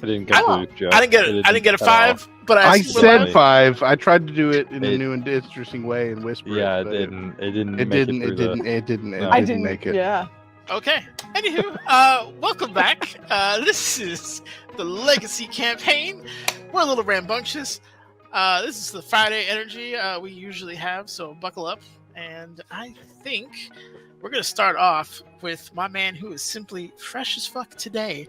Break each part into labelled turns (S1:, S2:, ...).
S1: I didn't get the joke.
S2: I didn't get a 5, but
S3: I said 5. I tried to do it in a new and interesting way and whisper.
S1: Yeah,
S3: it, but
S1: it didn't.
S3: It didn't make it.
S4: Yeah.
S2: Okay. Anywho, welcome back. This is the Legacy campaign. We're a little rambunctious. This is the Friday energy we usually have, so buckle up. And I think we're going to start off with my man who is simply fresh as fuck today,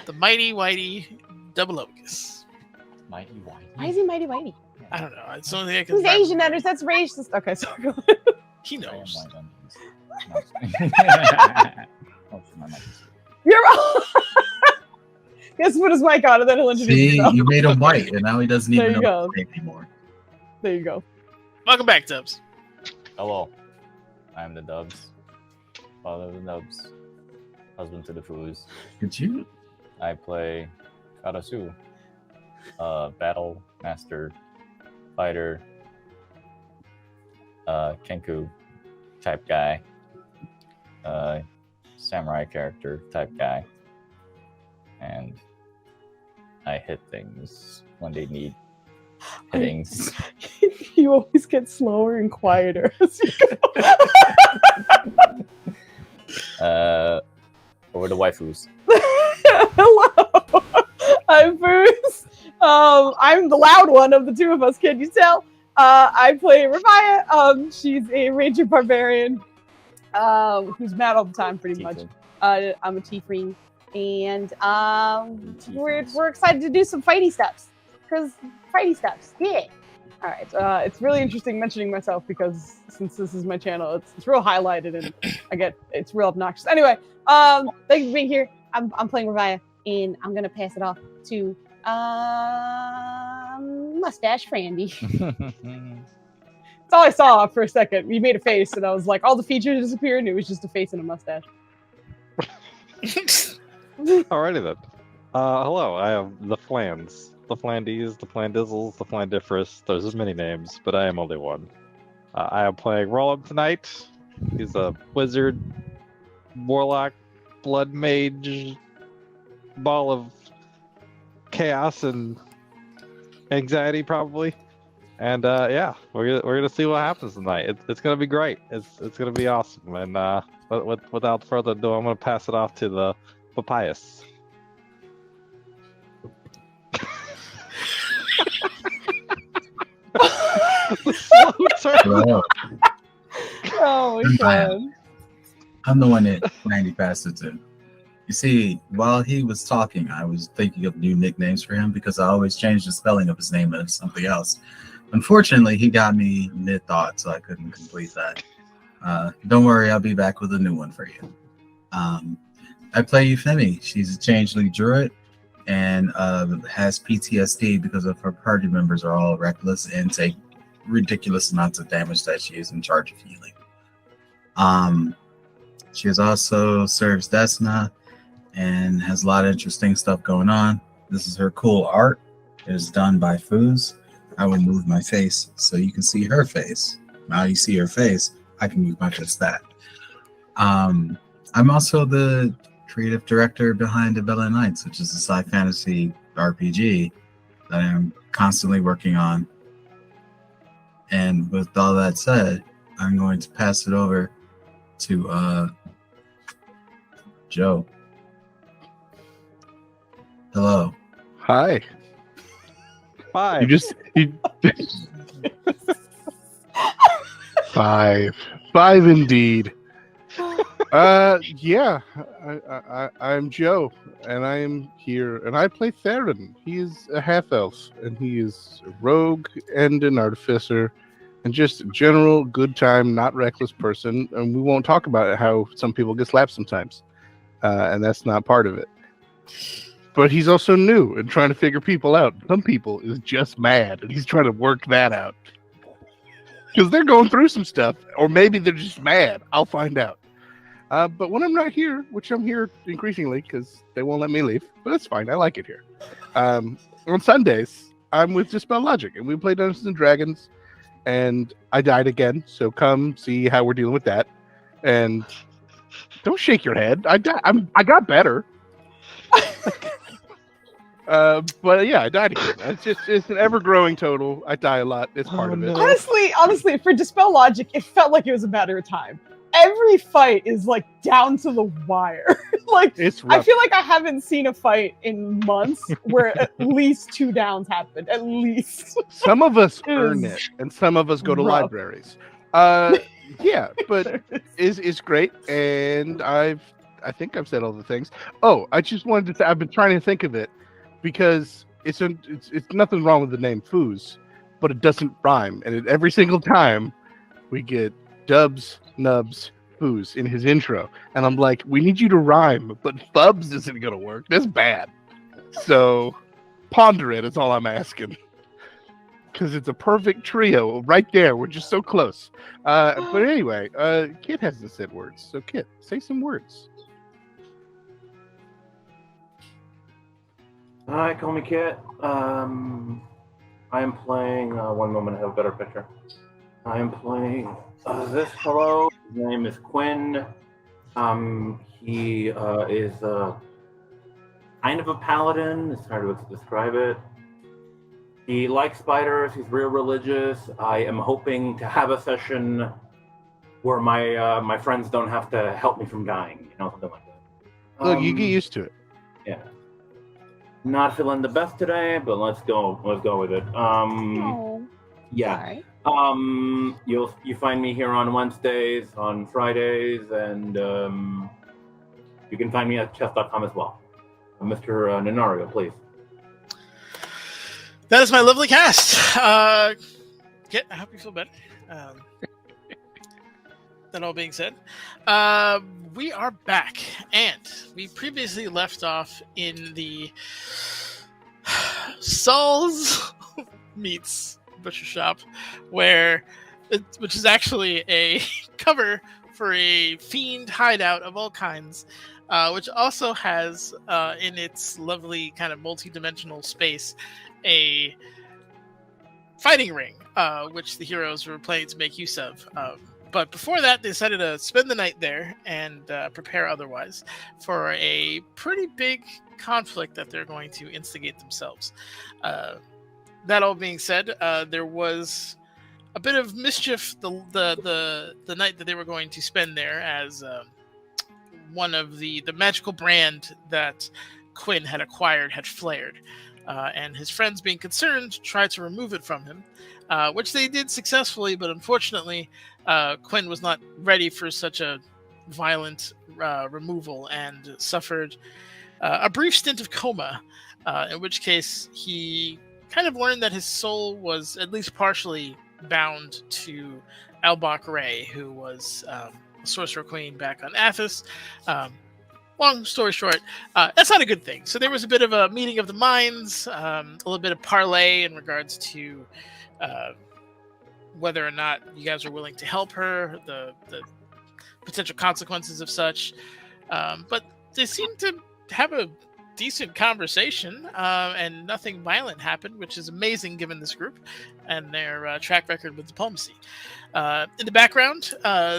S2: the Mighty Whitey Double Ogus.
S5: Mighty Whitey?
S4: Why is he Mighty Whitey?
S2: I don't know. It's the only thing I can
S4: He's Asian, Anders. That's racist. Okay, sorry.
S2: He knows.
S4: You're Guess put his mic on and then he'll introduce himself.
S6: You made him white, and now he doesn't even know his name anymore.
S4: There you go.
S2: Welcome back, Dubs.
S5: Hello. I'm the Dubs. Father of the Dubs. Husband to the Foos.
S6: Could you?
S5: I play Karasu. Battle Master. Fighter. Kenku type guy. Samurai character type guy. And I hit things when they need hittings.
S4: You always get slower and quieter as you
S5: go. Over the waifus.
S4: Hello. I'm Bruce. I'm the loud one of the two of us, can you tell? I play Ravaya. She's a ranger barbarian who's mad all the time, pretty much. I'm a tiefling. And we're excited to do some fighty steps. Because fighty steps, yeah. All right, it's really interesting mentioning myself because since this is my channel, it's real highlighted and it's real obnoxious. Anyway, thank you for being here. I'm playing Ravaya, and I'm gonna pass it off to Mustache Frandy. That's all I saw for a second. You made a face, and I was like, all the features disappeared, and it was just a face and a mustache.
S1: Alrighty then. Hello, I am the Flans. The Flandies, the Flandizzles, the Flandifrous. There's as many names, but I am only one. I am playing Roll-Up tonight. He's a wizard, warlock, blood mage, ball of chaos and anxiety, probably. And yeah, we're gonna see what happens tonight. It's gonna be great. It's gonna be awesome. And without further ado, I'm gonna pass it off to the Papayas.
S4: Oh my god.
S6: I'm the one that Randy passed it to. You see, while he was talking, I was thinking of new nicknames for him because I always changed the spelling of his name into something else. Unfortunately, he got me mid-thought, so I couldn't complete that. Don't worry, I'll be back with a new one for you. I play Euphemi. She's a changeling druid and has PTSD because of her party members are all reckless and take ridiculous amounts of damage that she is in charge of healing. She also serves Desna and has a lot of interesting stuff going on. This is her cool art. It is done by Foos. I will move my face so you can see her face. Now you see her face, I can move my face that. I'm also the creative director behind Abella Nights, which is a sci fantasy RPG that I'm constantly working on. And with all that said, I'm going to pass it over to Joe. Hello.
S3: Hi.
S1: Hi.
S3: You Five indeed. Yeah, I'm Joe, and I am here, and I play Theron. He is a half-elf, and he is a rogue and an artificer, and just a general good time, not reckless person. And we won't talk about how some people get slapped sometimes, and that's not part of it. But he's also new and trying to figure people out. Some people is just mad, and he's trying to work that out. Because they're going through some stuff, or maybe they're just mad. I'll find out. But when I'm not here, which I'm here increasingly because they won't let me leave, but that's fine. I like it here. On Sundays, I'm with Dispel Logic, and we play Dungeons and Dragons, and I died again, so come see how we're dealing with that. And don't shake your head. I got better. But yeah, I died again. It's an ever-growing total. I die a lot. It's part
S1: Oh,
S3: of it.
S1: no.
S4: Honestly, for Dispel Logic, it felt like it was a matter of time. Every fight is like down to the wire. Like
S3: It's
S4: I
S3: rough.
S4: feel like I haven't seen a fight in months where at least 2 downs happened. At least.
S3: Some of us
S4: It
S3: earn
S4: is
S3: it, and some of us go to
S4: rough.
S3: libraries. Yeah, but is great, and I think I've said all the things. Oh, I just wanted to say I've been trying to think of it because it's nothing wrong with the name Foos, but it doesn't rhyme, and every single time we get Dubs, Nubs, Foos in his intro, and I'm like, we need you to rhyme, but Fubs isn't gonna work. That's bad. So ponder it. Is all I'm asking. Because it's a perfect trio right there. We're just so close. But anyway, Kit hasn't said words. So Kit, say some words.
S7: Hi, call me Kit. I am playing. One moment, I have a better picture. I am playing this fellow. His name is Quinn. He is kind of a paladin. It's hard to describe it. He likes spiders. He's real religious. I am hoping to have a session where my friends don't have to help me from dying. Something like that.
S3: Look, you get used to it.
S7: Yeah. Not feeling the best today, but let's go with it.
S4: Oh,
S7: Yeah.
S4: sorry.
S7: You find me here on Wednesdays, on Fridays, and you can find me at chess.com as well. Mr. Nanario, please.
S2: That is my lovely cast. Kit, I hope you feel better. That all being said, we are back, and we previously left off in the Saul's Meats Butcher Shop, which is actually a cover for a fiend hideout of all kinds, which also has in its lovely kind of multi-dimensional space a fighting ring, which the heroes were planning to make use of. But before that, they decided to spend the night there and prepare otherwise for a pretty big conflict that they're going to instigate themselves. That all being said, there was a bit of mischief the night that they were going to spend there, as one of the magical brand that Quinn had acquired had flared. And his friends, being concerned, tried to remove it from him, which they did successfully, but unfortunately, Quinn was not ready for such a violent removal and suffered a brief stint of coma, in which case he kind of learned that his soul was at least partially bound to Albach Ray, who was a sorcerer queen back on Athos. Long story short, that's not a good thing. So there was a bit of a meeting of the minds, a little bit of parlay in regards to whether or not you guys are willing to help her, the potential consequences of such. But they seemed to have a decent conversation, and nothing violent happened, which is amazing given this group and their track record with diplomacy. In the background,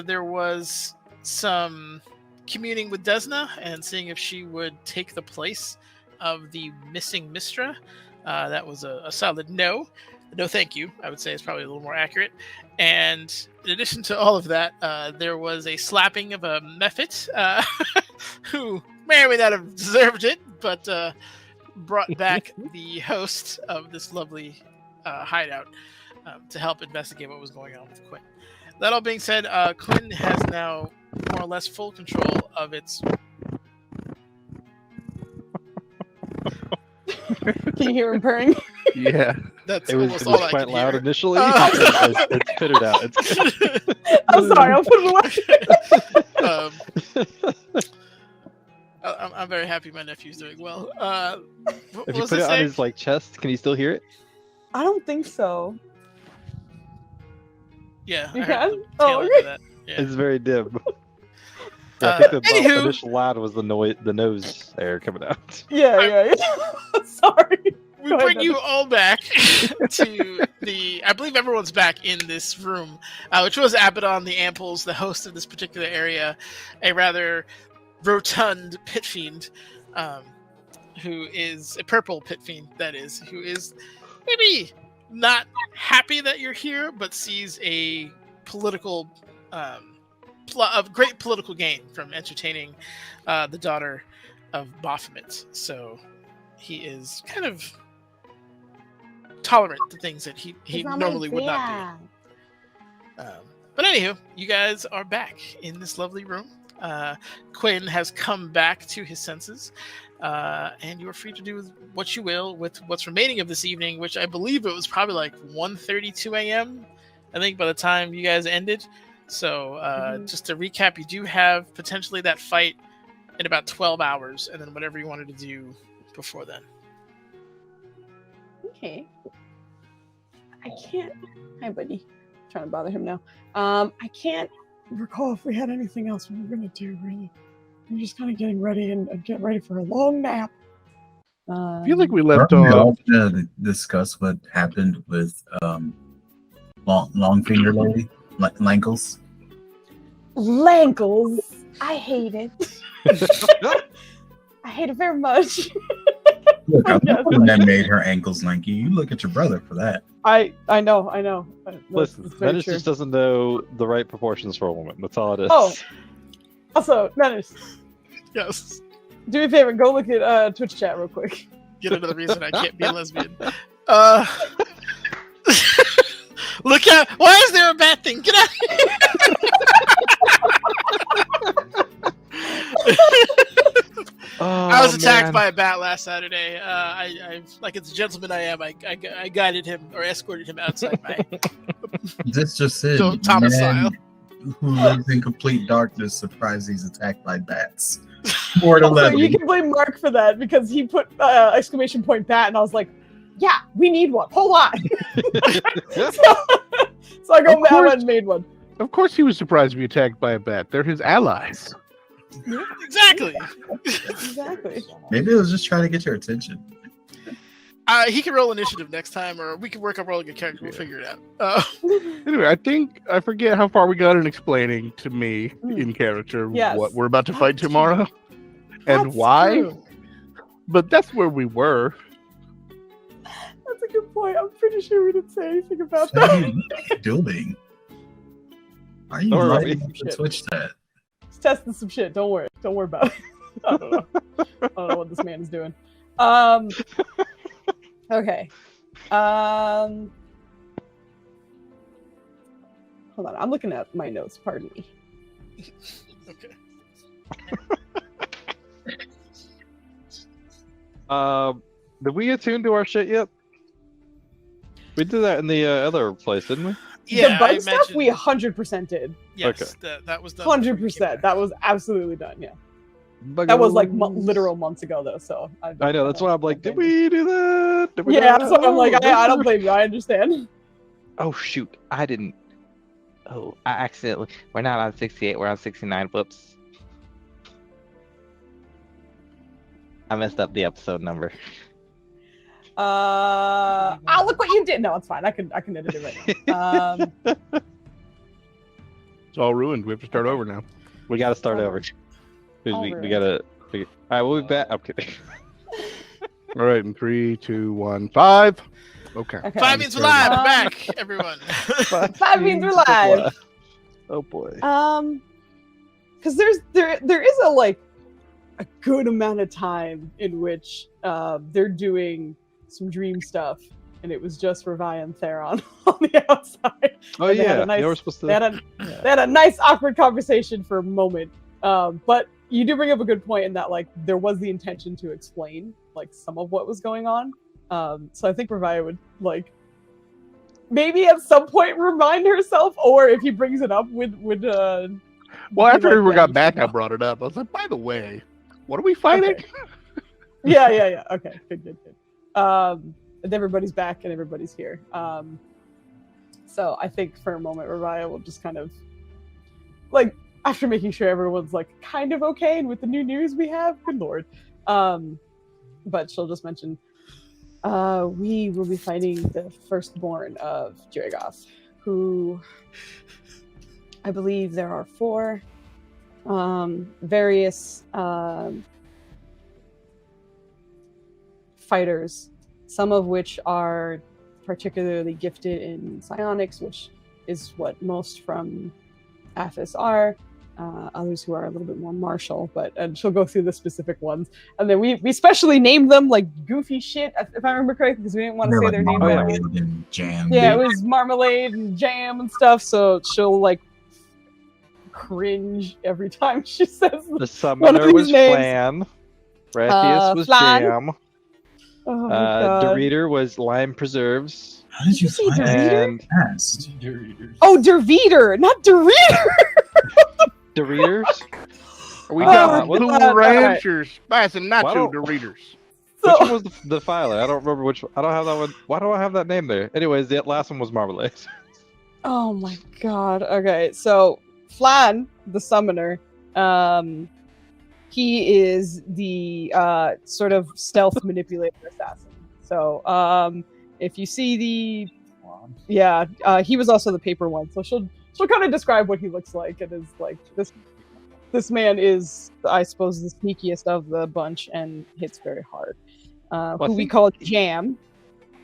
S2: there was some communing with Desna and seeing if she would take the place of the missing Mistra. That was a solid no. No thank you, I would say, is probably a little more accurate. And in addition to all of that, there was a slapping of a Mephit, who may or may not have deserved it, but brought back the host of this lovely hideout to help investigate what was going on with Quinn. That all being said, Quinn has now more or less full control of its...
S4: Can you hear him purring?
S3: Yeah.
S2: That's
S1: It was
S2: almost all I
S1: quite
S2: could
S1: loud
S2: hear.
S1: initially. It's pittered out. It's
S4: I'm sorry, I'll put it away.
S2: I'm very happy my nephew's doing well. What
S1: If you
S2: was
S1: put it on
S2: saying?
S1: his chest, can you still hear it?
S4: I don't think so.
S2: Yeah,
S4: You
S2: I heard
S4: can?
S2: the
S4: Oh,
S2: tail end
S4: okay.
S2: of that. Yeah.
S1: It's very dim. Yeah, I think the
S2: Anywho.
S1: initial loud was the nose air coming out.
S4: Yeah. Sorry.
S2: We
S4: Go ahead,
S2: bring you
S4: Devin.
S2: all back to I believe everyone's back in this room, which was Abaddon the Amples, the host of this particular area, a rather rotund pit fiend. who is a purple pit fiend, that is, who is maybe not happy that you're here, but sees a political, a great political gain from entertaining the daughter of Baphomet. So he is kind of tolerant to things that he normally would not be. But anywho, you guys are back in this lovely room. Quinn has come back to his senses, and you are free to do what you will with what's remaining of this evening, which I believe it was probably like 1:32 a.m. I think by the time you guys ended. So just to recap, you do have potentially that fight in about 12 hours, and then whatever you wanted to do before then.
S4: Okay. I can't. Hi, buddy. I'm trying to bother him now. I can't recall if we had anything else we were gonna do. Really, I'm just kind of getting ready and get ready for a long nap.
S3: I feel like we left
S6: Are we
S3: off.
S6: all gonna discuss what happened with long finger lady, Lankles?
S4: Lankles. I hate it. I hate it very much.
S6: Look, I'm the one that made her ankles lanky. You look at your brother for that.
S4: I know.
S1: Listen, Menace just doesn't know the right proportions for a woman. That's all it is.
S4: Oh, also, Menace,
S2: Yes.
S4: do me a favor. Go look at Twitch chat real quick.
S2: Yet another reason I can't be a lesbian. Look at, why is there a bad thing? Get out of here! I was attacked by a bat last Saturday. I like it's a gentleman I am. I guided him or escorted him outside my
S6: This just said,
S2: domicile.
S6: who lives in complete darkness, surprised he's attacked by bats. 4 to
S4: Also,
S6: 11.
S4: you can blame Mark for that because he put exclamation point bat, and I was like, yeah, we need one. Hold on. so I go out and made one.
S3: Of course, he was surprised to be attacked by a bat. They're his allies.
S2: Exactly.
S4: Exactly.
S6: Maybe it was just trying to get your attention.
S2: He can roll initiative next time, or we can work on rolling a character. We'll figure it out.
S3: Anyway, I forget how far we got in explaining to me in character
S4: Yes.
S3: what we're about to fight
S4: That's
S3: tomorrow and
S4: That's
S3: why.
S4: true.
S3: But that's where we were.
S4: That's a good point. I'm pretty sure we didn't say anything about
S6: What are
S4: that.
S6: you doing? Are you
S1: Don't worry.
S6: lighting up the Twitch chat?
S4: Just testing some shit. Don't worry. Don't worry about it. I don't know. I don't know what this man is doing. Okay. Hold on. I'm looking at my notes. Pardon me.
S2: Okay.
S1: Did we attune to our shit yet? We did that in the other place, didn't we?
S2: Yeah,
S4: the bug
S2: I
S4: stuff
S2: imagine-
S4: we 100% did.
S2: Yes, that was done.
S4: 100%. That was absolutely done. Yeah. That was like literal months ago, though. So
S1: I know. That's why I'm like, did we do that? Did we do
S4: Yeah,
S1: that?
S4: so I'm like,
S1: Oh,
S4: I don't blame you. I understand.
S8: Oh shoot, I didn't. Oh, I accidentally. We're not on 68. We're on 69. Whoops. I messed up the episode number.
S4: Oh, look what you did. No, it's fine. I can edit it right now.
S3: It's all ruined. We have to start over now.
S1: We got to start over. We gotta. All right, we'll be back. I'm kidding.
S3: All right, in 3, 2, 1, 5. Okay.
S2: 5 means we're live. We're back, everyone.
S4: 5 means we're live.
S1: Oh boy.
S4: Because there is a good amount of time in which they're doing some dream stuff, and it was just Revi and Theron on the outside.
S1: Oh
S4: And they had
S1: yeah,
S4: a nice-
S1: they were supposed to.
S4: They had a nice awkward conversation for a moment. But you do bring up a good point in that there was the intention to explain some of what was going on. So I think Revi would maybe at some point remind herself, or if he brings it up would
S3: Well, after we got back, I
S4: up.
S3: brought it up. I was like, by the way, what are we fighting?
S4: Okay. Yeah. Okay, good. And everybody's back and everybody's here. So I think for a moment, Rariah will just kind of after making sure everyone's kind of okay and with the new news we have, good lord. But she'll just mention, we will be fighting the firstborn of Jiragoth, who I believe there are 4 various fighters, some of which are particularly gifted in psionics, which is what most from Athos are. Others who are a little bit more martial, and she'll go through the specific ones. And then we specially named them like goofy shit, if I remember correctly, because we didn't want to say
S6: Like
S4: their name.
S6: marmalade and jam.
S4: Yeah, it was marmalade and jam and stuff, so she'll like cringe every time she says
S1: The summoner was
S4: names.
S1: Flan. Rathius was
S4: Flan.
S1: Jam.
S4: Oh my God.
S1: Dereader was lime preserves.
S6: How did you
S4: Did you say
S6: find
S4: Dereader?
S6: that fast?
S4: Oh, Derveater, not Dereader!
S1: Dereaters? We
S4: Oh,
S1: got
S3: Little
S4: God,
S3: ranchers, spice and
S1: Why
S3: nacho
S1: don't-
S3: Doritos.
S1: which
S4: So,
S1: one was the filer? I don't remember which. I don't have that one. Why do I have that name there? Anyways, the last one was Marmalade.
S4: oh my God. Okay, so Flan, the summoner, he is the sort of stealth manipulator assassin. So, if you see he was also the paper one. So she'll kind of describe what he looks like, and is like this man is, I suppose, the sneakiest of the bunch and hits very hard. Who we call Jam.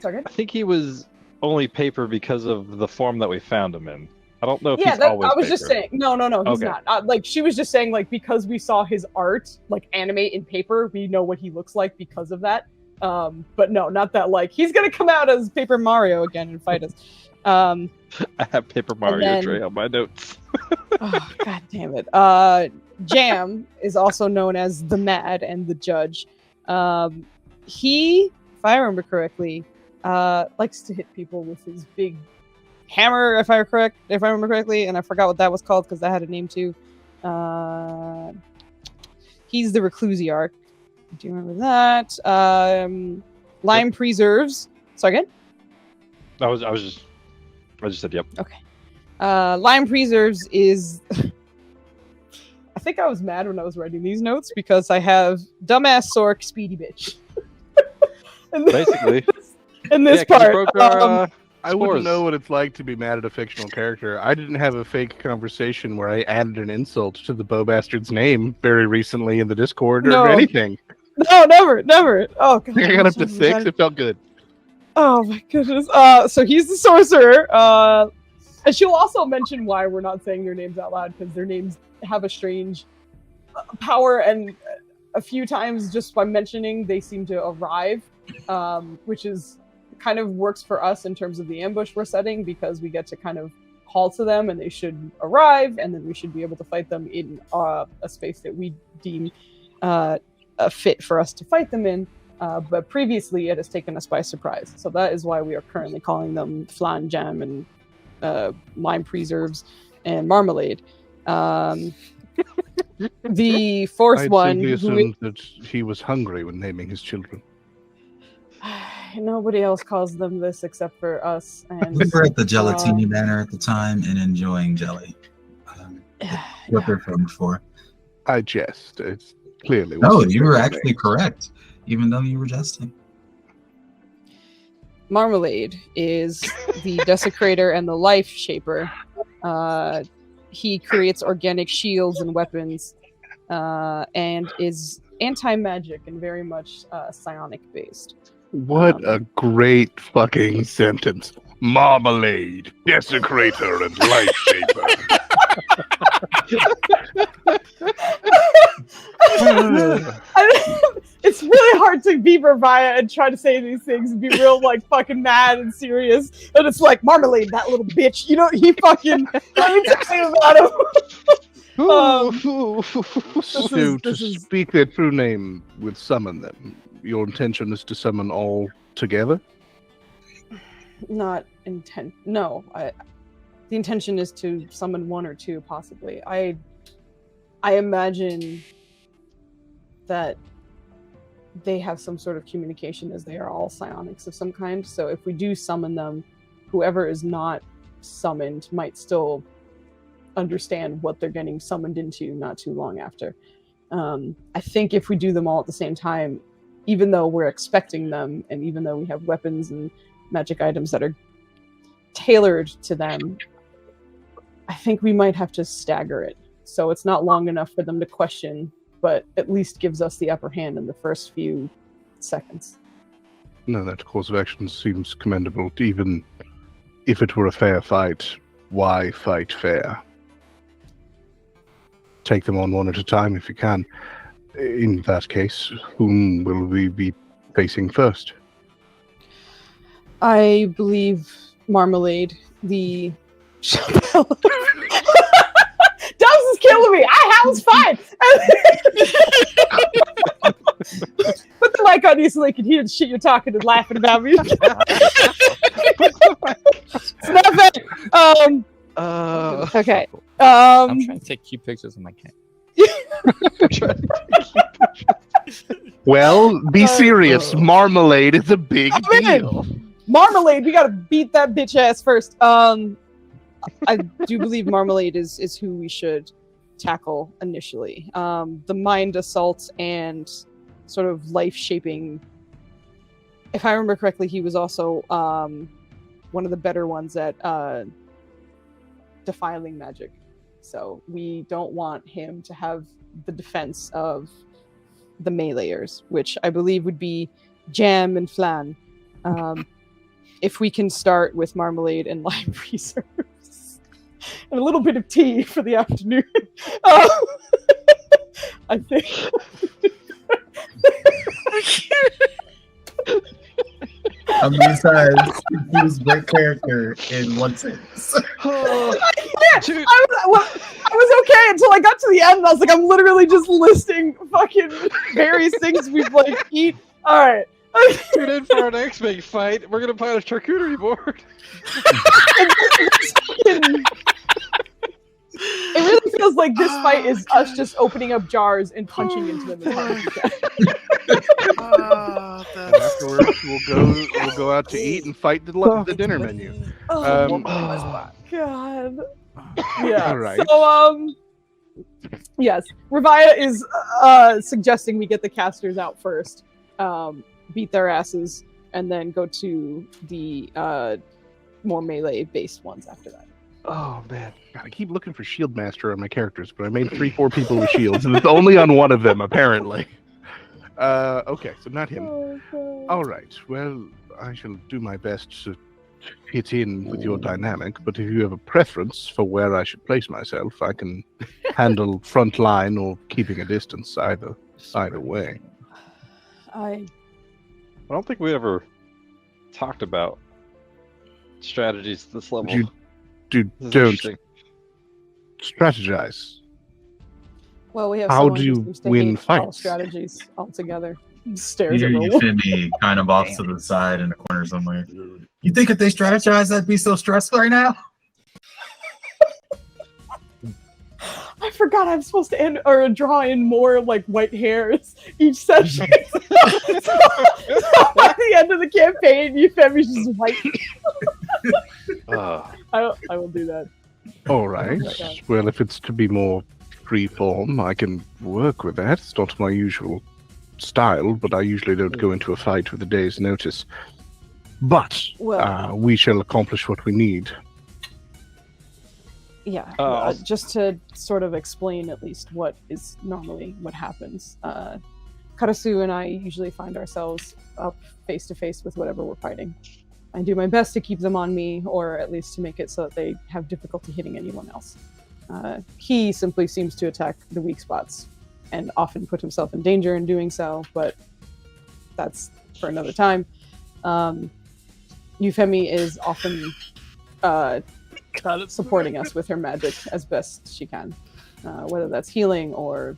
S4: Sorry.
S1: I think he was only paper because of the form that we found him in. I don't know if
S4: Yeah,
S1: he's always
S4: I was
S1: paper.
S4: just saying. No, he's
S1: Okay.
S4: not. Like she was just saying, like because we saw his art like animate in paper, we know what he looks like because of that. But no, not that. Like he's gonna come out as Paper Mario again and fight us.
S1: I have Paper Mario
S4: then-
S1: tray on my notes.
S4: Oh, God damn it. Jam is also known as the Mad and the Judge. He, if I remember correctly, likes to hit people with his big hammer, if I remember correctly, and I forgot what that was called because that had a name too. He's the Reclusiarch. Do you remember that? Lime Preserves. Sorry, again?
S1: I just said yep.
S4: Lime Preserves is. I think I was mad when I was writing these notes because I have dumbass Sork, speedy bitch.
S1: Basically.
S4: In this
S1: 'cause you
S4: part,
S1: broke our,
S3: I wouldn't
S1: spores.
S3: know what it's like to be mad at a fictional character. I didn't have a fake conversation where I added an insult to the Bow Bastard's name very recently in the Discord or
S4: No.
S3: anything.
S4: no, never. Oh, God,
S3: I got up to 6. It felt good.
S4: Oh my goodness. So he's the sorcerer. And she'll also mention why we're not saying their names out loud because their names have a strange power, and a few times just by mentioning they seem to arrive, which is kind of works for us in terms of the ambush we're setting because we get to kind of call to them and they should arrive, and then we should be able to fight them in a space that we deem fit for us to fight them in. But previously it has taken us by surprise. So that is why we are currently calling them Flan, Jam, and Lime Preserves and Marmalade. The fourth
S3: I'd
S4: one,
S3: simply
S4: who
S3: assumed that he was hungry when naming his children.
S4: nobody else calls them this except for us. And
S6: We were at the Gelatini Manor at the time and enjoying jelly. What they're famous for.
S3: I jest. It's clearly.
S6: No,
S3: was
S6: you were
S3: his
S6: actually
S3: name.
S6: correct, even though you were jesting.
S4: Marmalade is the Desecrator and the Life Shaper. He creates organic shields and weapons, and is anti-magic and very much psionic based.
S3: What a great fucking sentence. Marmalade, desecrator, and life shaper.
S4: It's really hard to be Revia and try to say these things and be real like fucking mad and serious. And it's like Marmalade, that little bitch. You know, he fucking let me tell you about him.
S3: So to speak their true name would summon them. Your intention is to summon all together?
S4: Not intent. No, the intention is to summon one or two, possibly. I imagine that they have some sort of communication, as they are all psionics of some kind. So if we do summon them, whoever is not summoned might still understand what they're getting summoned into not too long after. I think if we do them all at the same time, even though we're expecting them, and even though we have weapons and magic items that are tailored to them, I think we might have to stagger it. So it's not long enough for them to question, but at least gives us the upper hand in the first few seconds.
S3: No, that course of action seems commendable. Even if it were a fair fight, why fight fair? Take them on one at a time if you can. In that case, whom will we be facing first?
S4: I believe Marmalade, the Dubs is killing me. I was fine. Put the mic on you so they can hear the shit you're talking and laughing about me. It's not fair. Okay.
S5: I'm trying to take cute pictures of my cat.
S3: Well, be serious. Marmalade is a big deal.
S4: Marmalade, we gotta beat that bitch ass first. I do believe Marmalade is who we should tackle initially. The mind assault and sort of life shaping. If I remember correctly, he was also one of the better ones at defiling magic. So we don't want him to have the defense of the meleeers, which I believe would be Jam and Flan. If we can start with Marmalade and lime preserves and a little bit of tea for the afternoon, I think.
S6: Besides, he was a great character in one sentence.
S4: I was okay until I got to the end. And I was like, I'm literally just listing fucking various things we've like eat. All right.
S1: Tune in for our next big fight. We're gonna play on a charcuterie board.
S4: It really feels like this fight is us just opening up jars and punching into them as hard as we can.
S3: And afterwards, we'll go out to eat and fight the dinner menu.
S4: Oh my god. Yeah.
S3: All right.
S4: So yes, Revia is suggesting we get the casters out first, beat their asses, and then go to the more melee-based ones after that.
S3: Oh man, God, I keep looking for shield master on my characters, but I made 3-4 people with shields, and it's only on one of them apparently. Okay, so not him.
S4: Oh,
S3: All right, well, I shall do my best to fit in with your dynamic, but if you have a preference for where I should place myself, I can handle front line or keeping a distance, either way.
S4: I
S1: don't think we ever talked about strategies at this level.
S3: Don't
S1: interesting.
S3: strategize.
S4: Well, we have
S3: How
S4: someone
S3: do
S4: who
S3: you
S4: seems to
S3: win
S4: hate all
S3: fights?
S4: strategies altogether. Stares at
S6: You
S4: Roll.
S6: should be kind of off to the side in the corner somewhere. You think if they strategize, that'd be so stressful right now?
S4: I forgot I'm supposed to end or draw in more like white hairs each session. so by the end of the campaign, Euphemia's just white. I will do that.
S3: All right.
S4: Okay.
S3: Well, if it's to be more free form, I can work with that. It's not my usual style, but I usually don't go into a fight with a day's notice. But
S4: Well-
S3: we shall accomplish what we need.
S4: Yeah,
S1: Oh.
S4: just to sort of explain at least what is normally what happens. Karasu and I usually find ourselves up face to face with whatever we're fighting. I do my best to keep them on me, or at least to make it so that they have difficulty hitting anyone else. He simply seems to attack the weak spots, and often put himself in danger in doing so, but that's for another time. Euphemie is often supporting us with her magic as best she can, whether that's healing or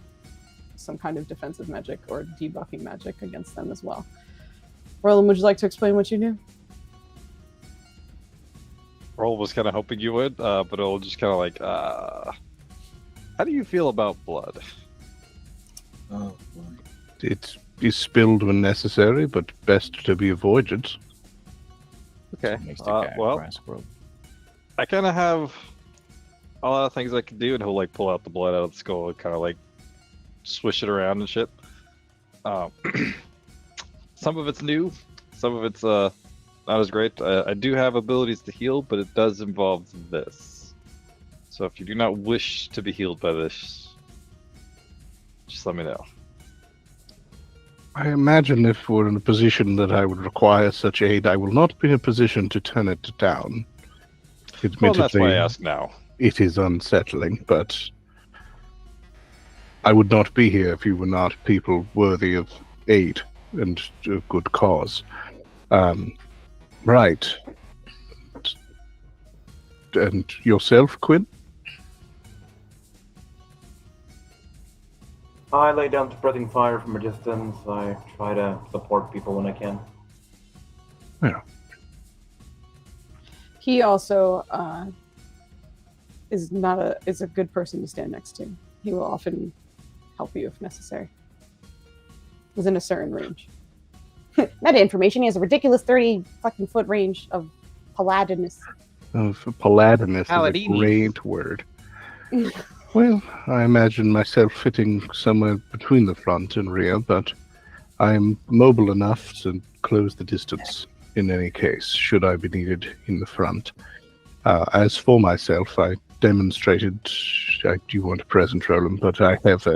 S4: some kind of defensive magic or debuffing magic against them as well. Roland, would you like to explain what you do?
S1: Roll was kind of hoping you would, but it'll just kind of like, how do you feel about blood?
S6: Oh, boy.
S3: It is spilled when necessary, but best to be avoided.
S1: Okay.
S5: Makes the cat
S1: Well,
S5: cry squirrel.
S1: I kind of have a lot of things I can do, and he'll like pull out the blood out of the skull and kind of like swish it around and shit. Some of it's new, some of it's not as great. I do have abilities to heal, but it does involve this. So if you do not wish to be healed by this, just let me know.
S3: I imagine if we're in a position that I would require such aid, I will not be in a position to turn it down.
S1: Well, that's why I
S3: Admittedly,
S1: ask now.
S3: it is unsettling, but I would not be here if you were not people worthy of aid and a good cause. Right. And yourself, Quinn?
S7: I lay down to breathing fire from a distance. I try to support people when I can.
S3: Yeah.
S4: He also is a good person to stand next to. He will often help you if necessary. Within a certain range. Meta information, he has a ridiculous 30 fucking foot range of paladinus.
S3: Paladinus is a
S8: Paladini.
S3: great word. Well, I imagine myself fitting somewhere between the front and rear, but I am mobile enough to close the distance in any case, should I be needed in the front. As for myself, I demonstrated, I do want a present, Roland, but I have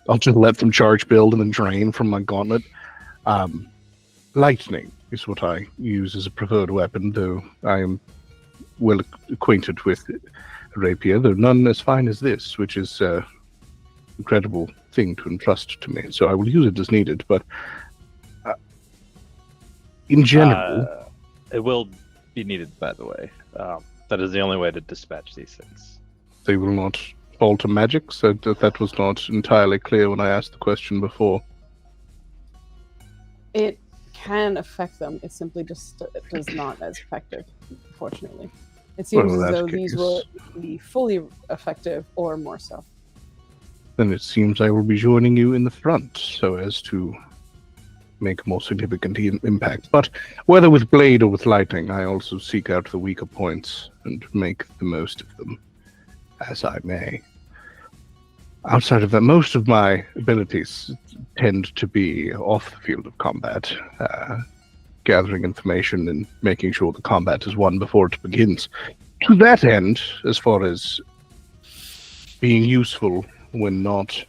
S3: I'll just let them charge build and then drain from my gauntlet. Lightning is what I use as a preferred weapon, though I am well acquainted with rapier, though none as fine as this, which is an incredible thing to entrust to me. So I will use it as needed, but in general...
S1: it will be needed, by the way. That is the only way to dispatch these things.
S3: They will not fall to magic, so that was not entirely clear when I asked the question before.
S4: It can affect them. It simply just does not as effective, unfortunately. It seems
S3: Well,
S4: as though
S3: that's
S4: these
S3: case.
S4: will be fully effective or more so.
S3: Then it seems I will be joining you in the front, so as to make a more significant impact. But whether with blade or with lightning, I also seek out the weaker points and make the most of them, as I may. Outside of that, most of my abilities tend to be off the field of combat, gathering information and making sure the combat is won before it begins. To that end, as far as being useful when not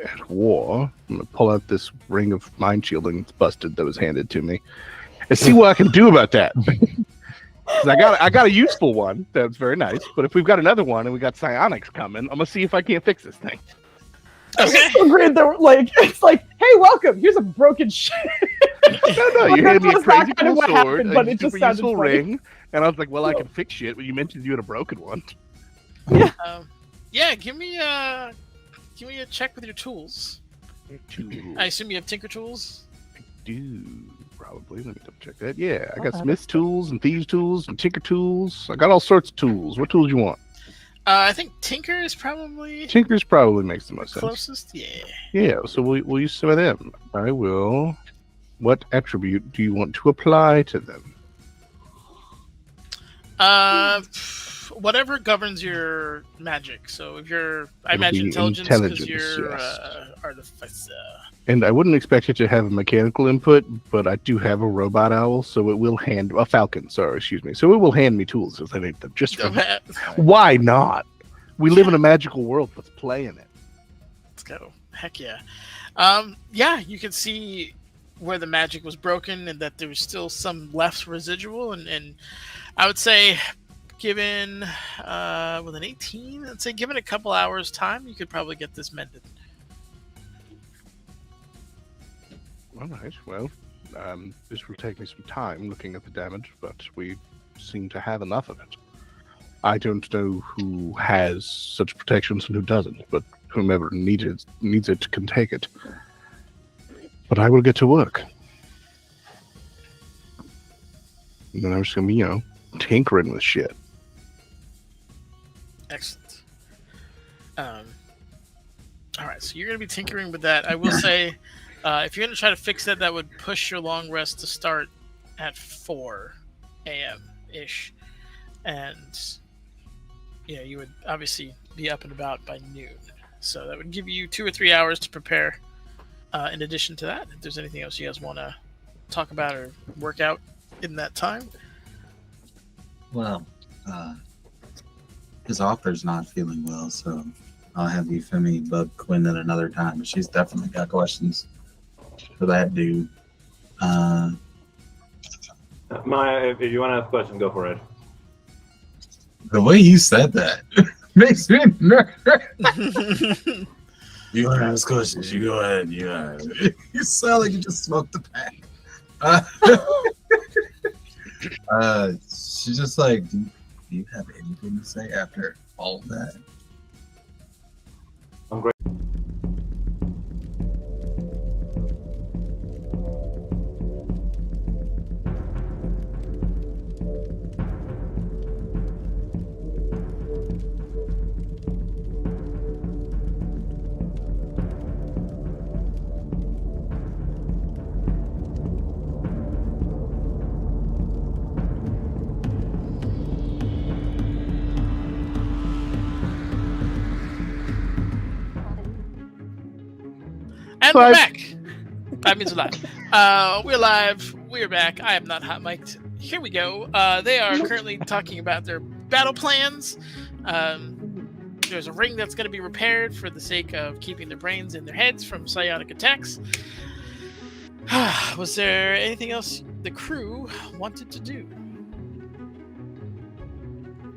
S3: at war, I'm going to pull out this ring of mind shielding that's busted that was handed to me and see what I can do about that. 'Cause I got a useful one that's very nice, but if we've got another one and we got psionics coming, I'm gonna see if I can't fix this thing.
S2: Okay.
S4: So great that like it's like, hey, welcome. Here's a broken shit.
S3: No, you handed me a
S4: That's not
S3: crazy
S4: kind of
S3: cool
S4: what
S3: sword,
S4: happened, but
S3: a
S4: it just
S3: super
S4: sounded
S3: useful
S4: funny.
S3: ring, and I was like, well, I can fix shit, but you mentioned you had a broken one.
S2: Yeah, give me a check with your tools. I assume you have tinker tools.
S3: Do probably. Let me double check that. Yeah, I got smith's tools and thieves tools and tinker tools. I got all sorts of tools. What tools you want?
S2: I think tinker is probably
S3: Tinker's probably makes the most sense.
S2: closest. Yeah.
S3: Yeah, so we'll use some of them. I will. What attribute do you want to apply to them?
S2: Whatever governs your magic. So if you're, I
S3: It'll
S2: imagine
S3: be
S2: intelligence because
S3: intelligence,
S2: you're
S3: yes.
S2: artificer.
S3: And I wouldn't expect it to have a mechanical input, but I do have a robot owl, so it will hand a falcon. Sorry, excuse me. So it will hand me tools if I need them. Just for why not? We live in a magical world. Let's play in it.
S2: Let's go. Heck yeah. Yeah, you can see where the magic was broken and that there was still some left residual. And I would say, given with an 18, I'd say given a couple hours time, you could probably get this mended.
S3: All right. Well, this will take me some time looking at the damage, but we seem to have enough of it. I don't know who has such protections and who doesn't, but whomever needs it can take it. But I will get to work. And then I'm just going to be, tinkering with shit.
S2: Excellent. All right, so you're going to be tinkering with that. I will say, if you're going to try to fix that, that would push your long rest to start at 4 a.m.-ish. And, you would obviously be up and about by noon. So that would give you 2 or 3 hours to prepare. In addition to that, if there's anything else you guys want to talk about or work out in that time.
S6: Well, his author's not feeling well, so I'll have Euphemie bug Quinn at another time. She's definitely got questions. for that dude.
S7: If you want to ask a question, go for it.
S6: The way you said that makes me nervous. You want to ask questions? You go ahead. You sound like you just smoked the pack. She's just like, do you have anything to say after all of that?
S7: I'm great.
S2: And we're back. That means a lot. We're live. We're back. I am not hot mic'd. Here we go. They are currently talking about their battle plans. There's a ring that's going to be repaired for the sake of keeping their brains in their heads from psionic attacks. Was there anything else the crew wanted to do?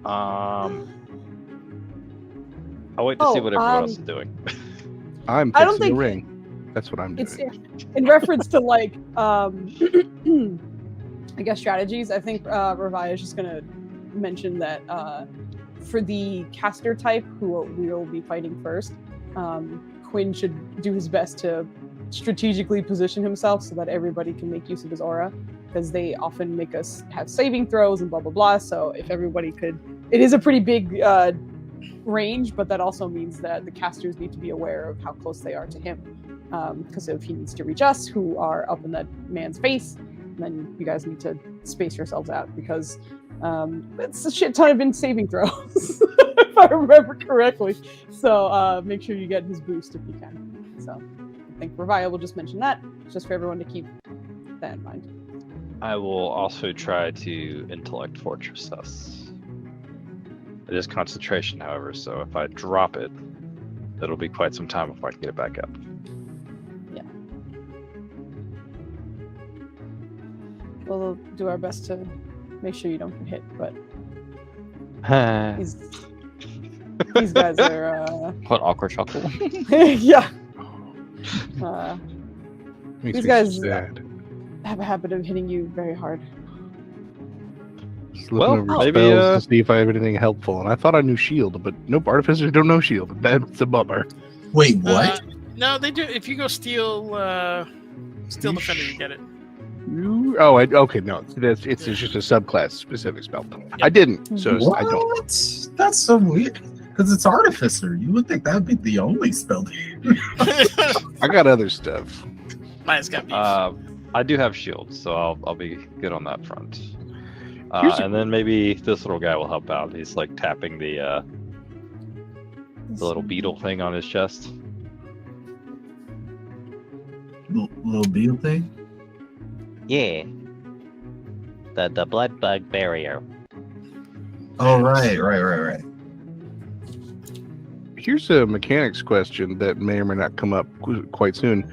S1: I'll wait to see what everyone else is doing.
S3: I'm
S4: I don't
S3: fixing
S4: think-
S3: the ring. That's what I'm doing.
S4: It's in reference to like I guess strategies. I think Revi is just gonna mention that for the caster type who we'll be fighting first, Quinn should do his best to strategically position himself so that everybody can make use of his aura, because they often make us have saving throws and blah blah blah. So if everybody could, it is a pretty big range, but that also means that the casters need to be aware of how close they are to him. Because if he needs to reach us, who are up in that man's face, then you guys need to space yourselves out, because it's a shit ton of saving throws, if I remember correctly. So make sure you get his boost if you can. So I think Revia will just mention that, just for everyone to keep that in mind.
S1: I will also try to intellect fortress us. It is concentration, however, so if I drop it, it'll be quite some time before I can get it back up.
S4: We'll do our best to make sure you don't get hit, but these guys are
S8: What awkward chuckle.
S4: yeah.
S3: Makes
S4: These
S3: me
S4: guys
S3: sad.
S4: have a habit of hitting you very hard.
S3: Just looking
S1: Well,
S3: over
S1: maybe,
S3: spells to see if I have anything helpful, and I thought I knew shield, but nope, artificers don't know shield. That's a bummer.
S6: Wait, what?
S2: No, they do. If you go steal defender, you get it.
S3: Okay, no, it's just a subclass specific spell. I didn't, so I don't.
S6: What? That's so weird. Because it's artificer. You would think that would be the only spell.
S3: I got other stuff.
S2: Mine's got beef.
S1: I do have shields, so I'll be good on that front.
S3: Here's
S1: And then maybe this little guy will help out. He's like tapping the little beetle thing on his chest.
S6: Little beetle thing?
S8: Yeah. The blood bug barrier.
S6: Oh, right.
S3: Here's a mechanics question that may or may not come up quite soon.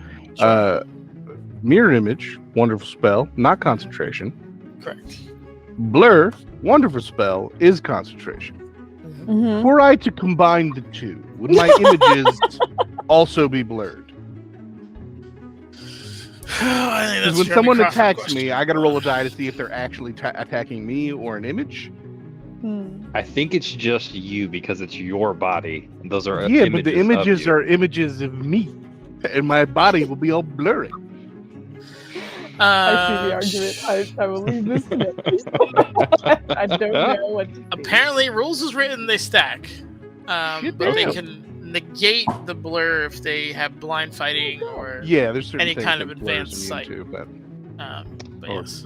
S3: Mirror image, wonderful spell, not concentration.
S2: Correct.
S3: Blur, wonderful spell, is concentration.
S4: Mhm.
S3: Were I to combine the two, would my images also be blurred?
S2: I think
S3: Because
S2: that's
S3: when
S2: Jeremy
S3: someone
S2: Crawford
S3: attacks
S2: question.
S3: me, I gotta roll a die to see if they're actually attacking me or an image.
S1: I think it's just you because it's your body. Those are
S3: Yeah, but the images
S1: of you.
S3: are images of me, and my body will be all blurry.
S4: I see the argument. I will leave this to them. I don't know what to do.
S2: Apparently, rules is written, they stack.
S3: Shit,
S2: But they
S3: damn.
S2: can negate the blur if they have blind fighting or
S3: Yeah, there's certain
S2: any
S3: things
S2: kind
S3: that
S2: of
S3: blurs
S2: advanced
S3: immune
S2: sight.
S3: to, but
S2: yes.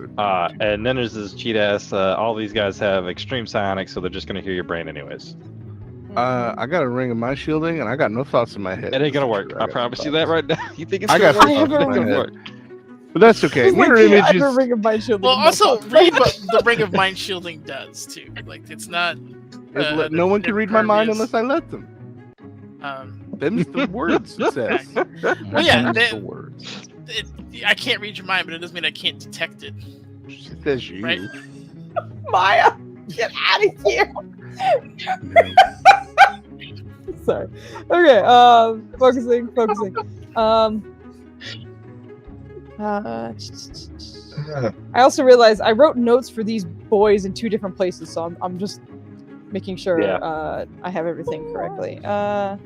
S1: And then there's this cheat ass. All these guys have extreme psionics, so they're just gonna hear your brain anyways.
S3: I got a ring of my shielding, and I got no thoughts in my head.
S1: It ain't gonna work. I promise you that right now. You think it's
S3: I
S1: gonna
S3: got
S1: work?
S3: thoughts
S4: I have
S3: in
S4: a
S3: my
S4: ring
S3: head.
S1: work.
S3: But that's okay.
S4: It's like,
S3: Mirror
S4: yeah, I have a
S3: images.
S4: ring of mind shielding.
S2: Well,
S4: and
S2: also,
S4: no thoughts.
S2: read what the Ring of Mind Shielding does, too. Like, it's not...
S3: No one can read my mind
S2: impervious.
S3: unless I let them.
S2: Um,
S3: Them's the words it says.
S2: Well, yeah,
S3: Them's
S2: they-
S3: the words.
S2: I can't read your mind, but it doesn't mean I can't detect it.
S3: She says you.
S2: Right.
S4: Maya, get out of here. Sorry. Okay. Focusing. I also realized I wrote notes for these boys in 2 different places, so I'm just making sure I have everything correctly.
S2: I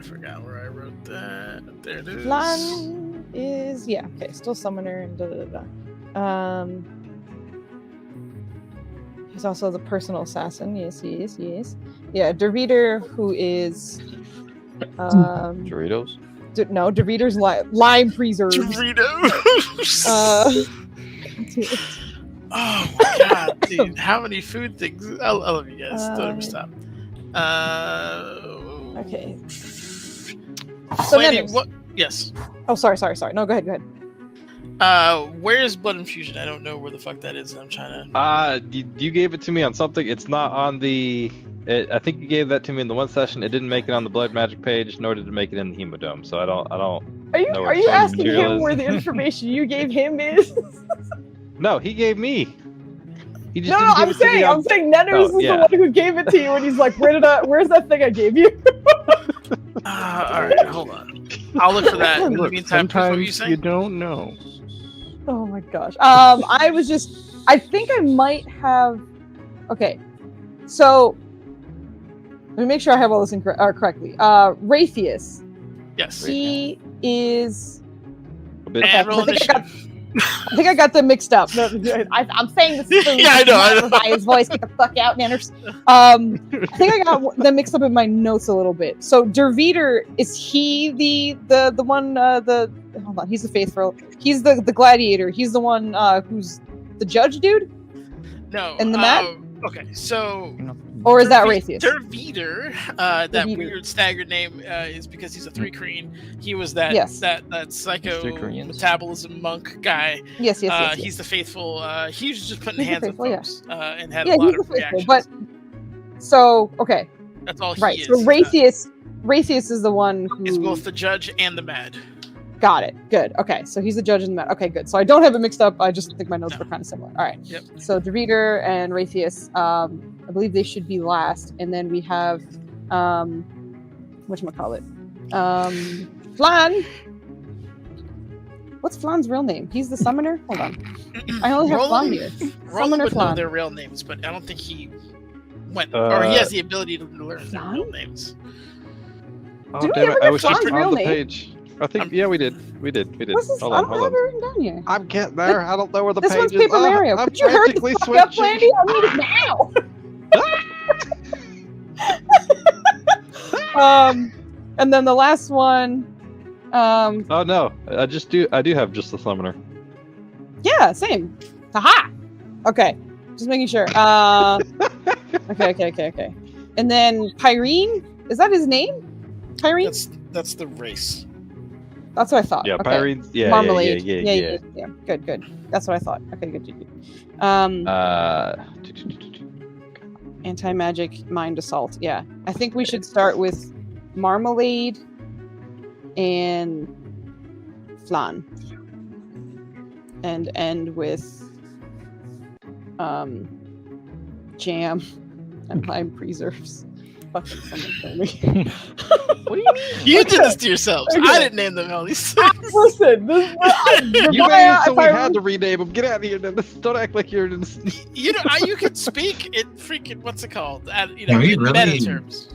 S2: forgot where I wrote that. There it is.
S4: Flan is okay. Still summoner and He's also the personal assassin. Yes, he is. Yeah, Derviter, who is
S1: Doritos.
S4: No, Derviter's lime preserves.
S2: Doritos. Oh my god, dude! How many food things? I love you guys. Don't ever stop.
S4: Okay.
S2: So what? Yes.
S4: Oh, sorry. No, go ahead.
S2: Where's blood infusion? I don't know where the fuck that is. And I'm trying to.
S1: You gave it to me on something. It's not on the. I think you gave that to me in the one session. It didn't make it on the blood magic page, nor did it make it in the hemodome. So I don't.
S4: Are you asking him where the information you gave him is?
S1: No, he gave me. He just
S4: I'm saying Netters is the one who gave it to you, and he's like, where's that thing I gave you?
S2: All right, hold on. I'll look for that. In the meantime,
S3: sometimes you don't know.
S4: Oh my gosh. I think I might have. Okay, so let me make sure I have all this correctly. Raytheus.
S2: Yes.
S4: He is.
S2: And roll initiative.
S4: I think I got them mixed up. No, I'm saying this.
S2: Yeah, I know.
S4: By his voice, get the fuck out, Nanners. I think I got them mixed up in my notes a little bit. So Derviter, is he the one? Hold on, he's the faithful. He's the gladiator. He's the one who's the judge, dude.
S2: No.
S4: And the map.
S2: Okay, so.
S4: Or is that Raytheus?
S2: Derviter, that weird staggered name is because he's a 3 He was that psycho metabolism monk guy.
S4: Yes.
S2: He's the faithful. He was just putting hands on folks and had
S4: a
S2: lot of reactions.
S4: But so okay,
S2: that's all.
S4: Right.
S2: He is.
S4: So Raytheus is the one who
S2: is both the judge and the mad.
S4: Got it. Good. Okay, so he's the judge and the mad. Okay, good. So I don't have it mixed up. I just think my notes were kind of similar. All right.
S2: Yep.
S4: So Derviter and Raytheus, I believe they should be last, and then we have whatchamacallit? Flan. What's Flan's real name? He's the summoner? Hold on. I only have Flan here.
S2: Roland would know their real names, but I don't think he went, or he has the ability to learn their real names.
S1: Oh, damn it. I was just on the page. I think, we did. Hold on.
S4: I have it written down here.
S1: I'm getting there. I don't know where the
S4: page is.
S1: This one's
S4: Paper Mario. Could you hurry the fuck up, Landy? I need it now. And then the last one.
S1: Oh no, I do have just the summoner.
S4: Yeah, same. Haha. Okay, just making sure. Okay. And then Pyrene, is that his name? Pyrene?
S2: That's the race.
S4: That's what I thought.
S1: Yeah,
S4: okay.
S1: Pyrene's. Yeah.
S4: Marmalade. Yeah. Good. That's what I thought. Okay, good. Anti-magic mind assault. Yeah, I think we should start with Marmalade and Flan, and end with Jam and lime preserves. Fucking someone kill me.
S2: What do you mean? You did this to yourselves. Okay. I didn't name them all these things.
S4: Listen,
S1: you made it so we had to rename them. Get out of here. Don't act like you're.
S2: You can speak in freaking what's it called?
S6: Can we really
S2: meta terms.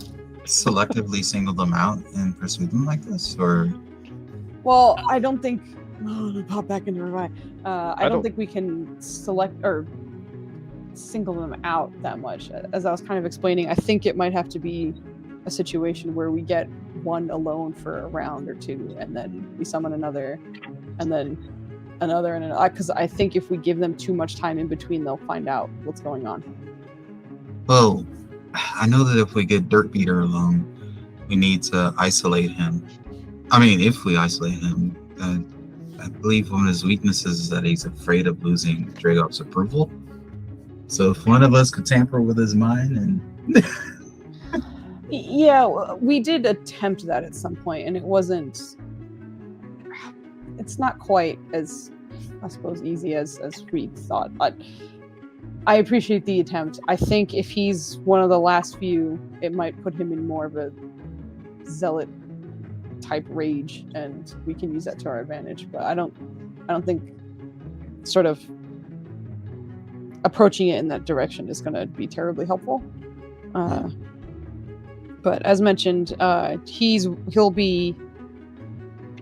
S6: Selectively single them out and pursue them like this, or?
S4: Well, I don't think. Oh, pop back into revive. I don't think we can select or single them out that much. As I was kind of explaining, I think it might have to be a situation where we get one alone for a round or two, and then we summon another, and then another, and another. Because I think if we give them too much time in between, they'll find out what's going on.
S6: Well, I know that if we get Dirt Beater alone, we need to isolate him. I mean, if we isolate him, I believe one of his weaknesses is that he's afraid of losing Dragov's approval. So if one of us could tamper with his mind and
S4: Yeah, we did attempt that at some point, and it wasn't. It's not quite as, I suppose, easy as we thought. But I appreciate the attempt. I think if he's one of the last few, it might put him in more of a zealot type rage, and we can use that to our advantage. But I don't think sort of approaching it in that direction is going to be terribly helpful. But as mentioned, he'll be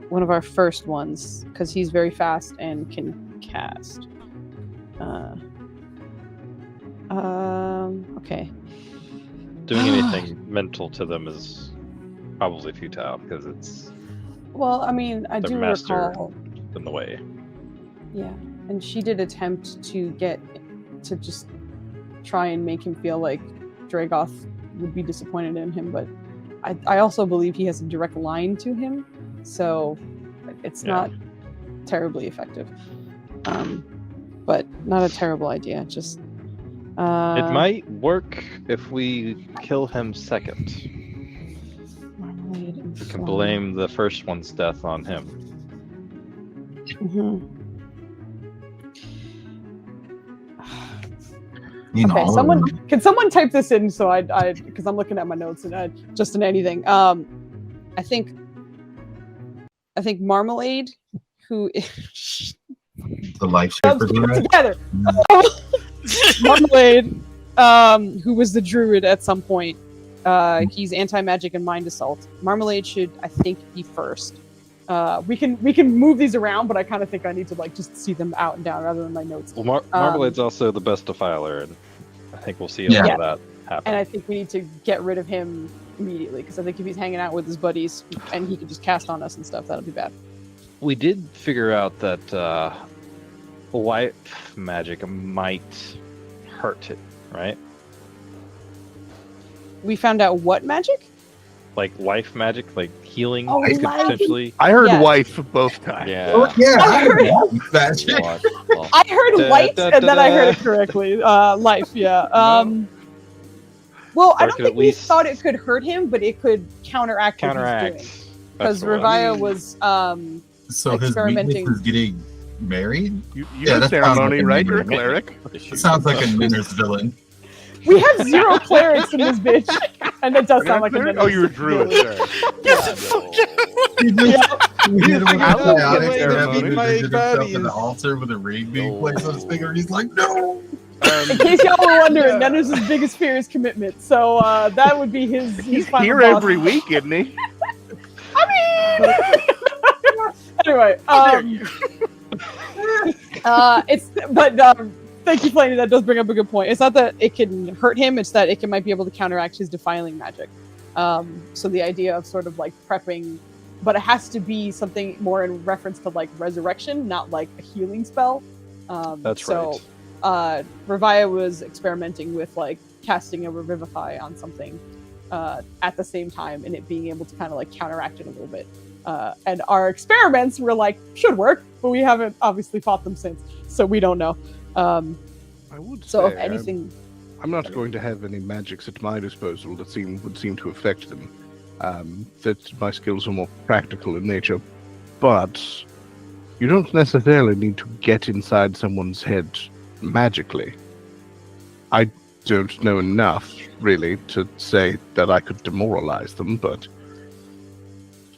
S4: one of our first ones because he's very fast and can cast. Okay.
S1: Doing anything mental to them is probably futile because it's
S4: Well, I mean, I
S1: their
S4: do
S1: master
S4: recall.
S1: in the way.
S4: Yeah, and she did attempt to get to just try and make him feel like Dragoth would be disappointed in him, but I also believe he has a direct line to him, so it's not terribly effective. But not a terrible idea. Just
S1: It might work if we kill him second. We can blame the first one's death on him.
S4: Mm-hmm.
S6: You know,
S4: Okay, can someone type this in so I because I'm looking at my notes and just in anything. I think Marmalade, who
S6: the life shaper
S4: together. Marmalade, who was the druid at some point. He's anti-magic and mind assault. Marmalade should, I think, be first. We can move these around, but I kind of think I need to just see them out and down rather than my notes.
S1: Well, Marmalade's also the best defiler, and I think we'll see a lot of that happen.
S4: And I think we need to get rid of him immediately because I think if he's hanging out with his buddies and he can just cast on us and stuff, that'll be bad.
S1: We did figure out that life magic might hurt it, right?
S4: We found out what magic?
S1: Like life magic, like healing
S4: could
S1: potentially.
S3: I heard wife both times.
S1: Yeah.
S6: Oh, yeah,
S4: I heard
S6: magic.
S4: I heard light, and then I heard it correctly. Life, yeah. Well, I don't think we thought it could hurt him, but it could counteract what he's doing. Because Revia was
S6: so
S4: experimenting.
S6: His weakness is getting married?
S3: You know ceremony, right? You're a cleric.
S6: It sounds like a Ninner's villain.
S4: We have 0 clerics in this bitch, and it does sound like a
S3: Oh, you're a druid, sir.
S2: Get the fuck
S6: out! In the altar with a ring being placed on his finger. He's like, no.
S4: In case y'all were wondering, Nenner's biggest fear is commitment. So that would be his.
S3: He's
S4: final
S3: here
S4: boss.
S3: every week, isn't he?
S4: I mean, anyway. Thank you, Flaney. That does bring up a good point. It's not that it can hurt him; it's that it might be able to counteract his defiling magic. So the idea of sort of prepping, but it has to be something more in reference to resurrection, not like a healing spell.
S1: That's right.
S4: Revia was experimenting with casting a Revivify on something at the same time, and it being able to kind of counteract it a little bit. And our experiments were should work, but we haven't obviously fought them since, so we don't know.
S3: I would
S4: so
S3: say,
S4: if anything,
S3: I'm not going to have any magics at my disposal that would seem to affect them. That my skills are more practical in nature, but you don't necessarily need to get inside someone's head magically. I don't know enough, really, to say that I could demoralize them, but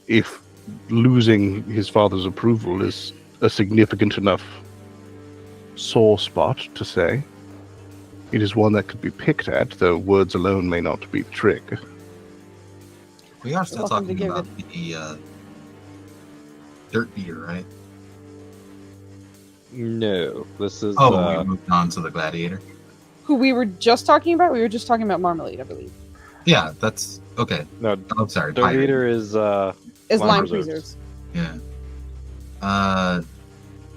S3: if losing his father's approval is a significant enough sore spot to say, it is one that could be picked at, though words alone may not be the trick.
S6: We are still talking about the dirt beater, right?
S1: No, this is.
S6: We moved on to the gladiator.
S4: Who we were just talking about? We were just talking about Marmalade, I believe.
S6: Yeah, that's okay.
S1: No,
S6: I'm sorry.
S1: Dirt beater is
S4: lime preserves.
S6: Yeah.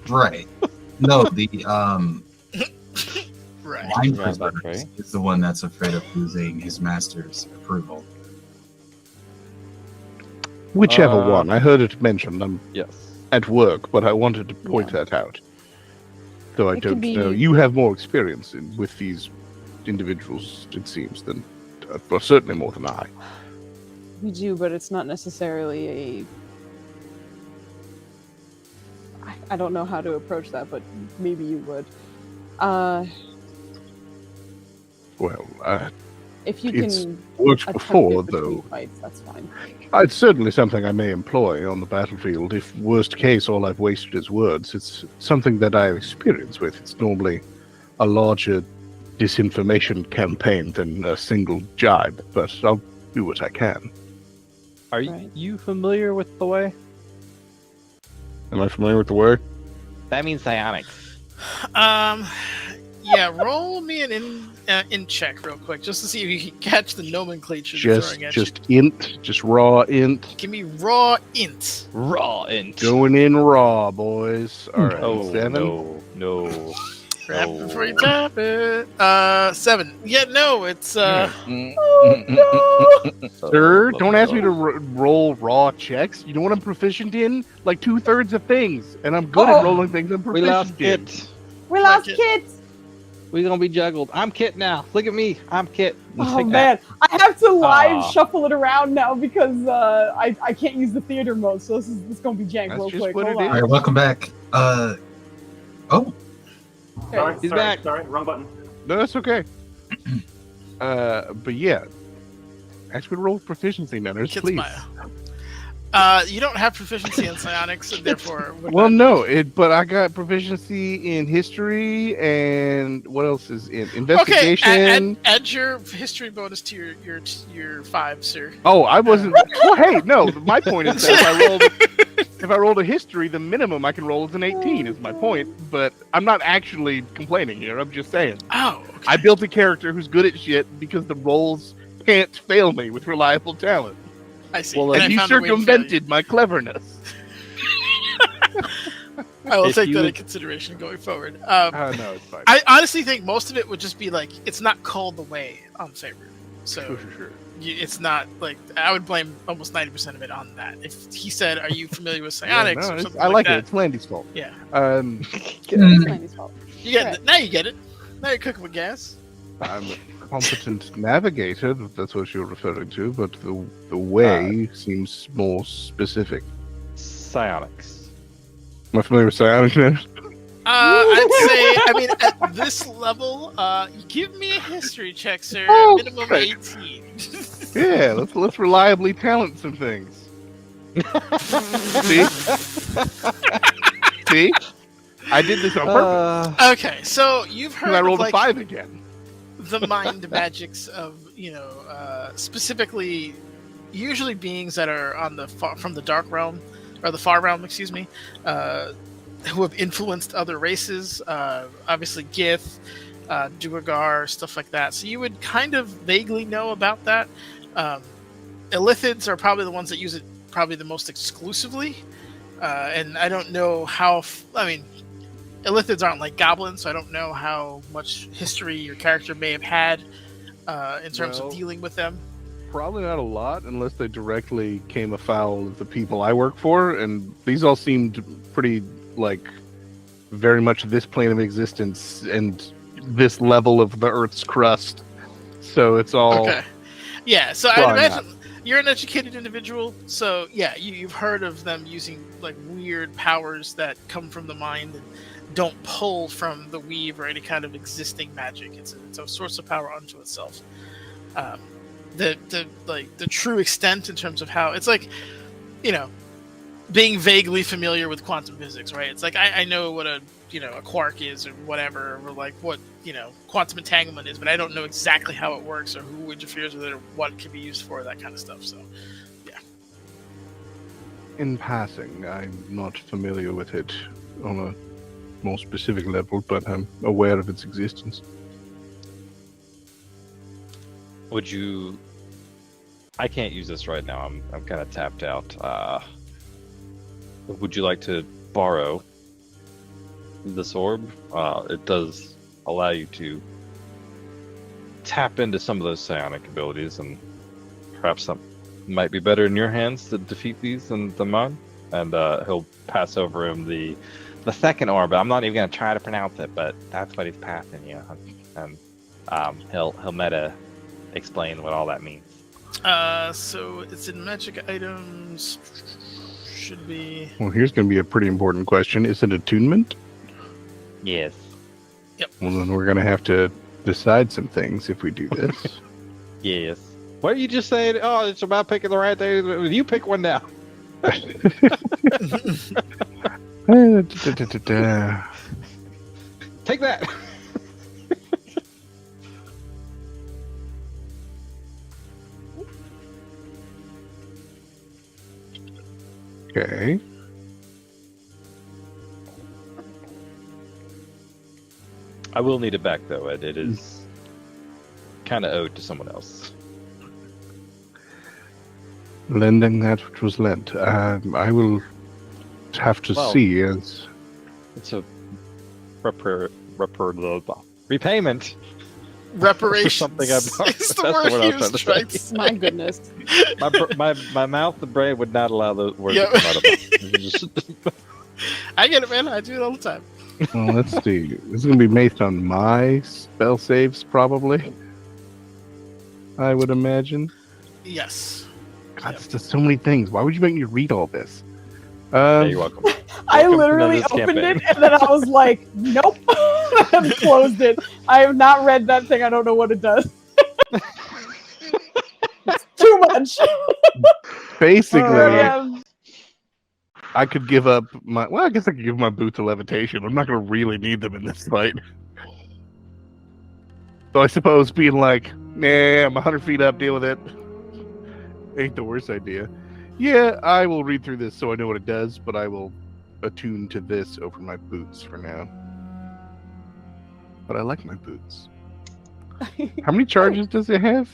S6: Right. No, the
S2: Right.
S6: lime preserves is the one that's afraid of losing his master's approval.
S3: Whichever one. I heard it mentioned. I'm
S1: yes
S3: at work, but I wanted to point that out. Though I don't know. You have more experience with these individuals, it seems, than well, certainly more than I.
S4: We do, but it's not necessarily a... I don't know how to approach that, but maybe you would. If you
S3: it's
S4: can
S3: worked
S4: attempt
S3: before,
S4: it between
S3: though.
S4: fights, that's fine.
S3: It's certainly something I may employ on the battlefield. If worst case, all I've wasted is words. It's something that I have experience with. It's normally a larger disinformation campaign than a single jibe, but I'll do what I can.
S1: Are
S4: Right.
S1: you familiar with the way?
S3: Am I familiar with the word?
S8: That means psionics.
S2: Yeah, roll me an in check real quick, just to see if you can catch the nomenclature they're throwing at
S3: Just int, just raw int.
S2: you. Give me raw int.
S8: Raw int.
S3: Going in raw, boys. All right,
S1: Oh
S3: 7.
S1: no.
S2: Grab
S1: Oh.
S2: it before you tap it. 7. Yeah, no, it's
S4: Oh,
S3: Sir, don't ask me to roll raw checks. You know what I'm proficient in? Like 2/3 of things, and I'm good
S4: Oh.
S3: at rolling things I'm
S1: We
S3: proficient
S1: lost
S3: in.
S1: Kit.
S4: we lost
S2: Like it.
S4: Kit!
S1: We gonna be juggled. I'm Kit now. Look at me. I'm Kit.
S4: Oh
S1: Like
S4: man, I have to live
S1: Aw.
S4: shuffle it around now because I can't use the theater mode, so this is gonna be jank
S3: That's
S4: real
S3: just
S4: quick.
S3: what
S4: Hold
S3: it
S4: on.
S6: All right, welcome back. Oh,
S7: Sorry,
S1: He's
S7: sorry,
S1: back.
S7: Sorry, wrong button.
S3: No, that's okay. But yeah, ask me to roll proficiency manners,
S2: Kit's
S3: please.
S2: you don't have proficiency in psionics, and therefore would
S3: Well,
S2: not-
S3: no, but I got proficiency in history and what else is in
S2: Okay,
S3: investigation.
S2: add your history bonus to your 5, sir.
S3: Oh, I wasn't. Well, hey, no. My point is that if I rolled a history, the minimum I can roll is an 18. Is my point. But I'm not actually complaining here. I'm just saying
S2: Oh, okay.
S3: I built a character who's good at shit because the rolls can't fail me with reliable talent.
S2: I see.
S1: Well,
S2: And
S3: And
S2: I
S3: you
S2: found a way to fail you.
S3: circumvented my cleverness.
S2: I will
S1: If
S2: take
S1: you
S2: that in
S1: would-
S2: consideration going forward.
S3: No, it's fine.
S2: I honestly think most of it would just be like it's not called the way on Favorite, so
S3: Sure.
S2: it's not like I would blame almost 90% of it on that. If he said, "Are you familiar with psionics?" or something
S3: I like it.
S2: that,
S3: It's Landy's fault.
S2: Yeah.
S4: It's Landy's fault.
S2: you get it. Now you get it. Now you're cooking with gas.
S3: I'm a competent navigator, if that's what you're referring to, but the way seems more specific.
S1: Psionics.
S3: Am I familiar with psionics now?
S2: I'd say, I mean, at this level, give me a history check, sir.
S3: Oh,
S2: Minimum
S3: right.
S2: 18.
S3: Yeah, let's reliably talent some things. See? See? I did this on purpose.
S2: Okay, so you've heard
S3: And I rolled
S2: of,
S3: a
S2: like,
S3: 5 again.
S2: the mind magics of specifically usually beings that are on the from the dark realm or the far realm, excuse me, who have influenced other races, obviously Gith, Duergar, stuff like that. So you would kind of vaguely know about that. Illithids are probably the ones that use it probably the most exclusively, and I don't know how. Illithids aren't like goblins, so I don't know how much history your character may have had in terms
S3: Well,
S2: of dealing with them.
S3: Probably not a lot, unless they directly came afoul of the people I work for, and these all seemed pretty, very much this plane of existence and this level of the Earth's crust. So it's all...
S2: Okay. Yeah, so I
S3: Probably
S2: imagine you're an educated individual, so yeah, you've heard of them using like weird powers that come from the mind and don't pull from the weave or any kind of existing magic. It's a source of power unto itself. The true extent in terms of how it's like, being vaguely familiar with quantum physics, right? It's like I know what a quark is or whatever, or like what quantum entanglement is, but I don't know exactly how it works or who interferes with it or what it can be used for, that kind of stuff. So yeah.
S3: In passing, I'm not familiar with it on a more specific level, but I'm aware of its existence.
S1: Would you? I can't use this right now. I'm kind of tapped out. Would you like to borrow this orb? It does allow you to tap into some of those psionic abilities, and perhaps some might be better in your hands to defeat these than mine. And he'll pass over him the second orb. I'm not even gonna try to pronounce it, but that's what he's passing you. And he'll meta explain what all that means.
S2: So it's in magic items. Should be.
S3: Well, here's going to be a pretty important question. Is it attunement?
S8: Yes.
S3: Well, then we're going to have to decide some things if we do this.
S1: Yes. What are you just saying? Oh, it's about picking the right thing. You pick one now. Take that.
S3: Okay.
S1: I will need it back though, Ed. It is kind of owed to someone else.
S3: Lending that which was lent. I will have to
S1: Well,
S3: see as
S1: It's a repayment.
S2: Reparations.
S1: Something I'm not-
S2: It's the
S1: that's
S2: word
S1: the word I
S2: he
S1: was
S2: was
S1: trying
S2: trying
S1: to
S2: to say.
S4: My goodness.
S1: My mouth and brain would not allow those words
S2: Yeah.
S1: to come out of my mouth.
S2: I get it, man. I do it all the time.
S3: well, let's see. This is going to be based on my spell saves, probably. I would imagine.
S2: Yes.
S3: God,
S2: Yep.
S3: it's just so many things. Why would you make me read all this?
S1: Yeah, you're welcome.
S4: I
S1: Welcome to
S4: literally
S1: this
S4: opened
S1: campaign.
S4: it and then I was like, nope. And closed it. I have not read that thing. I don't know what it does. It's too much.
S3: Basically,
S4: Um,
S3: I could give up my. Well, I guess I could give my boots a levitation. I'm not going to really need them in this fight. So I suppose being like, nah, I'm 100 feet up, deal with it. Ain't the worst idea. Yeah, I will read through this so I know what it does, but I will attune to this over my boots for now. But I like my boots. How many charges does it have?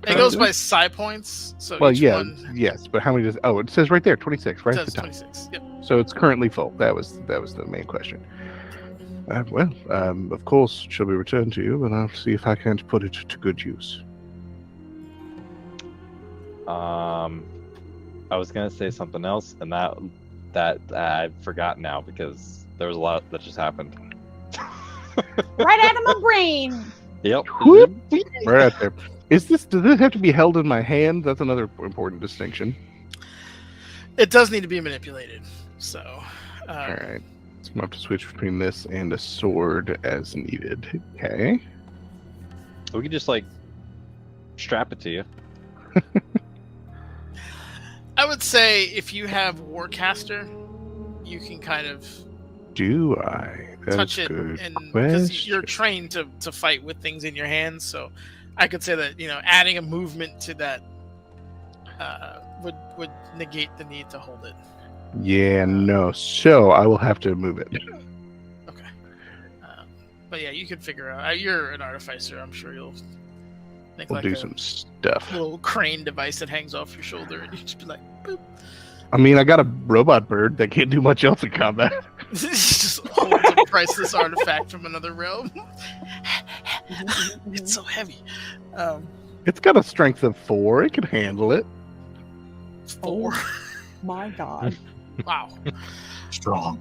S2: It goes by psi points. So
S3: Well,
S2: each
S3: yeah,
S2: one
S3: yes, but how many does? Oh, it says right there, 26, right at the
S2: does
S3: top.
S2: 26. Yep.
S3: So it's currently full. That was the main question. Of course, shall be returned to you, but I'll see if I can't put it to good use.
S1: I was gonna say something else, and that I forgot now because there was a lot that just happened.
S4: right out of my brain.
S1: Yep.
S3: Whoop. Right out there. Does this have to be held in my hand? That's another important distinction.
S2: It does need to be manipulated. So.
S3: All right. So I'm going to have to switch between this and a sword as needed. Okay.
S1: We could just like strap it to you.
S2: I would say if you have Warcaster, you can kind of
S3: Do I? That's
S2: touch it,
S3: good
S2: and because
S3: question.
S2: you're trained to fight with things in your hands, so I could say that adding a movement to that would negate the need to hold it.
S3: Yeah, no. So I will have to move it.
S2: Okay, but yeah, you can figure out. You're an artificer. I'm sure you'll think
S3: We'll
S2: like
S3: do
S2: a
S3: some stuff.
S2: little crane device that hangs off your shoulder, and you just be like, boop.
S3: I mean, I got a robot bird that can't do much else in combat.
S2: Just holds a priceless artifact from another realm. It's so heavy.
S3: It's got a strength of 4. It can handle it.
S2: 4.
S4: My God.
S2: Wow.
S6: Strong.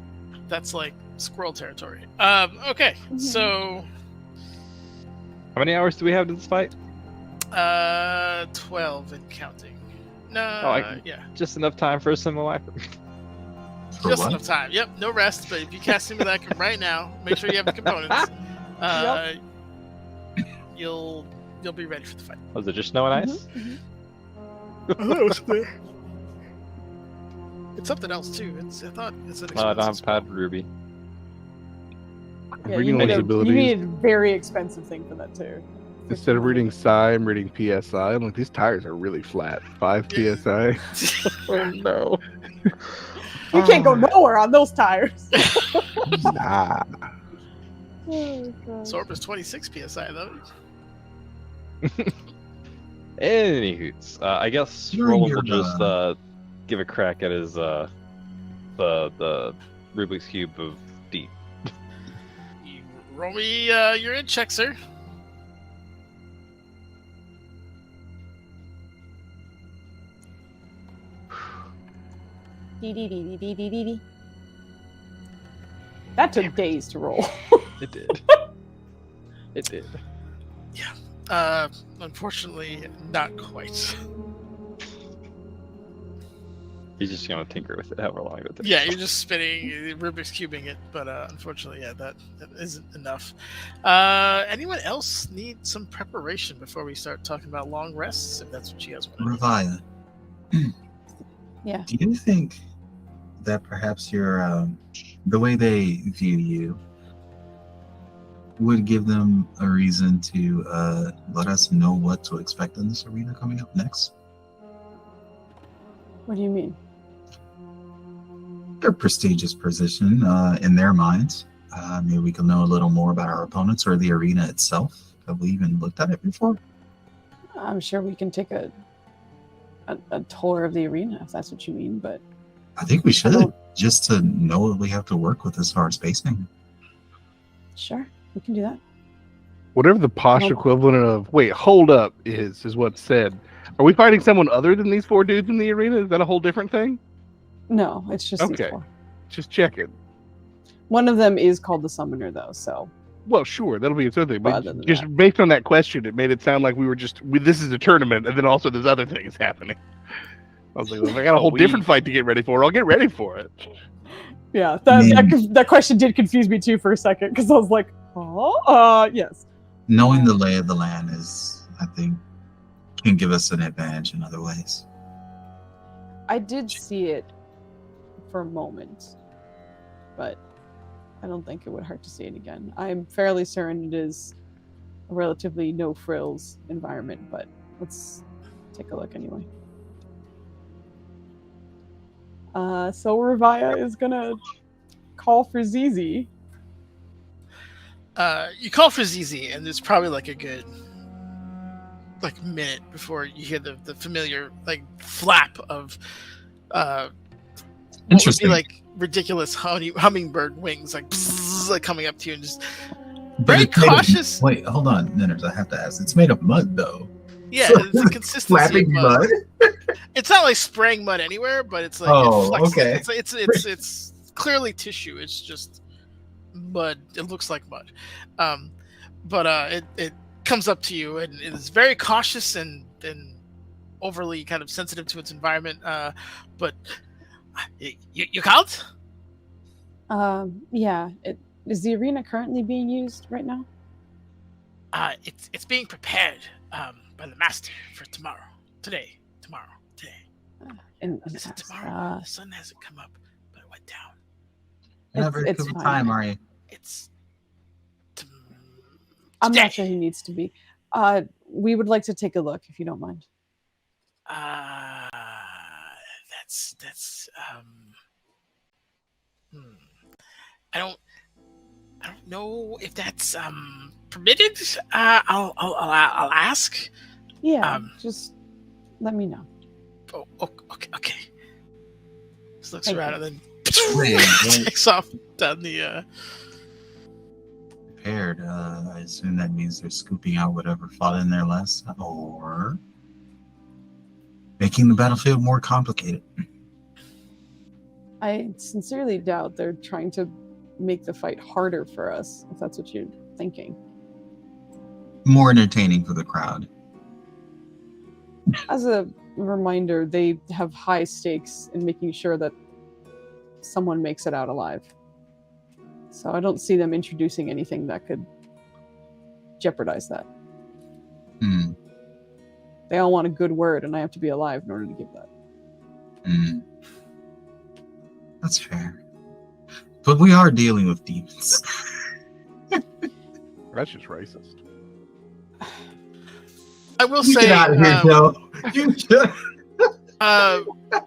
S2: That's like squirrel territory. Okay, so
S1: How many hours do we have to this fight?
S2: 12 and counting. No, yeah,
S1: Just enough time for a simulacrum.
S6: For
S2: just
S6: what?
S2: enough time. Yep, no rest. But if you cast Simulacrum right now, make sure you have the components. You'll be ready for the fight.
S1: Was it just snow and ice?
S2: It's something else too. I thought it's an
S1: I don't have
S2: expensive
S1: pad ruby.
S4: Yeah,
S3: Reading
S4: you
S3: these abilities.
S4: need a very expensive thing for that too.
S3: Instead of reading psi, I'm reading PSI. I'm like, these tires are really flat. 5
S2: Yeah.
S3: PSI.
S1: Oh no.
S4: You can't go nowhere on those tires.
S3: Nah.
S4: Oh, God.
S2: Sorb is 26 psi though.
S1: Anywho, I guess
S6: You're
S1: Roland
S6: your,
S1: will just give a crack at his the Rubik's cube of D.
S2: You roll me your in check, sir.
S4: Dee-dee-dee-dee-dee-dee-dee. That took days to roll.
S1: It did. It did.
S2: Unfortunately, not quite.
S1: He's just gonna tinker with it, however long it takes.
S2: Yeah, you're just spinning, Rubik's cubing it, but unfortunately, yeah, that isn't enough. Anyone else need some preparation before we start talking about long rests, if that's what you guys want?
S6: Ravaya.
S4: Yeah.
S6: Do you think that perhaps your the way they view you would give them a reason to let us know what to expect in this arena coming up next?
S4: What do you mean?
S6: Their prestigious position in their minds. Maybe we can know a little more about our opponents or the arena itself. Have we even looked at it before?
S4: I'm sure we can take a tour of the arena if that's what you mean, but
S6: I think we should,
S4: don't-
S6: just to know what we have to work with as far as spacing.
S4: sure, we can do that.
S3: Whatever the posh
S4: Nope.
S3: equivalent of "wait, hold up" is what's said. Are we fighting someone other than these 4 dudes in the arena? Is that a whole different thing?
S4: No, it's just these
S3: Okay.
S4: 4.
S3: Just checking.
S4: One of them is called the Summoner, though, so
S3: Well, sure, that'll be its own thing.
S4: Well,
S3: But
S4: other than
S3: just
S4: that.
S3: based on that question, it made it sound like we were this is a tournament, and then also this other thing is happening. I was like, well, if I got a whole different fight to get ready for, I'll get ready for it.
S4: yeah,
S6: Man.
S4: that question did confuse me too for a second because I was like, oh, yes.
S6: Knowing the lay of the land is, I think, can give us an advantage in other ways.
S4: I did see it for a moment, but I don't think it would hurt to see it again. I'm fairly certain it is a relatively no frills environment, but let's take a look anyway. So Ravaya is gonna call for Zizi.
S2: You call for ZZ, and there's probably like a good minute before you hear the familiar flap of what would be
S6: Interesting.
S2: like ridiculous hummingbird wings bzzz, coming up to you and just
S6: But
S2: very
S6: it's made of-
S2: cautious.
S6: wait, hold on, Ninners, I have to ask. It's made of mud, though.
S2: Yeah,
S6: So
S2: it's the consistency of
S6: Flapping
S2: mud.
S6: mud?
S2: It's not like spraying mud anywhere, but it's like
S6: Oh,
S2: it flexes.
S6: okay.
S2: It's clearly tissue. It's just mud. It looks like mud, but it comes up to you and it is very cautious and overly kind of sensitive to its environment. But you called?
S4: Yeah. Is the arena currently being used right now?
S2: It's being prepared by the master for tomorrow. Today.
S4: And
S2: Is it tomorrow? The sun hasn't come up, but it went down.
S6: Whatever
S4: it's
S6: good
S4: fine.
S6: time are you?
S2: It's
S4: I'm
S2: today.
S4: not sure he needs to be. We would like to take a look if you don't mind.
S2: That's I don't know if that's permitted. I'll ask.
S4: Yeah, just let me know.
S2: Oh, okay. Just looks
S4: Thank
S2: around
S4: you.
S2: and
S6: Man,
S2: then takes off down the.
S6: Prepared. I assume that means they're scooping out whatever fought in there last, or making the battlefield more complicated.
S4: I sincerely doubt they're trying to make the fight harder for us, if that's what you're thinking.
S6: More entertaining for the crowd.
S4: As a reminder, they have high stakes in making sure that someone makes it out alive. So I don't see them introducing anything that could jeopardize that.
S6: Hmm.
S4: They all want a good word, and I have to be alive in order to give that.
S6: Hmm. That's fair. But we are dealing with demons.
S3: That's just racist.
S2: I will
S6: You
S2: say,
S6: get out of here, Joe. You should.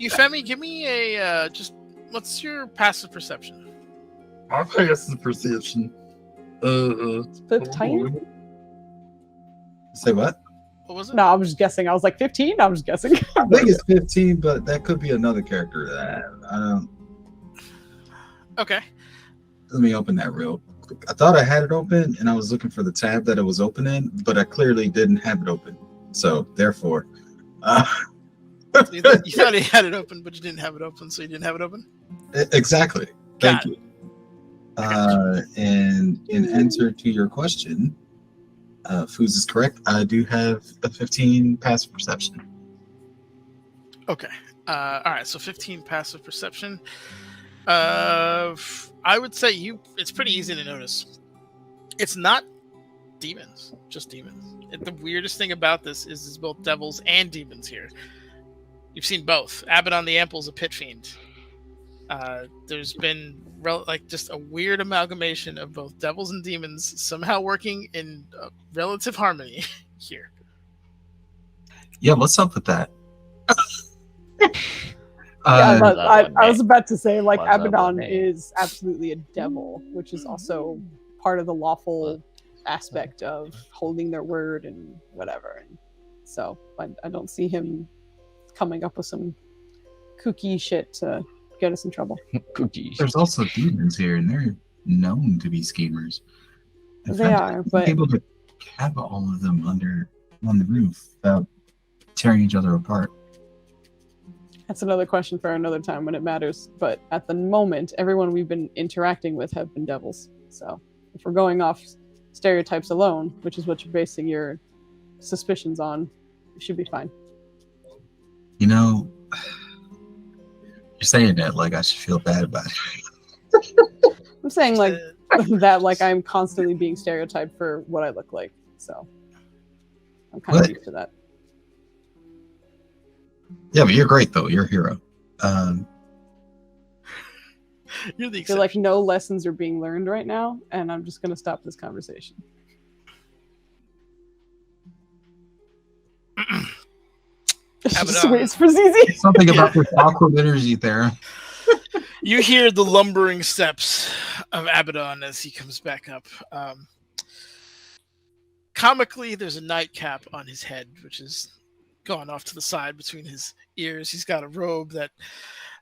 S2: Euphemi, give me a just. What's your passive perception?
S6: Our passive perception.
S4: 15?
S6: Say what?
S2: What was it?
S4: No, I was just guessing. I was like 15? I was guessing.
S6: I think it's 15, but that could be another character. I don't.
S2: Okay.
S6: Let me open that real quick. I thought I had it open, and I was looking for the tab that it was open in, but I clearly didn't have it open. So, therefore,
S2: So you thought you had it open, but you didn't have it open, so you didn't have it open?
S6: exactly. Thank
S2: Got
S6: you. And in answer to your question, Foos is correct. I do have a 15 passive perception.
S2: Okay. All right. So 15 passive perception. I would say it's pretty easy to notice. It's not demons, just demons. The weirdest thing about this is there's both devils and demons here. You've seen both. Abaddon the Ample's a pit fiend. There's been just a weird amalgamation of both devils and demons somehow working in relative harmony here.
S6: Yeah, what's up with that?
S4: Yeah, but I was about to say, like,
S5: What's up with
S4: Abaddon
S5: me?
S4: is absolutely a devil, which is also part of the lawful aspect of holding their word and whatever. And so I don't see him coming up with some kooky shit to get us in trouble.
S8: Cookies.
S6: There's also demons here, and they're known to be schemers. In
S4: They
S6: fact,
S4: are,
S6: I'd be
S4: but
S6: able to have all of them under on the roof without tearing each other apart.
S4: that's another question for another time when it matters. But at the moment, everyone we've been interacting with have been devils. So if we're going off stereotypes alone, which is what you're basing your suspicions on, it should be fine.
S6: You know, you're saying that like I should feel bad about it.
S4: I'm saying like that, like I'm constantly being stereotyped for what I look like. So I'm kind of
S6: What?
S4: used to that.
S6: Yeah, but you're great though. You're a hero.
S2: You're the
S4: I feel
S2: exception.
S4: like no lessons are being learned right now, and I'm just going to stop this conversation. She just
S2: Abaddon.
S4: waits for ZZ.
S6: Something about this awkward energy there.
S2: You hear the lumbering steps of Abaddon as he comes back up. Comically, there's a nightcap on his head, which is gone off to the side between his ears. He's got a robe that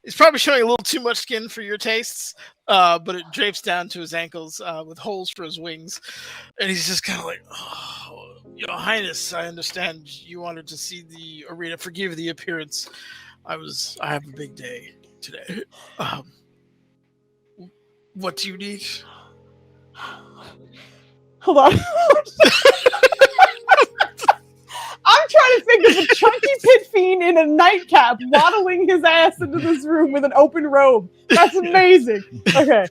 S2: is probably showing a little too much skin for your tastes, but it drapes down to his ankles with holes for his wings. And he's just kind of like, "Oh, Your Highness, I understand you wanted to see the arena. Forgive the appearance. I have a big day today. What do you need?"
S4: Hold on. I'm trying to think of a chunky pit fiend in a nightcap waddling his ass into this room with an open robe. That's amazing. Okay.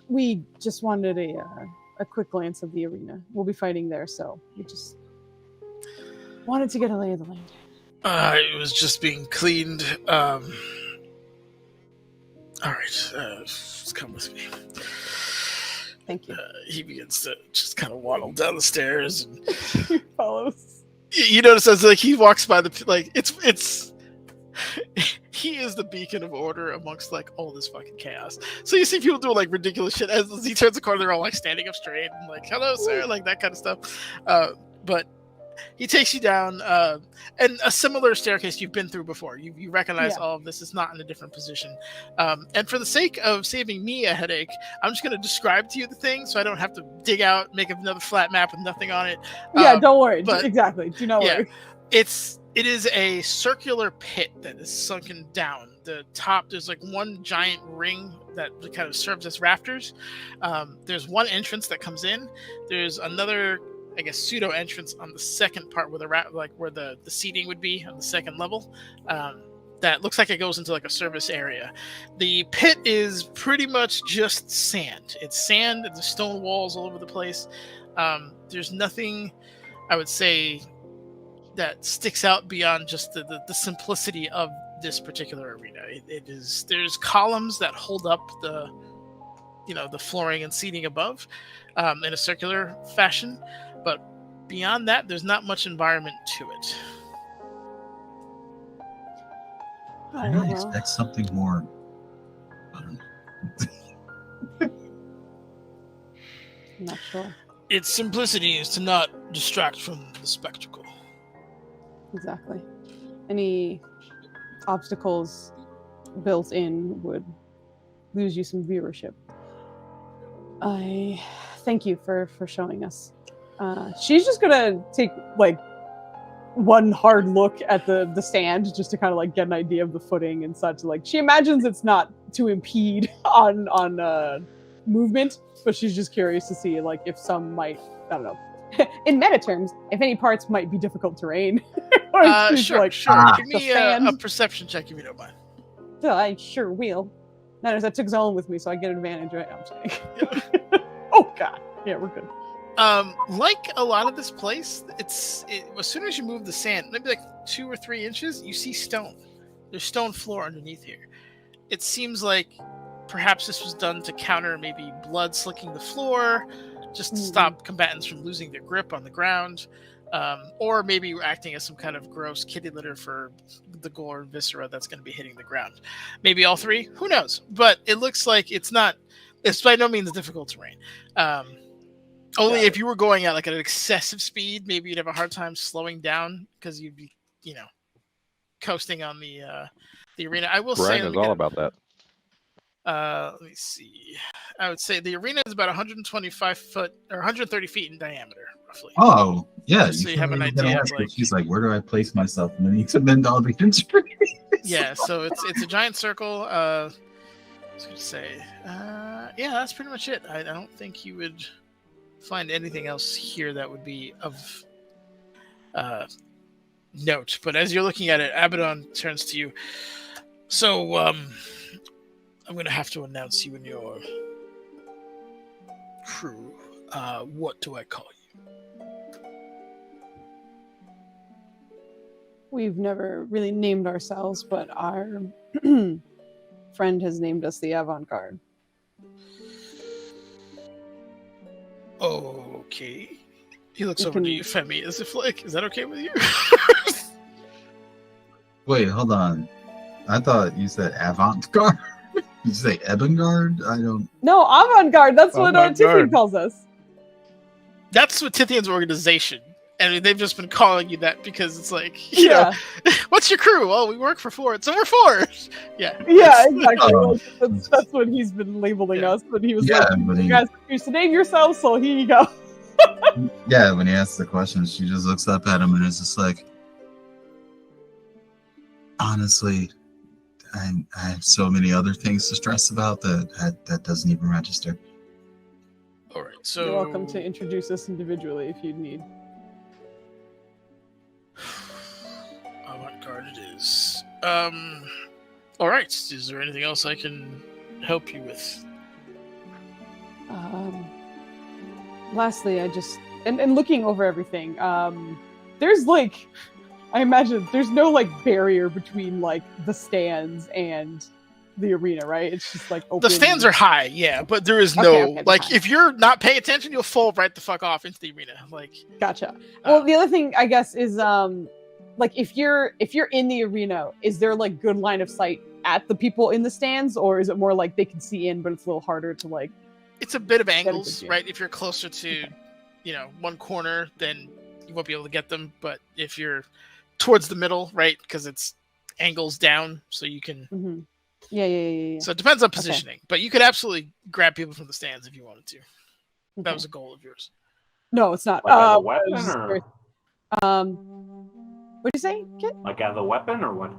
S4: We just wanted a quick glance of the arena. We'll be fighting there, so we just wanted to get a lay of the land.
S2: It was just being cleaned. All right, just come with me.
S4: Thank you.
S2: He begins to just kind of waddle down the stairs, and
S4: He follows.
S2: you notice as he walks by it's he is the beacon of order amongst all this fucking chaos. So you see people doing ridiculous shit as he turns the corner. They're all standing up straight and "Hello, sir," that kind of stuff. But he takes you down, and a similar staircase you've been through before. You recognize all of this is not in a different position. And for the sake of saving me a headache, I'm just going to describe to you the thing so I don't have to dig out, make another flat map with nothing on it.
S4: Yeah, don't worry.
S2: but-
S4: Exactly. Do not worry.
S2: It is a circular pit that is sunken down. The top, there's one giant ring that kind of serves as rafters. There's one entrance that comes in. There's another, I guess, pseudo entrance on the second part where where the seating would be on the second level. That looks like it goes into a service area. The pit is pretty much just sand. It's sand. There's stone walls all over the place. There's nothing, I would say, that sticks out beyond just the simplicity of this particular arena. There's columns that hold up the flooring and seating above in a circular fashion, but beyond that, there's not much environment to it.
S6: I really expect something more. I don't know.
S4: I'm not sure.
S2: Its simplicity is to not distract from the spectacle.
S4: Exactly. Any obstacles built in would lose you some viewership. I thank you for showing us. She's just gonna take one hard look at the stand just to kind of get an idea of the footing and such. She imagines it's not to impede on movement, but she's just curious to see like if some might, I don't know. In meta terms, if any parts might be difficult terrain. Or
S2: Sure.
S6: Ah.
S2: Give me
S4: the
S2: a perception check if you don't mind.
S4: I sure will. Notice I took Zone with me, so I get advantage, right? I'm saying. Oh god. Yeah, we're good.
S2: Like a lot of this place, as soon as you move the sand, maybe like 2 or 3 inches, you see stone. There's stone floor underneath here. It seems like perhaps this was done to counter maybe blood slicking the floor, just to stop combatants from losing their grip on the ground, or maybe acting as some kind of gross kitty litter for the gore and viscera that's going to be hitting the ground. Maybe all 3, who knows? But it looks like it's by no means difficult terrain. Only if you were going at like an excessive speed, maybe you'd have a hard time slowing down because you'd be, coasting on the arena. I will say,
S1: Brian is all about that.
S2: let me see. I would say the arena is about 125 foot or 130 feet in diameter, roughly.
S6: Oh, yeah.
S2: So you have an idea of, like-
S6: She's like, where do I place myself? And then you to bend all the instruments.
S2: Yeah, so it's a giant circle. I was going to say, yeah, that's pretty much it. I don't think you would find anything else here that would be of note. But as you're looking at it, Abaddon turns to you. So, I'm going to have to announce you and your crew. What do I call you?
S4: We've never really named ourselves, but our friend has named us the Avant-Garde.
S2: Okay. He looks over to you, Femi, as if like, is that okay with you?
S6: Wait, hold on. I thought you said avant-garde. Did you say Ebengard? I don't...
S4: No, Avant-Garde. That's what
S3: Avant-Garde.
S4: Tiffany calls us.
S2: That's what Tithian's organization. And they've just been calling you that because it's like, you know, what's your crew? Oh, we work for Ford, so we're Ford. Yeah.
S4: Yeah, exactly.
S6: Oh.
S4: Like, that's what he's been labeling us. But he was
S6: Yeah,
S4: like,
S6: but
S4: you
S6: he-
S4: guys refuse to name yourselves, so here you go.
S6: Yeah, when he asks the question, she just looks up at him and is just like, honestly, I have so many other things to stress about that doesn't even register.
S2: All right, so
S4: You're welcome to introduce us individually if you need.
S2: Avant-Garde it is. All right. Is there anything else I can help you with?
S4: Lastly, I just and looking over everything, there's like, I imagine there's no like barrier between like the stands and the arena, right? It's just like open.
S2: The stands are high, yeah, but there is no like if you're not paying attention, you'll fall right the fuck off into the arena. Like,
S4: gotcha. Well, the other thing I guess is like if you're in the arena, is there like good line of sight at the people in the stands, or is it more like they can see in, but it's a little harder to like?
S2: It's a bit of angles, right? If you're closer to, one corner, then you won't be able to get them. But if you're towards the middle, right, because it's angles down, so you can.
S4: Mm-hmm. Yeah.
S2: So it depends on positioning, but you could absolutely grab people from the stands if you wanted to.
S4: Okay.
S2: That was a goal of yours.
S4: No, it's not.
S7: Like as a weapon, or
S4: what'd you say, Kit?
S7: like as a weapon, or what?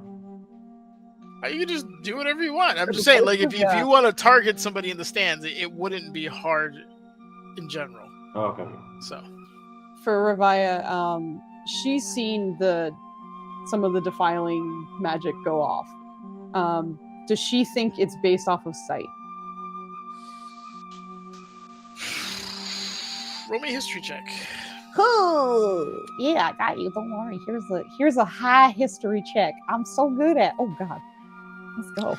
S2: You can just do whatever you want. I'm just saying, like, if you want to target somebody in the stands, it wouldn't be hard in general.
S7: Oh, okay.
S2: So
S4: for Ravaya, she's seen some of the defiling magic go off. Does she think it's based off of sight?
S2: roll me a history check.
S4: Cool. Yeah, I got you. Don't worry. Here's a high history check. I'm so good at. Oh God. Let's go.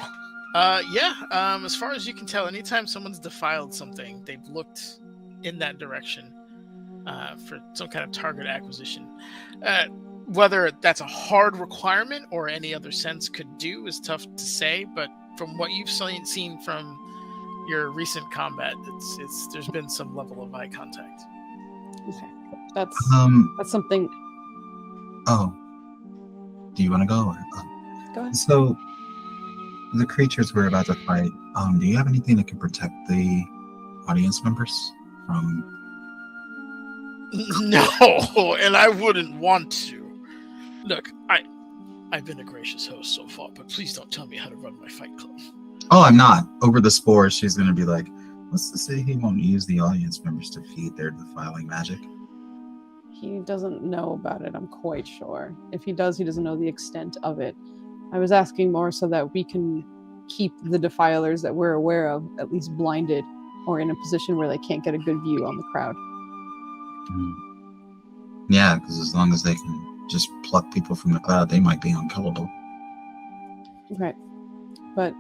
S2: As far as you can tell, anytime someone's defiled something, they've looked in that direction for some kind of target acquisition. Whether that's a hard requirement or any other sense could do is tough to say, but from what you've seen from your recent combat, it's there's been some level of eye contact.
S4: Okay. That's something.
S6: Oh, do you want to go? Or,
S4: Go ahead.
S6: So, the creatures we're about to fight, do you have anything that can protect the audience members from?
S2: No, and I wouldn't want to. Look, I've been a gracious host so far, but please don't tell me how to run my fight club.
S6: Oh, I'm not. Over the spores, she's going to be like, What's to say he won't use the audience members to feed their defiling magic?
S4: He doesn't know about it, I'm quite sure. If he does, he doesn't know the extent of it. I was asking more so that we can keep the defilers that we're aware of at least blinded or in a position where they can't get a good view on the crowd.
S6: Yeah, because as long as they can just pluck people from the crowd, they might be unkillable.
S4: Right. But,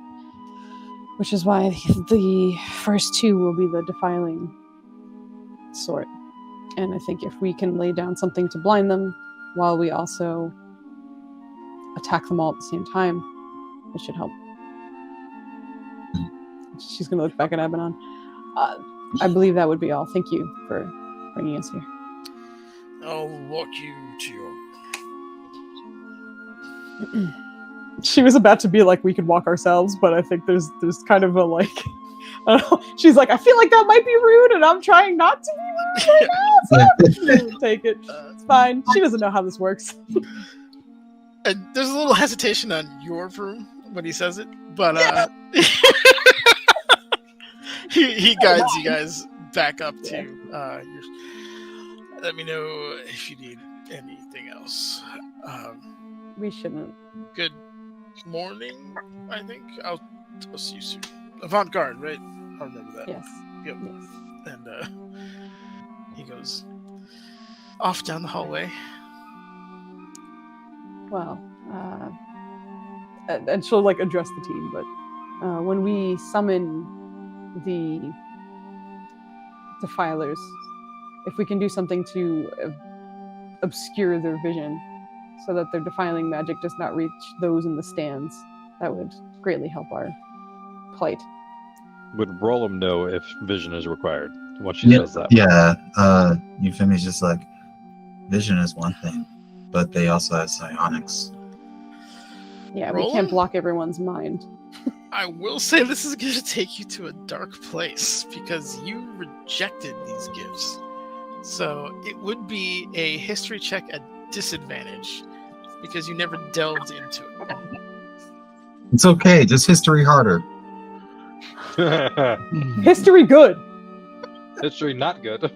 S4: which is why the first two will be the defiling sort. And I think if we can lay down something to blind them while we also attack them all at the same time, it should help. She's going to look back at Abaddon. I believe that would be all. Thank you for bringing us here.
S2: I'll walk you to your...
S4: She was about to be like, we could walk ourselves, but I think there's kind of a like, I don't know. She's like, I feel like that might be rude, and I'm trying not to be rude right now, so take it. It's fine. She doesn't know how this works.
S2: And there's a little hesitation on your room when he says it, but he guides you guys back up to your... Let me know if you need anything else.
S4: We shouldn't.
S2: Good morning, I think. I'll see you soon. Avant-garde, right? I'll remember that.
S4: Yes.
S2: Yep.
S4: Yes.
S2: And he goes off down the hallway.
S4: Well, and she'll like address the team, but when we summon the defilers, if we can do something to obscure their vision so that their defiling magic does not reach those in the stands, that would greatly help our plight.
S1: Would Rollum know if vision is required once she says that?
S6: Yeah, Euphemy's just like, vision is one thing, but they also have psionics.
S4: Yeah, we can't block everyone's mind.
S2: I will say this is going to take you to a dark place because you rejected these gifts. So it would be a history check at disadvantage because you never delved into it.
S6: It's okay, just history harder.
S4: History good.
S1: History not good.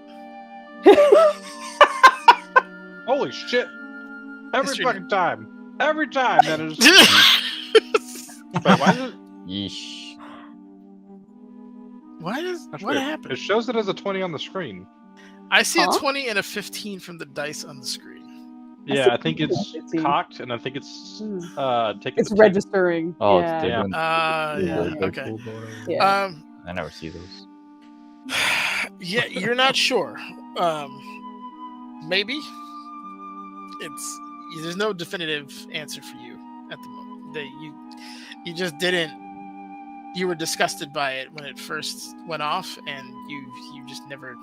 S1: Holy shit! Every fucking time. Every time that is. Wait, why is it?
S5: Yeesh.
S2: What happened?
S1: It shows it as a 20 on the screen.
S2: I see a 20 and a 15 from the dice on the screen.
S1: Yeah, I think it's cocked, and I think it's taking.
S4: It's registering.
S5: Oh,
S4: yeah.
S5: it's different.
S2: Yeah. Okay.
S4: Yeah.
S5: I never see those.
S2: Yeah, you're not sure. Maybe. There's no definitive answer for you at the moment. You just didn't. You were disgusted by it when it first went off, and you just never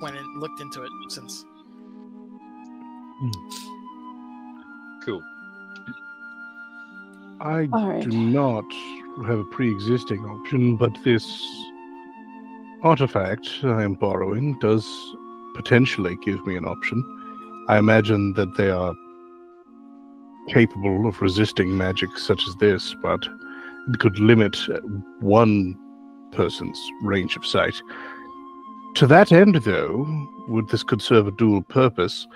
S2: went and looked into it since.
S1: Cool.
S3: I
S4: Alright.
S3: do not have a pre-existing option, but this artifact I am borrowing does potentially give me an option. I imagine that they are capable of resisting magic such as this, but it could limit one person's range of sight. To that end, though, this could serve a dual purpose.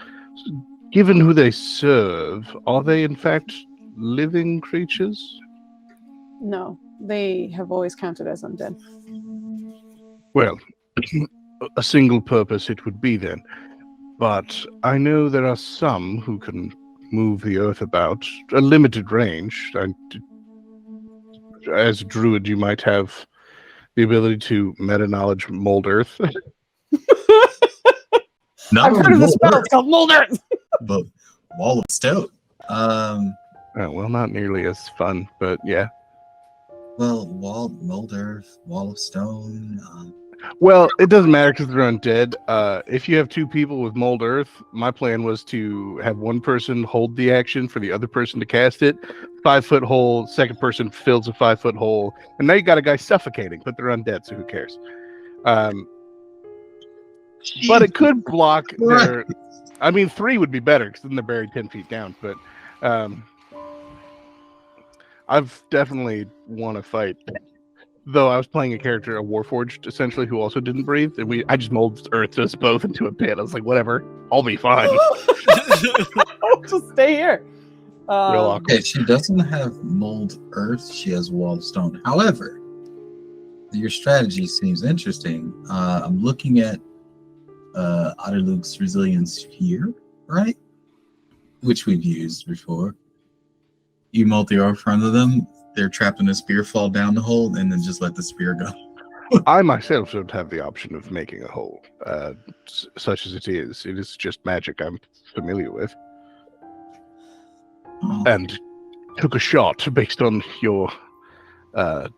S3: Given who they serve, are they in fact living creatures?
S4: No, they have always counted as undead.
S3: Well, a single purpose it would be then. But I know there are some who can move the earth about a limited range. As a druid, you might have the ability to meta-knowledge mold earth.
S4: I've heard of the spell. It's called mold earth.
S6: But wall of stone.
S3: Well, not nearly as fun, but yeah.
S6: Well, mold earth, wall of stone.
S3: Well, it doesn't matter because they're undead. If you have two people with mold earth, my plan was to have one person hold the action for the other person to cast it. 5-foot hole, second person fills a 5-foot hole, and now you got a guy suffocating, but they're undead, so who cares? But it could block their... I mean, 3 would be better because then they're buried 10 feet down, but I've definitely won a fight though I was playing a character, a Warforged, essentially, who also didn't breathe, and I just molded Earth us both into a pit. I was like, whatever, I'll be fine.
S4: I'll just stay here.
S3: Real awkward.
S6: Okay, she doesn't have mold earth. She has wall of stone. However, your strategy seems interesting. I'm looking at Otterluke's resilience here, right? Which we've used before. You multi-arc front of them, they're trapped in a spear, fall down the hole, and then just let the spear go.
S3: I myself don't have the option of making a hole, such as it is. It is just magic I'm familiar with. And took a shot based on your the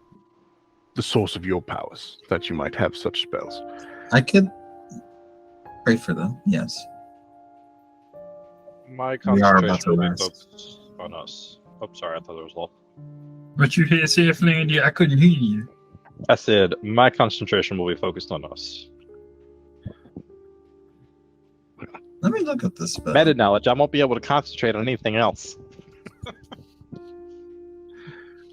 S3: source of your powers, that you might have such spells.
S6: I could pray for them, yes.
S1: My
S6: We are about
S1: concentration
S6: to
S1: will be
S6: rest.
S1: focused on us. Oh, sorry, I thought there was Wolf.
S9: But you hear safely, Andy? I couldn't hear you.
S1: I said my concentration will be focused on us.
S6: Let me look at this spell.
S1: Meta knowledge. I won't be able to concentrate on anything else.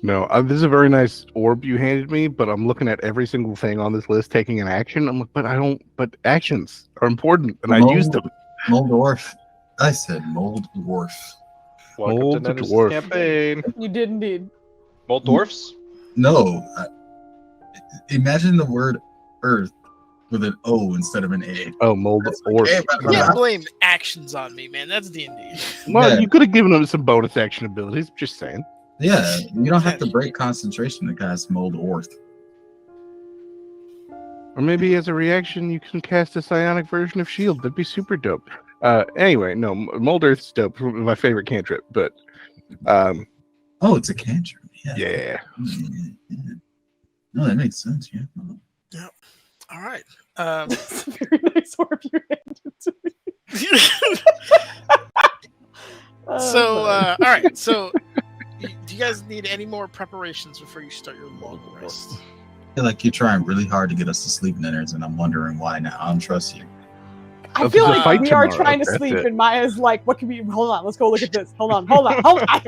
S3: No, this is a very nice orb you handed me, but I'm looking at every single thing on this list taking an action. I'm like, but actions are important, and I used them.
S6: Mold dwarf. I said mold dwarf.
S1: Welcome
S3: Mold
S1: to Nender's
S3: dwarf.
S1: campaign.
S4: You did indeed.
S1: Mold dwarfs?
S6: No. Imagine the word earth with an O instead of an A.
S3: Oh, mold
S6: That's
S3: orb.
S6: okay, but-
S2: You can't blame actions on me, man. That's D&D.
S3: Well,
S6: Yeah.
S3: you could have given them some bonus action abilities. Just saying.
S6: Yeah, you don't have to break concentration to cast mold dwarf.
S3: Or maybe as a reaction, you can cast a psionic version of Shield. That'd be super dope. Anyway, no, Mold Earth's dope. My favorite cantrip, but
S6: Oh, it's a cantrip. Yeah.
S3: yeah.
S6: No, that makes sense. Yeah.
S2: All right.
S4: It's a very nice orb you handed to me.
S2: So, all right. So, do you guys need any more preparations before you start your long rest?
S6: I feel like you're trying really hard to get us to sleep, Ninners, and I'm wondering why now. I don't trust you.
S4: I
S3: Oh,
S4: feel
S3: there's a
S4: like
S3: fight
S4: we are
S3: tomorrow.
S4: trying to
S3: That's
S4: sleep,
S3: it.
S4: and Maya's like, "What can we? Hold on, let's go look at this. Hold on."
S2: I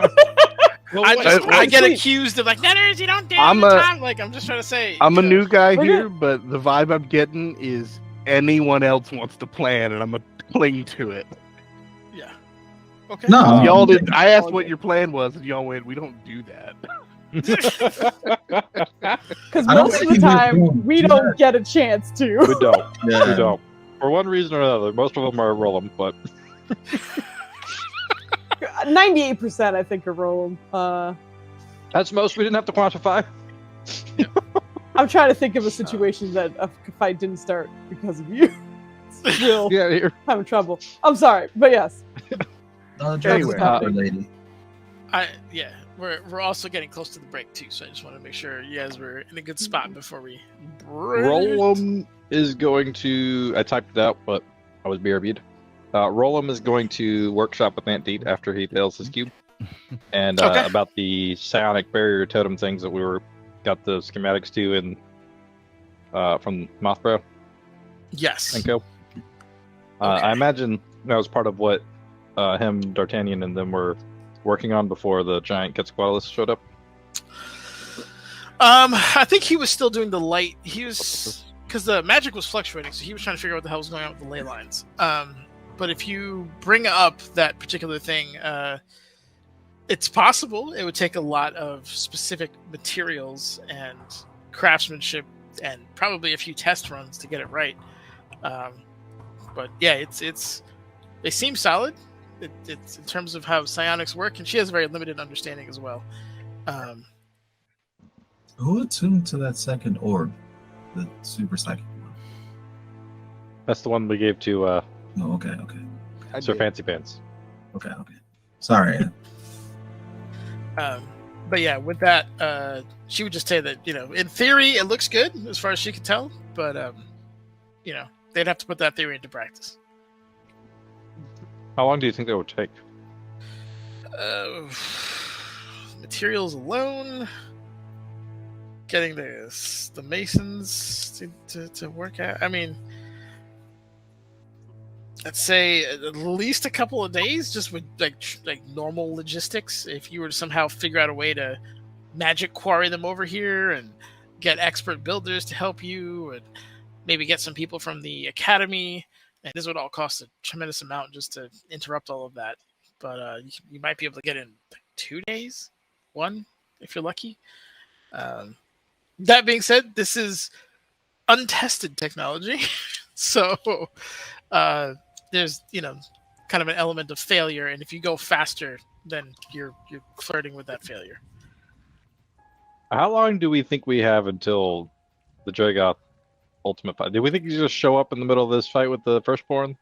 S2: get
S4: Sleep.
S2: accused of like, Netters, you don't dare
S3: I'm
S2: all the
S3: a-
S2: time. Like, I'm just trying to say.
S3: I'm a
S2: you know,
S3: new guy
S4: Okay.
S3: here, but the vibe I'm getting is anyone else wants to plan, and I'm gonna cling to it.
S2: Yeah. Okay.
S6: No,
S3: Y'all did. I asked what your plan was, and y'all went, "We don't do that."
S4: Because
S6: I don't
S4: most of
S6: think
S4: the
S6: we
S4: time
S6: do.
S4: we
S6: Yeah.
S4: don't get a chance to.
S1: We don't.
S6: Yeah.
S1: We don't. For one reason or another. Most of them are roll 'em, but
S4: 98%, I think, are rolling.
S1: that's most we didn't have to quantify.
S4: I'm trying to think of a situation that a fight didn't start because of you. Still
S1: Yeah, here.
S4: having trouble. I'm sorry, but yes.
S3: Anyway,
S6: lady.
S2: Yeah. We're also getting close to the break too, so I just want to make sure you guys were in a good spot before we break.
S1: Rollum is going to. I typed it out, but I was BRB'd. Rollum is going to workshop with Aunt Deet after he fails his cube, and
S2: Okay.
S1: about the psionic barrier totem things that we got the schematics to in from Mothbrow
S2: Yes.
S1: and Co.
S2: Okay.
S1: I imagine that was part of what him, D'Artagnan, and them were working on before the giant Quetzalcoatlus showed up.
S2: I think he was still doing the light. He was because the magic was fluctuating, so he was trying to figure out what the hell was going on with the ley lines. But if you bring up that particular thing, it's possible. It would take a lot of specific materials and craftsmanship, and probably a few test runs to get it right. But yeah, it's they seem solid. It's in terms of how psionics work, and she has a very limited understanding as well.
S6: Who attuned to that second orb? The super psychic one.
S1: That's the one we gave to
S6: Oh, okay.
S1: Sir Fancy Pants.
S6: Okay. Sorry.
S2: But yeah, with that, she would just say that, in theory, it looks good as far as she could tell, but they'd have to put that theory into practice.
S1: How long do you think that would take?
S2: Materials alone, getting the masons to work out. I mean, I'd say at least a couple of days, just with like normal logistics. If you were to somehow figure out a way to magic quarry them over here and get expert builders to help you, and maybe get some people from the academy. And this would all cost a tremendous amount just to interrupt all of that. But you might be able to get in 2 days, 1 if you're lucky. That being said, this is untested technology, so there's kind of an element of failure, and if you go faster, then you're flirting with that failure.
S1: How long do we think we have until the Dragoth ultimate fight? Do we think he's just show up in the middle of this fight with the Firstborn?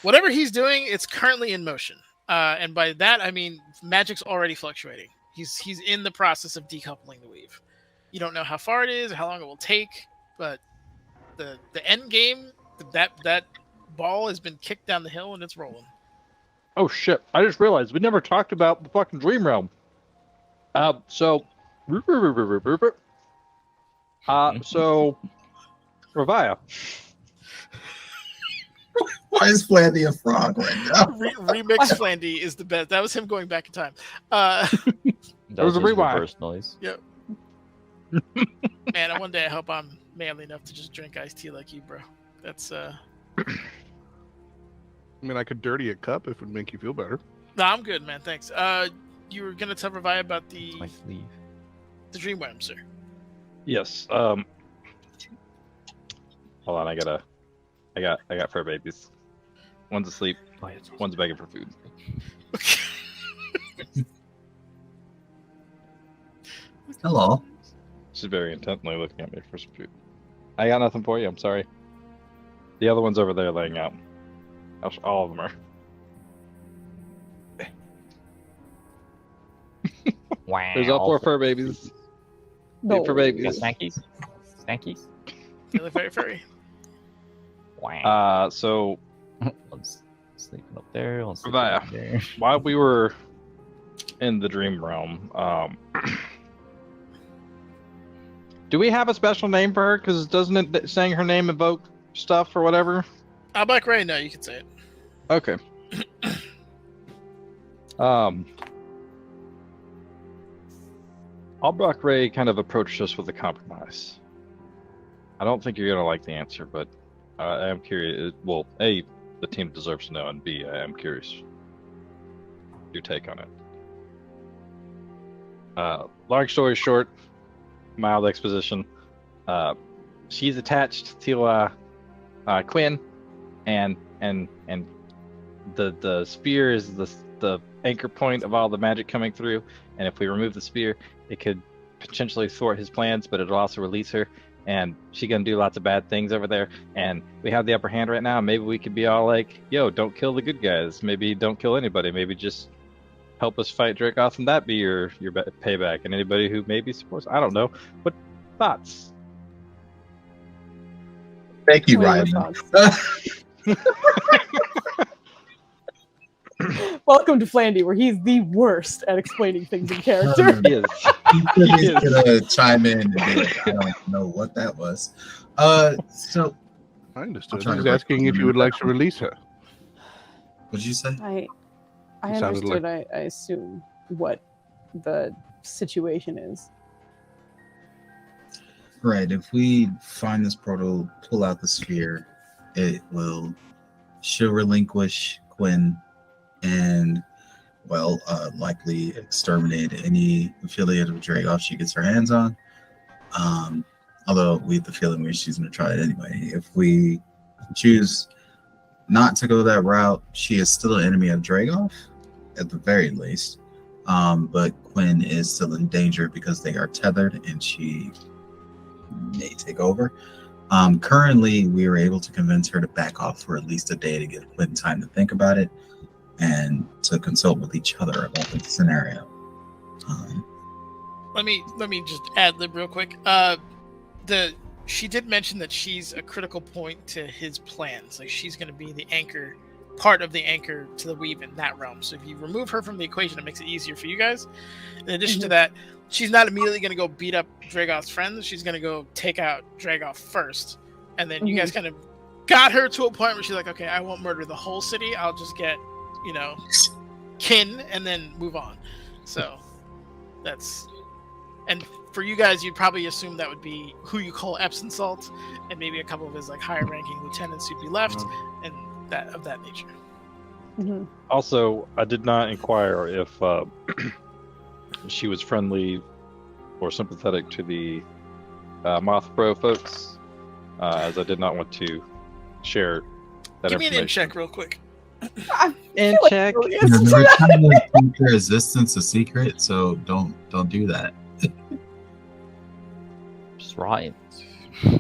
S2: Whatever he's doing, it's currently in motion, and by that I mean magic's already fluctuating. He's in the process of decoupling the weave. You don't know how far it is, how long it will take, but the end game, that ball has been kicked down the hill and it's rolling.
S1: Oh shit! I just realized we never talked about the fucking Dream Realm. So Ravaya.
S6: Why is Flandy a frog right now?
S2: Remix Flandy is the best. That was him going back in time.
S5: That
S1: was a
S5: his
S1: rewind.
S5: reverse noise.
S2: Yep. Man, one day I hope I'm manly enough to just drink iced tea like you, bro. That's
S3: I mean, I could dirty a cup if it would make you feel better.
S2: No, I'm good, man. Thanks. You were gonna tell Ravaya about the
S5: My sleeve.
S2: Dreamworm, sir.
S1: Yes. Hold on. I got fur babies. One's asleep. One's begging for food.
S6: Hello.
S1: She's very intently looking at me for some food. I got nothing for you. I'm sorry. The other one's over there laying out. All of them are.
S5: Wow.
S1: There's all 4 fur babies.
S4: No.
S1: Fur
S5: You got
S1: babies.
S5: Stankies? Stankies?
S2: They look very furry.
S5: Wow.
S1: So
S5: One's sleeping up there. One's sleeping
S1: Ravaya.
S5: up there.
S1: while we were in the Dream Realm, do we have a special name for her? Because doesn't it saying her name evoke stuff or whatever?
S2: Black Ray, no, you can say it.
S1: Okay. Black Ray kind of approached us with a compromise. I don't think you're gonna like the answer, but I am curious. Well, A, the team deserves to know, and B, I am curious your take on it. Long story short, mild exposition. She's attached to Quinn, and the spear is the anchor point of all the magic coming through. And if we remove the spear, it could potentially thwart his plans, but it'll also release her. And she's gonna do lots of bad things over there. And we have the upper hand right now. Maybe we could be all like, "Yo, don't kill the good guys. Maybe don't kill anybody. Maybe just help us fight Dracoth, and that be your payback." And anybody who maybe supports, I don't know. What thoughts?
S6: Thank you,
S4: What are
S6: Ryan.
S4: your Welcome to Flandy, where he's the worst at explaining things in character.
S1: He is.
S6: He's gonna chime in and be like, I don't know what that was. So
S3: I understood.
S6: I'm trying
S3: He's
S6: to
S3: asking if you would like to release her.
S6: what did you say?
S4: I
S3: It sounded
S4: understood. I assume what the situation is.
S6: Right. If we find this portal, pull out the sphere, she'll relinquish Quinn and likely exterminate any affiliate of Dragoff she gets her hands on. Although we have the feeling she's going to try it anyway. If we choose not to go that route, she is still an enemy of Dragoff, at the very least. But Quinn is still in danger because they are tethered and she may take over. Currently, we were able to convince her to back off for at least a day to give Quinn time to think about it and to consult with each other about the scenario.
S2: Let me just ad lib real quick. She did mention that she's a critical point to his plans. Like, she's going to be the anchor, part of the anchor to the weave in that realm. So if you remove her from the equation, it makes it easier for you guys. In addition to that, she's not immediately going to go beat up Dragoth's friends. She's going to go take out Dragoth first, and then you guys kind of got her to a point where she's like, okay, I won't murder the whole city. I'll just get, kin, and then move on. So that's, and for you guys, you'd probably assume that would be who you call Epsom Salt, and maybe a couple of his like higher-ranking lieutenants who'd be left, and that of that nature.
S4: Mhm.
S1: Also, I did not inquire if she was friendly or sympathetic to the Mothbro folks, as I did not want to share that
S2: Give me an
S1: information.
S2: in check real quick.
S8: In check.
S6: We're trying to keep their existence a secret, so don't do that.
S5: Just right.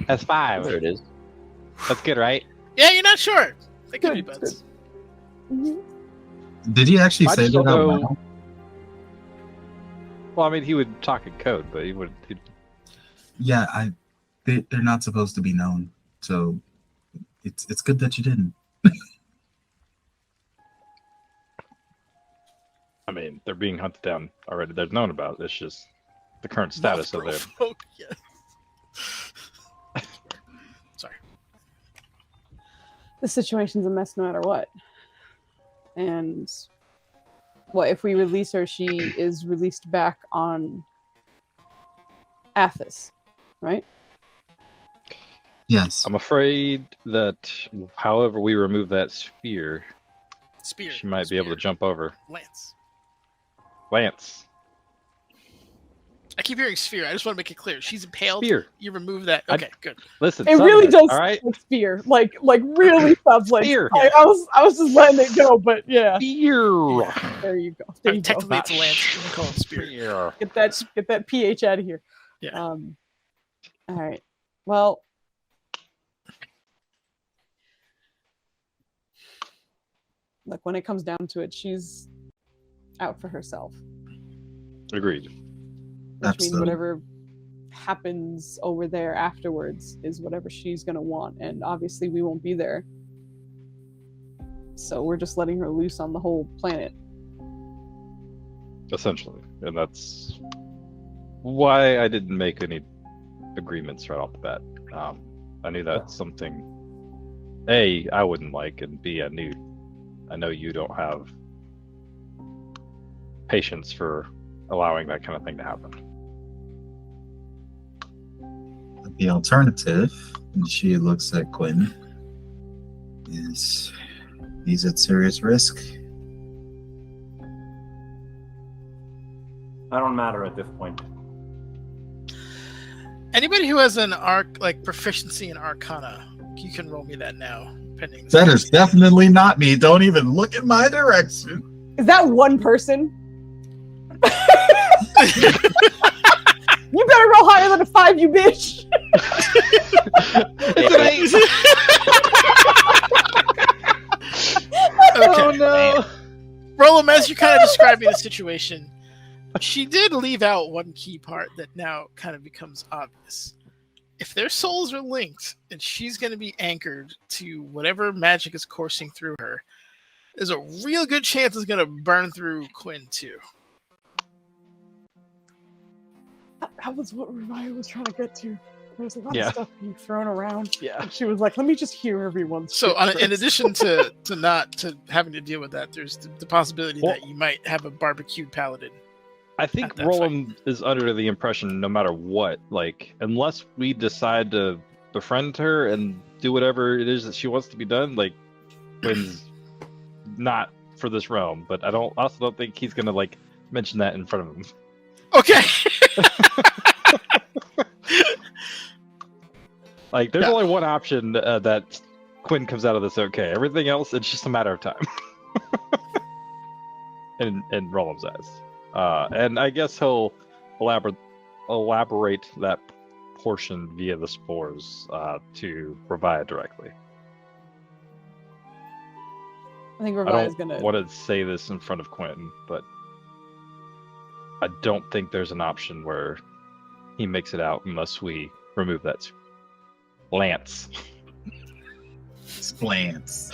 S8: That's 5.
S5: There it is.
S8: That's good, right?
S2: Yeah, you're not sure. They could be
S4: Good,
S2: buds.
S4: Mhm.
S6: Did he actually
S1: I
S6: say
S1: just
S6: that
S1: don't
S6: out
S1: know-
S6: loud?
S1: Well, I mean, he would talk in code, but he'd
S6: Yeah, they're not supposed to be known, so it's good that you didn't.
S1: I mean, they're being hunted down already. They're known about it. It's just the current status of
S2: Mothbro
S1: their.
S2: folk, yes. Sorry.
S4: The situation's a mess no matter what. And what if we release her? She is released back on Athos, right?
S6: Yes.
S1: I'm afraid that, however we remove that sphere,
S2: Spear.
S1: she might be able to jump over.
S2: Lance.
S1: Lance.
S2: I keep hearing sphere. I just want to make it clear. She's impaled.
S1: Spear.
S2: You remove that.
S1: I-
S2: Okay, good.
S1: Listen.
S4: It really
S1: Southerners,
S4: does
S1: All right.
S4: sound like spear, like really sounds like.
S1: Spear.
S4: I was just letting it go, but yeah,
S1: Spear.
S4: there you go.
S2: I
S4: There
S2: mean,
S4: you go.
S2: technically, it's a lance. You can call it spear.
S1: Spear.
S4: Get that ph out of here.
S2: Yeah.
S4: All right. Well, look, when it comes down to it, she's out for herself,
S1: Agreed.
S4: which means
S6: Absolutely.
S4: whatever happens over there afterwards is whatever she's gonna want, and obviously we won't be there. So we're just letting her loose on the whole planet.
S1: Essentially, and that's why I didn't make any agreements right off the bat. I knew that's something A, I wouldn't like, and B, I know you don't have patience for allowing that kind of thing to happen.
S6: The alternative, and she looks at Quinn, is he's at serious risk.
S7: I don't matter at this point.
S2: Anybody who has an proficiency in Arcana, you can roll me that now. Pending.
S6: That is definitely not me. Don't even look in my direction.
S4: Is that one person? You better roll higher than a 5, you bitch.
S2: Okay.
S8: Oh no!
S2: Roland, as you're kind of describing the situation, she did leave out one key part that now kind of becomes obvious. If their souls are linked and she's going to be anchored to whatever magic is coursing through her, there's a real good chance it's going to burn through Quinn too.
S4: That was what Raya was trying to get to. There was a lot
S1: Yeah.
S4: of stuff being thrown around.
S1: Yeah.
S4: And she was like, let me just hear everyone's
S2: So,
S4: shit
S2: in
S4: first."
S2: addition to having to deal with that, there's the possibility
S1: Well-
S2: that you might have a barbecued paladin.
S1: I think
S2: At that
S1: Roland is under the impression, no matter what, like, unless we decide to befriend her and do whatever it is that she wants to be done, like, Quinn's not for this realm. But I also don't think he's gonna like mention that in front of him.
S2: Okay.
S1: Like, there's
S2: Yeah.
S1: only one option that Quinn comes out of this okay. Everything else, it's just a matter of time. in Roland's eyes. And I guess he'll elaborate that portion via the spores to Revia directly.
S4: I think
S1: I
S4: Revia's
S1: don't
S4: gonna.
S1: want to say this in front of Quentin, but I don't think there's an option where he makes it out unless we remove that lance.
S6: Splants.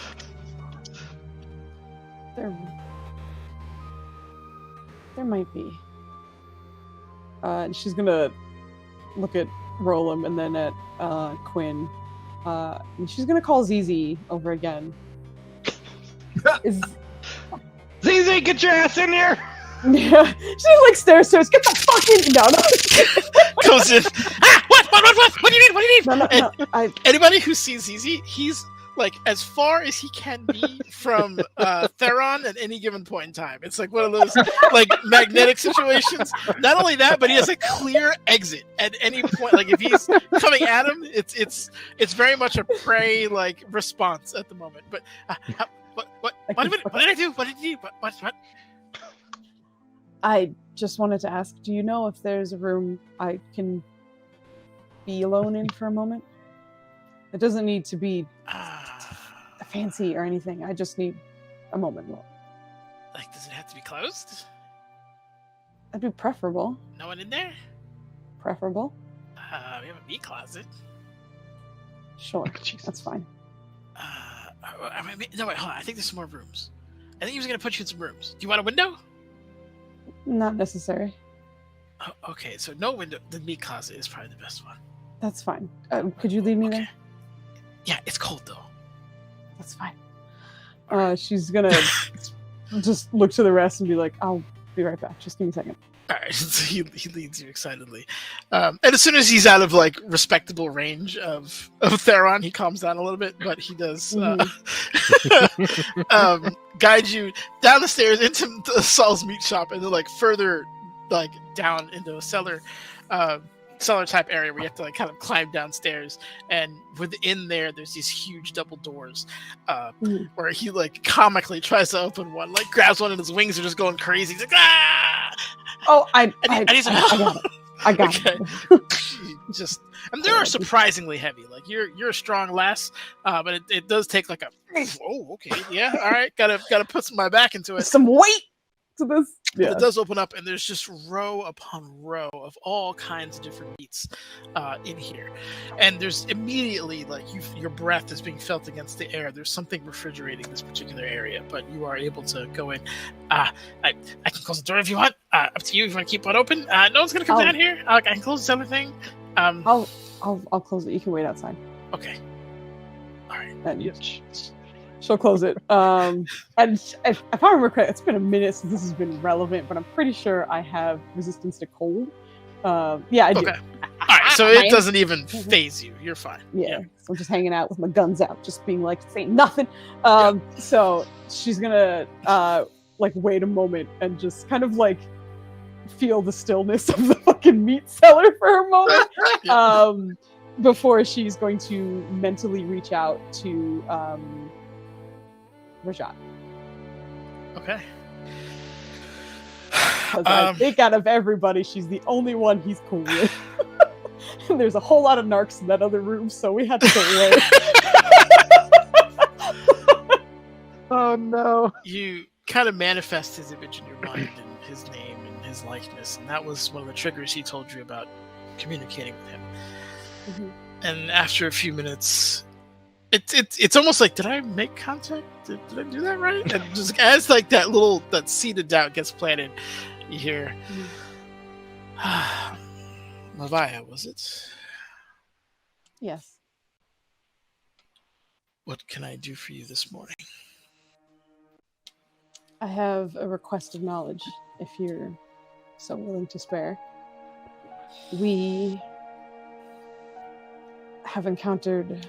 S4: There might be. And she's gonna look at Roland and then at Quinn. And she's gonna call ZZ over again. Is
S8: ZZ, get your ass in here!
S4: Yeah, she like stares to us. Get the fuck in! No.
S2: Goes in. Ah, what? What do you need? What do you need?
S4: No,
S2: And anybody who sees Zizi, he's like as far as he can be from Theron at any given point in time. It's like one of those like magnetic situations. Not only that, but he has a clear exit at any point. Like if he's coming at him, it's very much a prey like response at the moment. But what did I do? What did you? What?
S4: I just wanted to ask, do you know if there's a room I can be alone in for a moment? It doesn't need to be fancy or anything. I just need a moment.
S2: Like, does it have to be closed?
S4: That'd be preferable.
S2: No one in there?
S4: Preferable.
S2: We have a meat closet.
S4: Sure, that's fine.
S2: No, wait, hold on. I think there's some more rooms. I think he was going to put you in some rooms. Do you want a window?
S4: Not necessary.
S2: Oh, okay, so no window. The meat closet is probably the best one.
S4: That's fine. Could you leave me there?
S2: Yeah, it's cold though.
S4: That's fine. She's gonna just look to the rest and be like, I'll be right back. Just give me a second.
S2: All right, so he leads you excitedly. And as soon as he's out of like respectable range of Theron, he calms down a little bit, but he does guide you down the stairs into Saul's meat shop and then like further like down into a cellar type area where you have to like kind of climb downstairs, and within there's these huge double doors where he like comically tries to open one, like grabs one and his wings are just going crazy. He's like, ah!
S4: Oh, I
S2: got it.
S4: I got it.
S2: Just, and they are surprisingly heavy. Like you're a strong lass, but it does take like a okay, yeah, all right, gotta put some of my back into it.
S4: Some weight to this. Yeah.
S2: It does open up, and there's just row upon row of all kinds of different meats in here. And there's immediately, like, your breath is being felt against the air. There's something refrigerating this particular area, but you are able to go in. I can close the door if you want. Up to you if you want to keep one open. No one's going to come down here. I can close this other thing.
S4: I'll close it. You can wait outside.
S2: Okay. All right.
S4: And she'll close it. And if I remember correctly, it's been a minute since this has been relevant, but I'm pretty sure I have resistance to cold. Yeah, I do.
S2: Okay. All right, so it doesn't even phase you. You're fine.
S4: Yeah. So I'm just hanging out with my guns out, just being like, saying nothing. So she's gonna like wait a moment and just kind of like feel the stillness of the fucking meat cellar for a moment. Before she's going to mentally reach out to Rajat.
S2: Okay.
S4: I think out of everybody, she's the only one he's cool with. And there's a whole lot of narcs in that other room, so we had to go away.
S1: Oh no.
S2: You kind of manifest his image in your mind and his name and his likeness, and that was one of the triggers he told you about communicating with him. Mm-hmm. And after a few minutes, it's almost like, did I make contact? Did I do that right? And just as like that seed of doubt gets planted, you hear, Mavaya, was it?
S4: Yes.
S2: What can I do for you this morning?
S4: I have a request of knowledge, if you're so willing to spare. We have encountered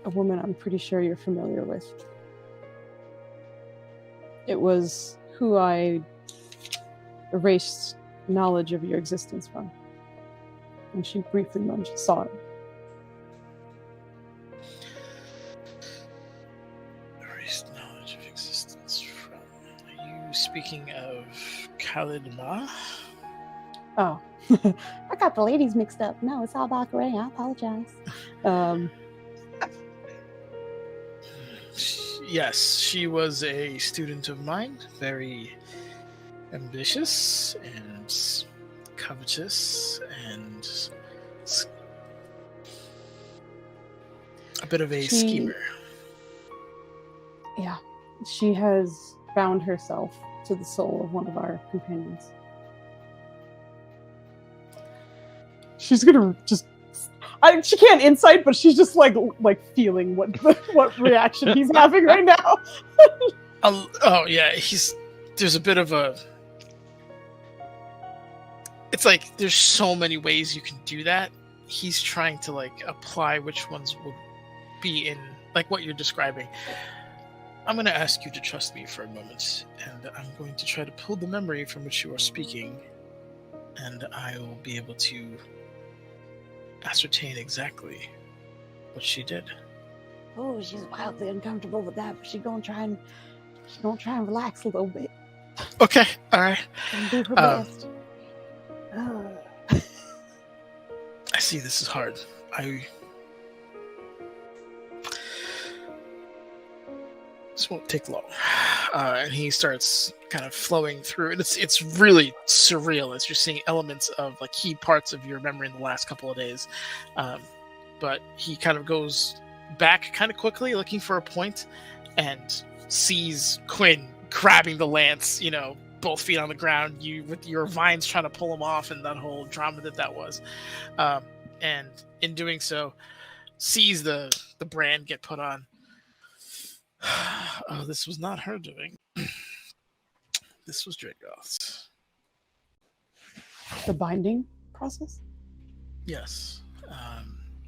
S4: a woman I'm pretty sure you're familiar with. It was who I erased knowledge of your existence from when she briefly saw it.
S2: Erased knowledge of existence from... Are you speaking of Khalid Ma?
S4: Oh. I got the ladies mixed up. No, it's all about Gray. I apologize.
S2: Yes, she was a student of mine, very ambitious and covetous and a bit of a schemer.
S4: Yeah, she has bound herself to the soul of one of our companions. She's gonna just... she can't insight, but she's just like feeling what reaction he's having right now.
S2: Oh yeah, there's a bit of a it's like there's so many ways you can do that. He's trying to like apply which ones would be in like what you're describing. I'm going to ask you to trust me for a moment, and I'm going to try to pull the memory from which you are speaking, and I will be able to ascertain exactly what she did.
S4: Oh, she's wildly uncomfortable with that, but she's gonna try and relax a little bit
S2: Okay, all right.
S4: and do her best.
S2: I see this is hard. This won't take long. And he starts kind of flowing through. And it's really surreal as you're seeing elements of like key parts of your memory in the last couple of days. But he kind of goes back kind of quickly, looking for a point, and sees Quinn grabbing the lance, both feet on the ground, you with your vines trying to pull him off, and that whole drama that was. And in doing so, sees the brand get put on. Oh, this was not her doing. This was Dragoth's.
S4: The binding process?
S2: Yes.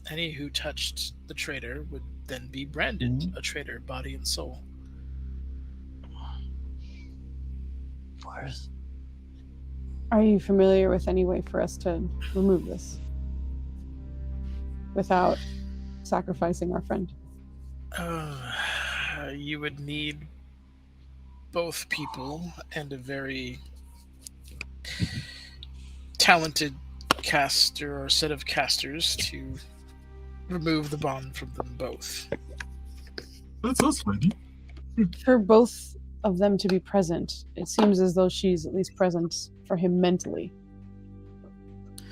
S2: Any who touched the traitor would then be branded a traitor, body and soul.
S4: Are you familiar with any way for us to remove this without sacrificing our friend?
S2: You would need both people and a very talented caster or set of casters to remove the bond from them both.
S9: That's us, lady.
S4: For both of them to be present, it seems as though she's at least present for him mentally.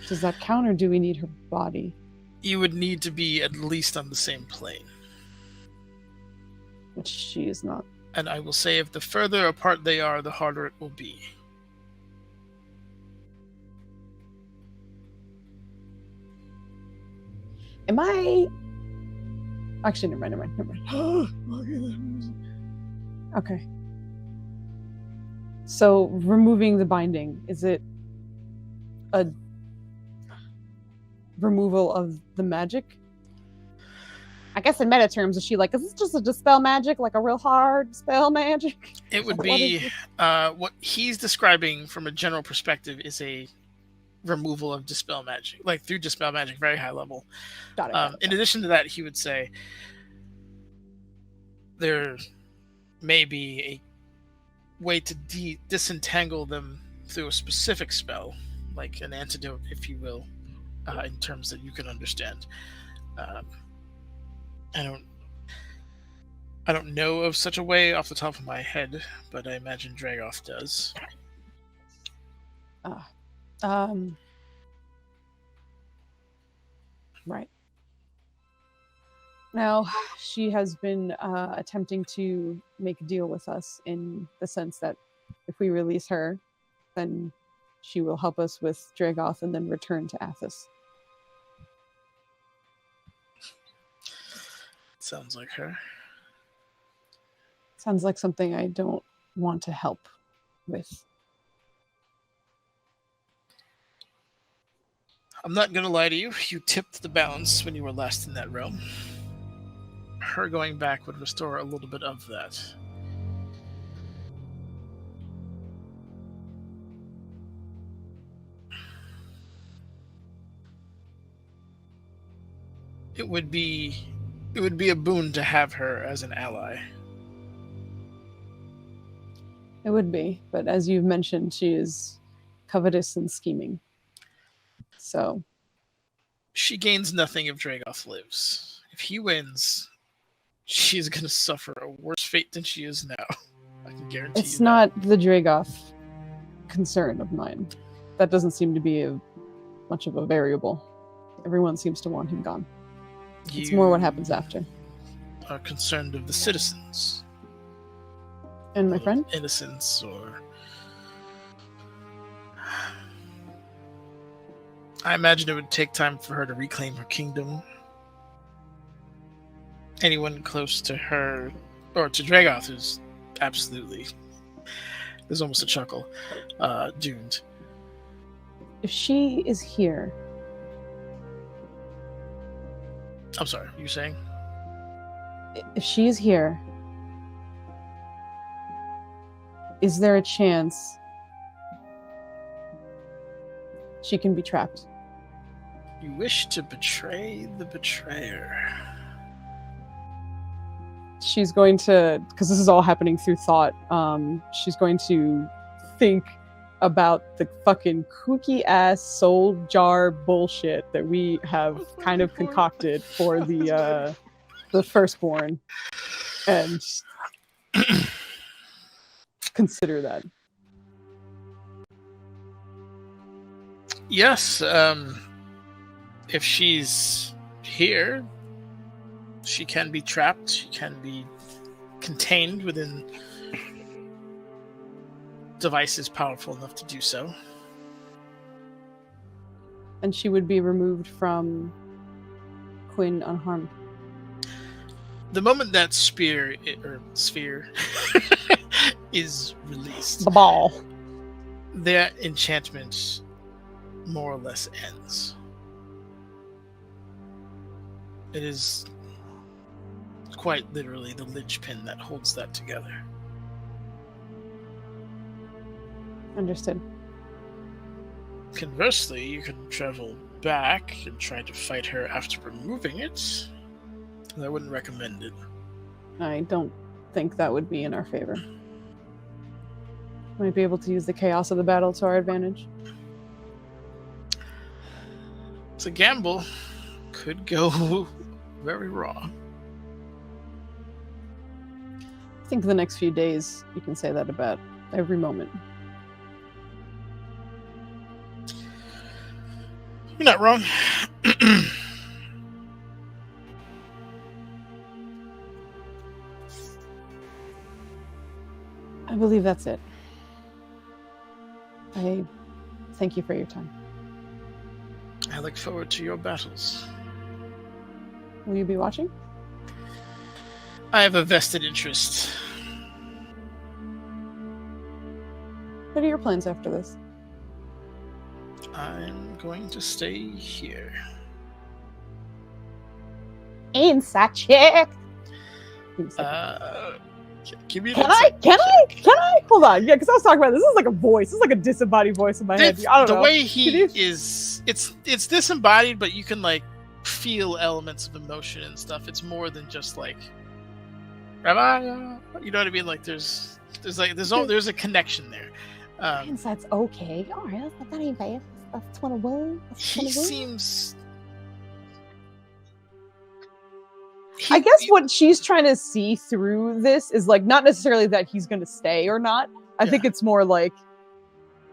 S4: Does that count, or do we need her body?
S2: You would need to be at least on the same plane.
S4: Which she is not.
S2: And I will say, if the further apart they are, the harder it will be.
S4: Am I... Actually, never mind. Okay. So, removing the binding, is it a removal of the magic? I guess in meta terms, is she like, is this just a dispel magic, like a real hard spell magic?
S2: It would be, what he's describing from a general perspective is a removal of dispel magic, like through dispel magic, very high level.
S4: Got it.
S2: In addition to that, he would say there may be a way to disentangle them through a specific spell, like an antidote, if you will, in terms that you can understand. I don't know of such a way off the top of my head, but I imagine Dragoth does.
S4: Right. Now, she has been attempting to make a deal with us in the sense that if we release her, then she will help us with Dragoth and then return to Athos.
S2: Sounds like her.
S4: Sounds like something I don't want to help with.
S2: I'm not going to lie to you. You tipped the balance when you were last in that realm. Her going back would restore a little bit of that. It would be a boon to have her as an ally.
S4: It would be, but as you've mentioned, she is covetous and scheming. So
S2: she gains nothing if Dragoth lives. If he wins, she's going to suffer a worse fate than she is now. I can guarantee
S4: it's
S2: you
S4: not the Dragoth concern of mine. That doesn't seem to be much of a variable. Everyone seems to want him gone. It's more what happens after.
S2: Are concerned of the citizens.
S4: And my friend?
S2: Innocence or... I imagine it would take time for her to reclaim her kingdom. Anyone close to her, or to Dragoth, is absolutely, there's almost a chuckle, doomed.
S4: If she is here,
S2: I'm sorry, you saying?
S4: if she is here, is there a chance she can be trapped?
S2: You wish to betray the betrayer.
S4: She's going to, because this is all happening through thought, she's going to think about the fucking kooky ass soul jar bullshit that we have kind of concocted for the firstborn, and consider that.
S2: Yes, if she's here, she can be trapped, she can be contained within devices powerful enough to do so.
S4: And she would be removed from Quinn unharmed.
S2: The moment that sphere is released,
S4: The ball.
S2: their enchantment more or less ends. It is quite literally the linchpin that holds that together.
S4: Understood.
S2: Conversely, you can travel back and try to fight her after removing it. I wouldn't recommend it.
S4: I don't think that would be in our favor. Might be able to use the chaos of the battle to our advantage.
S2: It's a gamble. Could go very wrong.
S4: I think the next few days you can say that about every moment.
S2: You're not wrong.
S4: I believe that's it. I thank you for your time.
S2: I look forward to your battles.
S4: Will you be watching?
S2: I have a vested interest.
S4: What are your plans after this?
S2: I'm going to stay here.
S4: Inside check.
S2: Give me
S4: Can I? Hold on. Yeah, because I was talking about this. This is like a voice. This is like a disembodied voice in my head. I don't know.
S2: The way he is, it's disembodied, but you can like feel elements of emotion and stuff. It's more than just like, Rabbi, you know what I mean? Like there's a connection there.
S4: Inside's okay. All right, that ain't bad. That's 21.
S2: He seems.
S4: I guess what she's trying to see through this is like not necessarily that he's going to stay or not. I think it's more like,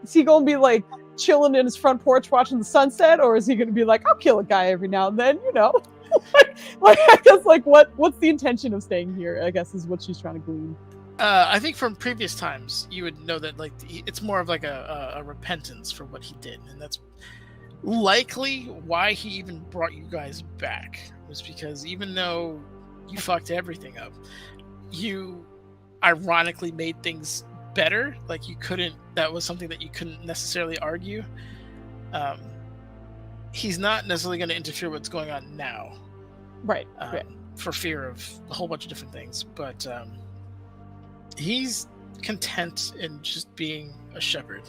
S4: is he going to be like chilling in his front porch watching the sunset, or is he going to be like, I'll kill a guy every now and then, you know? like I guess like what's the intention of staying here? I guess is what she's trying to glean.
S2: I think from previous times you would know that like it's more of like a repentance for what he did, and that's likely why he even brought you guys back, was because even though you fucked everything up, you ironically made things better. Like that was something that you couldn't necessarily argue. He's not necessarily going to interfere with what's going on now,
S4: right?
S2: For fear of a whole bunch of different things, but he's content in just being a shepherd.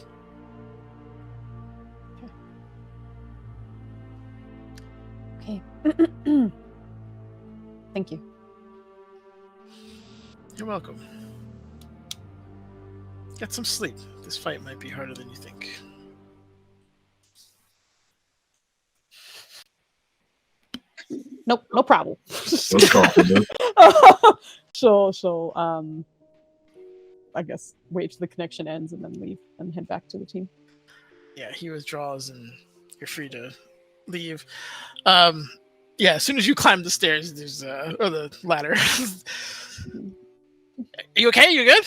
S4: Okay. Thank you.
S2: You're welcome. Get some sleep. This fight might be harder than you think.
S4: Nope, no problem. She'll I guess wait till the connection ends and then leave and head back to the team.
S2: Yeah, he withdraws and you're free to leave. Yeah, as soon as you climb the stairs, there's or the ladder. Are you okay? You good?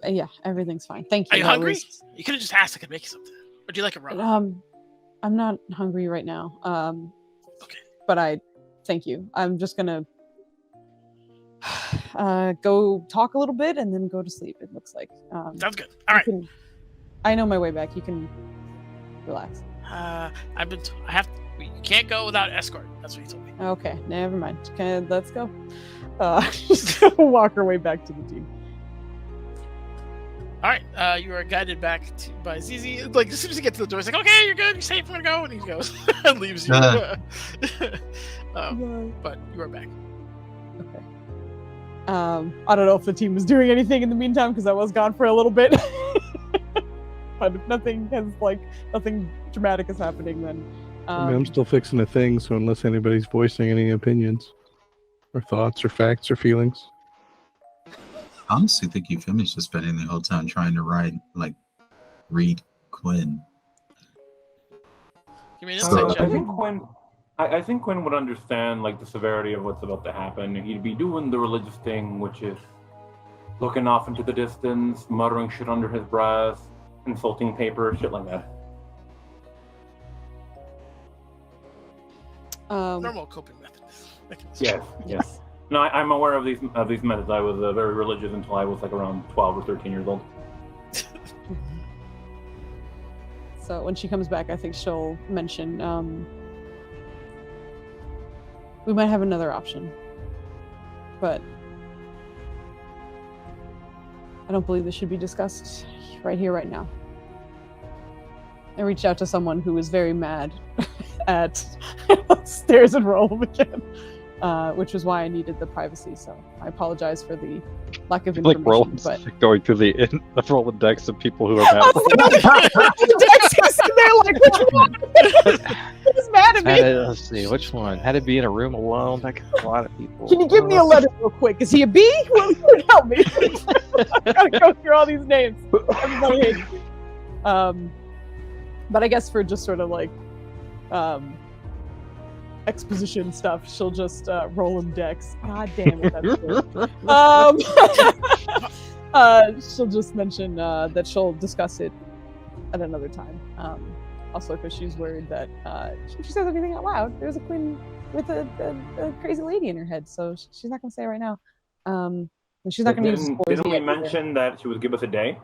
S4: Yeah, everything's fine. Thank you.
S2: Are you hungry? You could have just asked. I could make you something. Or do you like a raw?
S4: I'm not hungry right now.
S2: Okay.
S4: But I thank you. I'm just gonna go talk a little bit and then go to sleep. It looks like.
S2: Sounds good. All right.
S4: I know my way back. You can Relax.
S2: I have. You can't go without escort. That's what he told me.
S4: Okay, never mind. Okay, let's go. Just gonna walk her way back to the team.
S2: All right, you are guided back by Zizi. Like as soon as you get to the door, he's like, "Okay, you're good. You're safe. I'm gonna go." And he goes and leaves you. But you are back.
S4: Okay. I don't know if the team was doing anything in the meantime because I was gone for a little bit. But if nothing dramatic is happening, then
S3: I mean, I'm still fixing a thing, so unless anybody's voicing any opinions or thoughts or facts or feelings.
S6: I honestly think you finished just spending the whole time trying to read Quinn.
S2: Give me an
S6: So-
S2: insight check.
S7: I think Quinn would understand like the severity of what's about to happen. He'd be doing the religious thing, which is looking off into the distance, muttering shit under his breath, consulting paper, shit like that.
S2: Normal coping mechanism.
S7: Yes. No, I'm aware of these methods. I was very religious until I was like around 12 or 13 years old.
S4: So when she comes back, I think she'll mention we might have another option, but I don't believe this should be discussed right here, right now. I reached out to someone who was very mad at stairs and roll them again, which was why I needed the privacy. So I apologize for the lack of information.
S1: Like Roland's
S4: but
S1: going through the Rolodex of people who are mad.
S4: Dex is sitting there like, which one? He's mad at me.
S8: Let's see, which one? Had to be in a room alone. That got a lot of people.
S4: Can you give me a letter real quick? Is he a B? Who would help me? I gotta go through all these names. Everybody hates me. But I guess for just sort of like exposition stuff, she'll just roll him Dex. God damn it, that's good. She'll just mention that she'll discuss it at another time. Also, because she's worried that if she says anything out loud, there's a Quinn with a crazy lady in her head, so she's not going to say it right now. And she's not going to use spoilers.
S7: Didn't we mention that she would give us a day?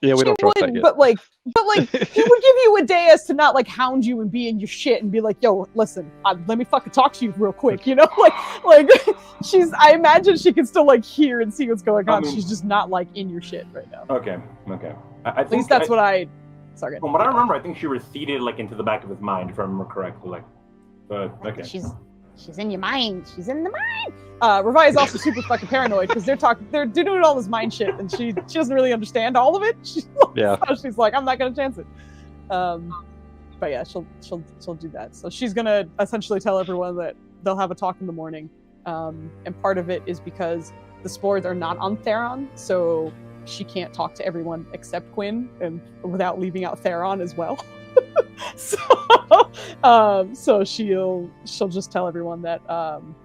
S1: Yeah, we don't trust that yet.
S4: But like, he would give you a day as to not like hound you and be in your shit and be like, "Yo, listen, let me fucking talk to you real quick," you know? Like she's. I imagine she can still like hear and see what's going on. She's just not like in your shit right now.
S7: Okay.
S4: At least that's what I. Sorry.
S7: From what I remember, I think she receded like into the back of his mind, if I remember correctly. Like, but okay.
S4: She's in your mind. She's in the mind. Revi is also super fucking paranoid because they're doing all this mind shit, and she doesn't really understand all of it. So she's like, I'm not gonna chance it. But yeah, she'll do that. So she's gonna essentially tell everyone that they'll have a talk in the morning. And part of it is because the spores are not on Theron, so she can't talk to everyone except Quinn, and without leaving out Theron as well. So she'll just tell everyone that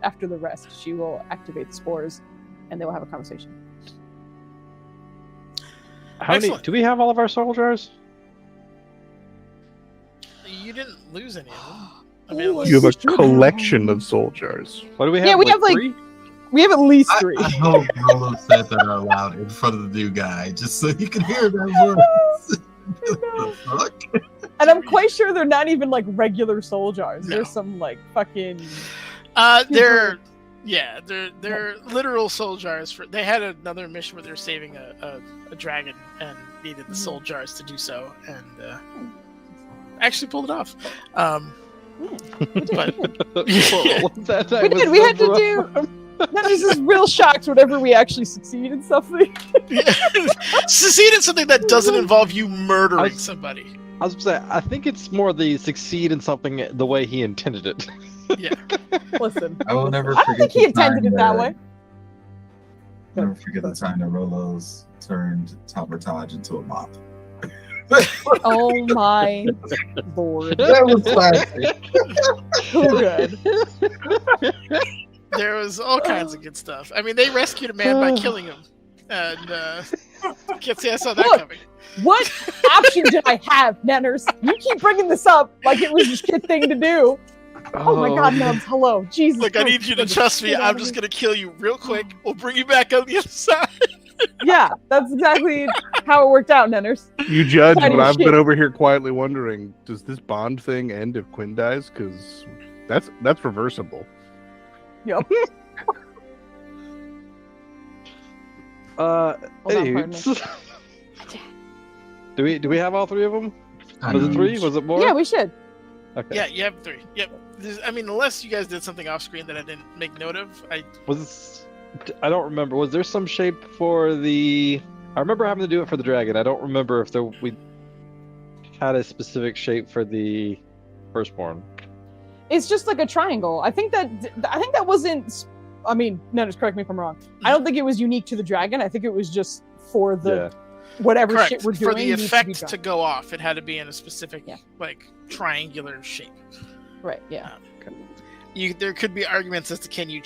S4: after the rest, she will activate the spores, and they will have a conversation.
S1: How many? Do we have all of our soul jars?
S2: You didn't lose any of them. I mean,
S3: You have a collection of soul jars.
S1: What do we have?
S4: Yeah, we have like
S1: 3?
S4: we have at least 3.
S6: I hope Rolo said that out loud in front of the new guy, just so you can hear that voice. The fuck?
S4: And I'm quite sure they're not even like regular soul jars.
S2: No.
S4: There's some like fucking.
S2: they're literal soul jars. They had another mission where they're saving a dragon and needed the soul jars to do so, and actually pulled it off. But
S4: We did. We had to do. That is just real shocked whenever we actually succeed in something.
S2: Succeed in something that doesn't involve you murdering somebody.
S1: I was gonna say, I think it's more the succeed in something the way he intended it.
S2: Yeah.
S4: Listen.
S6: I will never
S4: I don't
S6: forget
S4: think he
S6: the time
S4: intended it that way.
S6: Never forget the time that Rolo's turned Talbertage into a mop.
S4: Oh my lord.
S6: That was classic.
S4: So good.
S2: There was all kinds of good stuff. I mean, they rescued a man by killing him, and can't say I saw that coming.
S4: What option did I have, Nenners? You keep bringing this up like it was a shit thing to do. Oh my god, Nubs, hello. Jesus.
S2: Look, I need you to trust me. I'm just going to kill you real quick. We'll bring you back on the other side.
S4: Yeah, that's exactly how it worked out, Nenners.
S3: You judge,
S4: Tiny
S3: but I've
S4: shit.
S3: been over here quietly wondering: does this bond thing end if Quinn dies? Because that's reversible.
S4: Yep.
S1: Hold
S4: pardon me.
S1: do we have all three of them?
S6: I
S1: Was it
S6: know.
S1: 3? Was it more?
S4: Yeah, we should.
S1: Okay.
S2: Yeah, you have 3. Yep. I mean, unless you guys did something off screen that I didn't make note of, I
S1: I don't remember. Was there some shape for the? I remember having to do it for the dragon. I don't remember if we had a specific shape for the firstborn.
S4: It's just like a triangle. I think that wasn't. I mean, Nenners, correct me if I'm wrong. I don't think it was unique to the dragon. I think it was just for the whatever
S2: correct.
S4: shit we're doing.
S2: For the
S4: needs to be
S2: effect
S4: done.
S2: to go off, it had to be in a specific,
S4: Yeah.
S2: like, triangular shape.
S4: Right. Yeah.
S2: There could be arguments as to can you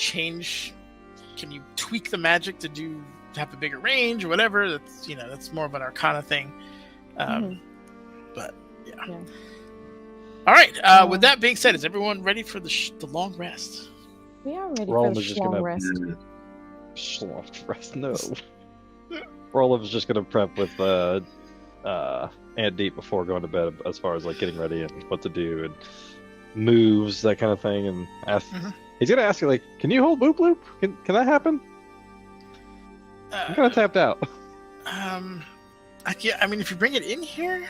S2: tweak the magic to have a bigger range or whatever. That's more of an arcana thing. But yeah. All right. With that being said, is everyone ready for the long rest?
S4: We are ready
S1: Roland
S4: for
S1: is
S4: the
S1: just
S4: long
S1: gonna-
S4: rest.
S1: No. Roland's just gonna prep with Aunt Deep before going to bed, as far as like getting ready and what to do and moves, that kind of thing, and ask. He's gonna ask you like, "Can you hold Boop Loop? Can that happen?" I'm kind of tapped out.
S2: I mean, if you bring it in here, do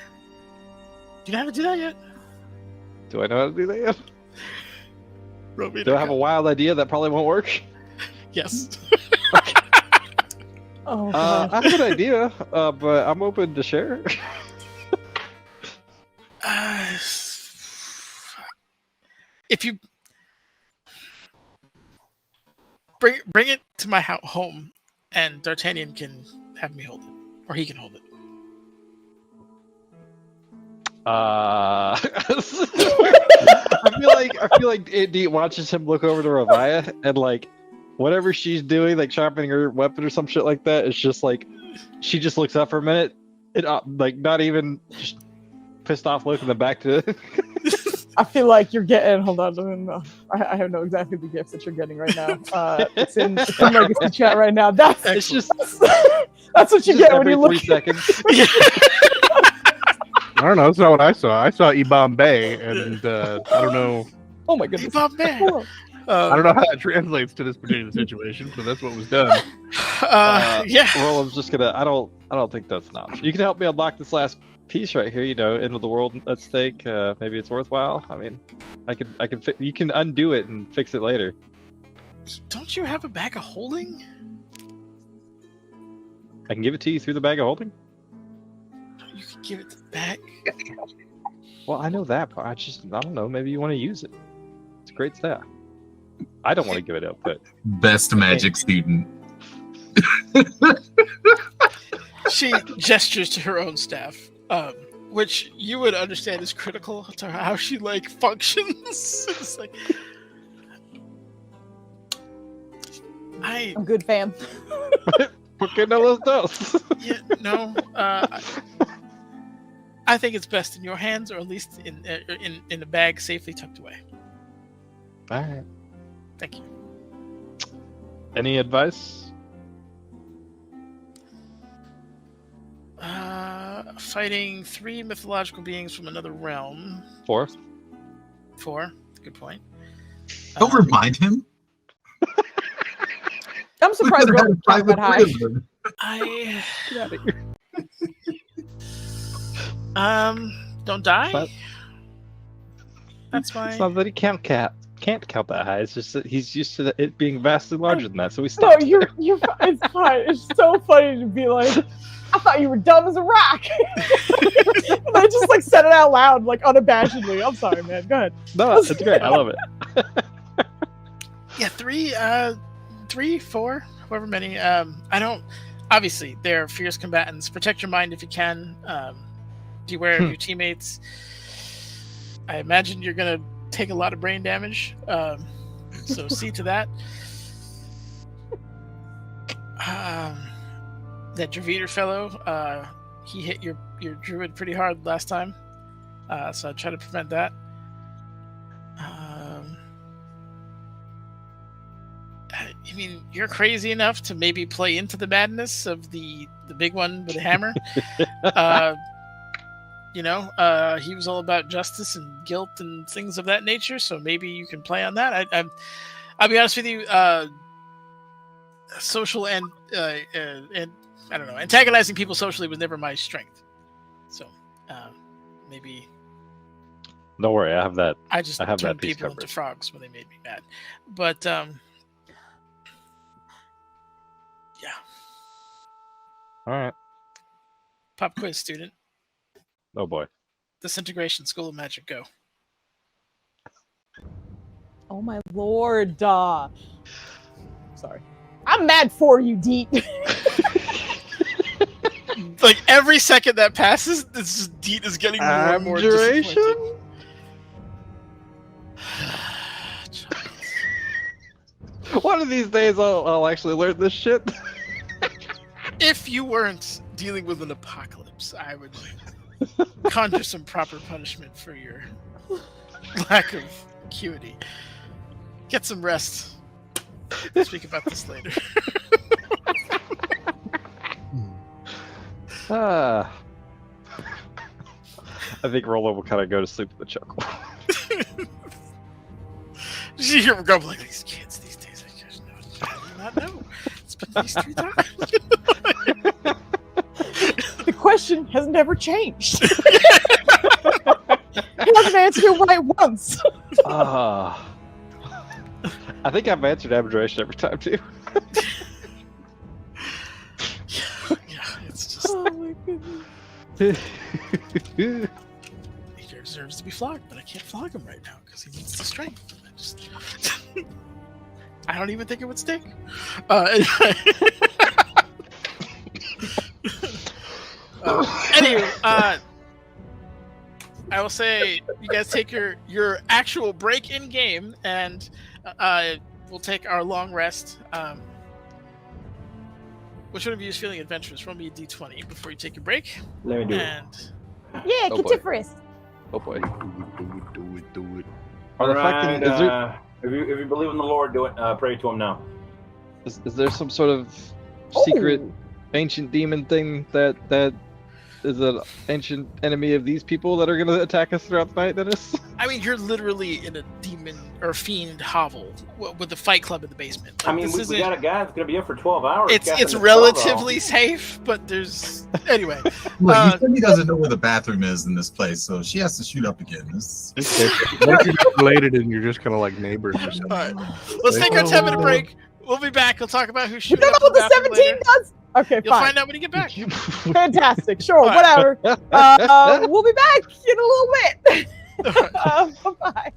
S2: you know how to do that yet?
S1: Do I know how to do that yet?
S2: Roll me
S1: Do I
S2: to
S1: have a
S2: go.
S1: wild idea that probably won't work?
S2: Yes.
S4: Oh,
S1: I
S4: God.
S1: have an idea, but I'm open to share.
S2: If you bring it to my home, and D'Artagnan can have me hold it, or he can hold it.
S1: I feel like Aunt Deep watches him look over to Ravaya, and like whatever she's doing, like sharpening her weapon or some shit like that, it's just like she just looks up for a minute, and like not even just pissed off looking back to.
S4: I feel like you're getting. Hold on. I don't know exactly the gifts that you're getting right now. It's in Legacy chat right now.
S1: It's just
S4: that's what you
S1: just
S4: get when
S1: every
S4: you
S1: 3
S4: look.
S1: seconds.
S3: I don't know. That's not what I saw. I saw Bombay, and I don't know.
S4: Oh my goodness.
S3: I don't know how that translates to this particular situation, but that's what was done.
S2: Yeah.
S1: Roland's just gonna. I don't think that's an option. You can help me unlock this last piece right here. End of the world at stake. Maybe it's worthwhile. I mean, I can. You can undo it and fix it later.
S2: Don't you have a bag of holding?
S1: I can give it to you through the bag of holding.
S2: You can give it back.
S1: Well, I know that, but I don't know. Maybe you want to use it. It's a great staff. I don't want to give it up, but
S9: Best magic student.
S2: She gestures to her own staff, which you would understand is critical to how she like functions. It's like
S4: I'm good, fam.
S1: okay, no, let's dose.
S2: Yeah, no. I think it's best in your hands, or at least in a bag safely tucked away.
S1: All right.
S2: Thank you.
S1: Any advice?
S2: Fighting 3 mythological beings from another realm.
S1: 4.
S2: 4. Good point.
S9: Don't remind him.
S4: I'm surprised we're not talking that high.
S2: I
S1: Get out of here.
S2: don't die.
S1: But-
S2: That's my.
S1: It's not that he can't count that high. It's just that he's used to it being vastly larger than that, so he
S4: No,
S1: stopped.
S4: you're. It's fine. It's so funny to be like, I thought you were dumb as a rock. And I just like said it out loud, like unabashedly. I'm sorry, man. Go ahead.
S1: No, it's great. I love it.
S2: Yeah, 3, 4, however many. I don't. Obviously, they're fierce combatants. Protect your mind if you can. Beware of your teammates. I imagine you're gonna take a lot of brain damage. So see to that. That Dravider fellow, he hit your druid pretty hard last time. So I try to prevent that. I mean, you're crazy enough to maybe play into the madness of the big one with a hammer. He was all about justice and guilt and things of that nature. So maybe you can play on that. I'll be honest with you. Social and I don't know, antagonizing people socially was never my strength. So maybe.
S1: Don't worry, I have that.
S2: I just
S1: have
S2: turned
S1: that piece
S2: people
S1: covered.
S2: into frogs when they made me mad. But yeah.
S1: All right.
S2: Pop quiz student.
S1: Oh boy.
S2: Disintegration, School of Magic, go.
S4: Oh my lord. Sorry. I'm mad for you, Deet.
S2: Like every second that passes, Deet is getting more and more disappointed.
S1: Abjuration? One of these days I'll actually learn this shit.
S2: If you weren't dealing with an apocalypse, I would conjure some proper punishment for your lack of acuity. Get some rest. We'll speak about this later.
S1: I think Rolo will kind of go to sleep with a chuckle.
S2: You hear him grumbling, these kids these days, I do not know. It's been these 2 times.
S4: The question has never changed. He hasn't answered it right once.
S1: I think I've answered abjuration every time too.
S2: Yeah, it's just.
S4: Oh my goodness.
S2: He deserves to be flogged, but I can't flog him right now because he needs the strength. I don't even think it would stick. Anyway, I will say you guys take your actual break in game, and we'll take our long rest. Which one of you is feeling adventurous? Roll me a d20 before you take your break.
S7: Let me do it.
S2: And
S4: Yeah,
S1: Oh,
S4: get
S1: boy.
S4: your first.
S1: Oh boy.
S3: Do it.
S1: Are the
S7: Alright,
S1: fucking, is there
S7: if you believe in the Lord, do it. Pray to him now.
S1: is there some sort of secret
S4: Ooh.
S1: ancient demon thing that is an ancient enemy of these people that are going to attack us throughout the night, Dennis?
S2: I mean, you're literally in a demon or fiend hovel with the fight club in the basement. Like,
S7: I mean,
S2: this
S7: we
S2: isn't-
S7: got a guy that's going to be up for 12 hours.
S2: it's
S7: casting the spell,
S2: relatively safe, but there's anyway.
S9: Look,
S2: Uh,
S9: he said he doesn't know where the bathroom is in this place, so she has to shoot up again. This
S3: What if you're not related and you're just kind of like neighbors or something?
S2: All right, let's take our 10-minute break. We'll be back. We'll talk about who
S4: You
S2: shooting
S4: don't
S2: up
S4: know what
S2: the
S4: the
S2: bathroom
S4: 17
S2: later.
S4: does? Okay,
S2: You'll
S4: fine.
S2: find out when you get back.
S4: Fantastic. Sure,
S2: All right.
S4: whatever. We'll be back in a little bit. Bye-bye.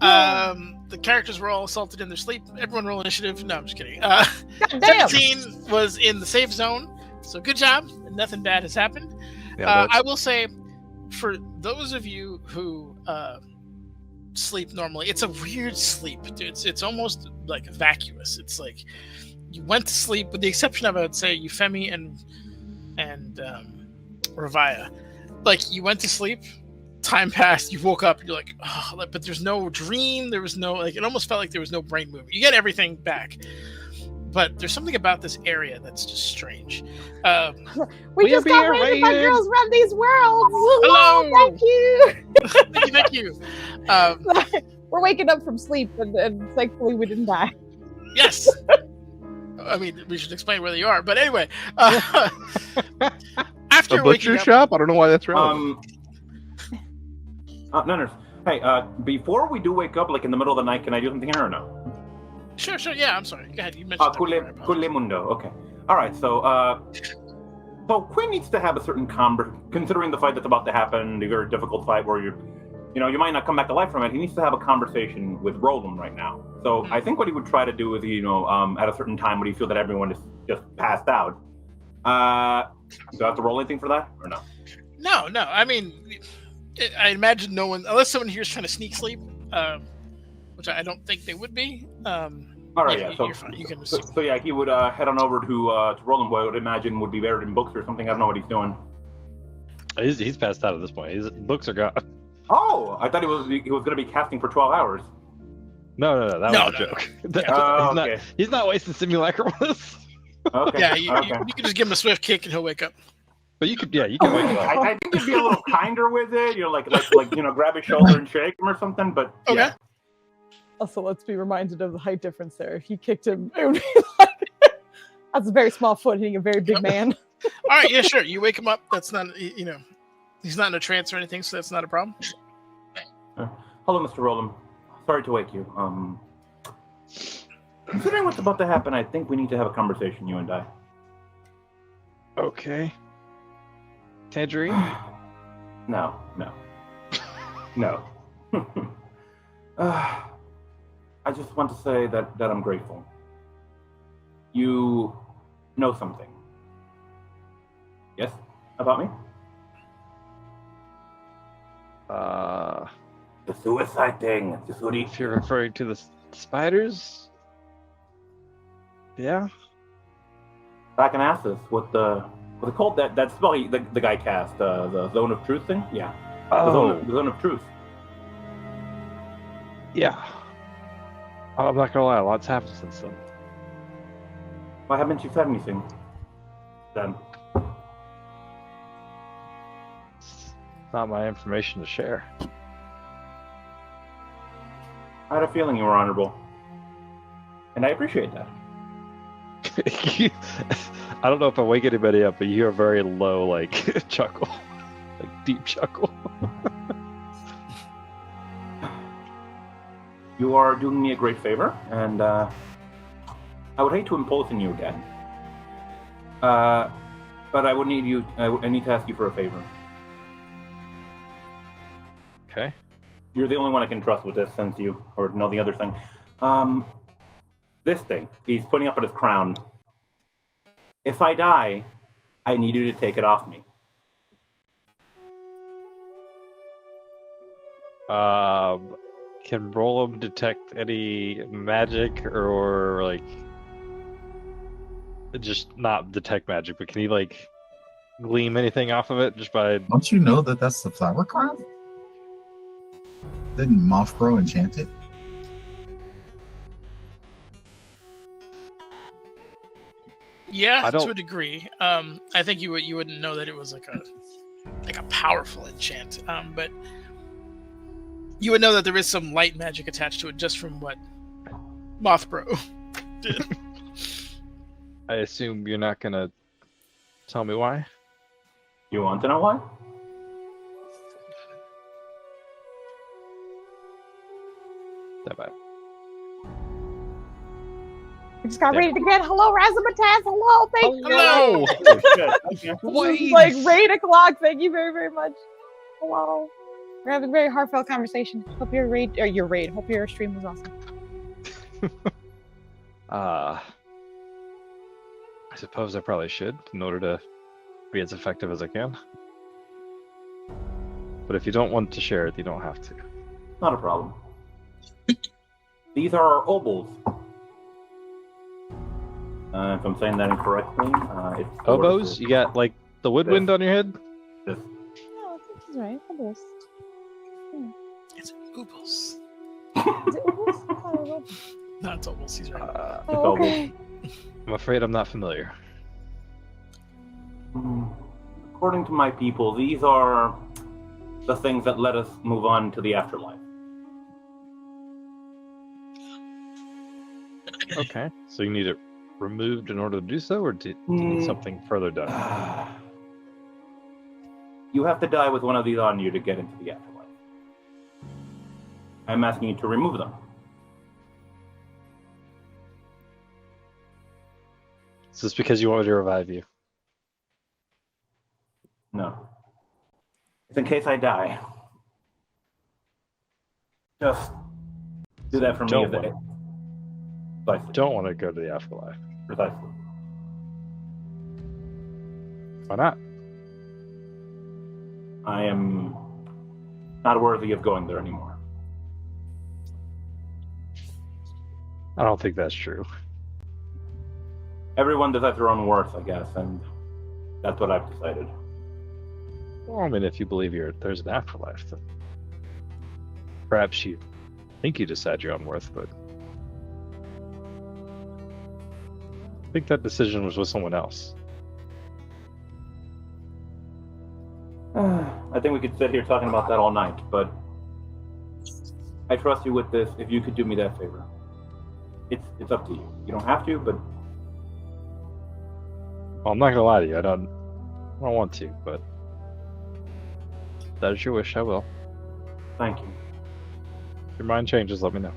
S2: Welcome the characters were all assaulted in their sleep. Everyone roll initiative. No, I'm just kidding.
S4: God damn.
S2: 17 was in the safe zone, so good job. Nothing bad has happened.
S1: Yeah,
S2: I will say, for those of you who sleep normally, it's a weird sleep, dude. It's almost like vacuous. It's like you went to sleep, with the exception of, I would say, Euphemi and Ravaya. Like, you went to sleep, time passed, you woke up, you're like, oh, but there's no dream, there was no, like, it almost felt like there was no brain movement. You get everything back, but there's something about this area that's just strange.
S4: We just got raided by girls run these worlds.
S2: Hello!
S4: Thank you.
S2: Thank you.
S4: We're waking up from sleep, and thankfully we didn't die.
S2: Yes. I mean, we should explain where they are, but anyway. After
S3: A butcher shop? I don't know why that's relevant.
S7: No. Hey, before we do wake up, like in the middle of the night, can I do something here or no?
S2: Sure. Yeah, I'm sorry. Go ahead. You mentioned.
S7: Cule Mundo. Okay. All right. So Quinn needs to have a certain considering the fight that's about to happen, the very difficult fight where you might not come back to life from it. He needs to have a conversation with Roland right now. So I think what he would try to do is, at a certain time when he feels that everyone is just passed out. Do I have to roll anything for that or no?
S2: No. I mean, I imagine no one, unless someone here is trying to sneak sleep, which I don't think they would be.
S7: All right, yeah. So,
S2: you're fine. You can
S7: so yeah, he would head on over to Roland, who I would imagine would be buried in books or something. I don't know what he's doing.
S1: He's passed out at this point. His books are gone.
S7: Oh, I thought he was going to be casting for 12 hours.
S1: No, that was a joke.
S7: Okay.
S1: He's not wasting simulacrum on this.
S7: Okay.
S2: Yeah, you can just give him a swift kick and he'll wake up.
S1: But you can wake him up.
S7: I think you'd be a little kinder with it. Like grab his shoulder and shake him or something. But
S2: okay.
S7: Yeah.
S4: Also, let's be reminded of the height difference there. If he kicked him, it would be like, that's a very small foot hitting a very big man.
S2: All right, yeah, sure. You wake him up. That's not, he's not in a trance or anything, so that's not a problem.
S7: Hello, Mr. Roland. Sorry to wake you. Considering what's about to happen, I think we need to have a conversation, you and I.
S1: Okay. Tangerine?
S7: No. I just want to say that I'm grateful. You know something. Yes? About me? The suicide thing.
S1: If you're referring to the spiders? Yeah.
S7: I can ask this. What the called? That's probably the guy cast. The Zone of Truth thing? Yeah.
S1: Oh.
S7: The Zone of Truth.
S1: Yeah. I'm not gonna lie, a lot's happened since then.
S7: Why haven't you said anything then?
S1: It's not my information to share.
S7: I had a feeling you were honorable. And I appreciate that.
S1: I don't know if I wake anybody up, but you hear a very low, chuckle. Deep chuckle.
S7: You are doing me a great favor, and I would hate to impose on you again. But I would need you. I need to ask you for a favor.
S1: Okay.
S7: You're the only one I can trust with this, since you or know the other thing. This thing he's putting up at his crown. If I die, I need you to take it off me.
S1: Can Roland detect any magic or just not detect magic, but can he gleam anything off of it just by?
S6: Don't you know that that's the flower crown? Didn't Mothbro enchant it?
S2: Yeah, to a degree. I think you wouldn't know that it was like a powerful enchant. But you would know that there is some light magic attached to it just from what Mothbro did.
S1: I assume you're not gonna tell me why?
S7: You want to know why?
S1: That bad.
S4: We just got ready to get hello, Razzmatazz. Hello, thank you.
S1: Hello.
S4: It's like 8 o'clock. Thank you very, very much. Hello. We're having a very heartfelt conversation. Hope your raid. Hope your stream was awesome.
S1: I suppose I probably should in order to be as effective as I can. But if you don't want to share it, you don't have to.
S7: Not a problem. These are obols. If I'm saying that incorrectly, it's
S1: Oboes? You got like the woodwind on your head?
S7: This.
S4: No, I think he's right. Oboes.
S2: It's obols.
S4: Is it oboes? I thought it was oboes.
S2: No, it's obols. He's right.
S4: Oh, okay.
S1: I'm afraid I'm not familiar.
S7: According to my people, these are the things that let us move on to the afterlife.
S1: Okay. So you need it removed in order to do so, or do you need something further done?
S7: You have to die with one of these on you to get into the afterlife. I'm asking you to remove them.
S1: Is this because you want me to revive you?
S7: No. It's in case I die. Just do that for me.
S1: Don't
S7: if they- Precisely.
S1: Don't want to go to the afterlife.
S7: Precisely.
S1: Why not?
S7: I am not worthy of going there anymore.
S1: I don't think that's true.
S7: Everyone decides their own worth, I guess, and that's what I've decided.
S1: Well, I mean, if you believe there's an afterlife, then perhaps you think you decide your own worth, but I think that decision was with someone else.
S7: I think we could sit here talking about that all night, but I trust you with this. If you could do me that favor, it's up to you. You don't have to, but
S1: Well, I'm not gonna lie to you. I don't want to, but if that is your wish, I will.
S7: thank you.
S1: If your mind changes, let me know.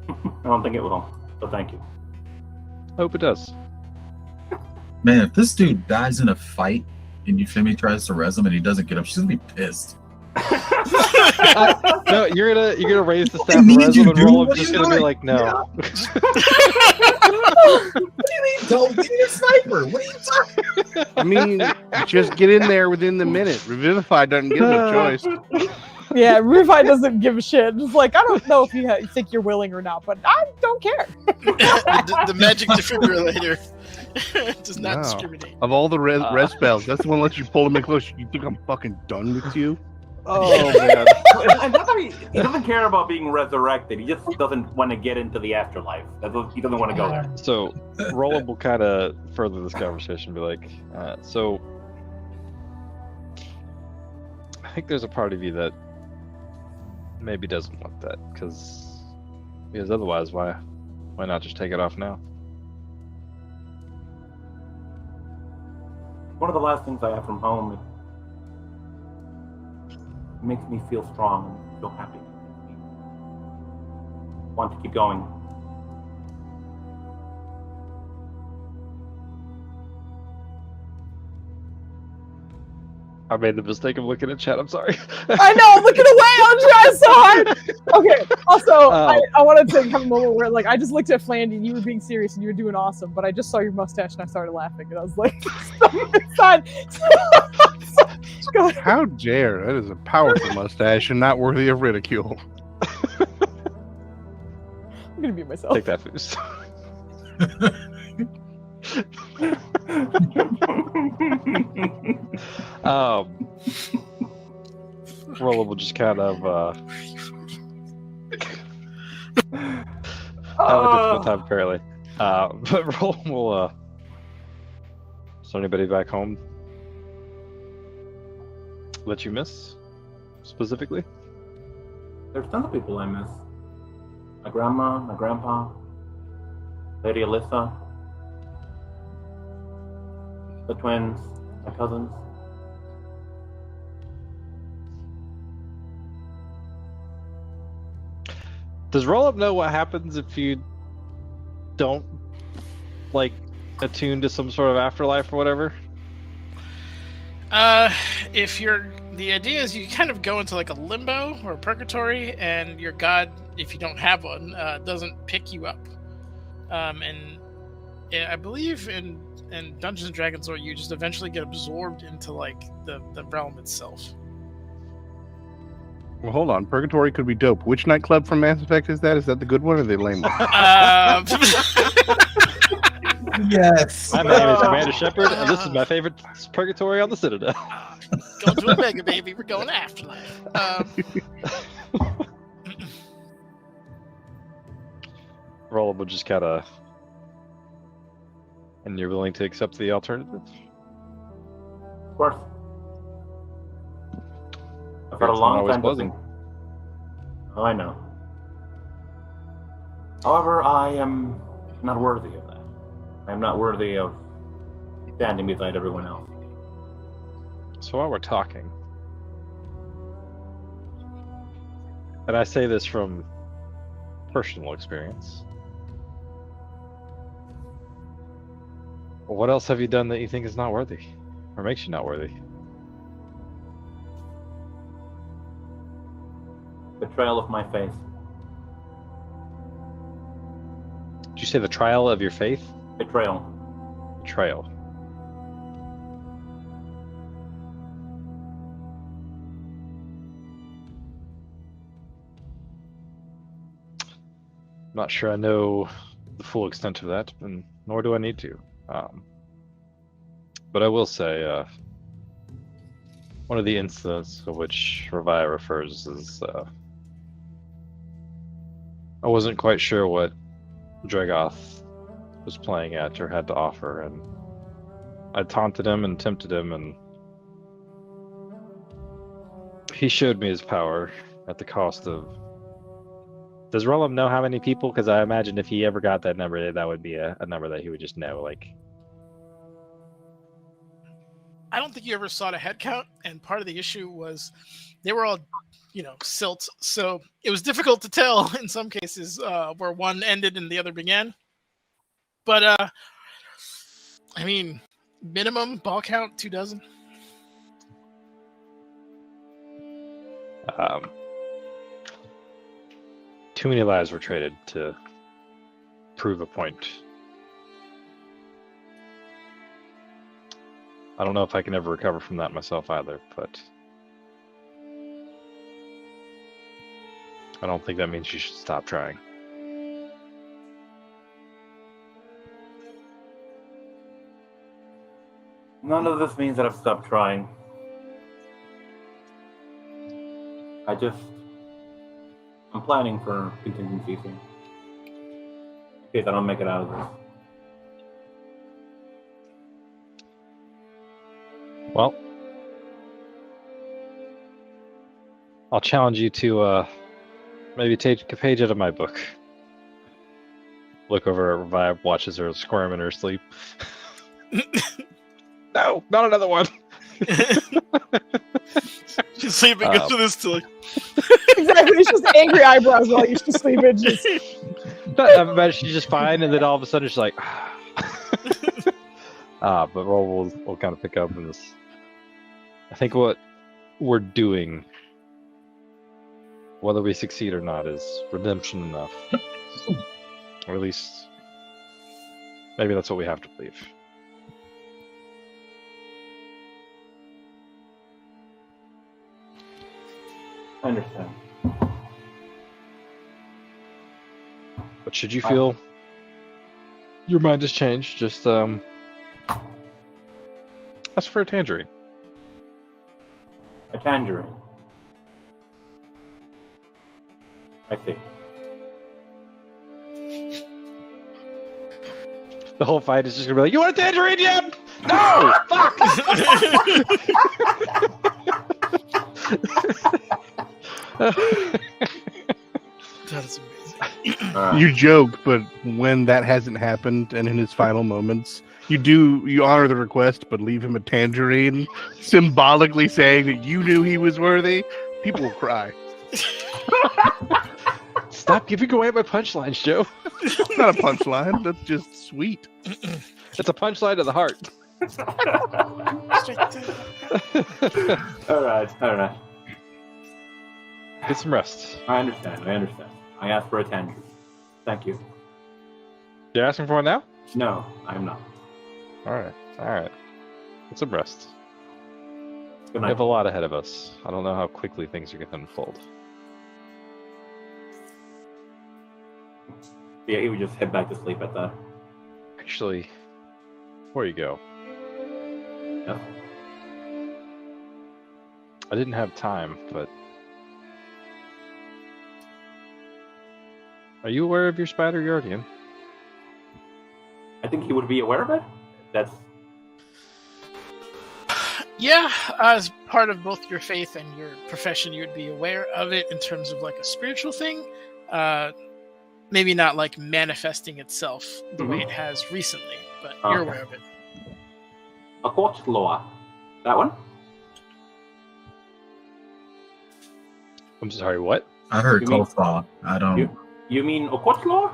S7: I don't think it will, so thank you.
S1: Hope it does.
S6: Man, if this dude dies in a fight and Euphemia tries to res him and he doesn't get up, she's gonna be pissed.
S1: No, you're gonna raise the
S6: I
S1: staff
S6: need
S1: and
S6: you,
S1: and
S6: dude.
S1: roll. I'm
S6: What are
S1: just
S6: you
S1: gonna be
S6: doing?
S1: like, no.
S6: What do you mean, don't give me a sniper? What are you talking?
S3: I mean, just get in there within the minute. Revivify doesn't give him a choice.
S4: Yeah, Rufai doesn't give a shit. It's like, I don't know if you think you're willing or not, but I don't care.
S2: the magic defibrillator does not
S3: No.
S2: discriminate.
S3: Of all the res spells, that's the one that lets you pull him in close. You think I'm fucking done with you?
S1: Oh man.
S7: And not that he doesn't care about being resurrected. He just doesn't want to get into the afterlife. He doesn't want to go there.
S1: So, Roland will kind of further this conversation, be like, so I think there's a part of you that maybe doesn't want that, because otherwise, why not just take it off now?
S7: One of the last things I have from home. It makes me feel strong and feel happy. Want to keep going.
S1: I made the mistake of looking at chat. I'm sorry.
S4: I know, I'm looking away. I'm trying so hard. Okay. Also, I wanted to have a moment where, like, I just looked at Flandy and you were being serious and you were doing awesome, but I just saw your mustache and I started laughing and I was like, it's fine. Go ahead.
S3: How dare? That is a powerful mustache and not worthy of ridicule.
S4: I'm gonna be myself.
S1: Take that, Foos. Roland will just kind of have a difficult time apparently. But Roland will is there anybody back home that you miss specifically?
S7: There's tons of people I miss. My grandma, my grandpa, Lady Alyssa, the twins, my cousins.
S1: Does Roll-Up know what happens if you don't, like, attune to some sort of afterlife or whatever?
S2: If you're The idea is you kind of go into like a limbo or a purgatory, and your god, if you don't have one, doesn't pick you up. And I believe in Dungeons and Dragons, or you just eventually get absorbed into like the realm itself.
S3: Well, hold on. Purgatory could be dope. Which nightclub from Mass Effect is that? Is that the good one or the lame one?
S6: Yes.
S1: My name is Commander Shepard, and this is my favorite purgatory on the Citadel.
S2: Going to Omega, baby. We're going to Afterlife.
S1: Roll will just kind of... And you're willing to accept the alternative?
S7: Of course. I've had a long time to think. Oh, I know. However, I am not worthy of that. I am not worthy of standing beside everyone else.
S1: So while we're talking, and I say this from personal experience, what else have you done that you think is not worthy, or makes you not worthy?
S7: Betrayal of my faith.
S1: Did you say the trial of your faith?
S7: Betrayal.
S1: Betrayal. Not sure I know the full extent of that, and nor do I need to. But I will say, one of the incidents of which Ravaya refers is, I wasn't quite sure what Dragoth was playing at or had to offer, and I taunted him and tempted him, and he showed me his power at the cost of... Does Rolam know how many people? Because I imagine if he ever got that number, that would be a number that he would just know. Like,
S2: I don't think you ever saw the head count, and part of the issue was they were all, silts. So it was difficult to tell in some cases where one ended and the other began. But I mean, minimum ball count 24.
S1: Too many lives were traded to prove a point. I don't know if I can ever recover from that myself either, but I don't think that means you should stop trying.
S7: None of this means that I've stopped trying. I'm planning for contingencies here. In case I don't make it out of this.
S1: Well, I'll challenge you to maybe take a page out of my book. Look over at Revive, watches her squirm in her sleep. No, not another one.
S2: She's sleeping into this too.
S4: Exactly, it's just angry eyebrows while you're just sleeping. Just...
S1: But she's just fine, and then all of a sudden she's like, but Roll will kind of pick up on this. I think what we're doing, whether we succeed or not, is redemption enough. Or at least, maybe that's what we have to believe.
S7: I understand.
S1: But should you feel your mind has changed, just ask for a tangerine.
S7: A tangerine. I see.
S1: The whole fight is just gonna be like, you want a tangerine yet? No! Fuck!
S2: That is amazing.
S3: You joke, but when that hasn't happened and in his final moments, you honor the request, but leave him a tangerine, symbolically saying that you knew he was worthy, people will cry.
S1: Stop giving away my punchlines, Joe.
S3: It's not a punchline, that's just sweet.
S1: It's a punchline to the heart.
S7: All right.
S1: Get some rest.
S7: I understand. I asked for attention. Thank you.
S1: You're asking for it now?
S7: No, I'm not.
S1: All right. Get some rest.
S7: Good
S1: We
S7: night.
S1: have a lot ahead of us. I don't know how quickly things are going to unfold.
S7: Yeah, he would just head back to sleep at that.
S1: Actually, before you go,
S7: Yeah.
S1: I didn't have time, but are you aware of your spider guardian?
S7: I think he would be aware of it. That's
S2: Yeah, as part of both your faith and your profession, you would be aware of it in terms of like a spiritual thing. Maybe not like manifesting itself the way it has recently, but you're
S7: Okay.
S2: aware of it.
S7: a court law. That one?
S1: I'm sorry, what?
S6: I heard
S7: You mean-
S6: coleslaw. I don't.
S7: You mean a court law?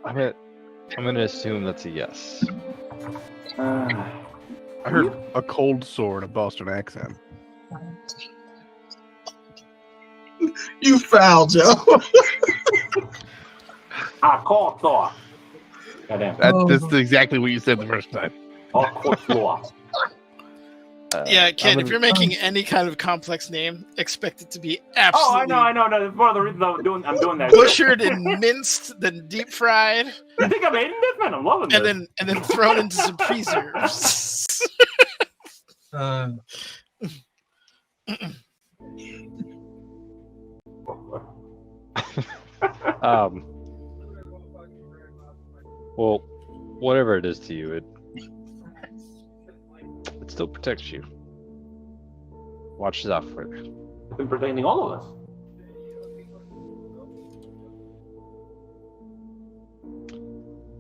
S1: I'm gonna assume that's a yes.
S3: I heard a cold sore in a Boston accent.
S6: You foul, Joe.
S7: A court law. Goddamn.
S3: That's exactly what you said the first time.
S7: A court law.
S2: Yeah, kid,
S1: I'm
S2: if
S1: gonna-
S2: you're making any kind of complex name, expect it to be
S7: Oh,
S2: absolutely
S7: I know. That's one of the reasons I'm doing that.
S2: butchered and minced, then deep fried,
S7: You think I'm eating this, man? I'm loving this.
S2: and then thrown into some preserves.
S1: Well, whatever it is to you, it still protects you. Watches out for it.
S7: I've been protecting all of us.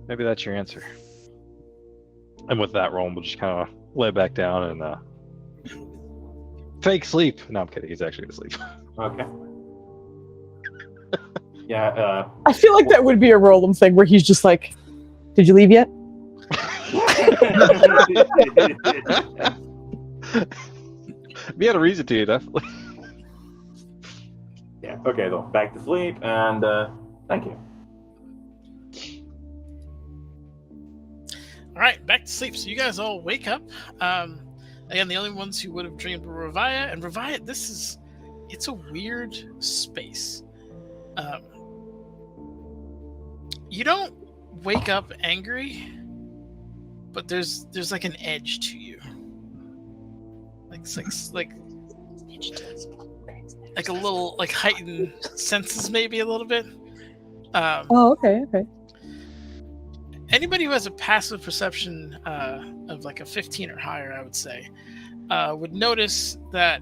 S1: Maybe that's your answer. And with that, Roland will just kind of lay back down and fake sleep. No, I'm kidding. He's actually gonna sleep.
S7: Okay. Yeah.
S4: I feel like that would be a Roland thing where he's just like, "Did you leave yet?"
S1: If you had a reason to, definitely.
S7: Yeah. Okay. Though. Back to sleep, and thank you.
S2: All right, back to sleep. So you guys all wake up. Again, the only ones who would have dreamed were Revaya. And Revaya, it's a weird space. You don't wake up angry, but there's like an edge to you. Like a little like heightened senses, maybe a little bit.
S4: Oh, okay.
S2: Anybody who has a passive perception of like a 15 or higher, I would say, would notice that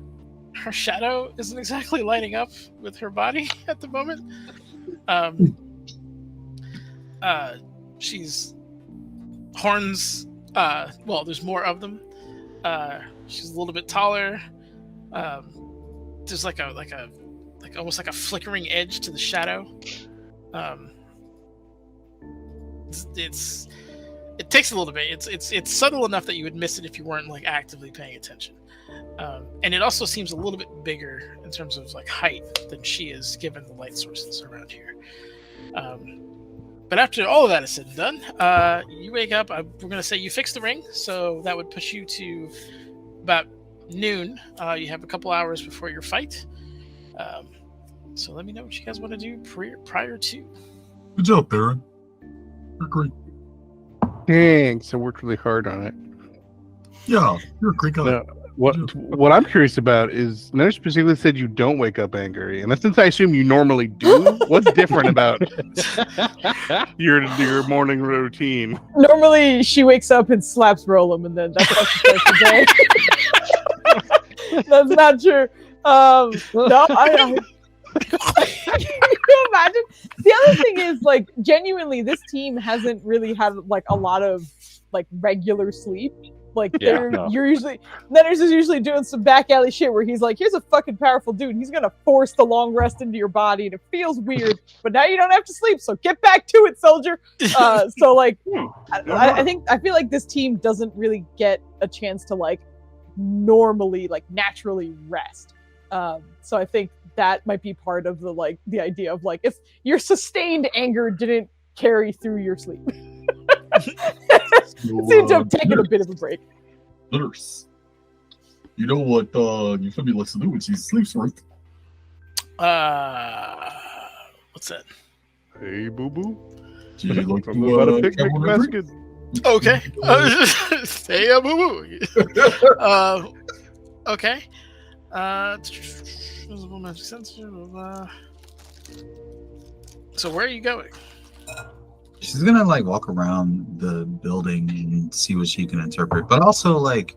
S2: her shadow isn't exactly lighting up with her body at the moment. She's horns. Well, there's more of them. She's a little bit taller. There's like almost like a flickering edge to the shadow. It takes a little bit. It's subtle enough that you would miss it if you weren't like actively paying attention. And it also seems a little bit bigger in terms of like height than she is, given the light sources around here. But after all of that is said and done, you wake up. We're gonna say you fixed the ring, so that would push you to about noon. You have a couple hours before your fight. So let me know what you guys want to do prior to.
S9: Good job, Baron. You're great.
S3: Thanks. I worked really hard on it.
S9: Yeah, you're a great guy.
S3: No, what I'm curious about is nurse specifically said you don't wake up angry, and since I assume you normally do, what's different about your morning routine?
S4: Normally, she wakes up and slaps Roland, and then that's how she starts the day. That's not true. No, I can you imagine? The other thing is, like, genuinely, this team hasn't really had like a lot of like regular sleep. Like
S1: Yeah, no.
S4: you're usually Netters is usually doing some back alley shit where he's like, here's a fucking powerful dude. He's gonna force the long rest into your body, and it feels weird, but now you don't have to sleep, so get back to it, soldier. So like, I feel like this team doesn't really get a chance to like normally like naturally rest. So I think that might be part of the idea of like if your sustained anger didn't carry through your sleep. Seemed to have taken a bit of a break.
S9: Nurse, you know what Euphemia likes to do when she sleeps, right?
S2: What's that?
S3: Hey, boo boo.
S9: She like
S3: I'm about a picnic
S9: travel and
S3: basket.
S2: Okay. Say a boo boo. Okay. So where are you going?
S6: She's gonna like walk around the building and see what she can interpret, but also like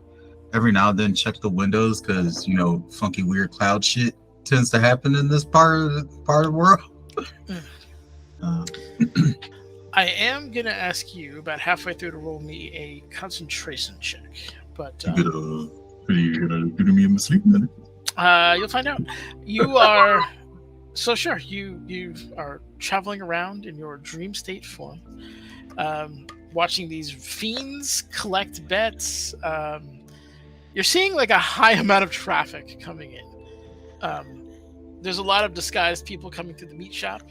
S6: every now and then check the windows because you know funky weird cloud shit tends to happen in this part of the world.
S2: I am gonna ask you about halfway through to roll me a concentration check, but
S9: you gonna me in my sleep then?
S2: you'll find out. You are so sure. You are traveling around in your dream state form, watching these fiends collect bets. You're seeing like a high amount of traffic coming in. There's a lot of disguised people coming through the meat shop.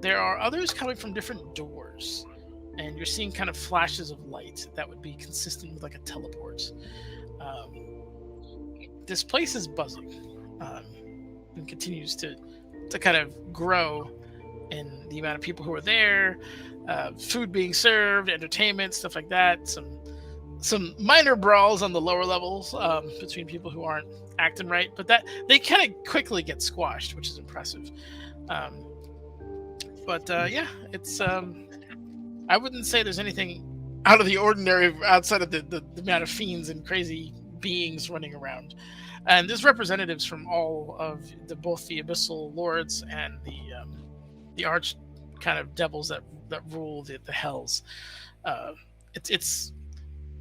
S2: There are others coming from different doors, and you're seeing kind of flashes of light that would be consistent with like a teleport. This place is buzzing and continues to kind of grow in the amount of people who are there, food being served, entertainment, stuff like that. Some minor brawls on the lower levels between people who aren't acting right, but that they kind of quickly get squashed, which is impressive. Yeah, it's I wouldn't say there's anything out of the ordinary outside of the amount of fiends and crazy beings running around. And there's representatives from all of both the abyssal lords and the arch kind of devils that rule the hells. It's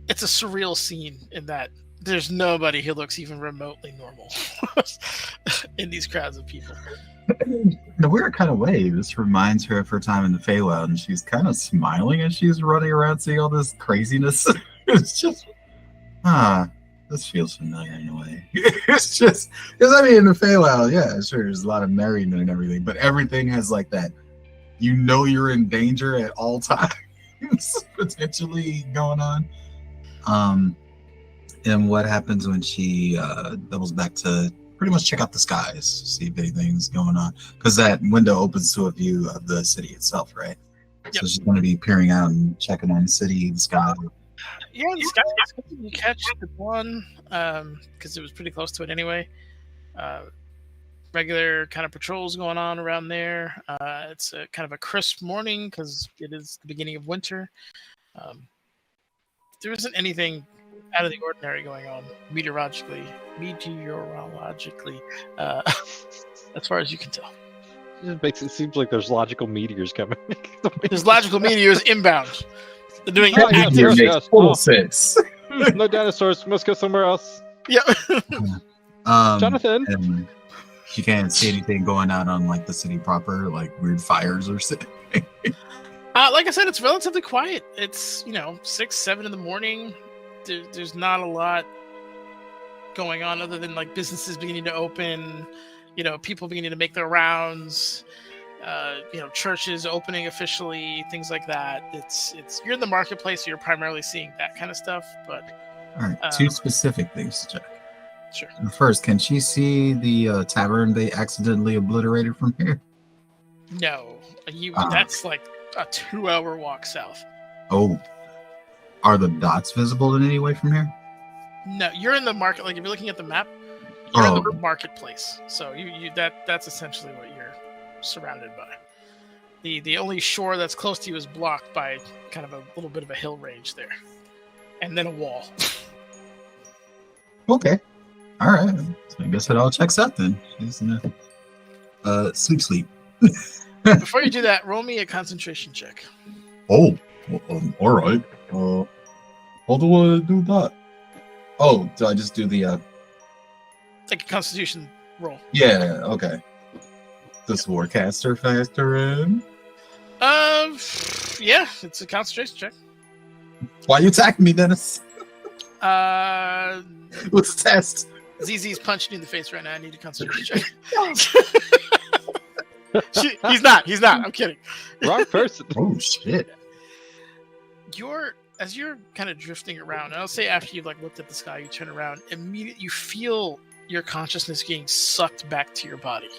S2: a surreal scene in that there's nobody who looks even remotely normal in these crowds of people.
S6: In a weird kind of way, this reminds her of her time in the Feywild, and she's kind of smiling as she's running around seeing all this craziness. It's just, this feels familiar in a way. It's just, because I mean, in the Feywild, yeah, sure, there's a lot of merriment and everything, but everything has like that, you know you're in danger at all times, potentially going on. And what happens when she doubles back to pretty much check out the skies, see if anything's going on, because that window opens to a view of the city itself, right? Yep. So she's going to be peering out and checking on the city, the sky.
S2: Yeah, the sky. You catch the one because it was pretty close to it anyway. Regular kind of patrols going on around there. It's a kind of a crisp morning because it is the beginning of winter. There isn't anything out of the ordinary going on meteorologically, as far as you can tell.
S1: It just makes it seem like there's logical meteors coming.
S2: There's logical meteors inbound. They're doing
S6: makes full sense.
S1: No dinosaurs. Must go somewhere else.
S2: Yeah.
S1: Jonathan.
S6: And you can't see anything going out on like the city proper, like weird fires or something.
S2: Like I said, it's relatively quiet. It's 6, 7 in the morning. There's not a lot going on other than like businesses beginning to open, people beginning to make their rounds, churches opening officially, things like that. It's you're in the marketplace, so you're primarily seeing that kind of stuff. But
S6: all right, two specific things to check.
S2: Sure.
S6: First, can she see the tavern they accidentally obliterated from here?
S2: No, that's like a 2-hour walk south.
S6: Oh. Are the dots visible in any way from here?
S2: No, you're in the market. Like if you're looking at the map, you're in the marketplace. So that's essentially what you're surrounded by. The only shore that's close to you is blocked by kind of a little bit of a hill range there, and then a wall.
S6: Okay, all right. So I guess it all checks out then. She's in a sleep.
S2: Before you do that, roll me a concentration check.
S9: Oh, all right. Hold How do I do that? Oh, do I just do the
S2: Take a Constitution roll.
S9: Yeah, okay. Does Warcaster factor in?
S2: Yeah, it's a concentration check.
S9: Why you attacking me, Dennis?
S2: Uh,
S9: Let's test.
S2: ZZ's punching you in the face right now. I need a concentration check. He's not. I'm kidding.
S1: Wrong person.
S9: Oh shit.
S2: As you're kind of drifting around, and I'll say after you've like looked at the sky, you turn around, immediately you feel your consciousness getting sucked back to your body.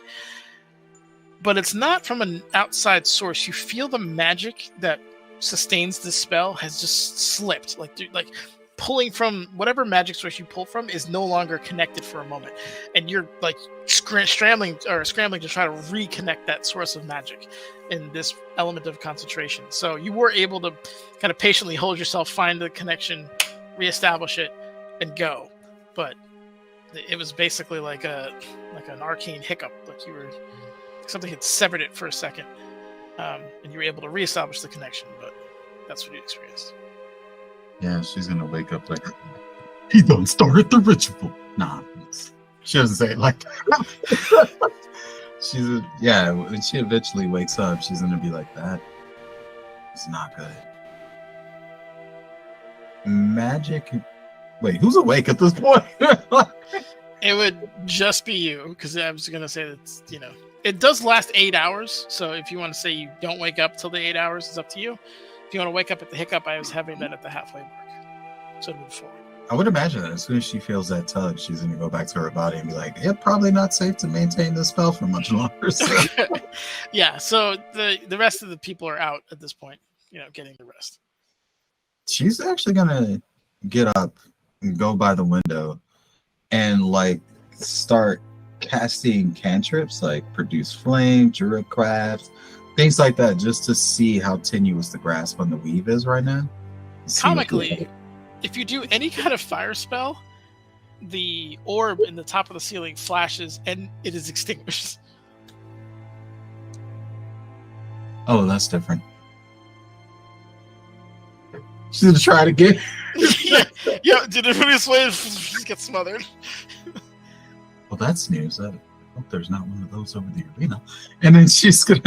S2: But it's not from an outside source. You feel the magic that sustains this spell has just slipped. Like pulling from whatever magic source you pull from is no longer connected for a moment. And you're like scrambling to try to reconnect that source of magic in this element of concentration. So you were able to kind of patiently hold yourself, find the connection, reestablish it, and go. But it was basically like an arcane hiccup. Like something had severed it for a second, and you were able to reestablish the connection. But that's what you experienced.
S9: Yeah, she's gonna wake up like he done started the ritual. Nah, she doesn't say it like that. When she eventually wakes up, she's gonna be like, that is not good. Magic. Wait, who's awake at this point?
S2: It would just be you, because I was gonna say that it does last 8 hours. So if you want to say you don't wake up till the 8 hours, it's up to you. If you want to wake up at the hiccup, I was having that at the halfway mark. So before.
S9: I would imagine that as soon as she feels that tug, she's going to go back to her body and be like, yeah, probably not safe to maintain this spell for much longer. So.
S2: Yeah, so the rest of the people are out at this point, getting the rest.
S9: She's actually going to get up and go by the window and start casting cantrips, like produce flame, druidcraft, things like that, just to see how tenuous the grasp on the weave is right now.
S2: Comically, if you do any kind of fire spell, the orb in the top of the ceiling flashes and it is extinguished.
S9: Oh, that's different. She's gonna try it again.
S2: yeah, did it really sway? Just get smothered.
S9: Well, that's news. I hope there's not one of those over the arena. And then she's gonna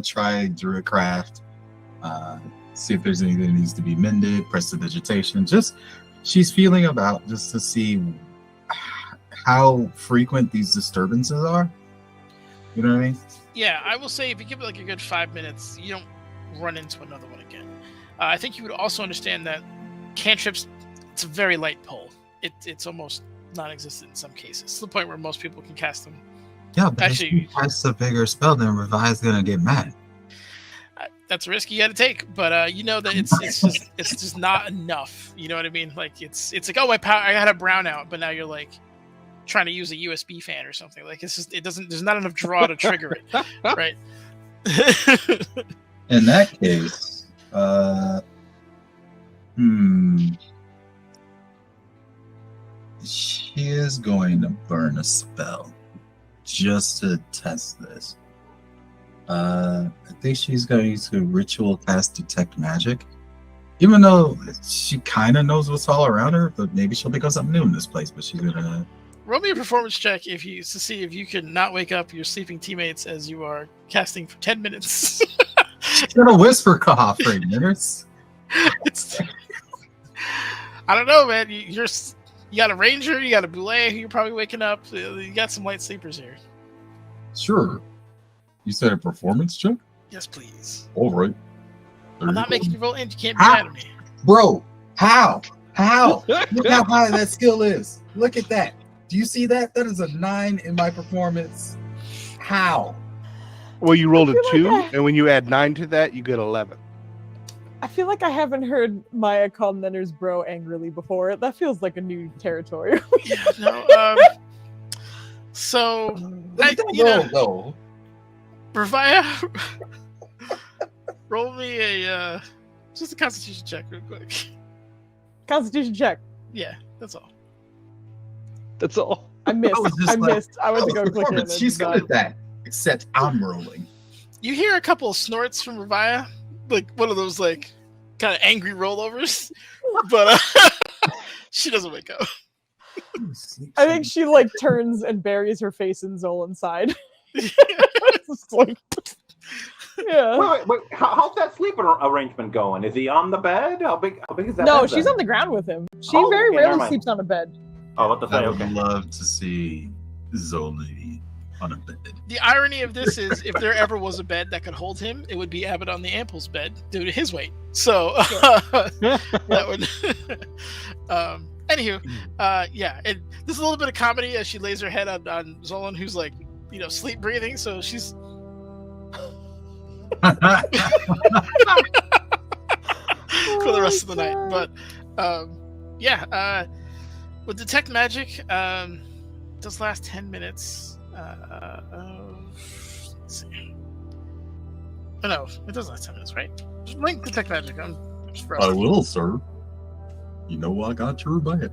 S9: try druidcraft. See if there's anything that needs to be mended, prestidigitation. She's feeling about just to see how frequent these disturbances are. You know what I mean?
S2: Yeah, I will say if you give it like a good 5 minutes, you don't run into another one again. I think you would also understand that cantrips, it's a very light pull. It's almost non-existent in some cases, to the point where most people can cast them.
S9: Yeah, but actually, if she casts a bigger spell, then Revive's gonna get mad.
S2: That's a risk you got to take, but that it's just not enough. You know what I mean? Like it's like, oh, my power, I got a brownout, but now you're like trying to use a USB fan or something. Like there's not enough draw to trigger it, right?
S9: In that case, she is going to burn a spell just to test this. I think she's going to ritual cast detect magic, even though she kind of knows what's all around her. But maybe she'll become something new in this place. But she's gonna
S2: roll me a performance check to see if you can not wake up your sleeping teammates as you are casting for 10 minutes.
S9: She's gonna whisper cough for minutes.
S2: I don't know, man. You got a ranger, you got a boulet who you're probably waking up. You got some light sleepers here.
S9: Sure. You said a performance check?
S2: Yes, please.
S9: All right.
S2: I'm not making you roll in. You can't be mad at me.
S9: Bro, how? Look how high that skill is. Look at that. Do you see that? That is a 9 in my performance. How?
S3: Well, you rolled a 2, and when you add 9 to that, you get 11.
S4: I feel like I haven't heard Maya call Nenner's bro angrily before. That feels like a new territory.
S2: Yeah, no. So, Revia, roll me just a Constitution check real quick.
S4: Constitution check.
S2: Yeah, that's all.
S1: That's all.
S4: I missed. I went to go click it.
S9: She's good at that, except I'm rolling.
S2: You hear a couple of snorts from Revia, like one of those like kind of angry rollovers, but she doesn't wake up.
S4: I think she like turns and buries her face in Zolan's side. It's like, yeah.
S7: Wait. How's that sleeping arrangement going? Is he on the bed? How big is that?
S4: No,
S7: bed
S4: she's
S7: then?
S4: on the ground with him. She
S7: Oh,
S4: very
S7: okay, never
S4: rarely
S7: mind.
S4: sleeps on a bed.
S7: Oh, what the
S9: I
S7: say?
S9: would
S7: Okay.
S9: love to see Zoli on a bed.
S2: The irony of this is, if there ever was a bed that could hold him, it would be Abbott on the Ample's bed due to his weight. So that would. Anywho, yeah, there's a little bit of comedy as she lays her head on Zolan, who's like, sleep breathing. So she's for the rest of the night. But with detect magic, does last 10 minutes. Let's see. Oh no, it does last 10 minutes, right? Just link detect magic. I'm just
S9: I will, sir. You know I got your back.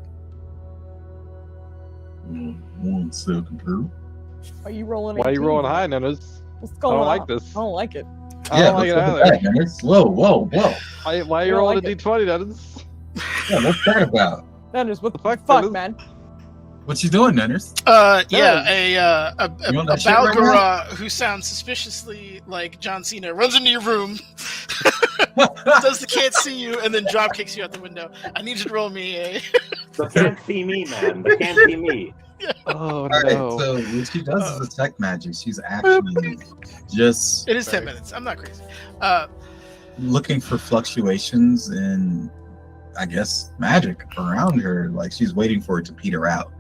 S9: 1 second here.
S4: Are you rolling?
S1: Why are you
S4: 18?
S1: rolling high, Nennis?
S4: What's
S1: I
S4: going
S1: don't
S4: on?
S1: like this.
S4: I don't like it.
S1: I don't like it
S9: let's
S1: either.
S9: look at that, man. Whoa.
S1: Why are you
S4: I don't
S1: rolling
S4: like
S1: a
S4: it.
S1: d20, Nennis?
S9: Yeah, what's that about?
S4: Nanners, what the
S1: Fuck,
S4: fuck,
S1: Nanners.
S4: man?
S9: What you doing, Nenners?
S2: Yeah, a
S9: You on that shit right
S2: Balgara who sounds suspiciously like John Cena runs into your room, does the can't see you, and then drop kicks you out the window. I need you to roll me a.
S7: They can't see me, man. They can't see me.
S1: Oh,
S9: All right,
S1: no.
S9: so what she does is detect magic. She's actually just
S2: It is 10 minutes. I'm not crazy.
S9: looking for fluctuations in, I guess, magic around her. Like she's waiting for it to peter out.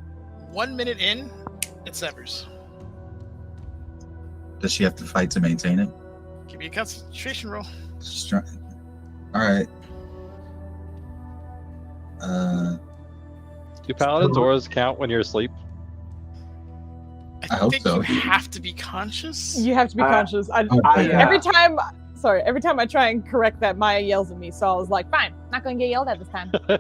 S2: 1 minute in, it severs.
S9: Does she have to fight to maintain it?
S2: Give me a concentration roll.
S9: All right.
S1: Do paladins' auras count when you're asleep?
S9: I hope
S2: think
S9: so.
S2: you have to be conscious.
S4: You have to be conscious. Every time I try and correct that, Maya yells at me, so I was like, fine, not gonna get yelled at this time.
S9: Hey,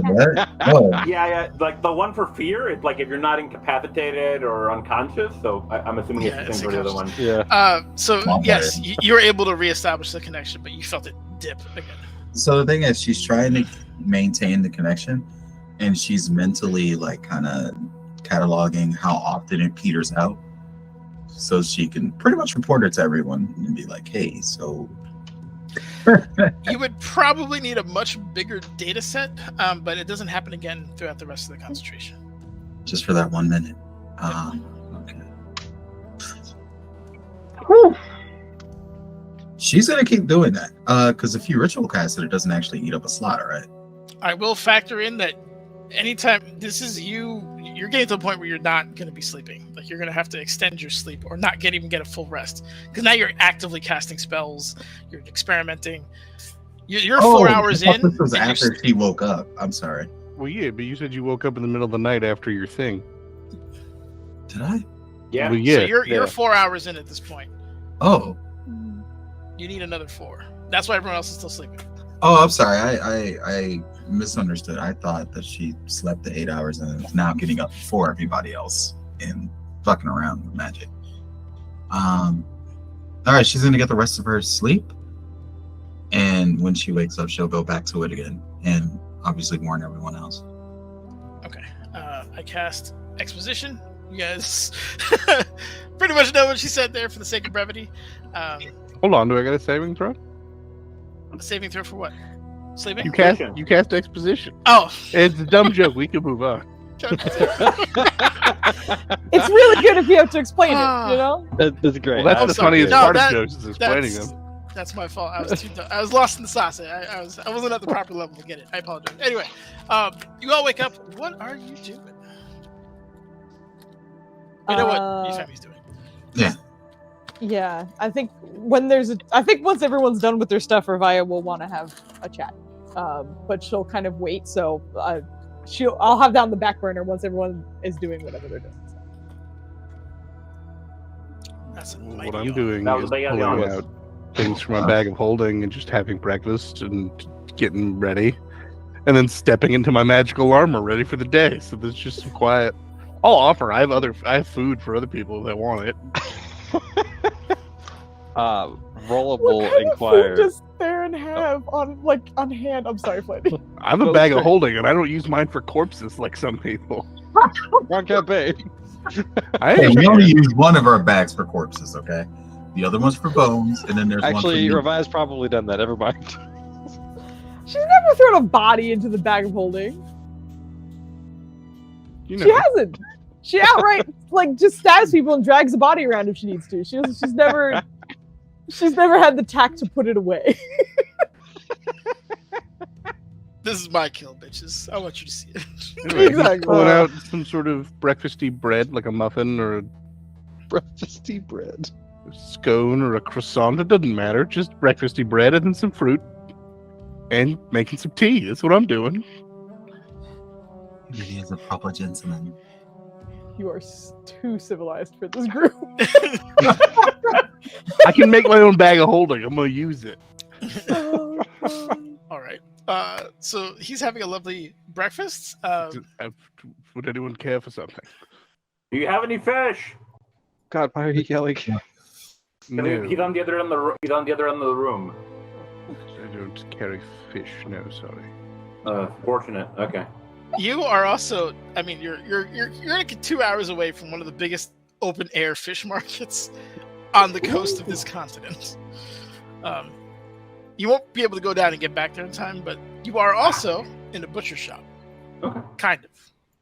S9: what? Oh,
S7: Yeah. Like the one for fear, it's like if you're not incapacitated or unconscious. So I'm assuming
S2: Yeah,
S7: it's
S2: it's
S7: the same for the other one.
S1: Yeah.
S2: So
S9: Not
S2: yes,
S9: bad.
S2: you were able to reestablish the connection, but you felt it dip again.
S9: so the thing is, she's trying to maintain the connection, and she's mentally like kind of cataloging how often it peters out, so she can pretty much report it to everyone and be like, "Hey, so."
S2: You would probably need a much bigger data set, but it doesn't happen again throughout the rest of the concentration.
S9: Just for that 1 minute. Okay. She's gonna keep doing that. Because if you ritual cast it, it doesn't actually eat up a slot, right?
S2: I will factor in that anytime you're getting to the point where you're not going to be sleeping. Like you're going to have to extend your sleep or not even get a full rest, because now you're actively casting spells. You're experimenting. You're 4 hours
S9: I thought
S2: in.
S9: This was
S2: and
S9: after she woke up. I'm sorry.
S3: Well, yeah, but you said you woke up in the middle of the night after your thing.
S9: Did I?
S7: Yeah.
S3: Well,
S2: So
S3: yeah.
S2: you're 4 hours in at this point.
S9: Oh.
S2: You need another 4. That's why everyone else is still sleeping.
S9: Oh, I'm sorry. I misunderstood. I thought that she slept the 8 hours and is now getting up before everybody else and fucking around with magic. All right, she's gonna get the rest of her sleep, and when she wakes up, she'll go back to it again, and obviously warn everyone else.
S2: Okay. I cast exposition. You guys pretty much know what she said there for the sake of brevity.
S3: Hold on, do I got a saving throw?
S2: A saving throw for what? Sleeping?
S3: You cast exposition.
S2: Oh.
S3: It's a dumb joke. We can move on.
S4: It's really good if you have to explain it, you know?
S1: That's great.
S3: Well, that's the funniest part of jokes is explaining them.
S2: That's my fault. I was lost in the sauce. I wasn't at the proper level to get it. I apologize. Anyway, you all wake up. What are you doing? You know what Yusami's doing.
S9: Yeah.
S4: Yeah, I think once everyone's done with their stuff, Ravaya will want to have a chat. But she'll kind of wait, so I'll have that on the back burner once everyone is doing whatever they're doing.
S2: That's
S3: What I'm doing
S7: That
S3: is
S7: was the
S3: pulling
S7: other one.
S3: out things from my bag of holding and just having breakfast and getting ready, and then stepping into my magical armor ready for the day. So there's just some quiet. I'll offer. I have food for other people that want it.
S1: Rollable
S4: What kind
S1: inquire.
S4: of food does Theron have on hand? I'm sorry, Flanny.
S3: I have a
S1: Well,
S3: bag of
S1: sure.
S3: holding, and I don't use mine for corpses like some people.
S1: Wrong campaign.
S3: I
S9: Hey, we
S3: understand.
S9: only use one of our bags for corpses, okay? The other one's for bones, and then there's
S1: Actually,
S9: one for
S1: Revi's probably done that. Never mind.
S4: She's never thrown a body into the bag of holding.
S3: You
S4: She
S3: know,
S4: hasn't. She outright like just stabs people and drags the body around if she needs to. She's never had the tact to put it away.
S2: This is my kill, bitches. I want you to see it.
S3: anyway,
S4: Exactly.
S3: pulling out some sort of breakfasty bread, like a muffin or a
S1: Breakfasty bread.
S3: scone or a croissant. It doesn't matter. Just breakfasty bread and then some fruit, and making some tea. That's what I'm doing.
S6: He is a proper gentleman.
S4: You are too civilized for this group.
S3: I can make my own bag of holding. I'm gonna use it.
S2: All right. So he's having a lovely breakfast.
S3: Would anyone care for something?
S7: Do you have any fish?
S1: God, why are you yelling?
S3: No,
S7: He's on the other end of the. He's on the other end of the room.
S3: I don't carry fish. No, sorry.
S7: Fortunate. Okay.
S2: You are also. I mean, you're like 2 hours away from one of the biggest open air fish markets on the coast of this continent. You won't be able to go down and get back there in time, but you are also in a butcher shop.
S7: Okay.
S2: Kind of.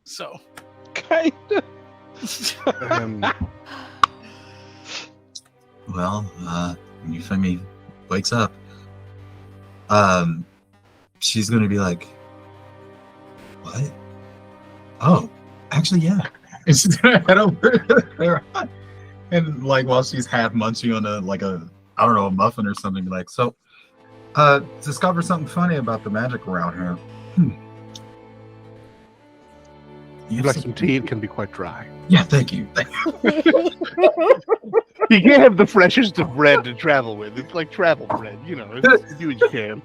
S2: So.
S1: Kind of.
S6: Well, when Euphemia wakes up, she's gonna be like, "What? Oh, actually, yeah."
S9: And she's gonna head over there, and like while she's half munching on a muffin or something, be like, "So, discover something funny about the magic around here."
S3: You'd like some tea? It can be quite dry.
S9: Yeah, thank you.
S3: You can't have the freshest of bread to travel with. It's like travel bread, you know. You do what you can.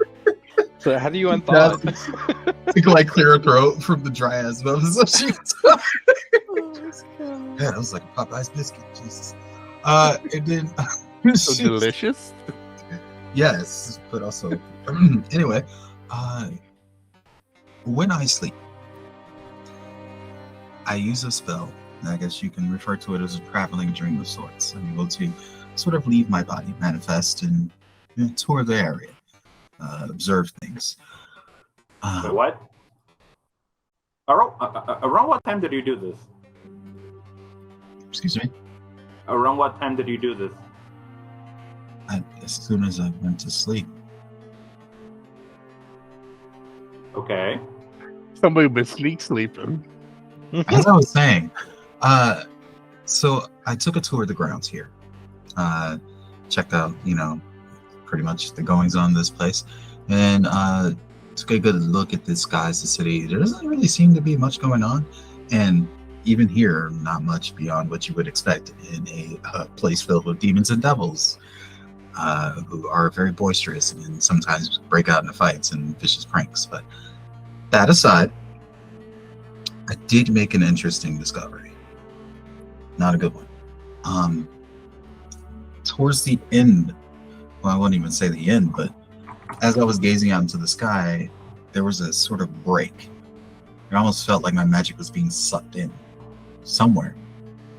S1: So how do you unthaw it?
S9: You can like clear her throat from the dry ass muffin. So she yeah, that was like a Popeye's biscuit. Jesus. And then
S3: So delicious.
S9: yes, but also anyway, when I sleep, I use a spell. I guess you can refer to it as a traveling dream of sorts. I'm able to sort of leave my body, manifest, and tour the area, observe things.
S7: Wait, what? Around what time did you do this?
S6: Excuse me?
S7: Around what time did you do this?
S6: As soon as I went to sleep.
S7: Okay.
S3: Somebody been sneak sleeping.
S6: As I was saying, so I took a tour of the grounds here. Checked out, pretty much the goings on of this place, and took a good look at the skies, the city. There doesn't really seem to be much going on, and even here, not much beyond what you would expect in a place filled with demons and devils, who are very boisterous and sometimes break out into fights and vicious pranks. But that aside, I did make an interesting discovery. Not a good one. Towards the end, well, I wouldn't even say the end, but as I was gazing out into the sky, there was a sort of break. It almost felt like my magic was being sucked in somewhere.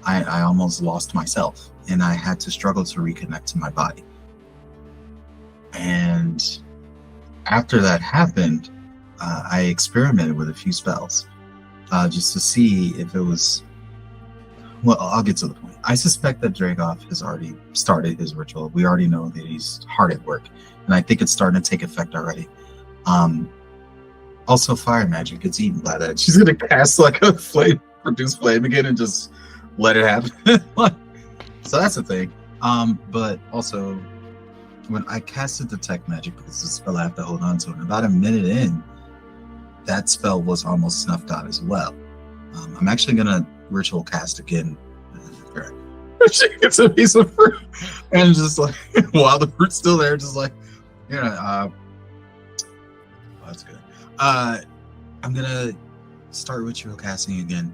S6: I almost lost myself, and I had to struggle to reconnect to my body. And after that happened, I experimented with a few spells. Just to see if it was. Well, I'll get to the point. I suspect that Dragoff has already started his ritual. We already know that he's hard at work, and I think it's starting to take effect already. Also, fire magic gets eaten by that. She's gonna cast like a flame, produce flame again, and just let it happen. So that's the thing. But also, when I casted detect magic, because the spell I have to hold on to, and about a minute in, that spell was almost snuffed out as well. I'm actually gonna ritual cast again. She gets a piece of fruit, and just like while the fruit's still there, just like that's good. I'm gonna start ritual casting again,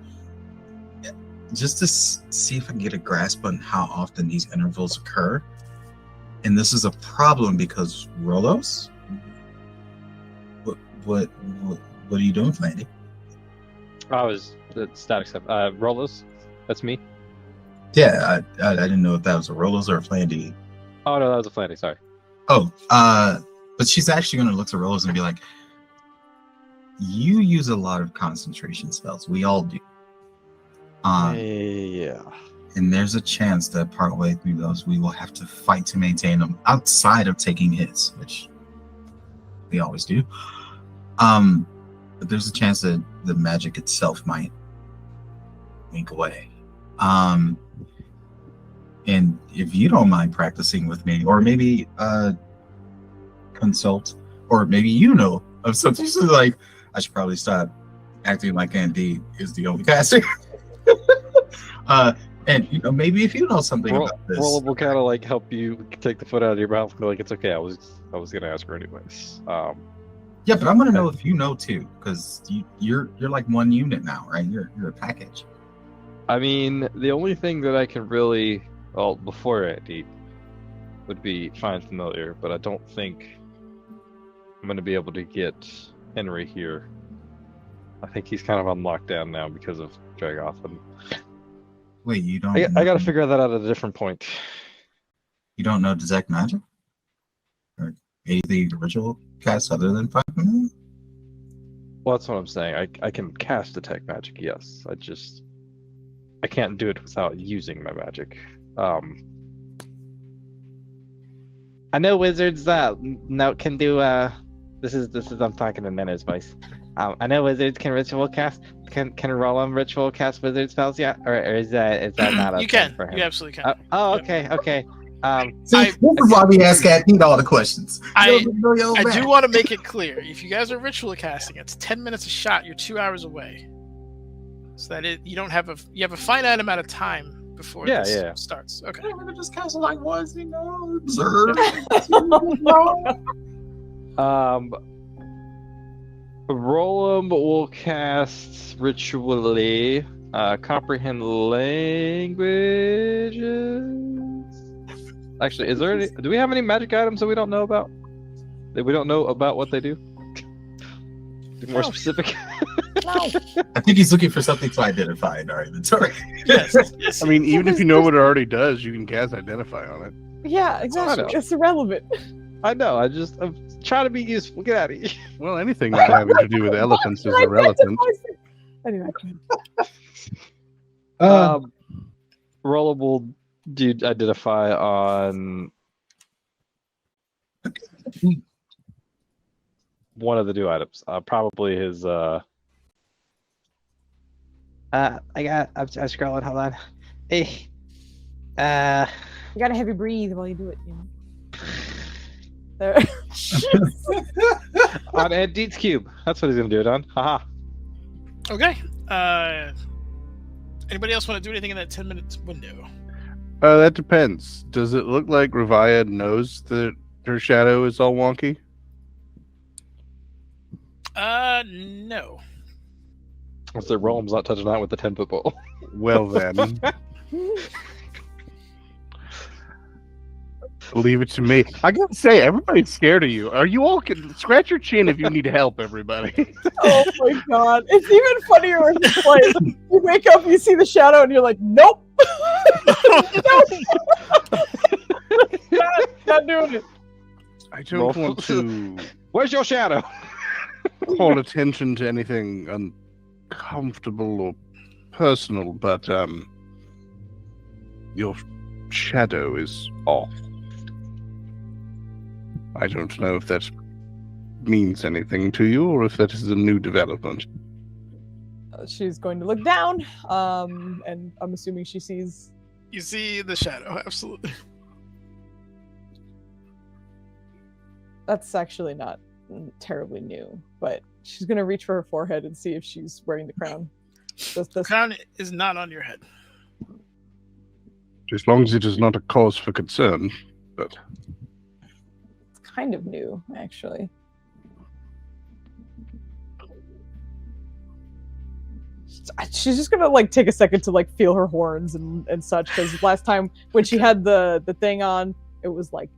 S6: just to see if I can get a grasp on how often these intervals occur. And this is a problem because Rolos, what are you doing, Flandy?
S1: I was the static stuff. Rolos, that's me.
S6: Yeah, I didn't know if that was a Rolos or a Flandy.
S1: Oh no, that was a Flandy. Sorry.
S6: Oh, but she's actually going to look at Rolos and be like, "You use a lot of concentration spells. We all do.
S1: Yeah.
S6: And there's a chance that partway through those, we will have to fight to maintain them outside of taking hits, which we always do. But there's a chance that the magic itself might wink away. And if you don't mind practicing with me, or maybe consult, or maybe you know of something, so like I should probably stop acting like Andy is the only caster. And maybe if you know something about this,
S1: Rolla will kind of like help you take the foot out of your mouth and be like, "It's okay. I was gonna ask her anyways."
S6: yeah, but I'm gonna know if you know too, because you're like one unit now, right? You're a package.
S1: I mean, the only thing that I can really, well, before Andy, would be find familiar, but I don't think I'm gonna be able to get Henry here. I think he's kind of on lockdown now because of Dragoth. And
S6: Wait, you don't?
S1: I got to figure that out at a different point.
S6: You don't know detect magic or anything ritual cast other than 5 minutes?
S1: Well, that's what I'm saying. I can cast detect magic, yes. I can't do it without using my magic.
S8: I know wizards now can do this is I'm talking in Nenner's voice. I know wizards can ritual cast can roll on ritual cast wizard spells yet, or is that not a
S2: You
S8: thing
S2: can.
S8: for him?
S2: You absolutely can.
S8: Okay.
S6: See, this is why we ask Cat all the questions.
S2: I do want to make it clear. If you guys are ritual casting, it's 10 minutes a shot. You're 2 hours away. So that you don't have you have a finite amount of time before this starts. Okay.
S6: I'm gonna just cast it like once, observe.
S1: Rollum will cast ritually, comprehend languages. Actually, is there any? Do we have any magic items that we don't know about? That we don't know about what they do? Be more specific.
S4: No.
S6: I think he's looking for something to identify in our inventory.
S2: Yes.
S3: I mean, even if you know what it already does, you can cast identify on it.
S4: Yeah, exactly. It's irrelevant.
S1: I know. I'm trying to be useful. Get out of here.
S3: Well, anything not having to do with elephants is irrelevant.
S4: Anyway.
S1: Rolla will do identify on one of the new items. Probably his.
S8: I'm scrolling. Hold on. Hey.
S4: You gotta heavy breathe while you do it, you know. There.
S1: On Andy's cube. That's what he's gonna do it on. Haha.
S2: Okay. Anybody else want to do anything in that 10 minutes window?
S3: That depends. Does it look like Ravaya knows that her shadow is all wonky?
S2: No.
S1: So Rollum's not touching that with the 10-foot pole.
S3: Well then. Leave it to me. I gotta say, everybody's scared of you. Are you all scratch your chin if you need help, everybody?
S4: Oh my god. It's even funnier when you play. You wake up, you see the shadow, and you're like, nope. Not doing it.
S3: I don't want to
S1: Where's your shadow?
S3: call attention to anything uncomfortable or personal, but your shadow is off. I don't know if that means anything to you or if that is a new development.
S4: She's going to look down, and I'm assuming she sees.
S2: You see the shadow, absolutely.
S4: That's actually not terribly new, but she's going to reach for her forehead and see if she's wearing the crown.
S2: The crown is not on your head.
S3: As long as it is not a cause for concern, but
S4: it's kind of new, actually. She's just gonna like take a second to like feel her horns and such, because last time when she had the thing on, it was like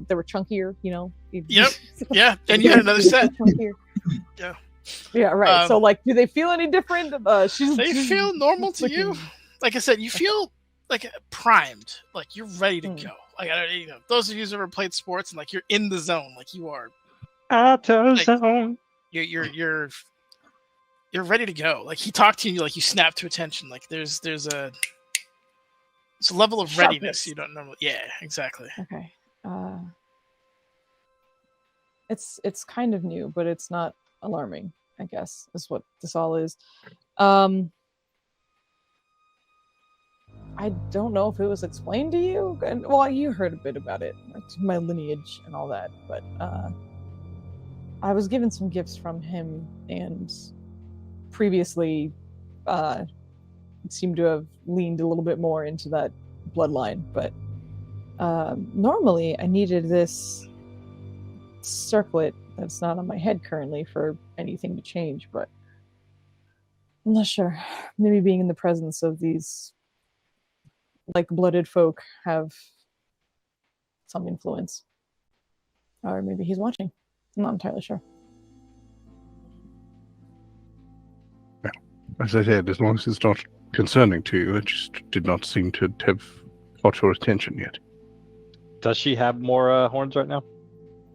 S4: they were chunkier, you know.
S2: Yep. Yeah, and you had another set.
S4: Yeah, right. So, like, do they feel any different?
S2: They feel normal to you. Like I said, you feel like primed, like you're ready to go. Like, those of you who've ever played sports and like you're in the zone, like you are.
S1: Zone.
S2: You're ready to go. Like he talked to you, like you snap to attention. Like there's a level of readiness you don't normally. Yeah, exactly.
S4: Okay. It's kind of new, but it's not alarming, I guess, is what this all is. I don't know if it was explained to you. And well, you heard a bit about it, my lineage and all that, but I was given some gifts from him, and previously seemed to have leaned a little bit more into that bloodline. But normally I needed this circlet that's not on my head currently for anything to change, but I'm not sure. Maybe being in the presence of these like-blooded folk have some influence. Or maybe he's watching. I'm not entirely sure.
S3: As I said, as long as it's not concerning to you, it just did not seem to have caught your attention yet.
S1: Does she have more horns right now?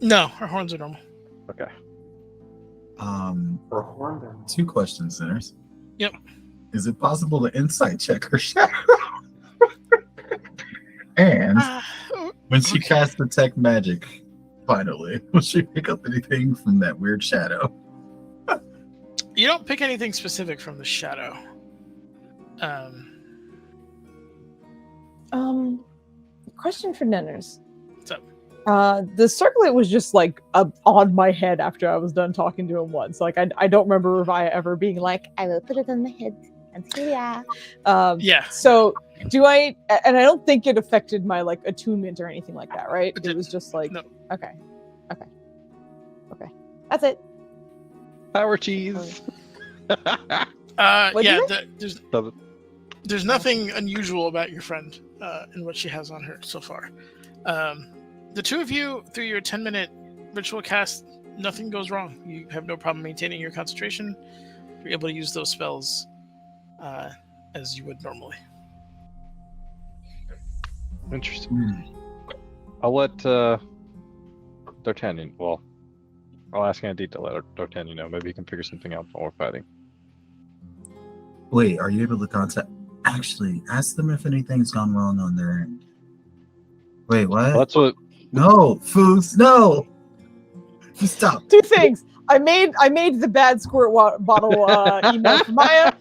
S2: No, her horns are normal.
S1: Okay.
S7: Her horns are
S6: 2 questions, sinners.
S2: Yep.
S6: Is it possible to insight check her shadow? And when she casts detect magic, finally, will she pick up anything from that weird shadow?
S2: You don't pick anything specific from the shadow.
S4: Question for Nenners.
S2: What's up?
S4: The circlet was just like on my head after I was done talking to him once. Like I don't remember Revia ever being like, I will put it on my head. Yeah. So do I? And I don't think it affected my like attunement or anything like that, right? It was just like,
S2: no.
S4: Okay. That's it.
S1: Power cheese.
S2: There's nothing unusual about your friend and what she has on her so far. The two of you, through your 10-minute ritual cast, nothing goes wrong. You have no problem maintaining your concentration. You're able to use those spells as you would normally.
S1: Interesting. I'll let D'Artagnan. Well, I'll ask Andy to let D'Artagnan know. Maybe he can figure something out while we're fighting.
S6: Wait, are you able to contact? Actually, ask them if anything's gone wrong on their end. Wait, what?
S1: Well, that's what.
S6: No, Foos, no. Stop.
S4: 2 things. I made the bad squirt bottle email for Maya.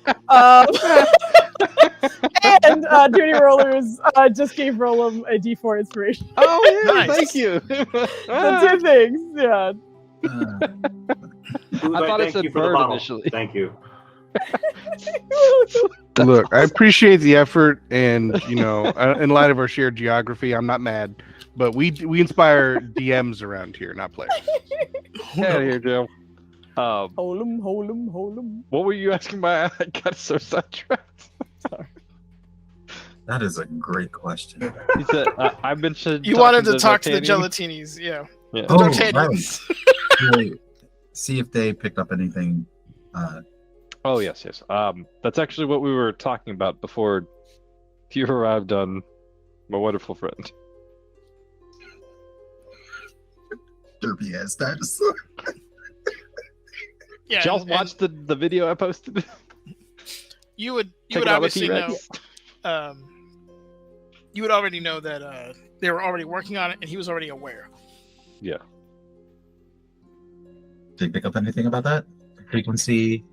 S4: And Duty Rollers just gave Rollum a D4 inspiration.
S1: Oh, yeah,
S2: Nice.
S1: Thank you.
S4: The 2 things, yeah.
S1: I thought it said bird initially.
S7: Thank you.
S3: Look, I appreciate the effort, and in light of our shared geography, I'm not mad. But we inspire DMs around here, not players.
S1: Get out of here, Joe.
S4: Hold 'em.
S1: What were you asking my? I got so sidetracked.
S6: That is a great question.
S1: He said, I mentioned.
S2: You wanted to talk to the Gelatinis, yeah.
S1: Yeah.
S6: Oh,
S2: D'Artagnans.
S6: Wait, see if they picked up anything.
S1: Oh, yes. That's actually what we were talking about before you arrived on my wonderful friend.
S6: Derpy ass dinosaur.
S2: Yeah,
S1: Did y'all watch the video I posted?
S2: You would
S1: Checking out the
S2: obviously know.
S1: T-Rex?
S2: You would already know that they were already working on it, and he was already aware.
S1: Yeah.
S6: Did they pick up anything about that? Frequency?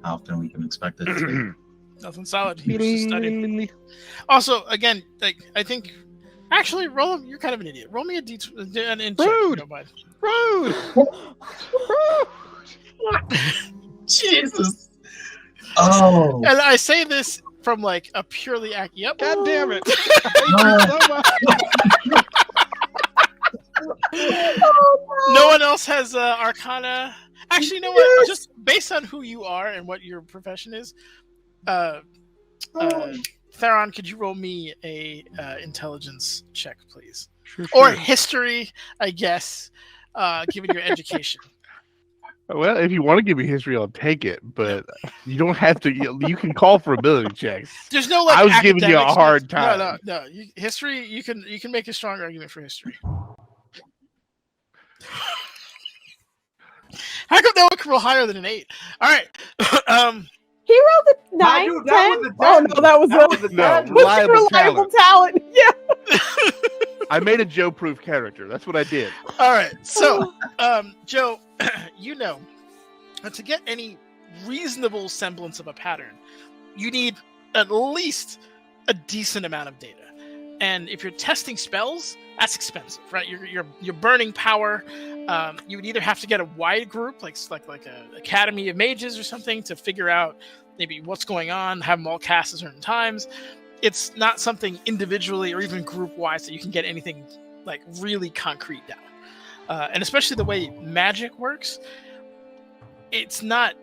S6: How often we can expect it?
S2: Nothing solid. He was just studying. Also, again, I think. Actually, roll. You're kind of an idiot. Roll me an in check.
S1: Rude. Rude.
S6: Jesus. Oh.
S2: And I say this from like a purely Yep.
S1: God damn it. I hate you so much.
S2: No one else has Arcana. Actually, you know what? Just based on who you are and what your profession is, Theron, could you roll me a intelligence check, please?
S3: Sure.
S2: Or history, I guess, given your education.
S3: Well, if you want to give me history, I'll take it, but you don't have to. You can call for ability checks.
S2: There's no like.
S3: I was giving you a
S2: academics,
S3: hard time.
S2: No. History. You can make a strong argument for history. How come no one can roll higher than an 8? All right.
S4: He rolled a 9,
S7: dude,
S4: 10.
S7: that was a 10.
S4: Oh no, that was
S7: That
S4: a
S7: was a
S3: No,
S7: 10.
S3: reliable
S4: talent. Yeah.
S3: I made a Joe-proof character. That's what I did.
S2: All right. So, Joe, you know, to get any reasonable semblance of a pattern, you need at least a decent amount of data. And if you're testing spells, that's expensive, right? You're burning power. You would either have to get a wide group, like an academy of mages or something, to figure out maybe what's going on, have them all cast at certain times. It's not something individually or even group-wise that you can get anything like really concrete down. And especially the way magic works, it's not.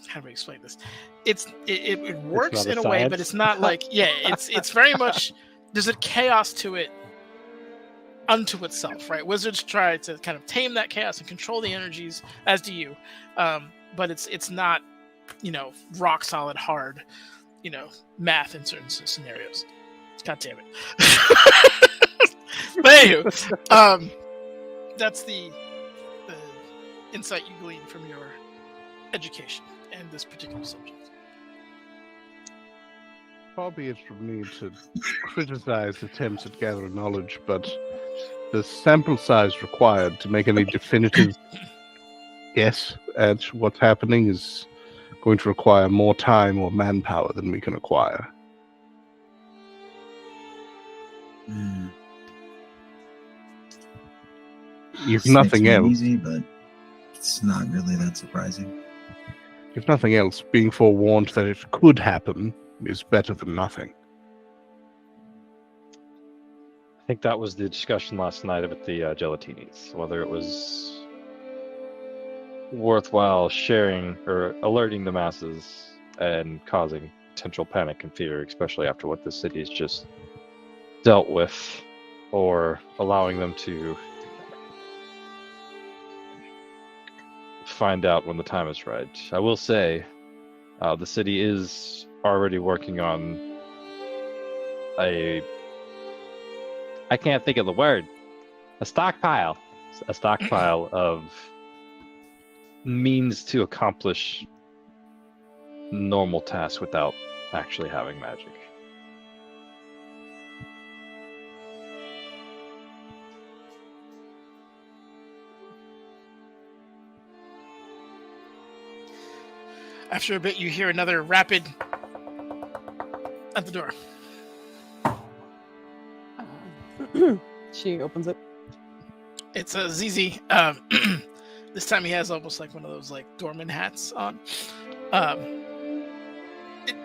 S2: How do we explain this? It works in a way, but it's not like it's very much there's a chaos to it unto itself, right? Wizards try to kind of tame that chaos and control the energies, as do you, but it's not rock solid hard math in certain scenarios. God damn it. But anywho, that's the insight you glean from your education and this particular subject.
S3: Far be it from me to criticize attempts at gathering knowledge, but the sample size required to make any definitive guess at what's happening is going to require more time or manpower than we can acquire. If nothing else,
S6: easy, but it's not really that surprising.
S3: If nothing else, being forewarned that it could happen is better than nothing.
S1: I think that was the discussion last night with the gelatinis, whether it was worthwhile sharing or alerting the masses and causing potential panic and fear, especially after what the city's just dealt with, or allowing them to find out when the time is right. I will say, the city is already working on I can't think of the word. A stockpile of means to accomplish normal tasks without actually having magic.
S2: After a bit, you hear another rapid at the door.
S4: She opens it.
S2: It's a ZZ. This time he has almost like one of those like doorman hats on.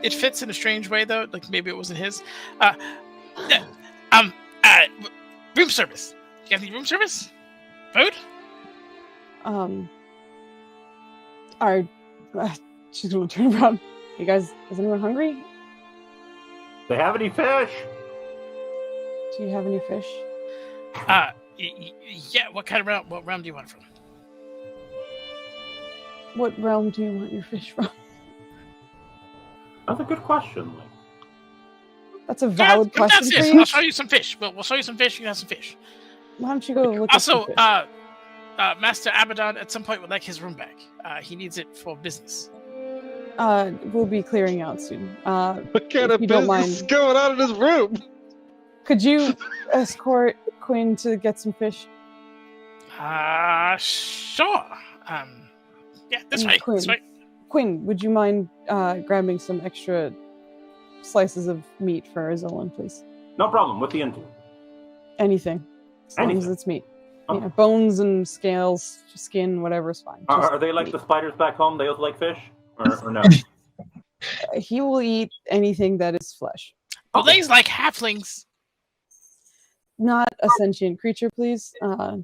S2: It fits in a strange way though. Like maybe it wasn't his. Room service. You guys need room service? Food?
S4: She's gonna turn around. You guys, is anyone hungry?
S7: They have any fish?
S4: Do you have any fish?
S2: Yeah. What kind of realm? What realm do you want it from?
S4: What realm do you want your fish from?
S7: That's a good question.
S4: That's a valid question for
S2: Yes,
S4: you.
S2: I'll show you some fish. But we'll show you some fish. You can have some fish.
S4: Why don't you go look
S2: Also,
S4: at some fish?
S2: Master Abaddon at some point would like his room back. He needs it for business.
S4: We'll be clearing out soon.
S1: What kind of
S4: you don't
S1: business is
S4: mind.
S1: going on in his room?
S4: Could you escort Quinn to get some fish?
S2: Sure. Yeah, this way.
S4: Quinn.
S2: This way.
S4: Quinn, would you mind grabbing some extra slices of meat for Zolan, please?
S7: No problem. What the into?
S4: Anything. As long as it's meat.
S7: Oh.
S4: Yeah, bones and scales, skin, whatever's fine.
S7: Are they like the spiders back home? They also like fish? Or no?
S4: He will eat anything that is flesh.
S2: Oh, these like halflings.
S4: Not a sentient creature, please.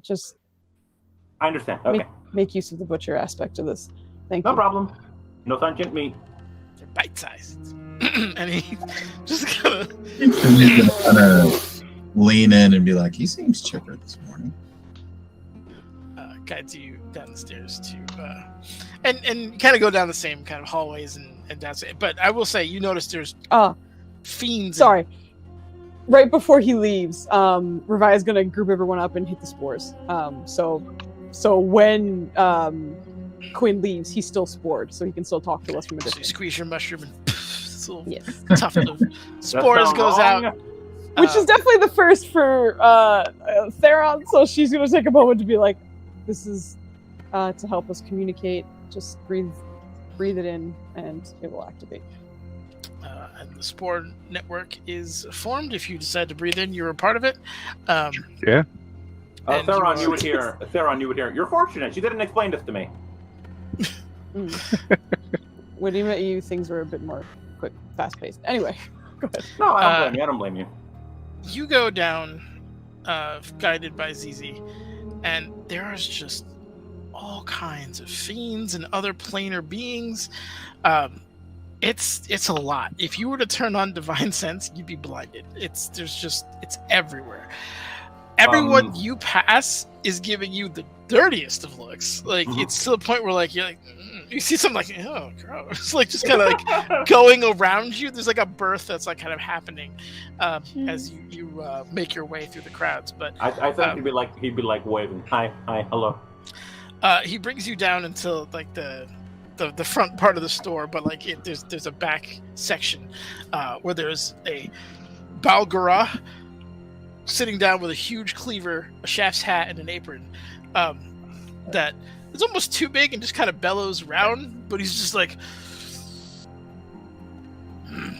S4: Just
S7: I understand. Okay.
S4: make use of the butcher aspect of this. Thank
S7: No
S4: you.
S7: problem. No sentient meat.
S2: They're bite-sized. And he just kind of...
S6: He's gonna kind of lean in and be like, he seems chipper this morning.
S2: guides you down the stairs to, and kind of go down the same kind of hallways and down. But I will say, you notice there's fiends.
S4: Sorry. Right before he leaves, Revi is gonna group everyone up and hit the spores. So when Quinn leaves, he's still spored, so he can still talk to us from a
S2: So you
S4: distance.
S2: squeeze your mushroom and this little
S4: Yes.
S2: tuft of spores goes out.
S4: Which is definitely the first for Theron, so she's gonna take a moment to be like, this is to help us communicate. Just breathe it in, and it will activate.
S2: And the spore network is formed. If you decide to breathe in, you're a part of it.
S3: Yeah.
S2: And
S7: Theron,
S2: you
S7: you would hear. Theron, you would hear. You're fortunate. She didn't explain this to me.
S4: When he met you, things were a bit more quick, fast-paced. Anyway, go ahead.
S7: No, I don't blame you. I don't blame you.
S2: You go down, guided by Zizi, and there's just all kinds of fiends and other planar beings. It's a lot. If you were to turn on Divine Sense, you'd be blinded. It's everywhere. Everyone you pass is giving you the dirtiest of looks. Like it's to the point where like you're like you see something like oh gross, like just kind of like going around you. There's like a birth that's like kind of happening as you make your way through the crowds. But
S7: I think he'd be like waving hi hello.
S2: He brings you down until like the front part of the store, but like there's a back section where there's a Balgara sitting down with a huge cleaver, a chef's hat, and an apron that is almost too big and just kind of bellows around, but he's just like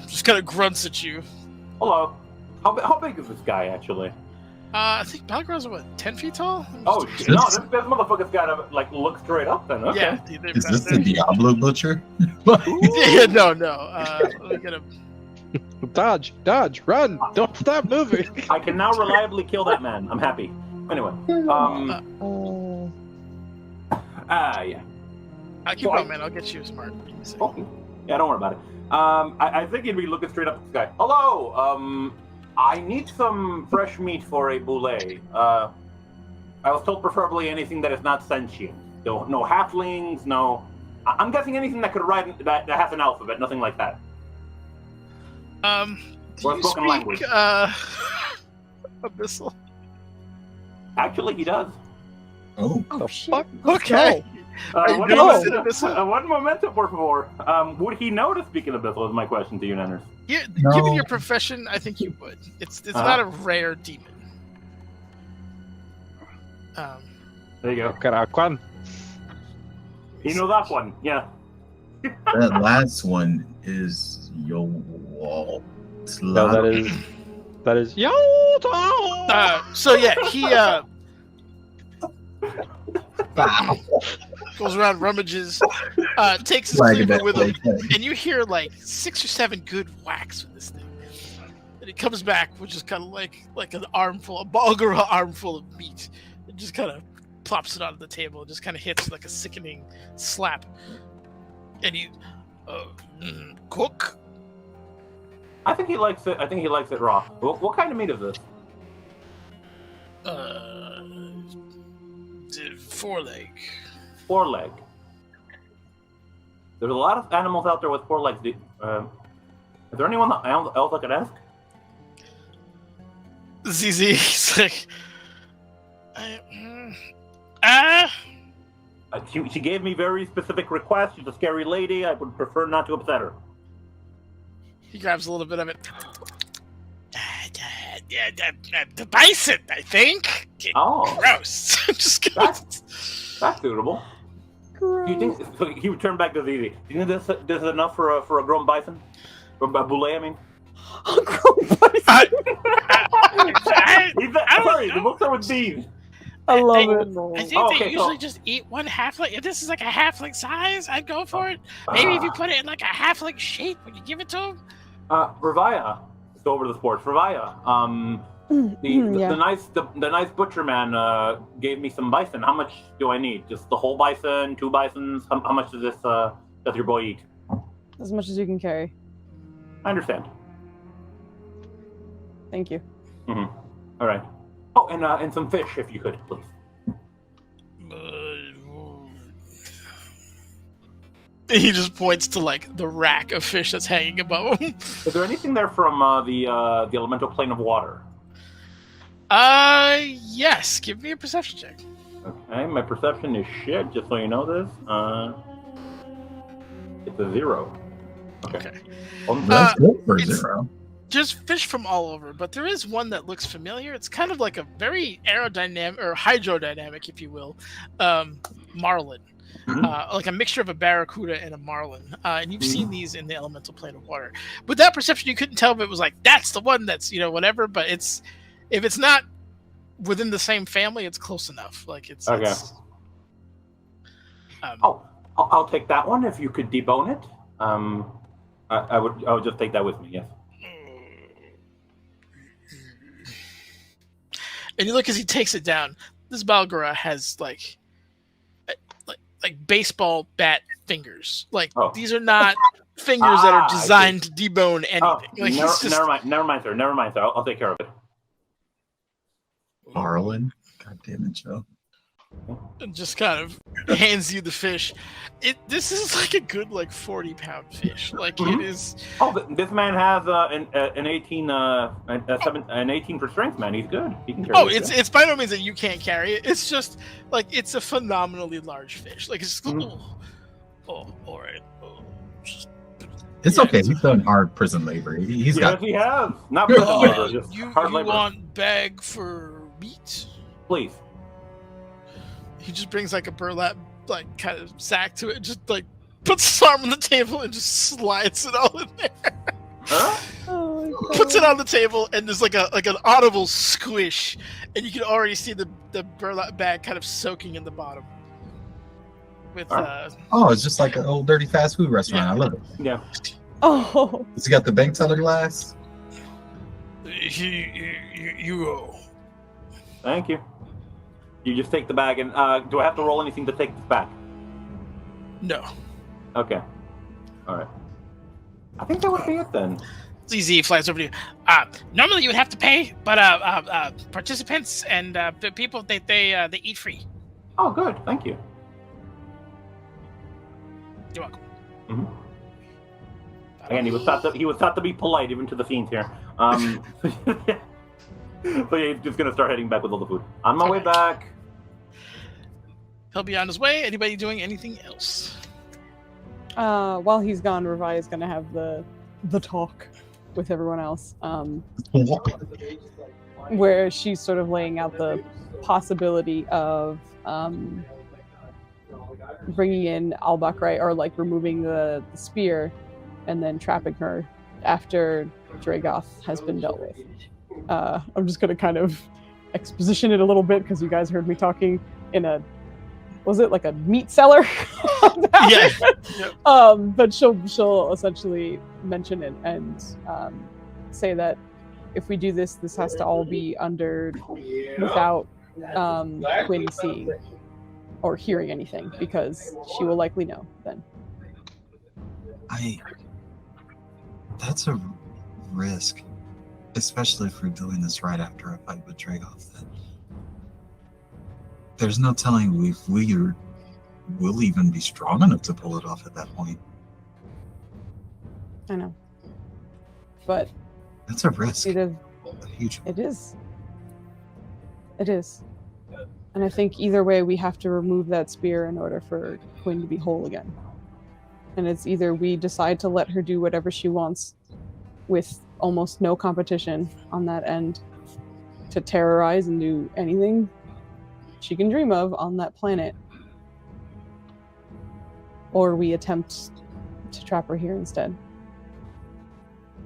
S2: just kind of grunts at you.
S7: Hello. How big is this guy actually?
S2: I think Balgara's what, 10 feet tall?
S7: Oh no, this motherfucker's gotta like look straight up then. Okay.
S2: Yeah,
S6: Is this the Diablo Butcher?
S2: yeah, no. Let me get him.
S1: Dodge, run! Don't stop moving.
S7: I can now reliably kill that man. I'm happy. Anyway, yeah.
S2: Keep going, man. I'll get you smart.
S7: Okay. Yeah, don't worry about it. I think he'd be looking straight up at the guy. Hello. I need some fresh meat for a boulet. I was told preferably anything that is not sentient. No halflings. No. I'm guessing anything that could write that has an alphabet. Nothing like that.
S2: Do
S7: Or
S2: you
S7: spoken
S2: speak
S7: language.
S2: Abyssal?
S7: Actually, he does.
S4: Oh shit.
S2: Okay.
S7: One momento, por favor. Would he know to speak in Abyssal? Is my question to you, Nanners.
S2: Given your profession, I think you would. It's not a rare demon.
S7: There you go.
S1: Caracuan.
S7: You know that one, yeah.
S6: That last one is yo wall.
S1: No, that is Yoto.
S2: So yeah, he goes around, rummages, takes his cleaver with him, and you hear like 6 or 7 good whacks with this thing. And he comes back with just kind of like an armful, a Balgara armful of meat, and just kind of plops it onto the table. And just kind of hits like a sickening slap. And he, cook.
S7: I think he likes it. I think he likes it raw. What kind of meat is this?
S2: 4-leg.
S7: 4-leg. There's a lot of animals out there with 4 legs. Is there anyone else I could ask?
S2: ZZ's like,
S7: She gave me very specific requests. She's a scary lady. I would prefer not to upset her.
S2: He grabs a little bit of it. The bison, I think.
S7: Oh,
S2: Gross. Just
S7: that's suitable. Do you think so? He would turn back to Zizi. Do you think this is enough for a grown bison? For a boulet, I mean.
S4: A grown bison.
S7: Sorry, the books are with thieves.
S4: I love it.
S2: I think they usually just eat one halfling. If this is like a halfling size, I'd go for it. Maybe if you put it in like a halfling shape, would you give it to him?
S7: Ravaya, let's go over to the sports. Ravaya, the nice butcher man gave me some bison. How much do I need? Just the whole bison, 2 bisons? How much does your boy eat?
S4: As much as you can carry.
S7: I understand.
S4: Thank you.
S7: Mm-hmm. All right. Oh, and some fish, if you could, please.
S2: He just points to like the rack of fish that's hanging above him.
S7: Is there anything there from the elemental plane of water?
S2: Yes. Give me a perception check.
S7: Okay, my perception is shit. Just so you know this, it's a 0. Okay.
S9: That's good for
S2: it's-
S9: 0.
S2: There's fish from all over, but there is one that looks familiar. It's kind of like a very aerodynamic or hydrodynamic, if you will, marlin. Like a mixture of a barracuda and a marlin. And you've seen these in the elemental plane of water. With that perception, you couldn't tell if it was like, that's the one that's, whatever, but if it's not within the same family, it's close enough. Like it's...
S7: Okay. I'll take that one if you could debone it. I would just take that with me, yes.
S2: And you look as he takes it down. This Balgora has like baseball bat fingers. Like these are not fingers that are designed to debone anything.
S7: Never mind, sir. I'll take care of it.
S9: Marlin? God damn it, Joe.
S2: And just kind of hands you the fish. This is like a good 40-pound fish. Like it is.
S7: Oh, this man has an 18 an 18 for strength, man. He's good. He can carry
S2: it's by no means that you can't carry it. It's just like it's a phenomenally large fish. Like it's all right.
S9: It's okay. He's done hard prison labor. He's got.
S7: He has. Not prison labor. Just hard labor.
S2: You want bag for meat?
S7: Please.
S2: He just brings like a burlap kind of sack to it, just puts his arm on the table and just slides it all in there.
S7: Huh?
S2: Puts it on the table and there's like an audible squish, and you can already see the burlap bag kind of soaking in the bottom. With
S9: it's just like an old dirty fast food restaurant. I love it.
S7: Yeah.
S4: Oh.
S9: Has he got the bank teller glass?
S2: You go.
S7: Thank you. You just take the bag, and do I have to roll anything to take this back?
S2: No.
S7: Okay. All right. I think that would be it then.
S2: It's easy. He flies over to you. Normally you would have to pay, but participants and the people they eat free.
S7: Oh, good. Thank you.
S2: You're welcome.
S7: Mm-hmm. Again, he was thought to be polite even to the fiends here. So yeah, he's just gonna start heading back with all the food. On my way back.
S2: He'll be on his way. Anybody doing anything else?
S4: While he's gone, Revi is gonna have the talk with everyone else. Where she's sort of laying out the possibility of bringing in Albach, right, or removing the spear and then trapping her after Dragoth has been dealt with. I'm just gonna kind of exposition it a little bit because you guys heard me talking in was it like a meat cellar?
S2: Yeah.
S4: But she'll essentially mention it and say that if we do this has to all be without Quinn seeing or hearing anything, because she will likely know then.
S6: That's a risk, especially if we're doing this right after a fight with Dragoth. There's no telling if we'll even be strong enough to pull it off at that point.
S4: I know, but
S6: that's a risk.
S4: It is. And I think either way, we have to remove that spear in order for Quinn to be whole again. And it's either we decide to let her do whatever she wants with almost no competition on that end to terrorize and do anything she can dream of on that planet, or we attempt to trap her here instead.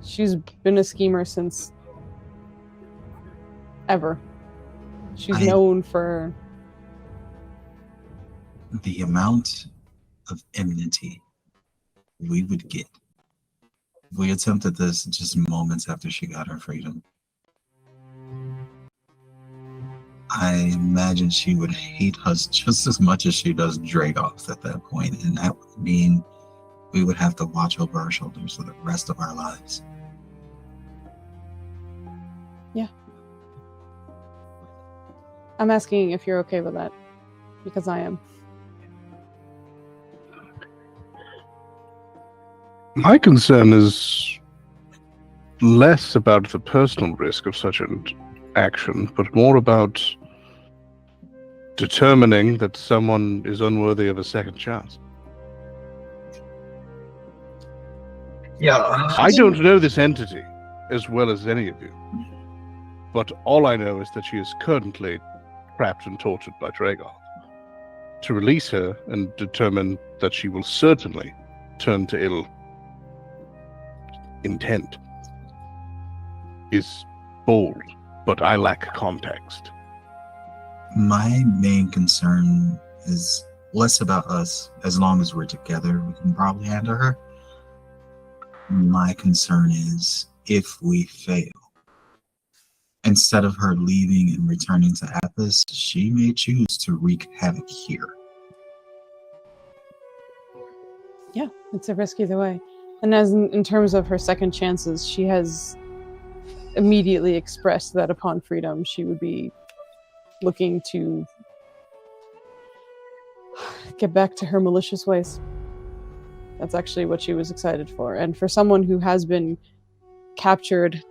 S4: She's been a schemer since ever. She's known for
S6: the amount of enmity we would get if we attempted this just moments after she got her freedom. I imagine she would hate us just as much as she does Dragoth at that point, and that would mean we would have to watch over our shoulders for the rest of our lives.
S4: Yeah. I'm asking if you're okay with that, because I am.
S3: My concern is less about the personal risk of such an action, but more about determining that someone is unworthy of a second chance.
S6: Yeah.
S3: I don't know this entity as well as any of you, but all I know is that she is currently trapped and tortured by Dragoth. To release her and determine that she will certainly turn to ill intent is bold, but I lack context.
S6: My main concern is less about us. As long as we're together, we can probably handle her. My concern is if we fail. Instead of her leaving and returning to Athos, she may choose to wreak havoc here.
S4: Yeah, it's a risk either way. And as in terms of her second chances, she has immediately expressed that upon freedom, she would be looking to get back to her malicious ways. That's actually what she was excited for. And for someone who has been captured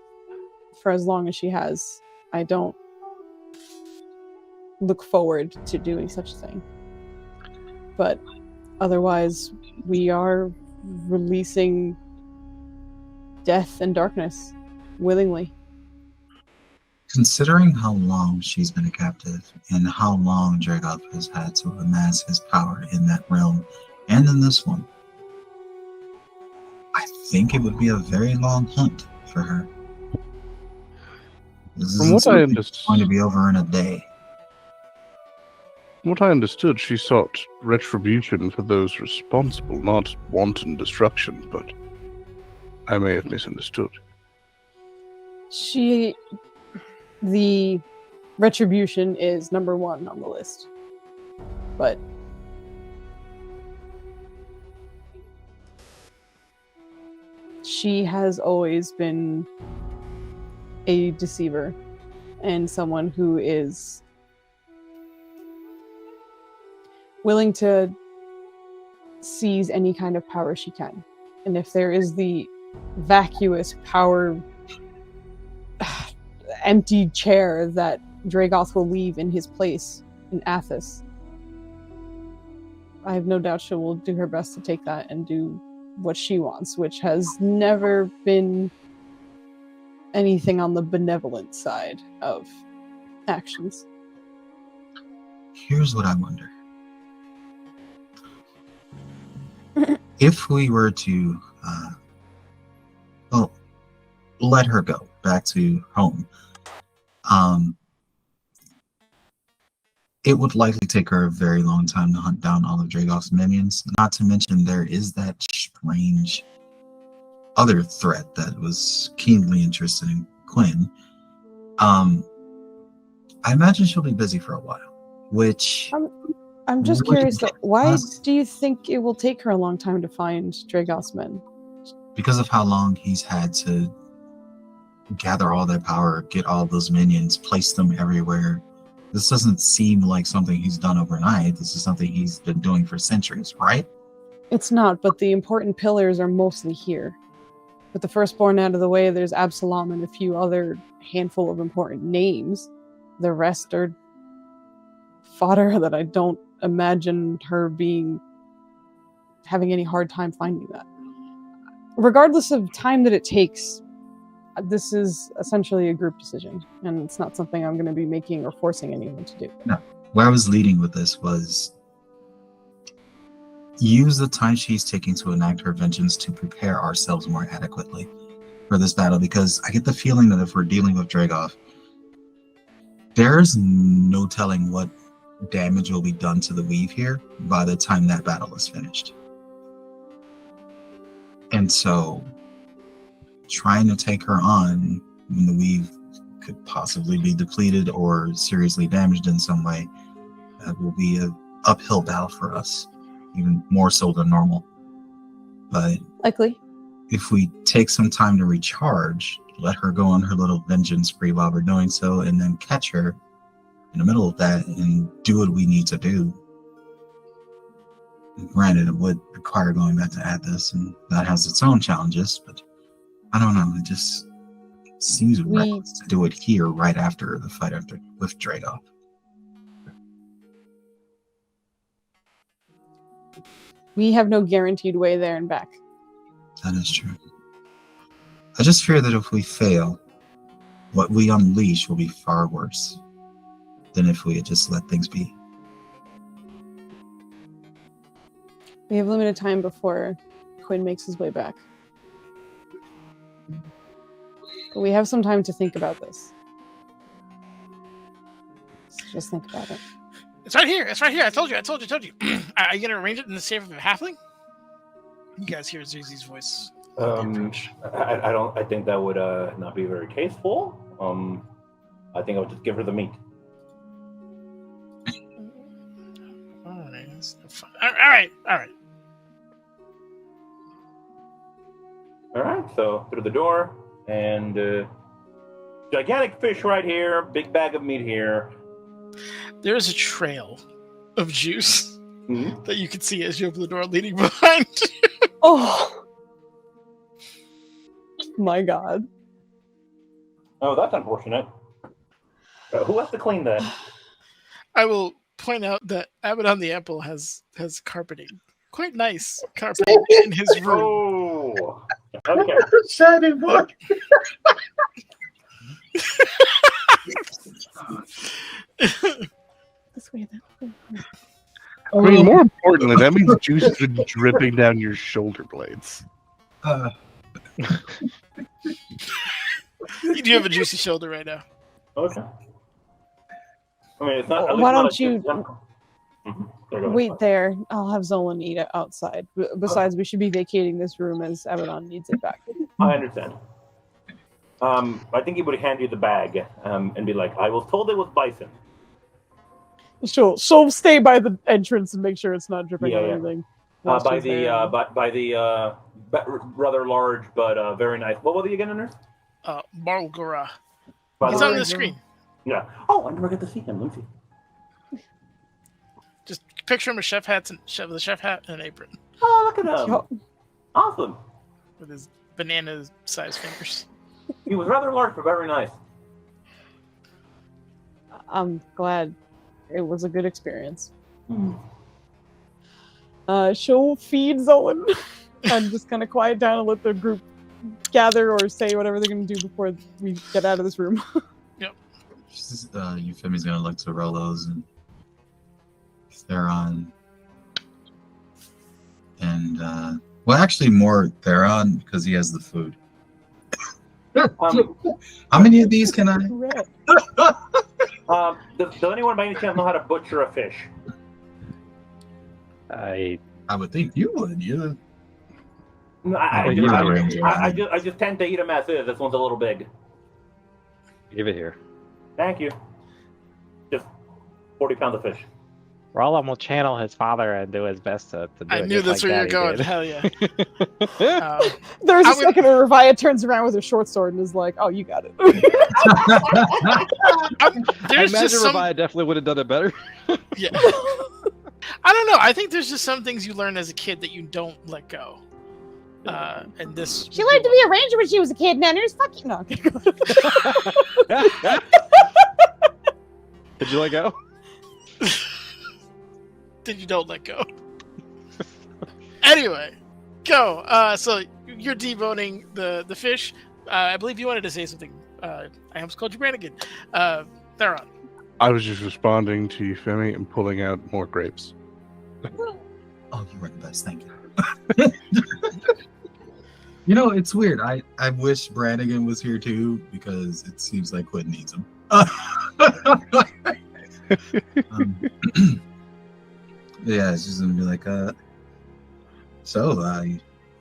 S4: for as long as she has, I don't look forward to doing such a thing. But otherwise, we are releasing death and darkness willingly.
S6: Considering how long she's been a captive and how long Dragoth has had to amass his power in that realm and in this one, I think it would be a very long hunt for her. This
S3: From what I
S6: going to be over in a day.
S3: From what I understood, she sought retribution for those responsible, not wanton destruction, but I may have misunderstood.
S4: The retribution is number one on the list. But she has always been a deceiver and someone who is willing to seize any kind of power she can. And if there is the vacuous power empty chair that Dragoth will leave in his place in Athos, I have no doubt she will do her best to take that and do what she wants, which has never been anything on the benevolent side of actions.
S6: Here's what I wonder. If we were to, let her go back to home, it would likely take her a very long time to hunt down all of Dragoth's minions. Not to mention there is that strange other threat that was keenly interested in Quinn. I imagine she'll be busy for a while, which...
S4: I'm just curious, though, why do you think it will take her a long time to find Dragoth's men?
S6: Because of how long he's had to gather all that power, get all those minions, place them everywhere. This doesn't seem like something he's done overnight. This is something he's been doing for centuries, right?
S4: It's not, but the important pillars are mostly here. With the firstborn out of the way, there's Absalom and a few other handful of important names. The rest are fodder that I don't imagine her having any hard time finding that. Regardless of time that it takes, this is essentially a group decision, and it's not something I'm going to be making or forcing anyone to do.
S6: No. Where I was leading with this was use the time she's taking to enact her vengeance to prepare ourselves more adequately for this battle, because I get the feeling that if we're dealing with Dragoth, there's no telling what damage will be done to the weave here by the time that battle is finished. And so trying to take her on when the weave could possibly be depleted or seriously damaged in some way, that will be an uphill battle for us, even more so than normal. But
S4: likely,
S6: if we take some time to recharge, let her go on her little vengeance spree while we're doing so, and then catch her in the middle of that and do what we need to do, Granted, it would require going back to Athos, and that has its own challenges, but I don't know. It just seems reckless to do it here right after the fight with Dradoff.
S4: We have no guaranteed way there and back.
S6: That is true. I just fear that if we fail, what we unleash will be far worse than if we had just let things be.
S4: We have limited time before Quinn makes his way back. But we have some time to think about this. So just think about it.
S2: It's right here. It's right here. I told you. Are you gonna arrange it in the shape of a halfling? You guys hear Zuzi's voice.
S7: I don't. I think that would not be very tasteful. I think I would just give her the meat.
S2: All right.
S7: All right. So through the door, and gigantic fish right here. Big bag of meat here.
S2: There is a trail of juice that you can see as you open the door, leading behind you.
S4: Oh my god.
S7: Oh, that's unfortunate. Who has to clean that?
S2: I will point out that Abaddon the Ample has carpeting. Quite nice carpeting in his room.
S7: Oh, okay.
S9: Shining boy.
S4: This way then.
S3: I mean, more importantly, that means juice has been dripping down your shoulder blades.
S2: You do have a juicy shoulder right now.
S7: Okay. I mean, it's not.
S4: Why don't you
S7: Mm-hmm.
S4: wait there? I'll have Zolan eat it outside. Besides, we should be vacating this room as Abaddon needs it back.
S7: I understand. I think he would hand you the bag and be like, "I was told it was bison."
S4: She'll stay by the entrance and make sure it's not dripping
S7: Yeah,
S4: on
S7: yeah.
S4: anything.
S7: By the rather large but very nice. What was he again, nurse?
S2: Marlgora.
S7: By
S2: He's
S7: the
S2: on
S7: way-
S2: the screen.
S7: Yeah. Oh, I never get to see him. Let me see.
S2: Just picture him with the chef hat and an apron
S7: Oh, look at him.
S4: Yup.
S7: Awesome.
S2: with his banana-sized fingers.
S7: He was rather large but very nice.
S4: I'm glad it was a good experience.
S7: Mm.
S4: She'll feed Zolan and just kind of quiet down and let the group gather or say whatever they're going to do before we get out of this room.
S6: Euphemy's gonna look to Rolos and Theron. And, well, actually more Theron because he has the food. How many of these can I?
S7: Does anyone by any chance know how to butcher a fish?
S1: I
S6: would think you would. Yeah.
S7: No,
S6: you're the ranger.
S7: I just tend to eat them as is. This one's a little big.
S1: give it here.
S7: Thank you. Just 40 pounds of fish.
S8: Roland will channel his father and do his best to do
S2: I
S8: it
S2: knew
S8: just
S2: that's
S8: like
S2: where you're going.
S8: Daddy
S2: Hell yeah.
S8: did.
S4: There's a
S2: I would-
S4: second where Revia turns around with her short sword and is like, oh, you got it.
S1: I
S2: There's
S1: imagine
S2: just some...
S1: Revive definitely would have done it better.
S2: Yeah. I don't know. I think there's just some things you learn as a kid that you don't let go. And this.
S4: She learned to be a ranger when she was a kid, Nanners. Fuck you. No.
S1: Did you let go?
S2: Then you don't let go. Anyway, go. So you're deboning the fish. I believe you wanted to say something. I almost called you Brannigan. Theron.
S3: I was just responding to Euphemy and pulling out more grapes.
S6: Oh, you were the best. Thank you. You know, it's weird. I wish Brannigan was here too because it seems like Quinn needs him. Yeah, it's just gonna be like, so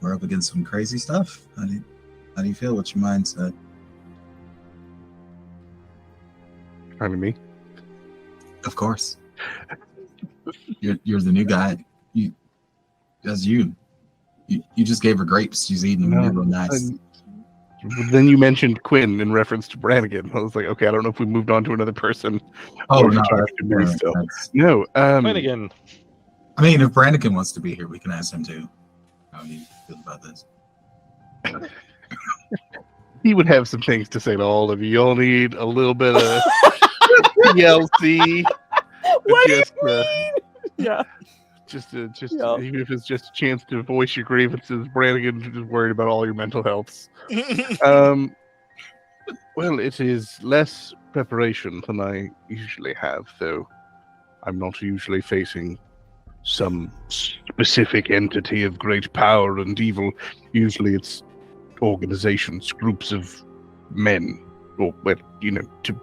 S6: we're up against some crazy stuff. How do you feel? What's your mindset?
S3: Pardon me?
S6: Of course. You're the new guy. You just gave her grapes. She's eating them. You're real nice.
S3: Then you mentioned Quinn in reference to Brannigan. I was like, okay, I don't know if we moved on to another person.
S6: Oh
S3: or if
S6: no,
S3: we're talking to me
S6: that's-
S3: still.
S6: that's-
S3: No.
S1: Win again.
S9: I mean, if Brannigan wants to be here, we can ask him too. How he feels about this.
S3: He would have some things to say to all of you. You'll need a little bit of TLC.
S4: What
S3: just,
S4: do you mean? Yeah.
S3: Just even if it's just a chance to voice your grievances, Brannigan is just worried about all your mental healths. Well, it is less preparation than I usually have, though. I'm not usually facing some specific entity of great power and evil. Usually it's organizations, groups of men, or, well, to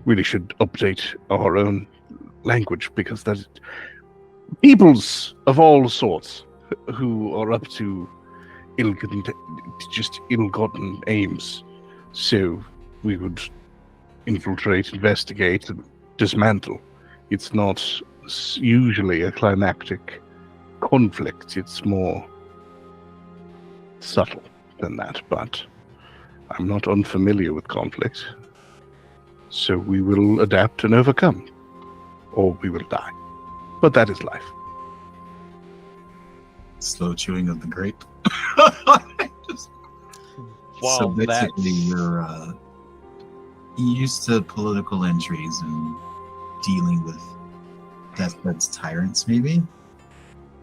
S3: really should update our own language, because that peoples of all sorts who are up to ill-gotten aims. So we would infiltrate, investigate, and dismantle. It's not usually a climactic conflict. It's more subtle than that, but I'm not unfamiliar with conflict. So we will adapt and overcome, or we will die. But that is life.
S9: Slow chewing of the grape.
S1: Well,
S9: so basically, you're used to political injuries and dealing with Deathbed's tyrants, maybe?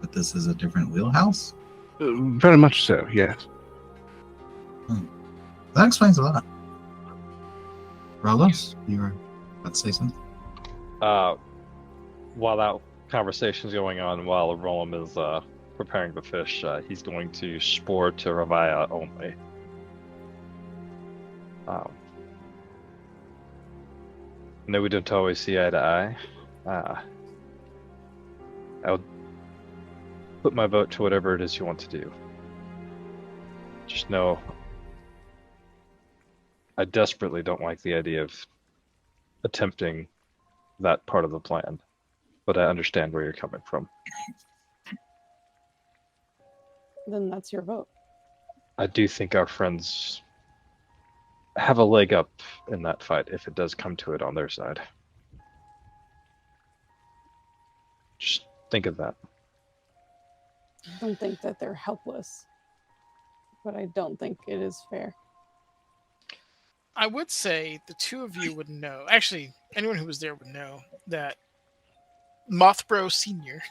S9: But this is a different wheelhouse?
S3: Very much so, yes.
S9: That explains a lot. Ralos, you were about to say something?
S1: While that conversation's going on, while Rolam is preparing the fish, he's going to spore to Ravaya only. No, we don't always see eye to eye. I would put my vote to whatever it is you want to do. Just know, I desperately don't like the idea of attempting that part of the plan, but I understand where you're coming from.
S4: Then that's your vote.
S1: I do think our friends have a leg up in that fight if it does come to it on their side. Just think of that.
S4: I don't think that they're helpless, but I don't think it is fair.
S2: I would say the two of you would know. Actually, anyone who was there would know that Mothbro Senior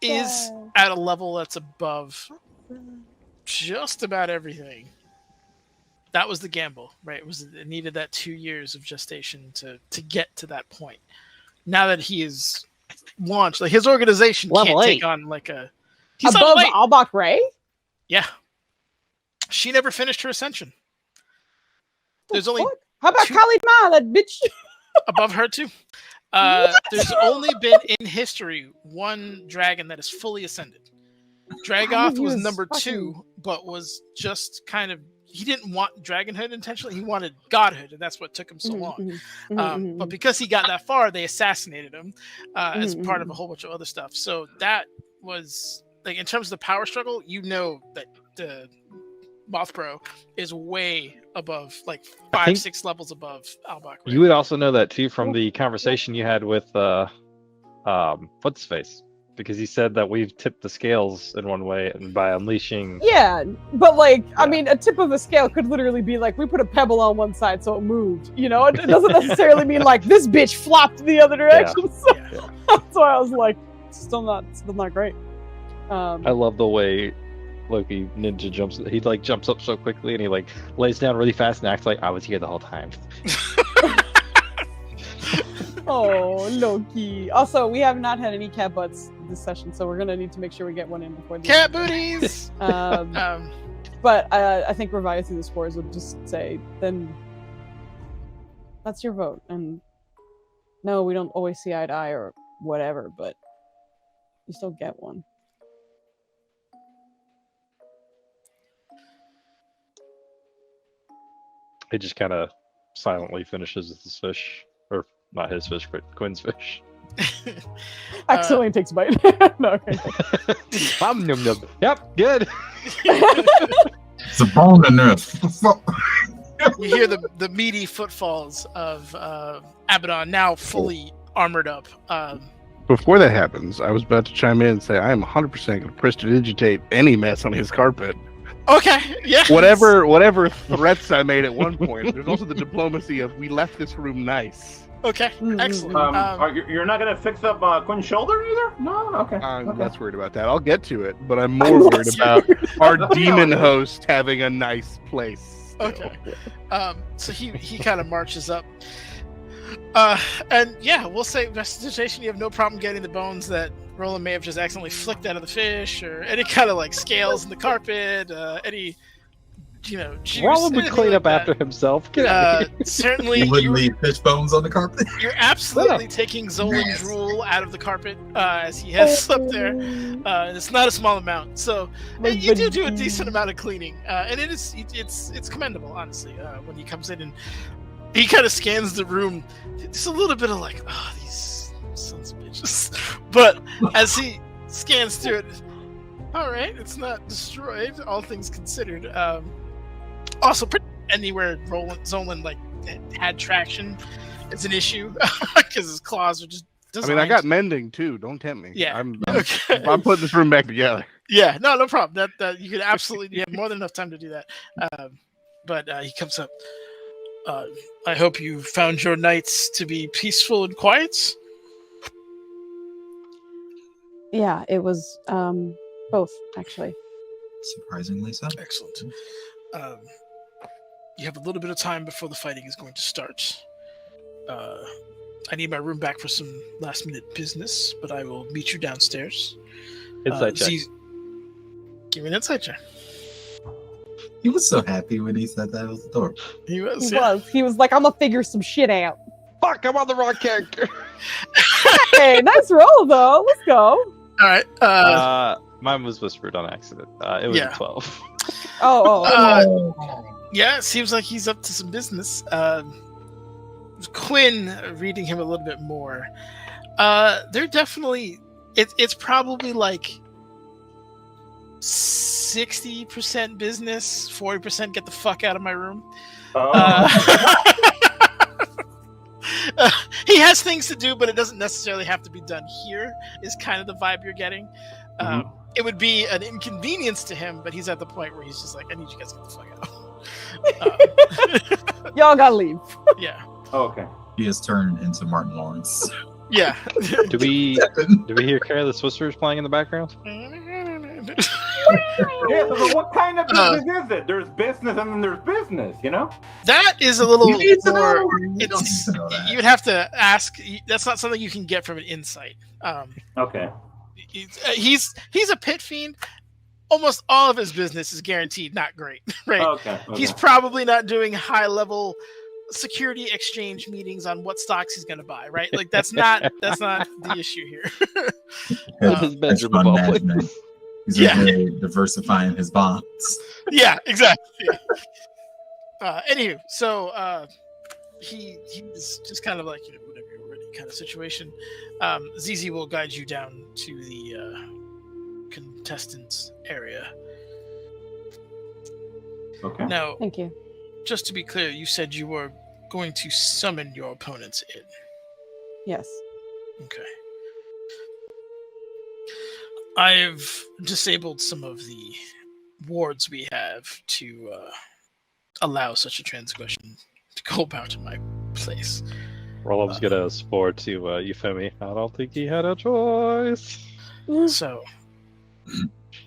S2: is at a level that's above just about everything. That was the gamble, right? It needed that 2 years of gestation to get to that point. Now that he is launched, like his organization
S8: Level
S2: can't
S8: 8.
S2: take on like a he's
S4: above
S2: on
S4: Albach Ray?
S2: Yeah, she never finished her ascension. There's only
S4: how about Kali Ma, that bitch?
S2: Above her too. There's only been in history one dragon that is fully ascended. Dragoth was number 2, but was just kind of, he didn't want dragonhood intentionally. He wanted godhood, and that's what took him so long. But because he got that far, they assassinated him as part of a whole bunch of other stuff. So that was, like, in terms of the power struggle, you know that the Mothbro is way above, like 5-6 levels above Albach. Right?
S1: You would also know that too from the conversation you had with what's his face, because he said that we've tipped the scales in one way, and by unleashing.
S4: Yeah, but like, I mean, a tip of a scale could literally be like, we put a pebble on one side so it moved. You know, it doesn't necessarily mean like this bitch flopped the other direction. Yeah. So that's why I was like, still not great.
S1: I love the way Loki ninja jumps. He like jumps up so quickly, and he like lays down really fast and acts like I was here the whole time.
S4: Oh, Loki. Also, we have not had any cat butts this session, so we're gonna need to make sure we get one in before the
S2: cat booties.
S4: But I think Ravaya through the spores would just say, then that's your vote. And no, we don't always see eye to eye or whatever, but you still get one.
S1: He just kind of silently finishes his fish, or not his fish, but Quinn's fish.
S4: Accidentally takes a bite. No, okay.
S1: Yep, good.
S9: It's a bone in there.
S2: You hear the meaty footfalls of Abaddon, now fully armored up.
S3: Before that happens, I was about to chime in and say I am 100% going to prestidigitate any mess on his carpet.
S2: Okay, yeah.
S3: Whatever threats I made at one point. There's also the diplomacy of we left this room nice.
S2: Okay, excellent.
S7: You're not gonna fix up Quinn's shoulder either? No, okay.
S3: I'm less worried about that. I'll get to it, but I'm more worried about our demon host having a nice place. Still.
S2: Okay. So he kind of marches up. And yeah, we'll say prestidigitation, you have no problem getting the bones that Roland may have just accidentally flicked out of the fish, or any kind of like scales in the carpet, any juice.
S1: Roland would clean up after himself. Get out of here.
S2: Certainly,
S9: You wouldn't leave fish bones on the carpet.
S2: you're absolutely taking Zolan's drool out of the carpet as he has up there. It's not a small amount, so you do a decent amount of cleaning, and it's commendable, honestly. When he comes in and he kind of scans the room, just a little bit of like, oh, these sons of bitches. But as he scans through it, all right, it's not destroyed, all things considered. Also, anywhere Zolan like had traction is an issue because his claws are just. Designed.
S3: I got mending too. Don't tempt me.
S2: Yeah,
S3: I'm putting this room back together.
S2: Yeah, no problem. That you could absolutely. You have more than enough time to do that. But he comes up. I hope you found your nights to be peaceful and quiet.
S4: Yeah, it was both actually.
S9: Surprisingly so.
S2: Excellent. You have a little bit of time before the fighting is going to start. I need my room back for some last minute business, but I will meet you downstairs.
S1: Insight check.
S2: Give me an insight check.
S9: He was so happy when he said that was the door.
S2: He was.
S4: He was like, I'm gonna figure some shit out.
S1: Fuck, I'm on the wrong character.
S4: Hey, nice roll though. Let's go.
S2: All right.
S1: Mine was whispered on accident. It was a 12.
S2: Yeah, it seems like he's up to some business. Quinn, reading him a little bit more, they're definitely. It's probably like 60% business, 40% get the fuck out of my room. He has things to do, but it doesn't necessarily have to be done here, is kind of the vibe you're getting. It would be an inconvenience to him, but he's at the point where he's just like, I need you guys to get the fuck out.
S4: Y'all gotta leave.
S2: Yeah.
S7: Oh, okay.
S9: He has turned into Martin Lawrence.
S2: Yeah.
S1: Do we hear Careless Whispers playing in the background?
S7: Yeah, so what kind of business is it? There's business and then there's business, you know?
S2: That is a little more.
S9: You don't need to know that.
S2: You would have to ask. That's not something you can get from an insight.
S7: Okay.
S2: He's a pit fiend. Almost all of his business is guaranteed not great, right?
S7: Okay.
S2: He's probably not doing high level security exchange meetings on what stocks he's going to buy, right? Like that's not the issue here.
S1: His bedroom of all places.
S9: He's really diversifying his bonds.
S2: Yeah, exactly. Anywho, so he's just kind of like, whenever you're ready kind of situation. ZZ will guide you down to the contestants area.
S7: Okay.
S2: Now,
S4: Thank you.
S2: just to be clear, you said you were going to summon your opponents in.
S4: Yes.
S2: Okay. I've disabled some of the wards we have to allow such a transgression to go about in my place.
S1: Rollum's gonna spore to Euphemia. I don't think he had a choice.
S2: So,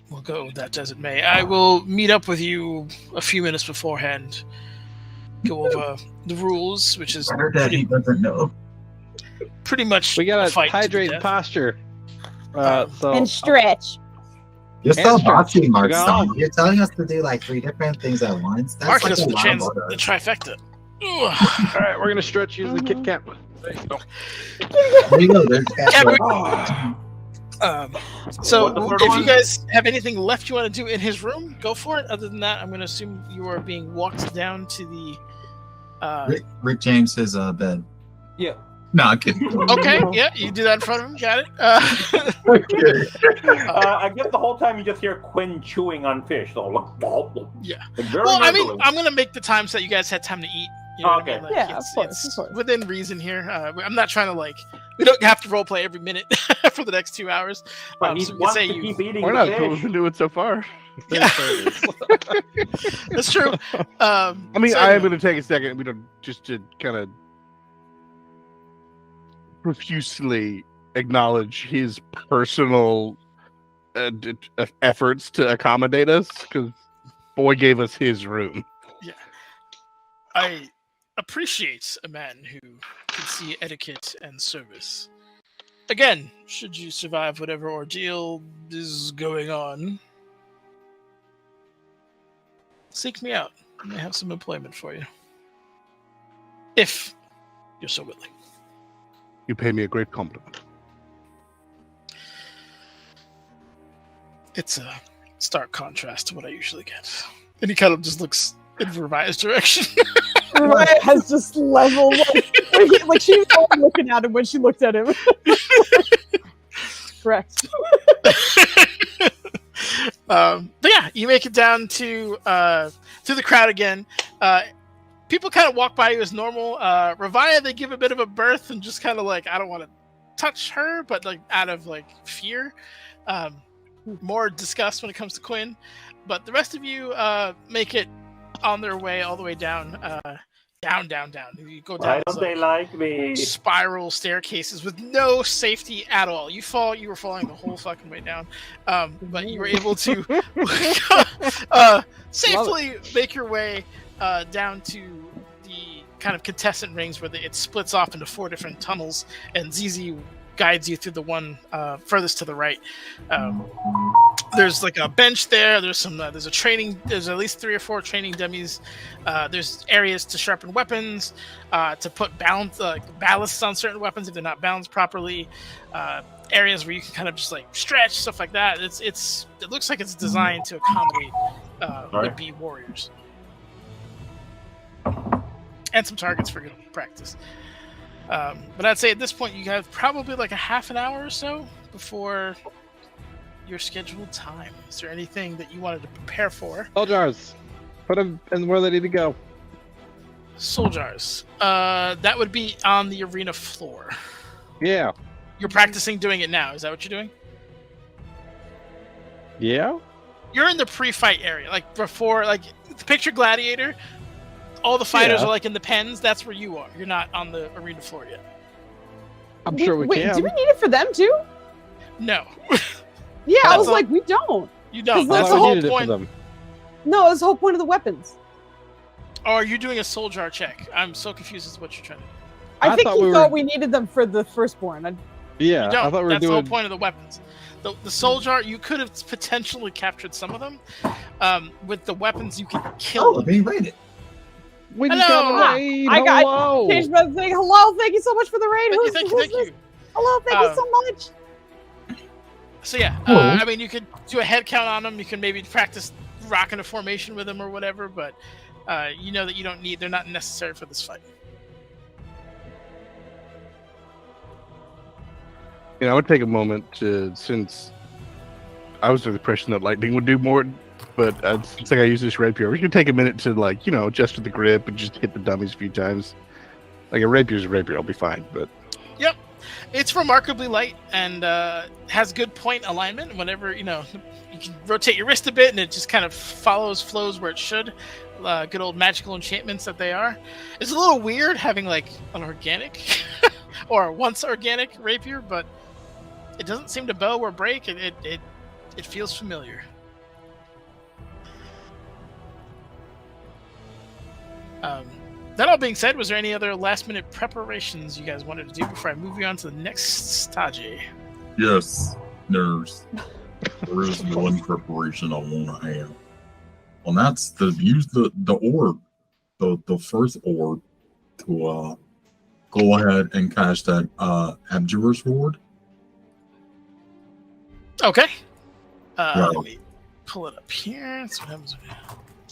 S2: we'll go with that as it may. I will meet up with you a few minutes beforehand, go over the rules, which is
S9: Daddy doesn't know.
S2: pretty much
S1: We gotta
S2: fight to the
S1: hydrate
S2: death.
S1: posture.
S4: And stretch.
S6: You're so
S1: And
S6: bossy, Mark.
S1: Go.
S6: Stone. You're telling us to do like 3 different things at once. That's
S2: Marcus,
S6: like a
S2: the,
S6: lot of
S2: the
S6: orders.
S2: trifecta.
S1: All right, we're gonna stretch using the Kit Kat. There you go.
S6: There you go. There's
S2: Can we-
S6: that.
S2: So,
S7: What the third
S2: if
S7: one?
S2: you guys have anything left you want to do in his room, go for it. Other than that, I'm going to assume you are being walked down to the.
S9: Rick James has a bed.
S5: Yeah.
S9: No, I'm kidding.
S2: Okay, yeah, you do that in front of him. Got it.
S7: I guess the whole time you just hear Quinn chewing on fish. So,
S2: Yeah.
S7: Like very
S2: Well, I mean,
S7: nervily.
S2: I'm going to make the times that you guys had time to eat You know what I
S7: Okay.
S2: mean? Like,
S4: Yeah,
S2: it's,
S4: of course,
S2: it's
S4: of course.
S2: within reason here. I'm not trying to like. We don't have to roleplay every minute for the next 2 hours.
S7: But he
S2: So we can
S7: wants
S2: say
S7: to
S2: you.
S7: keep eating
S3: Why
S7: the
S3: not? That's what we've
S7: fish.
S3: been doing so far.
S2: Yeah. That's true.
S3: I mean,
S2: So
S3: I am
S2: anyway.
S3: going to take a second. We don't just to kind of profusely acknowledge his personal efforts to accommodate us, because boy gave us his room.
S2: I appreciate a man who can see etiquette and service. Again, should you survive whatever ordeal is going on, seek me out. I may have some employment for you. If you're so willing.
S3: You pay me a great compliment.
S2: It's a stark contrast to what I usually get. And he kind of just looks in Vervia's direction.
S4: Mariah has just leveled. Like she was only looking at him when she looked at him. Correct.
S2: But yeah, you make it down to the crowd again. People kind of walk by you as normal. Ravia, they give a bit of a berth and just kind of like, I don't want to touch her, but like out of like fear. More disgust when it comes to Quinn. But the rest of you make it on their way all the way down. Down. You go down.
S7: Why don't they like me?
S2: Spiral staircases with no safety at all. You were falling the whole fucking way down. But you were able to safely make your way down to the kind of contestant rings where it splits off into 4 different tunnels, and ZZ guides you through the one furthest to the right. There's like a bench there. There's a training. There's at least 3 or 4 training dummies. There's areas to sharpen weapons, to put ballasts on certain weapons if they're not balanced properly. Areas where you can kind of just like stretch, stuff like that. It looks like it's designed to accommodate would-be warriors, and some targets for good practice. But I'd say at this point you have probably like a half an hour or so before your scheduled time. Is there anything that you wanted to prepare for?
S1: Soul jars. Put them and we're ready to go.
S2: Soul jars. That would be on the arena floor.
S1: Yeah.
S2: You're practicing doing it now. Is that what you're doing?
S1: Yeah?
S2: You're in the pre-fight area. Like before, like picture Gladiator. All the fighters
S1: Yeah.
S2: are like in the pens. That's where you are. You're not on the arena floor yet.
S1: I'm sure we
S4: Wait,
S1: can.
S4: do we need it for them too?
S2: No.
S4: Yeah, I
S2: That's
S4: was
S2: all-
S4: like, we don't.
S2: You don't.
S4: That's
S2: That's
S1: I
S2: the
S1: thought we
S2: whole
S1: needed it for
S2: point.
S1: them.
S4: No, it's the whole point of the weapons.
S2: Or are you doing a soul jar check? I'm so confused as to what you're trying to do.
S4: I think
S1: thought
S4: he
S1: we
S4: thought
S1: were-
S4: we needed them for the firstborn.
S1: Yeah,
S2: You
S1: I
S2: don't.
S1: thought we were
S2: That's the whole
S1: doing.
S2: point of the weapons. The soul jar, you could have potentially captured some of them. With the weapons, you can kill
S6: Oh,
S2: them.
S6: being raided.
S1: We just
S2: Hello.
S1: got a raid.
S4: I got-
S1: Hello.
S4: Changed my thing. Hello, thank you so much for the raid.
S2: Thank
S4: Who's
S2: you.
S4: this? Hello, thank you so much.
S2: So yeah,
S6: Hello.
S2: I mean, you could do a head count on them. You can maybe practice rocking a formation with them or whatever. But you know that you don't need. They're not necessary for this fight.
S3: You know, I would take a moment to, since I was under the impression that lightning would do more, but since I use this rapier, we can take a minute to, like, you know, adjust to the grip and just hit the dummies a few times. Like, a rapier's a rapier, I'll be fine, but...
S2: Yep, it's remarkably light and has good point alignment. Whenever you can rotate your wrist a bit, and it just kind of flows where it should. Good old magical enchantments that they are. It's a little weird having like an organic or once organic rapier, but it doesn't seem to bow or break. It feels familiar. That all being said, was there any other last minute preparations you guys wanted to do before I move you on to the next stage?
S9: Yes, there's there is one preparation I want to have. And that's to use the orb, the first orb, to go ahead and cast that Abjurer's Ward.
S2: Okay.
S9: Yeah.
S2: Let me pull it up here. So what happens when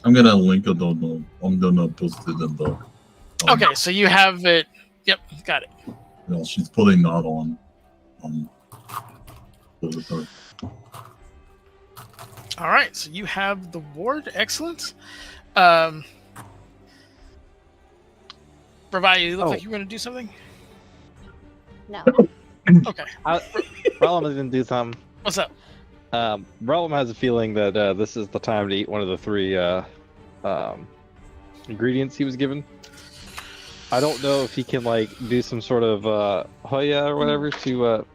S9: I'm gonna link it on the. I'm gonna post it in the.
S2: Okay, so you have it. Yep, got it.
S9: You know, she's putting that on. With her.
S2: All right, so you have the ward. Excellent. Revive, you look
S1: Oh.
S2: like you were going to do something?
S4: No.
S2: Okay.
S8: Relum is gonna do something.
S2: What's up?
S1: Relum has a feeling that this is the time to eat one of the 3 ingredients he was given. I don't know if he can like do some sort of Hoya or whatever to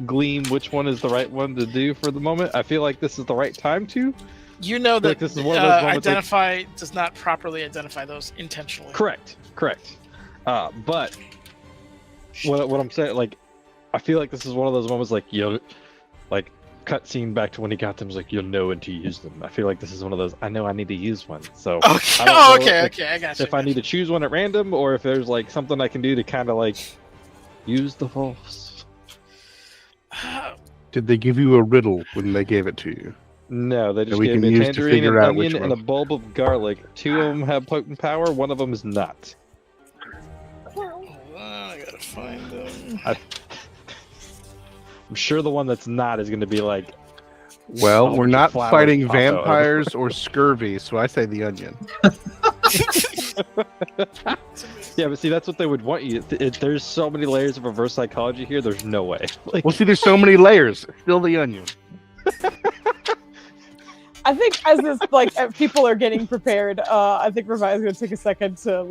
S1: glean which one is the right one to do for the moment. I feel like this is the right time to.
S2: You know
S1: feel
S2: that
S1: like this is one of those moments, like-
S2: identify does not properly identify those intentionally.
S1: Correct. But what I'm saying, like, I feel like this is one of those moments, like, like cutscene back to when he got them, is like you'll know when to use them. I feel like this is one of those. I know I need to use one. So
S2: Okay.
S1: I don't know
S2: Okay. I got you.
S1: if I need to choose one at random, or if there's like something I can do to kind of like use the force.
S3: Did they give you a riddle when they gave it to you?
S1: No, they just
S3: we
S1: gave
S3: can
S1: me a
S3: use to
S1: tangerine, an
S3: figure out which
S1: onion, and a
S3: one.
S1: bulb of garlic. 2 of them have potent power. 1 of them is not.
S2: Hold on, I gotta find them.
S1: I'm sure the one that's not is going to be like.
S3: Well,
S1: Oh,
S3: we're
S1: bunch of
S3: not
S1: flowers
S3: fighting
S1: pop out.
S3: vampires or scurvy, so I say the onion.
S1: Yeah, but see, that's what they would want you. There's so many layers of reverse psychology here. There's no way. Like,
S3: Well, see, there's so many layers. Still the onion.
S4: I think as this people are getting prepared, I think Revive's gonna take a second to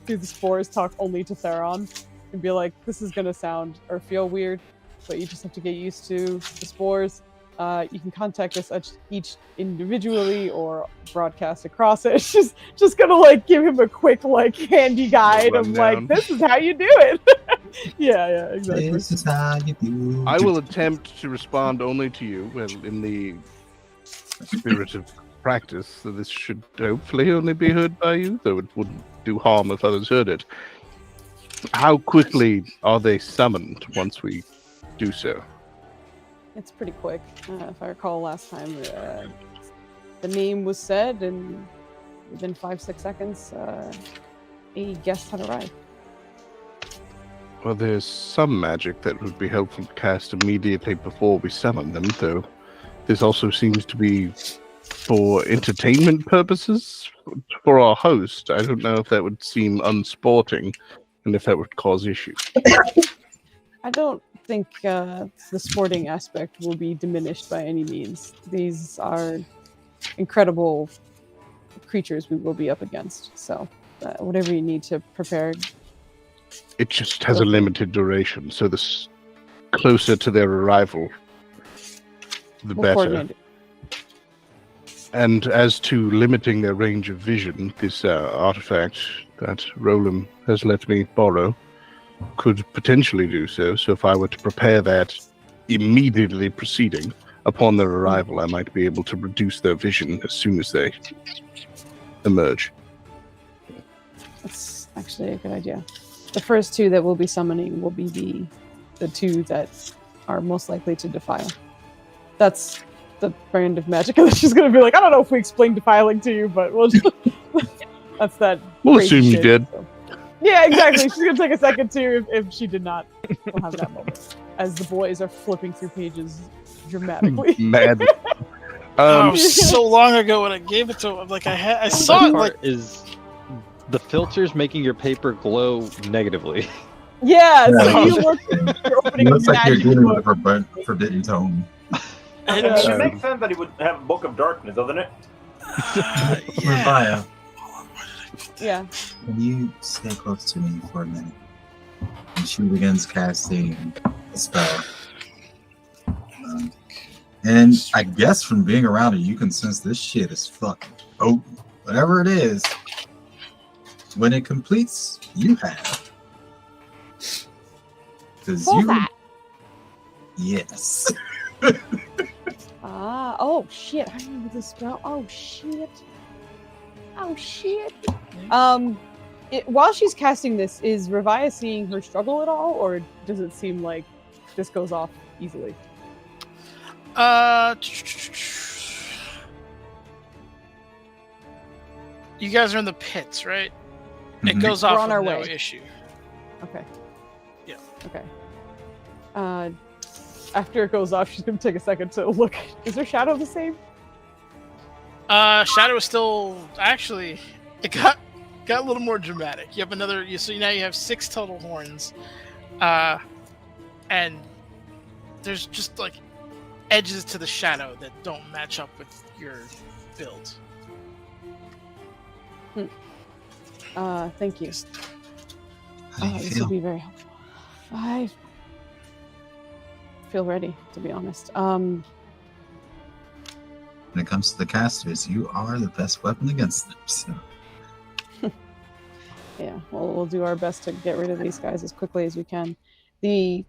S4: through the spores talk only to Theron and be like, "This is gonna sound or feel weird, but you just have to get used to the spores. You can contact us each individually or broadcast across it." She's just gonna give him a quick handy guide of
S3: Rundown.
S4: this is how you do it. yeah, exactly.
S6: This is how you do.
S3: I will attempt to respond only to you, well, in the spirit of practice, so this should hopefully only be heard by you, though it wouldn't do harm if others heard it. How quickly are they summoned once we do so?
S4: It's pretty quick. If I recall last time, the name was said, and within 5-6 seconds, a guest had arrived.
S3: Well, there's some magic that would be helpful to cast immediately before we summon them, though. This also seems to be for entertainment purposes for our host. I don't know if that would seem unsporting and if that would cause issues.
S4: I don't think the sporting aspect will be diminished by any means. These are incredible creatures we will be up against. So, whatever you need to prepare.
S3: It just has a limited duration, so the closer to their arrival, the
S4: We'll
S3: better.
S4: coordinate it.
S3: And as to limiting their range of vision, this artifact that Roland has let me borrow could potentially do so. So if I were to prepare that immediately preceding upon their arrival, I might be able to reduce their vision as soon as they emerge.
S4: That's actually a good idea. The first 2 that we'll be summoning will be the 2 that are most likely to defile. That's the brand of magic that she's gonna be like, I don't know if we explained defiling to you, but we'll just that's that.
S3: We'll
S4: crazy
S3: assume you
S4: shit,
S3: did.
S4: so. Yeah, exactly. She's gonna take a second too if she did not. We'll have that moment as the boys are flipping through pages dramatically.
S3: Mad.
S2: Oh, so long ago when I gave it to him, I saw
S1: Best
S2: it
S1: part is the filters making your paper glow negatively.
S4: Yeah, so
S6: Yeah.
S4: you look you're opening
S6: It
S4: a
S6: looks like you're
S4: magic
S6: dealing
S4: book.
S6: with a forbidden tome.
S7: I mean, it makes sense that he would have a Book of Darkness, doesn't it?
S6: Messiah,
S4: Yeah.
S6: can you stay close to me for a minute? And she begins casting a spell. And I guess from being around her, you can sense this shit is fucking potent. Whatever it is, when it completes, you have. Because
S4: Hold
S6: you.
S4: that.
S6: Yes.
S4: Oh shit, I remember this spell. Oh shit. While she's casting this, is Revia seeing her struggle at all, or does it seem like this goes off easily?
S2: You guys are in the pits, right?
S6: Mhm.
S2: It goes
S4: We're
S2: off
S4: on
S2: with
S4: our
S2: no
S4: way.
S2: issue.
S4: Okay.
S2: Yeah.
S4: Okay. After it goes off, she's gonna take a second to look. Is her shadow the same?
S2: Shadow is still actually it got got a little more dramatic. You have another. So now you have 6 total horns, and there's just like edges to the shadow that don't match up with your build.
S4: Thank you.
S6: How do you
S4: This
S6: feel?
S4: would be very helpful. I feel ready, to be honest.
S6: When it comes to the casters, you are the best weapon against them. So.
S4: Yeah, we'll do our best to get rid of these guys as quickly as we can. The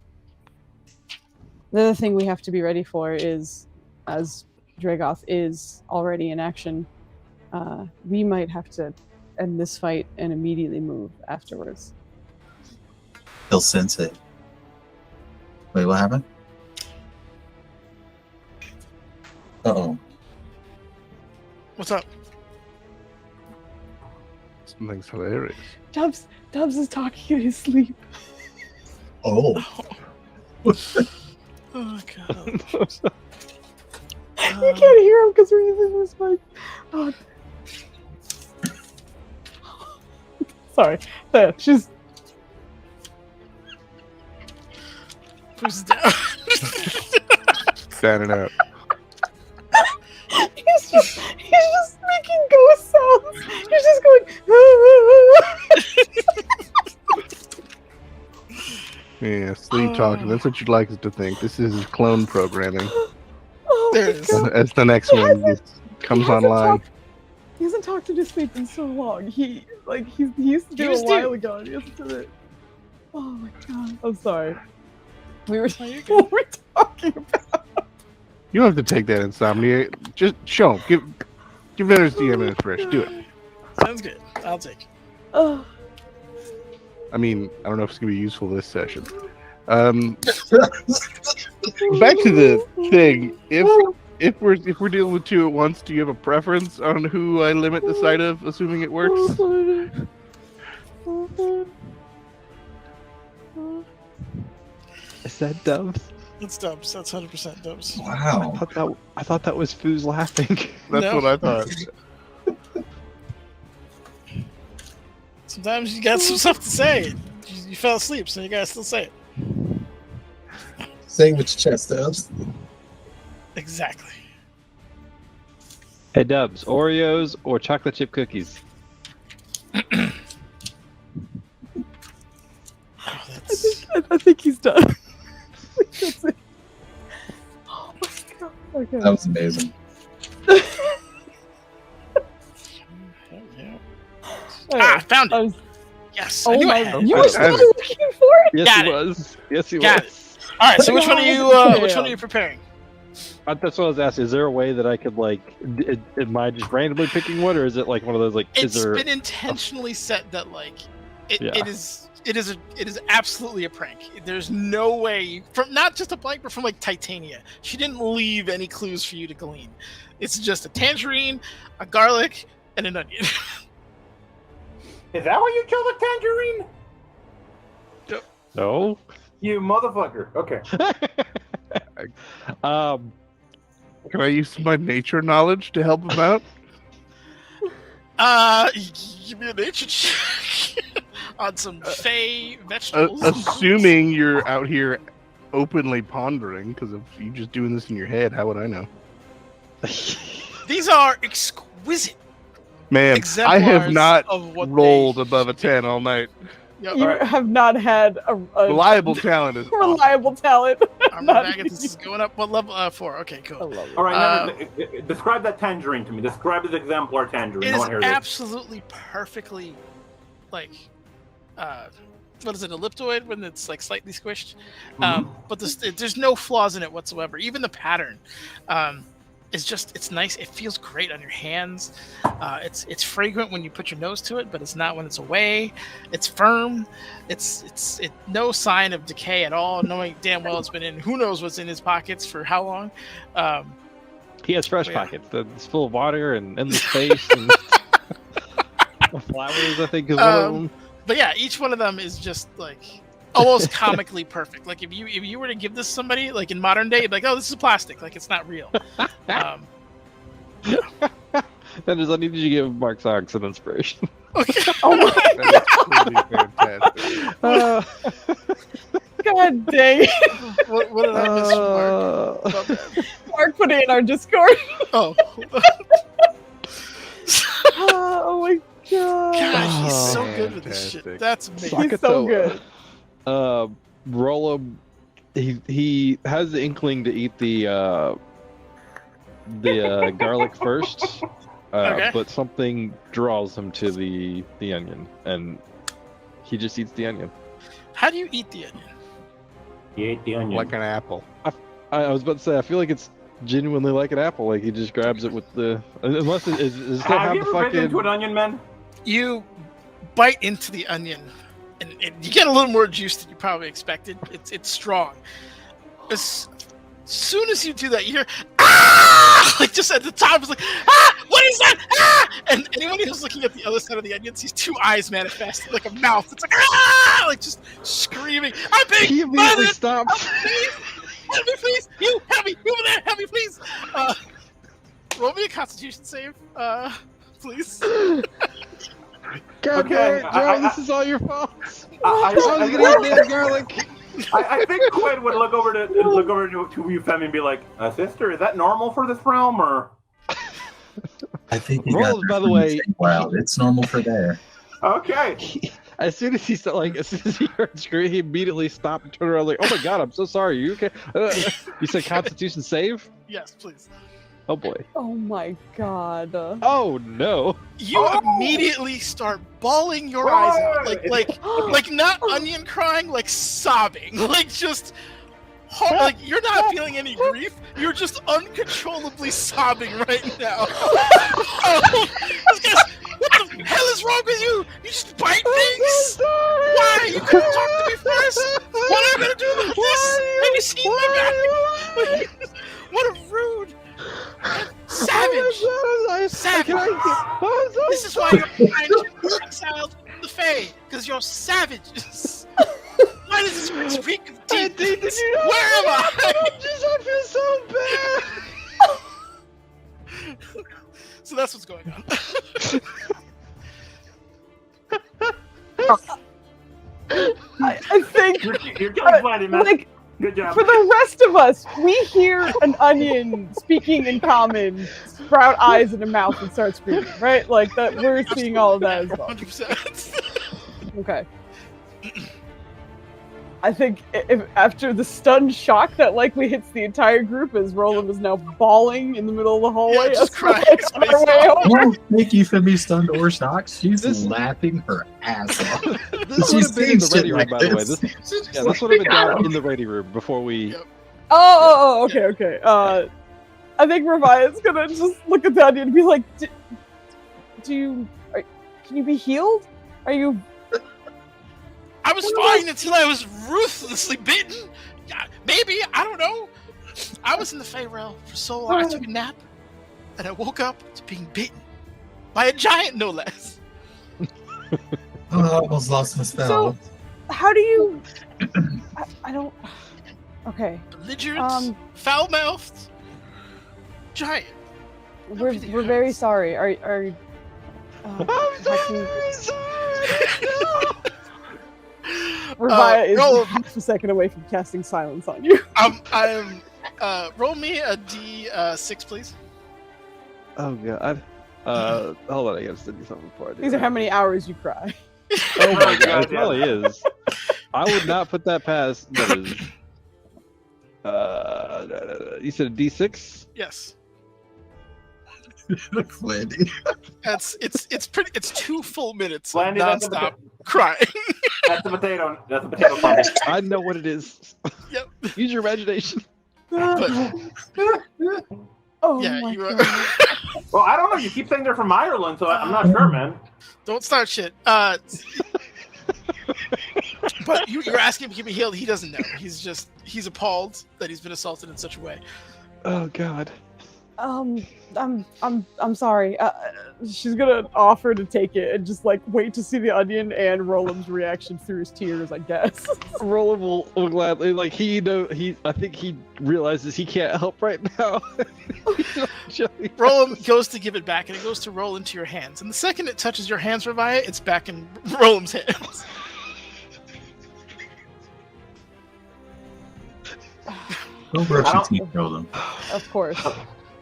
S4: other thing we have to be ready for is, as Dragoth is already in action, we might have to end this fight and immediately move afterwards.
S6: He'll sense it. Wait, what happened? Uh-oh.
S2: What's up?
S3: Something's hilarious.
S4: Dubs is talking in his sleep.
S6: Oh.
S2: Oh god.
S4: You can't hear him because we're using this mic. Oh. Sorry. There, she's...
S2: Who's down?
S3: Standing out.
S4: He's just making ghost sounds. He's just going.
S3: Yeah, sleep talking. That's what you'd like us to think. This is clone programming.
S4: Oh
S2: There
S4: my
S2: it is.
S4: God.
S3: As the next
S4: He
S3: one
S4: hasn't-
S3: comes
S4: he hasn't
S3: online.
S4: He hasn't talked in his sleep in so long. He used to do it a while ago. And he hasn't done it. Oh my god! I'm sorry. We were what we're talking about.
S3: You don't have to take that insomnia. Just show him. Give Vinner's DM an inspiration. Do it.
S2: Sounds good. I'll take it.
S4: Oh,
S3: I mean, I don't know if it's gonna be useful this session. Back to the thing. If we're dealing with 2 at once, do you have a preference on who I limit the sight of, assuming it works?
S1: Is that Dubs?
S2: It's Dubs. That's 100% Dubs.
S6: Wow.
S1: I thought that was Foos laughing.
S3: That's
S2: No.
S3: what I thought.
S2: Sometimes you got some stuff to say. You fell asleep, so you gotta still say it.
S6: Say with your chest, Dubs.
S2: Exactly.
S1: Hey Dubs, Oreos or chocolate chip cookies?
S2: Oh, that's...
S4: I think he's done. That's it. Oh my god. Okay.
S6: That was amazing.
S2: Ah, found it.
S4: I was-
S2: Yes. I
S4: Oh
S2: knew I
S4: my!
S2: had it.
S4: You
S3: I
S4: were
S3: have
S4: still
S3: it.
S4: looking for it.
S1: Yes,
S2: Got
S1: he
S2: it.
S1: was. Yes, he
S2: Got
S1: was.
S2: All right. So which one are you?
S4: God
S2: Which one are
S4: damn.
S2: you preparing?
S1: That's what I was asking. Is there a way that I could like? Am I just randomly picking one, or is it like one of those like?
S2: It's
S1: Is there?
S2: been intentionally set that like
S1: Yeah.
S2: it is absolutely a prank. There's no way from not just a blank, but from like Titania. She didn't leave any clues for you to glean. It's just a tangerine, a garlic, and an onion.
S7: Is that why you killed a tangerine?
S1: No.
S7: You motherfucker. Okay.
S3: Can I use my nature knowledge to help him out?
S2: Give me a nature check on some fey vegetables.
S3: Assuming you're out here openly pondering, because if you're just doing this in your head, how would I know?
S2: These are exquisite.
S3: Man, I have
S2: exemplars
S3: not
S2: of what
S3: rolled above a 10 all night.
S2: Yep.
S4: You have not had a
S3: Reliable talent is awesome.
S4: reliable talent.
S2: Armor
S4: Not
S2: Maggots, this is going up. What level? 4. Okay,
S4: I
S2: cool.
S4: love it.
S7: All right. Now, describe that tangerine to me. Describe this exemplar tangerine.
S2: It
S7: I
S2: is
S7: want to hear this.
S2: absolutely perfectly, like, what is it, elliptoid when it's like slightly squished? But there's no flaws in it whatsoever. Even the pattern, it's nice. It feels great on your hands. It's fragrant when you put your nose to it, but it's not when it's away. It's firm. It's no sign of decay at all. Knowing damn well it's been in who knows what's in his pockets for how long.
S1: He has fresh
S2: Yeah.
S1: pockets. It's full of water and endless space and flowers. I think is one of them.
S2: But yeah, each one of them is just like almost comically perfect. Like if you were to give this to somebody like in modern day, you'd be like, oh, this is plastic. Like it's not real.
S1: Vendors, I need you to give Mark Socks an inspiration.
S2: Okay.
S4: Oh my
S3: That's pretty fantastic.
S4: god dang it.
S2: What did I miss from Mark? My bad.
S4: Mark put it in our Discord.
S2: Oh.
S4: Oh my god.
S2: God, he's so good with this shit.
S3: Fantastic.
S2: That's amazing.
S4: He's so good.
S1: Rolla, he has the inkling to eat the garlic first,
S2: Okay.
S1: but something draws him to the onion, and he just eats the onion.
S2: How do you eat the onion?
S7: He ate the onion.
S3: Like an apple.
S1: I was about to say, I feel like it's genuinely like an apple. Like he just grabs it with the, unless it is still
S7: Have
S1: have
S7: you
S1: the
S7: ever bitten
S1: fucking.
S7: into an onion, man?
S2: You bite into the onion, and you get a little more juice than you probably expected. It's strong. As soon as you do that, you hear ah! Like just at the top, it's like ah! What is that? Ah! And anyone who's looking at the other side of the onion sees two eyes manifest, like a mouth. It's like ah! Like just screaming. I'm being
S1: He immediately
S2: murdered!
S1: stops.
S2: Help me, please! You help me! You over there! Help me, please! Roll me a Constitution save, please.
S1: God
S7: Okay,
S1: damn it, Joe,
S7: I-
S1: this is all your fault.
S7: I
S1: I was gonna eat damn garlic.
S7: I think Quinn would look over to you, Femi, and be like, "Sister, is that normal for this realm, or?"
S6: I think you
S1: Roll,
S6: got
S1: by
S6: that
S1: the
S6: from
S1: way,
S6: insane wild. It's normal for there.
S7: Okay.
S1: As soon as he heard scream, he immediately stopped and turned around like, "Oh my god, I'm so sorry. You okay?" You said Constitution save?
S2: Yes, please.
S1: Oh boy.
S4: Oh my god.
S1: Oh no.
S2: You immediately start bawling your eyes out, like not onion crying, like sobbing, like just. Like you're not feeling any grief. You're just uncontrollably sobbing right now. What the hell is wrong with you? You just bite things? Why? You couldn't talk to me first? What am I gonna do about this? Have you seen my back? What a rude savage! Savage! This is why you're trying to exiled from the Fae, because you're savages. Why does this reek of demons? Where am I? I feel so bad. So that's what's going on.
S4: I think
S7: You're killing plenty, man.
S4: like
S7: Good job.
S4: for the rest of us, we hear an onion speaking in common, sprout eyes in a mouth and start screaming, right? Like that we're seeing all of that as well.
S2: 100%.
S4: Okay. I think if after the stunned shock that likely hits the entire group as Roland is now bawling in the middle of the hallway,
S2: just
S4: us
S2: crying
S4: like,
S2: his
S4: on
S2: face
S4: our way
S2: off.
S4: over.
S6: No, thank you for me stunned or shocked. She's laughing her ass off.
S1: This would have been in the ready room, by the way. This would have been down in the ready room before we.
S2: Yep.
S4: Oh, okay. I think Ravia's gonna just look at the onion and be like, can you be healed? Are you?
S2: I was fine until I was ruthlessly bitten. Yeah, maybe, I don't know. I was in the Fey realm for so long. I took a nap, and I woke up to being bitten by a giant, no less.
S6: Oh, I almost lost my spell.
S4: So, how do you? I don't. Okay.
S2: Belligerent, foul-mouthed, giant.
S4: We're very sorry. Are
S1: I'm
S4: sorry.
S1: No!
S4: Ravia is
S2: roll-
S4: half a second away from casting silence on you.
S2: I'm roll me a D6, please.
S1: Oh god. Hold on, I gotta send you something before I do
S4: These are
S1: that.
S4: how many hours you cry.
S1: Oh my god,
S7: God,
S1: it probably is. I would not put that past. That is. You said a D6?
S2: Yes.
S6: Flandy.
S2: It's 2 full minutes of
S7: Flandy, that's a
S2: nonstop crying.
S7: That's a potato. That's a potato plant.
S1: I know what it is.
S2: Yep.
S1: Use your imagination.
S2: But
S4: Oh
S2: yeah,
S4: my
S2: you are.
S4: god.
S7: Well, I don't know. You keep saying they're from Ireland, so I'm not sure, man.
S2: Don't start shit. But you're asking him to be healed. He doesn't know. He's appalled that he's been assaulted in such a way.
S1: Oh god.
S4: I'm sorry. She's gonna offer to take it and just like wait to see the onion and Roland's reaction through his tears, I guess.
S1: Roland will gladly, like, I think he realizes he can't help right now.
S2: Roland goes to give it back, and it goes to roll into your hands. And the second it touches your hands, Revia, it's back in Roland's hands.
S9: Don't brush your teeth, Roland.
S4: Of course.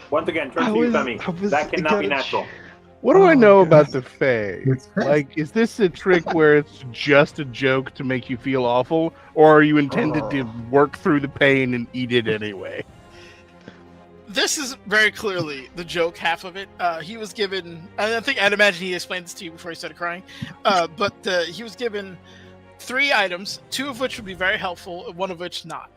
S7: Once again, trust you, Femi. That cannot be natural.
S3: What do I know about the Fae?
S9: It's great.
S3: Like, is this a trick where it's just a joke to make you feel awful, or are you intended to work through the pain and eat it anyway?
S2: This is very clearly the joke half of it. He was given, and I'd imagine he explained this to you before he started crying, but he was given 3 items, 2 of which would be very helpful, 1 of which not.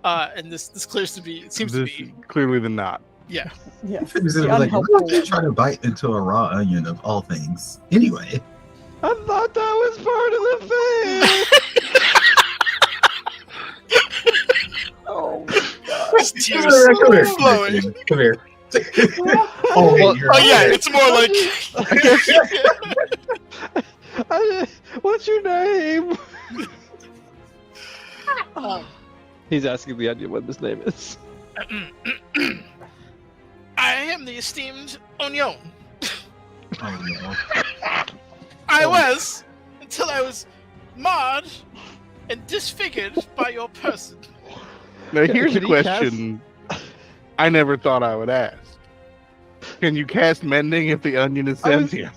S2: And this seems to be
S3: clearly the not.
S2: Yeah.
S4: Yeah.
S9: It was like, why would you try to bite into a raw onion of all things? Anyway.
S1: I thought that was part of the thing.
S4: Oh,
S2: His tears
S9: Come here.
S2: flowing.
S9: Come here.
S2: Oh,
S9: wait, you're
S2: yeah,
S9: right.
S2: it's more like.
S1: What's your name?
S2: Um,
S1: He's asking the onion what his name is.
S2: I am the esteemed Onion.
S9: Oh, no.
S2: I was, until I was marred and disfigured by your person.
S3: Now, here's a
S1: Can he
S3: question I never thought I would ask. Can you cast mending if the onion is
S1: I was-
S3: sentient?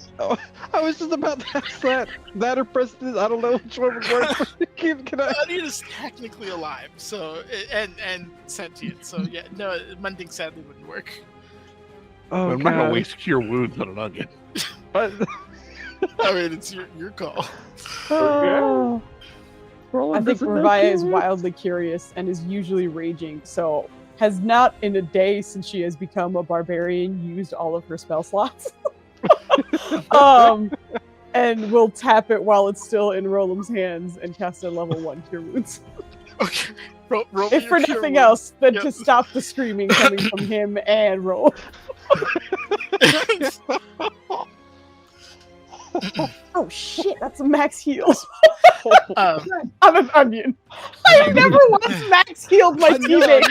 S1: I was just about to ask that. That or Preston, I don't know which one would work. Can I?
S2: The onion is technically alive, so and sentient. So yeah, no, mending sadly wouldn't work.
S1: Oh,
S3: I'm not going
S1: God.
S3: to waste cure wounds on an onion.
S1: What?
S2: I mean, it's your call.
S1: Oh.
S4: I
S1: Roland
S4: think
S1: doesn't know
S4: Revia is
S1: cure.
S4: wildly curious and is usually raging, so has not in a day since she has become a barbarian used all of her spell slots. And will tap it while it's still in Roland's hands and cast a level 1 cure wounds.
S2: Okay. Roll
S4: If
S2: your
S4: for
S2: cure
S4: nothing
S2: wounds.
S4: else than
S2: Yep.
S4: to stop the screaming coming from him and Roland. Oh shit, that's a max heals.
S2: Um,
S4: I'm an onion. I have never once max healed my teammate.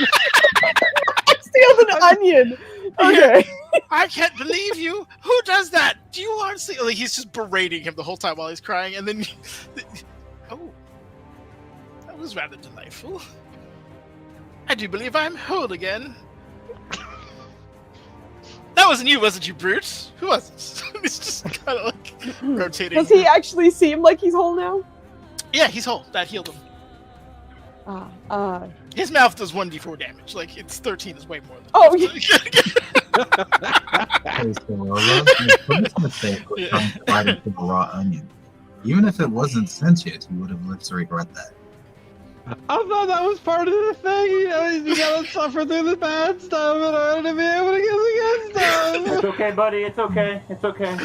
S4: Max healed an onion. Okay.
S2: I can't believe you. Who does that? Do you honestly? Like he's just berating him the whole time while he's crying, and then, oh, that was rather delightful. I do believe I'm whole again. That wasn't you, wasn't you, Brute? Who was it? He's just kind of like rotating.
S4: Does he actually seem like he's whole now?
S2: Yeah, he's whole. That healed him. His mouth does 1d4 damage. Like it's 13 is way more than.
S4: Oh, yeah.
S9: Okay, so Roland's biggest mistake was trying to bite into the raw onion. Even if it wasn't sentient, he would have lived to regret that.
S1: I thought that was part of the thing. You know, you gotta suffer through the bad stuff in order to be able to get the good stuff.
S7: It's okay, buddy. It's okay. It's okay.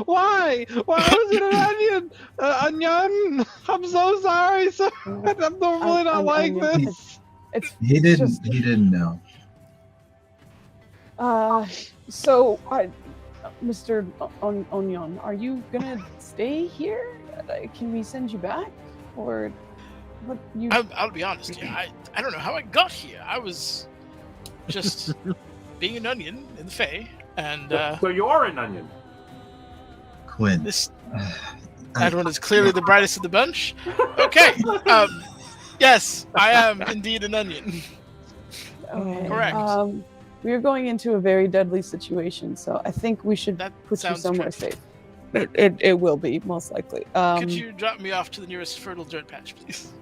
S1: Why? Why was it an onion? Onion? I'm so sorry, sir. I'm normally not like
S4: onion.
S1: this.
S9: He didn't know.
S4: So, Mr. Onion, are you gonna stay here? Can we send you back, or what? You?
S2: I'll be honest. Yeah, I don't know how I got here. I was just being an onion in the Fae, and
S7: So you are an onion.
S9: Quinn.
S2: this Edwin is clearly the brightest of the bunch. Okay. Yes, I am indeed an onion.
S4: Okay.
S2: Correct.
S4: We are going into a very deadly situation, so I think we should
S2: That
S4: put you
S2: sounds
S4: somewhere
S2: dreadful.
S4: safe. It will be most likely.
S2: Could you drop me off to the nearest fertile dirt patch, please?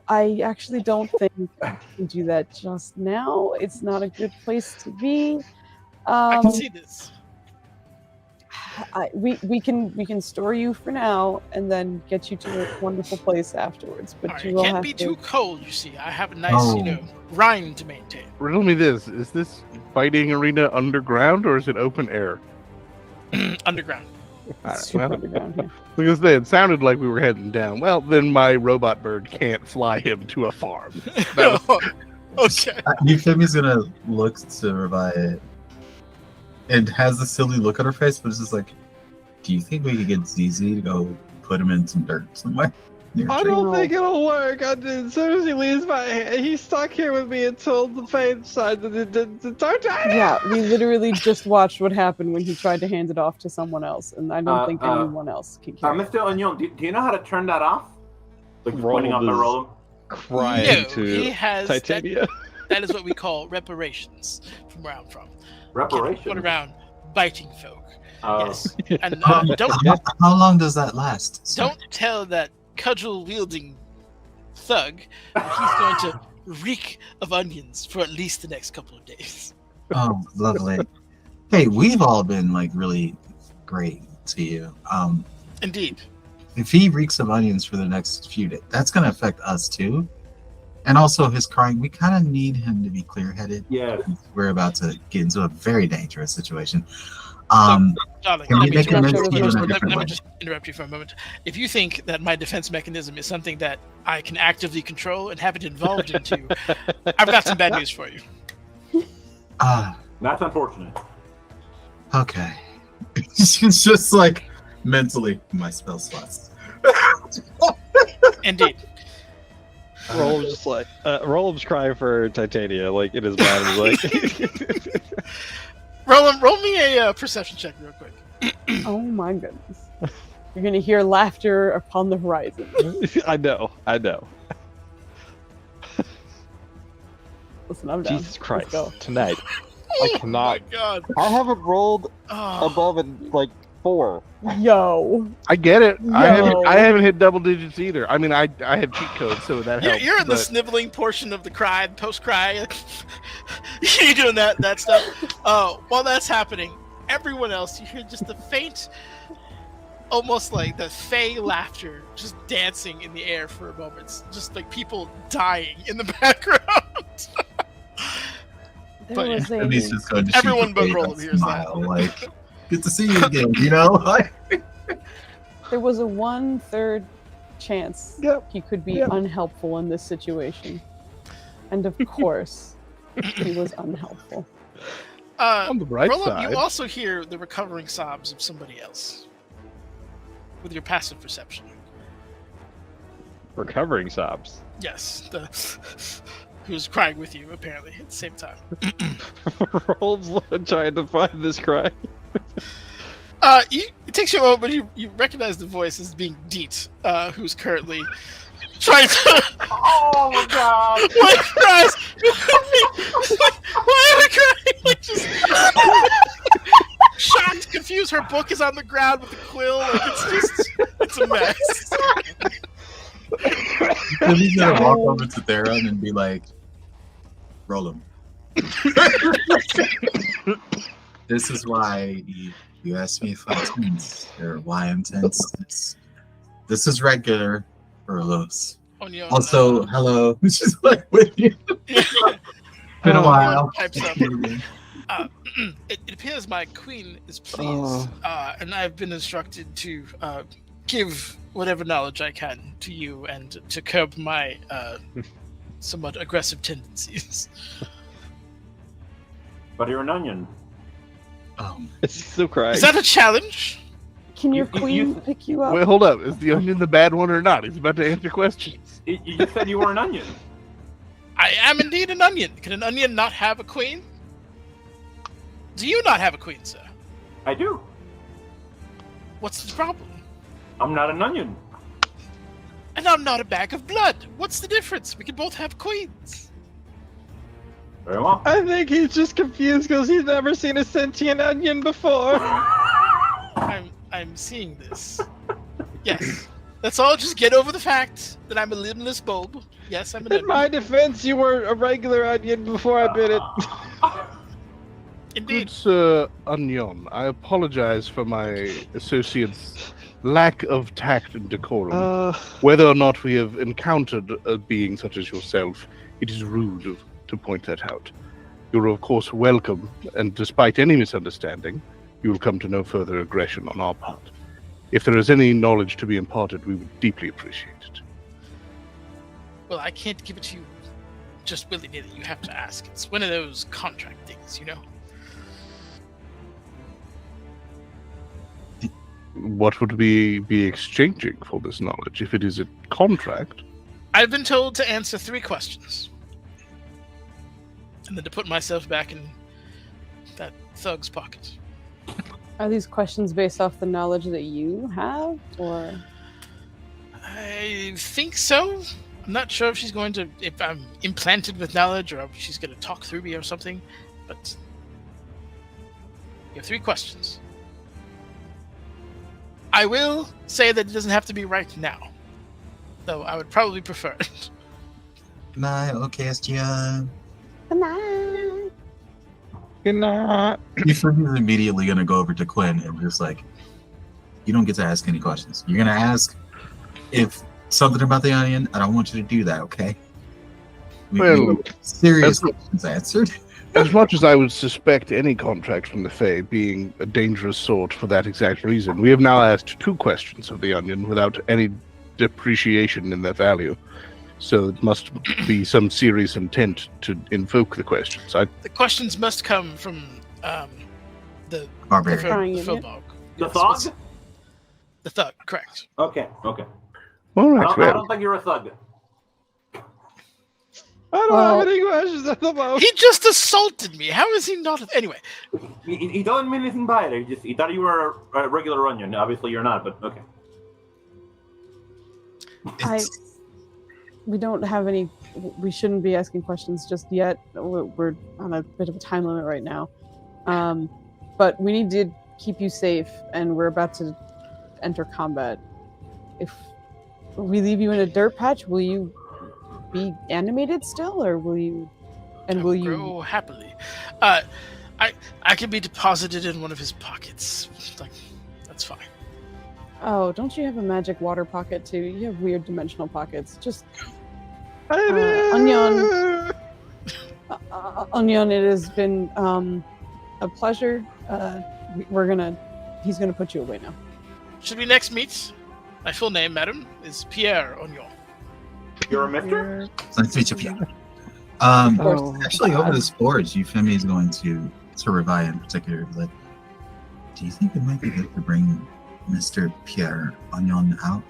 S4: I actually don't think I can do that just now. It's not a good place to be.
S2: I can see this.
S4: We can store you for now and then get you to a wonderful place afterwards. But
S2: All right,
S4: you
S2: it
S4: will
S2: can't
S4: have
S2: be
S4: to.
S2: too cold, you see. I have a nice,
S9: Oh.
S2: rind to maintain.
S3: Riddle me this: is this fighting arena underground or is it open air?
S2: Underground.
S3: Alright,
S4: Super
S3: well,
S4: underground here.
S3: because it sounded like we were heading down. Well, then my robot bird can't fly him to a farm. That was-
S2: Okay.
S9: Euphemia's gonna look to Revive and has the silly look on her face, but it's just like, do you think we could get ZZ to go put him in some dirt somewhere? near a
S8: I
S9: tree?
S8: don't think it'll work. As soon as he leaves he's stuck here with me until the fate decides that it's our time.
S4: Yeah, we literally just watched what happened when he tried to hand it off to someone else, and I don't think anyone else can carry it.
S7: Mr. Onion, do you know how to turn that off? Like
S1: Roll
S7: pointing out the
S1: is-
S7: roll.
S1: Crying
S2: No,
S1: to
S2: he has
S1: Titania.
S2: That is what we call reparations from where I'm from.
S7: Reparations.
S2: Put around biting folk. Yes. And don't
S9: How long does that last? Sorry.
S2: don't tell that cudgel wielding thug that he's going to reek of onions for at least the next couple of days.
S9: Oh, lovely. Hey, we've all been like really great to you.
S2: Indeed.
S9: If he reeks of onions for the next few days, that's going to affect us too. And also his crying, we kind of need him to be clear-headed.
S7: Yeah.
S9: We're about to get into a very dangerous situation.
S2: Darling,
S9: Can we
S2: let me
S9: make a
S2: interrupt
S9: mental
S2: you.
S9: in a
S2: Let
S9: different
S2: me
S9: way?
S2: just interrupt you for a moment. If you think that my defense mechanism is something that I can actively control and have it involved into, I've got some bad news for you.
S7: That's unfortunate.
S9: Okay. She's just like mentally my spell slots.
S2: Indeed.
S1: Rollum's just like Rollum's crying for Titania, like in his mind. He's like,
S2: Roll me a perception check real quick.
S4: Oh my goodness. You're gonna hear laughter upon the horizon.
S1: I know.
S4: Listen, I'm down.
S1: Jesus Christ!
S4: Let's go.
S1: Tonight,
S2: Oh
S1: I cannot.
S2: my god.
S1: I haven't rolled
S2: Oh.
S1: above like 4.
S4: Yo.
S3: I get it.
S4: Yo.
S3: I haven't hit double digits either. I mean, I have cheat codes, so that helps.
S2: You're in the
S3: but-
S2: sniveling portion of the cry, post cry. You're doing that stuff. While that's happening, everyone else, you hear just the faint, almost like the fey laughter, just dancing in the air for a moment. Just like people dying in the background.
S4: There
S2: But
S4: was
S9: At least
S4: a
S9: it's going to
S2: Everyone
S9: shoot
S2: but
S9: the
S2: Roll
S9: face
S2: hears
S9: and
S2: that.
S9: smile, like, good to see you again, you know? Like,
S4: there was a 1/3 chance he could be unhelpful in this situation. And of course, he was unhelpful.
S3: On the bright
S2: Roll up,
S3: side,
S2: you also hear the recovering sobs of somebody else with your passive perception.
S1: Recovering sobs.
S2: Yes, who's crying with you apparently at the same time.
S1: Rollum's trying to find this cry.
S2: It takes you a moment, but you recognize the voice as being Deet, who's currently trying to.
S7: Oh my god!
S2: Why cries? Why am I crying? Like just shocked, confused. Her book is on the ground with a quill. Like it's a mess.
S9: then he's gonna walk over to Theron and be like, roll him. This is why you asked me if I'm tense, or why I'm tense. This is regular for Los.
S2: Onion,
S9: Also, hello. She's like with you. Been a while.
S2: Pipes up. It appears my queen is pleased, and I've been instructed to give whatever knowledge I can to you and to curb my somewhat aggressive tendencies.
S7: But you're an onion.
S1: It's still crying.
S2: Is that a challenge?
S4: Can your
S7: You-
S4: queen pick you up?
S3: wait, hold up. Is the onion the bad one or not? He's about to answer questions.
S7: You just said you were an onion.
S2: I am indeed an onion. Can an onion not have a queen? Do you not have a queen, sir?
S7: I do.
S2: What's the problem?
S7: I'm not an onion.
S2: And I'm not a bag of blood. What's the difference? We can both have queens.
S7: Very well.
S8: I think he's just confused because he's never seen a sentient onion before.
S2: I'm seeing this. Yes. Let's all just get over the fact that I'm a limbless bulb. Yes, I'm an
S8: In
S2: onion.
S8: my defense, you were a regular onion before I bit it.
S2: Indeed.
S3: Good Sir Onion, I apologize for my associate's lack of tact and decorum. Whether or not we have encountered a being such as yourself, it is rude to point that out. You're of course welcome, and despite any misunderstanding, you will come to no further aggression on our part. If there is any knowledge to be imparted, we would deeply appreciate it.
S2: Well, I can't give it to you just willy-nilly. You have to ask. It's one of those contract things, you know?
S3: What would we be exchanging for this knowledge if it is a contract?
S2: I've been told to answer 3 questions. And then to put myself back in that thug's pocket.
S4: Are these questions based off the knowledge that you have, or?
S2: I think so. I'm not sure if she's going to, if I'm implanted with knowledge, or if she's going to talk through me or something. But you have 3 questions. I will say that it doesn't have to be right now, though I would probably prefer it.
S6: My Orchestra.
S4: Good night.
S8: Good night.
S6: You're immediately gonna go over to Quinn and just like, you don't get to ask any questions. You're gonna ask if something about the onion. I don't want you to do that, okay? We need serious questions answered.
S3: As much as I would suspect any contract from the Fae being a dangerous sort for that exact reason, we have now asked 2 questions of the onion without any depreciation in their value. So it must be some serious intent to invoke the questions.
S2: The questions must come from the
S6: Barbarian.
S2: Philbog.
S7: The thug?
S2: The thug, correct.
S7: Okay.
S3: All right,
S7: I don't think you're a thug.
S8: I don't have any questions at the moment.
S2: He just assaulted me. How is he not? Anyway,
S7: He doesn't mean anything by it. He thought you were a regular onion. Obviously, you're not, but okay.
S4: We don't have any. We shouldn't be asking questions just yet. We're on a bit of a time limit right now. But we need to keep you safe, and we're about to enter combat. If we leave you in a dirt patch, will you be animated still, or will you? And will you
S2: grow happily? I can be deposited in one of his pockets. Like, that's fine.
S4: Oh, don't you have a magic water pocket too? You have weird dimensional pockets. Just Onion. Onion, it has been a pleasure. He's gonna put you away now.
S2: Should we next meet? My full name, madam, is Pierre Onion.
S7: You're a mister?
S6: Nice to meet you, Pierre. Actually, over this board, Eufemi is going to Revai in particular. Like, do you think it might be good to bring Mr. Pierre Onion out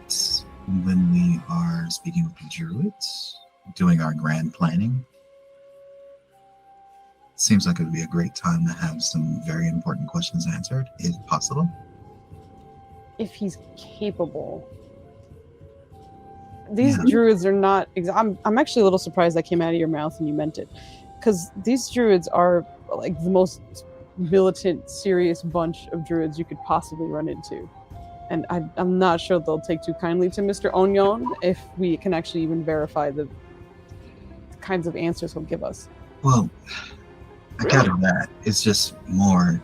S6: when we are speaking with the druids, doing our grand planning? Seems like it would be a great time to have some very important questions answered, if possible.
S4: If he's capable. These druids are not. I'm actually a little surprised that came out of your mouth and you meant it, because these druids are like the most militant, serious bunch of druids you could possibly run into, and I'm not sure they'll take too kindly to Mr. Onion if we can actually even verify the kinds of answers he'll give us.
S6: Well, I gather that it's just more.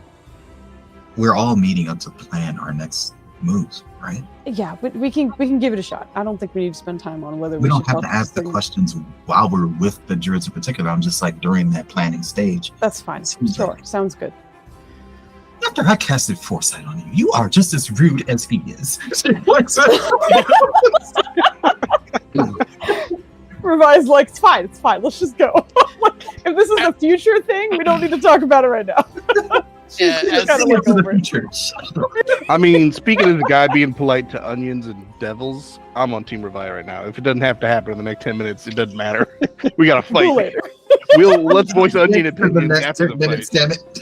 S6: We're all meeting up to plan our next moves, right?
S4: Yeah, but we can give it a shot. I don't think we need to spend time on whether
S6: we don't
S4: should
S6: have to ask the questions while we're with the druids in particular. I'm just like during that planning stage.
S4: That's fine. Sure, sounds good.
S6: After I casted foresight on you, you are just as rude as he is.
S4: Revise like, it's fine, let's just go. Like, if this is a future thing, we don't need to talk about it right now.
S3: I mean, speaking of the guy being polite to onions and devils, I'm on Team Revai right now. If it doesn't have to happen in the next 10 minutes, it doesn't matter. We gotta fight.
S4: Later.
S3: Let's voice onion opinions after the
S6: minutes, damn it.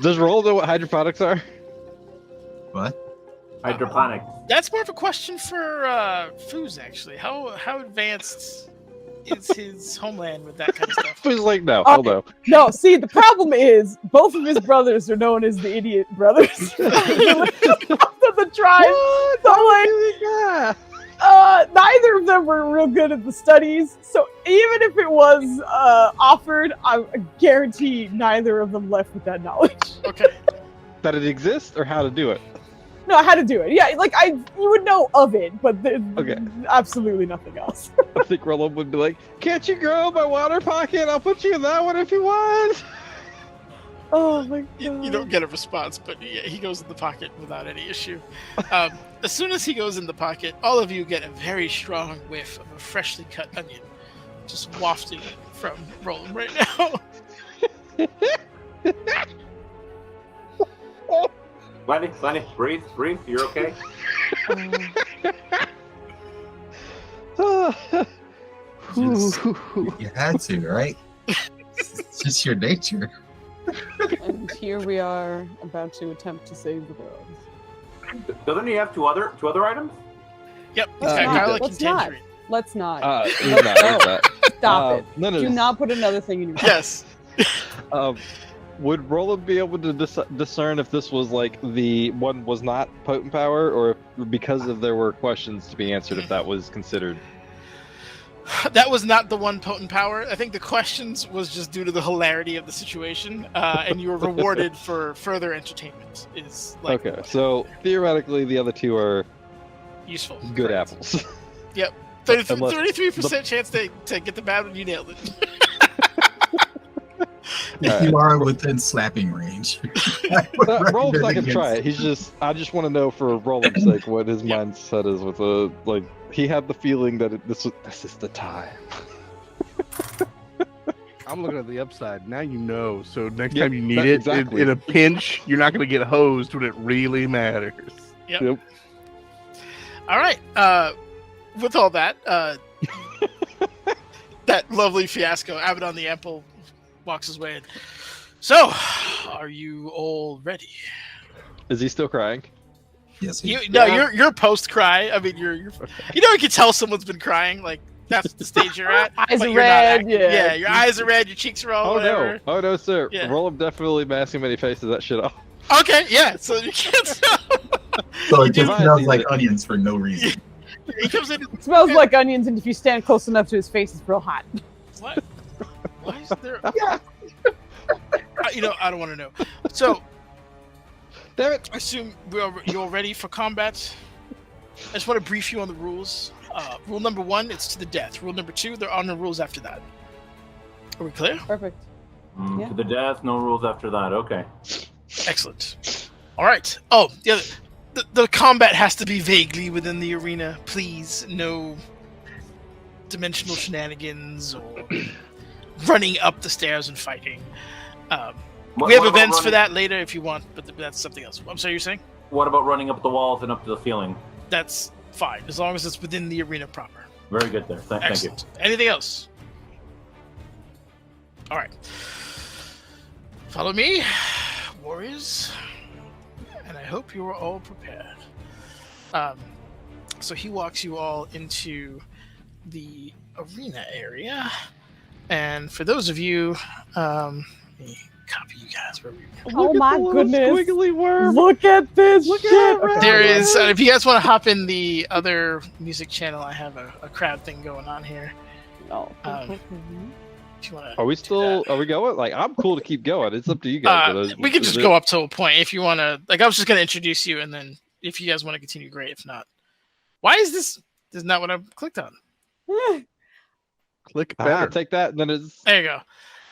S1: Does Roll know what hydroponics are?
S6: What?
S7: Hydroponics.
S2: That's more of a question for Foos, actually. How advanced is his homeland with that kind of stuff?
S1: Foos like, no, hold on.
S4: No, see, the problem is both of his brothers are known as the idiot brothers. The tribe. So, like, neither of them were real good at the studies. So even if it was offered, I guarantee neither of them left with that knowledge.
S2: Okay.
S1: That it exists or how to do it?
S4: No, how to do it. Yeah, like you would know of it, but
S1: okay,
S4: absolutely nothing else.
S1: I think Rollo would be like, "Can't you grow my water pocket? I'll put you in that one if you want."
S4: Oh my god.
S2: You don't get a response, but he goes in the pocket without any issue. As soon as he goes in the pocket, all of you get a very strong whiff of a freshly cut onion just wafting from Roland right now.
S7: Lenny, breathe. You're okay.
S9: You had to, right? It's just your nature.
S4: And here we are about to attempt to save the world.
S7: Doesn't he have two other items?
S2: Yep, he's
S4: Let's
S2: got
S4: not.
S2: garlic and
S4: Let's not.
S2: tangerine.
S4: Let's not.
S1: He's not.
S4: Stop it.
S1: None of
S4: Do
S1: this.
S4: not put another thing in your mouth.
S2: Yes.
S1: Would Roland be able to discern if this was like the one was not potent power, or if, because of there were questions to be answered, if that was considered?
S2: That was not the one potent power. I think the questions was just due to the hilarity of the situation, and you were rewarded for further entertainment. Is like
S1: Okay, so theoretically, the other two are
S2: useful.
S1: good
S2: Correct.
S1: apples.
S2: Yep.
S1: Unless
S2: 33% chance to get the bad one. You nailed it.
S9: If you are within slapping range. I would
S1: Roland's not
S9: recommend
S1: gonna try
S9: against
S1: it. I just want to know for Roland's sake what his mindset is with he had the feeling that this is the time.
S3: I'm looking at the upside. Now you know. So next
S1: Yep,
S3: time you need
S1: that-
S3: it
S1: exactly.
S3: in a pinch, you're not going to get hosed when it really matters.
S2: Yep. All right. With all that, that lovely fiasco, Abaddon the Ample walks his way in. So, are you all ready?
S1: Is he still crying?
S9: Yes.
S2: You're post cry. I mean, you can tell someone's been crying. Like that's the stage you're at.
S4: Eyes
S2: but
S4: are
S2: you're not
S4: red.
S2: acting.
S4: Yeah.
S2: Your eyes are red. Your cheeks are all.
S1: Oh
S2: whatever.
S1: no! Oh no, sir!
S2: Yeah.
S1: Roland definitely masking many faces that shit off.
S2: Okay, yeah. So you can't tell.
S9: So it just
S1: Divide
S9: smells
S1: these-
S9: like onions for no reason.
S2: He comes in.
S4: It smells like onions, and if you stand close enough to his face, it's real hot.
S2: What? Why is there? I don't want to know. So,
S1: Damn it!
S2: I assume you're ready for combat. I just want to brief you on the rules. Rule number 1, it's to the death. Rule number 2, there are no rules after that. Are we clear?
S4: Perfect. Yeah.
S7: To the death, no rules after that. Okay.
S2: Excellent. All right. Oh, the combat has to be vaguely within the arena, please. No dimensional shenanigans or running up the stairs and fighting. We have events for that later if you want, but that's something else. I'm sorry, you're saying?
S7: What about running up the walls and up to the ceiling?
S2: That's fine, as long as it's within the arena proper.
S7: Very good there. Thank you.
S2: Excellent. Anything else? All right. Follow me, warriors, and I hope you are all prepared. So he walks you all into the arena area, and for those of you, let me copy you guys. Where we
S4: Oh my goodness!
S1: Squiggly worm.
S4: Look at this shit.
S2: There is. If you guys want to hop in the other music channel, I have a crowd thing going on here.
S4: Oh.
S2: If you want
S1: Are we still? Are we going? Like, I'm cool to keep going. It's up to you guys.
S2: we can just go up to a point if you want to. Like, I was just going to introduce you, and then if you guys want to continue, great. If not, why is this? This is not what I clicked on.
S3: Click
S1: Ah,
S3: better.
S1: take that. And then it's
S2: There you go.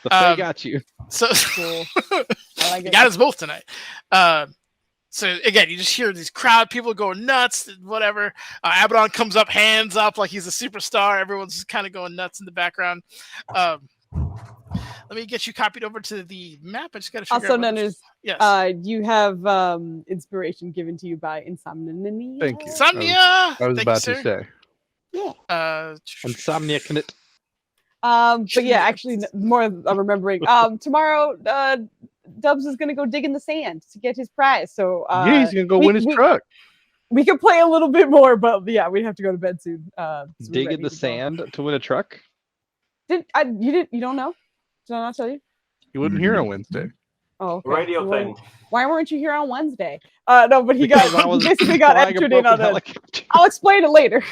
S1: the Fae got you.
S2: So
S4: Cool. I like
S2: you
S4: it.
S2: got us both tonight. So again, you just hear these crowd people going nuts, whatever. Abaddon comes up, hands up, like he's a superstar. Everyone's just kind of going nuts in the background. Let me get you copied over to the map. I just got to figure
S4: Also
S2: out
S4: known as
S2: yes.
S4: you have inspiration given to you by Insomnia.
S3: Thank you.
S2: Insomnia.
S3: I was
S2: Thank
S3: about
S2: you,
S3: to
S2: sir.
S3: say.
S1: Insomnia can it?
S4: But yeah, actually, more I'm remembering. Tomorrow, Dubs is gonna go dig in the sand to get his prize. So
S3: Yeah, he's gonna go win his truck.
S4: We could play a little bit more, but yeah, we'd have to go to bed soon. So we're
S1: Dig
S4: ready
S1: in the
S4: to go.
S1: sand to win a truck?
S4: You don't know? Did I not tell you?
S3: He wasn't here on Wednesday.
S4: Oh, okay.
S7: Radio
S4: You
S7: thing.
S4: weren't- Why weren't you here on Wednesday? No, but he got
S1: Because I was
S4: he basically got
S1: flying a
S4: entered in on
S1: broken
S4: a.
S1: helicopter.
S4: I'll explain it later.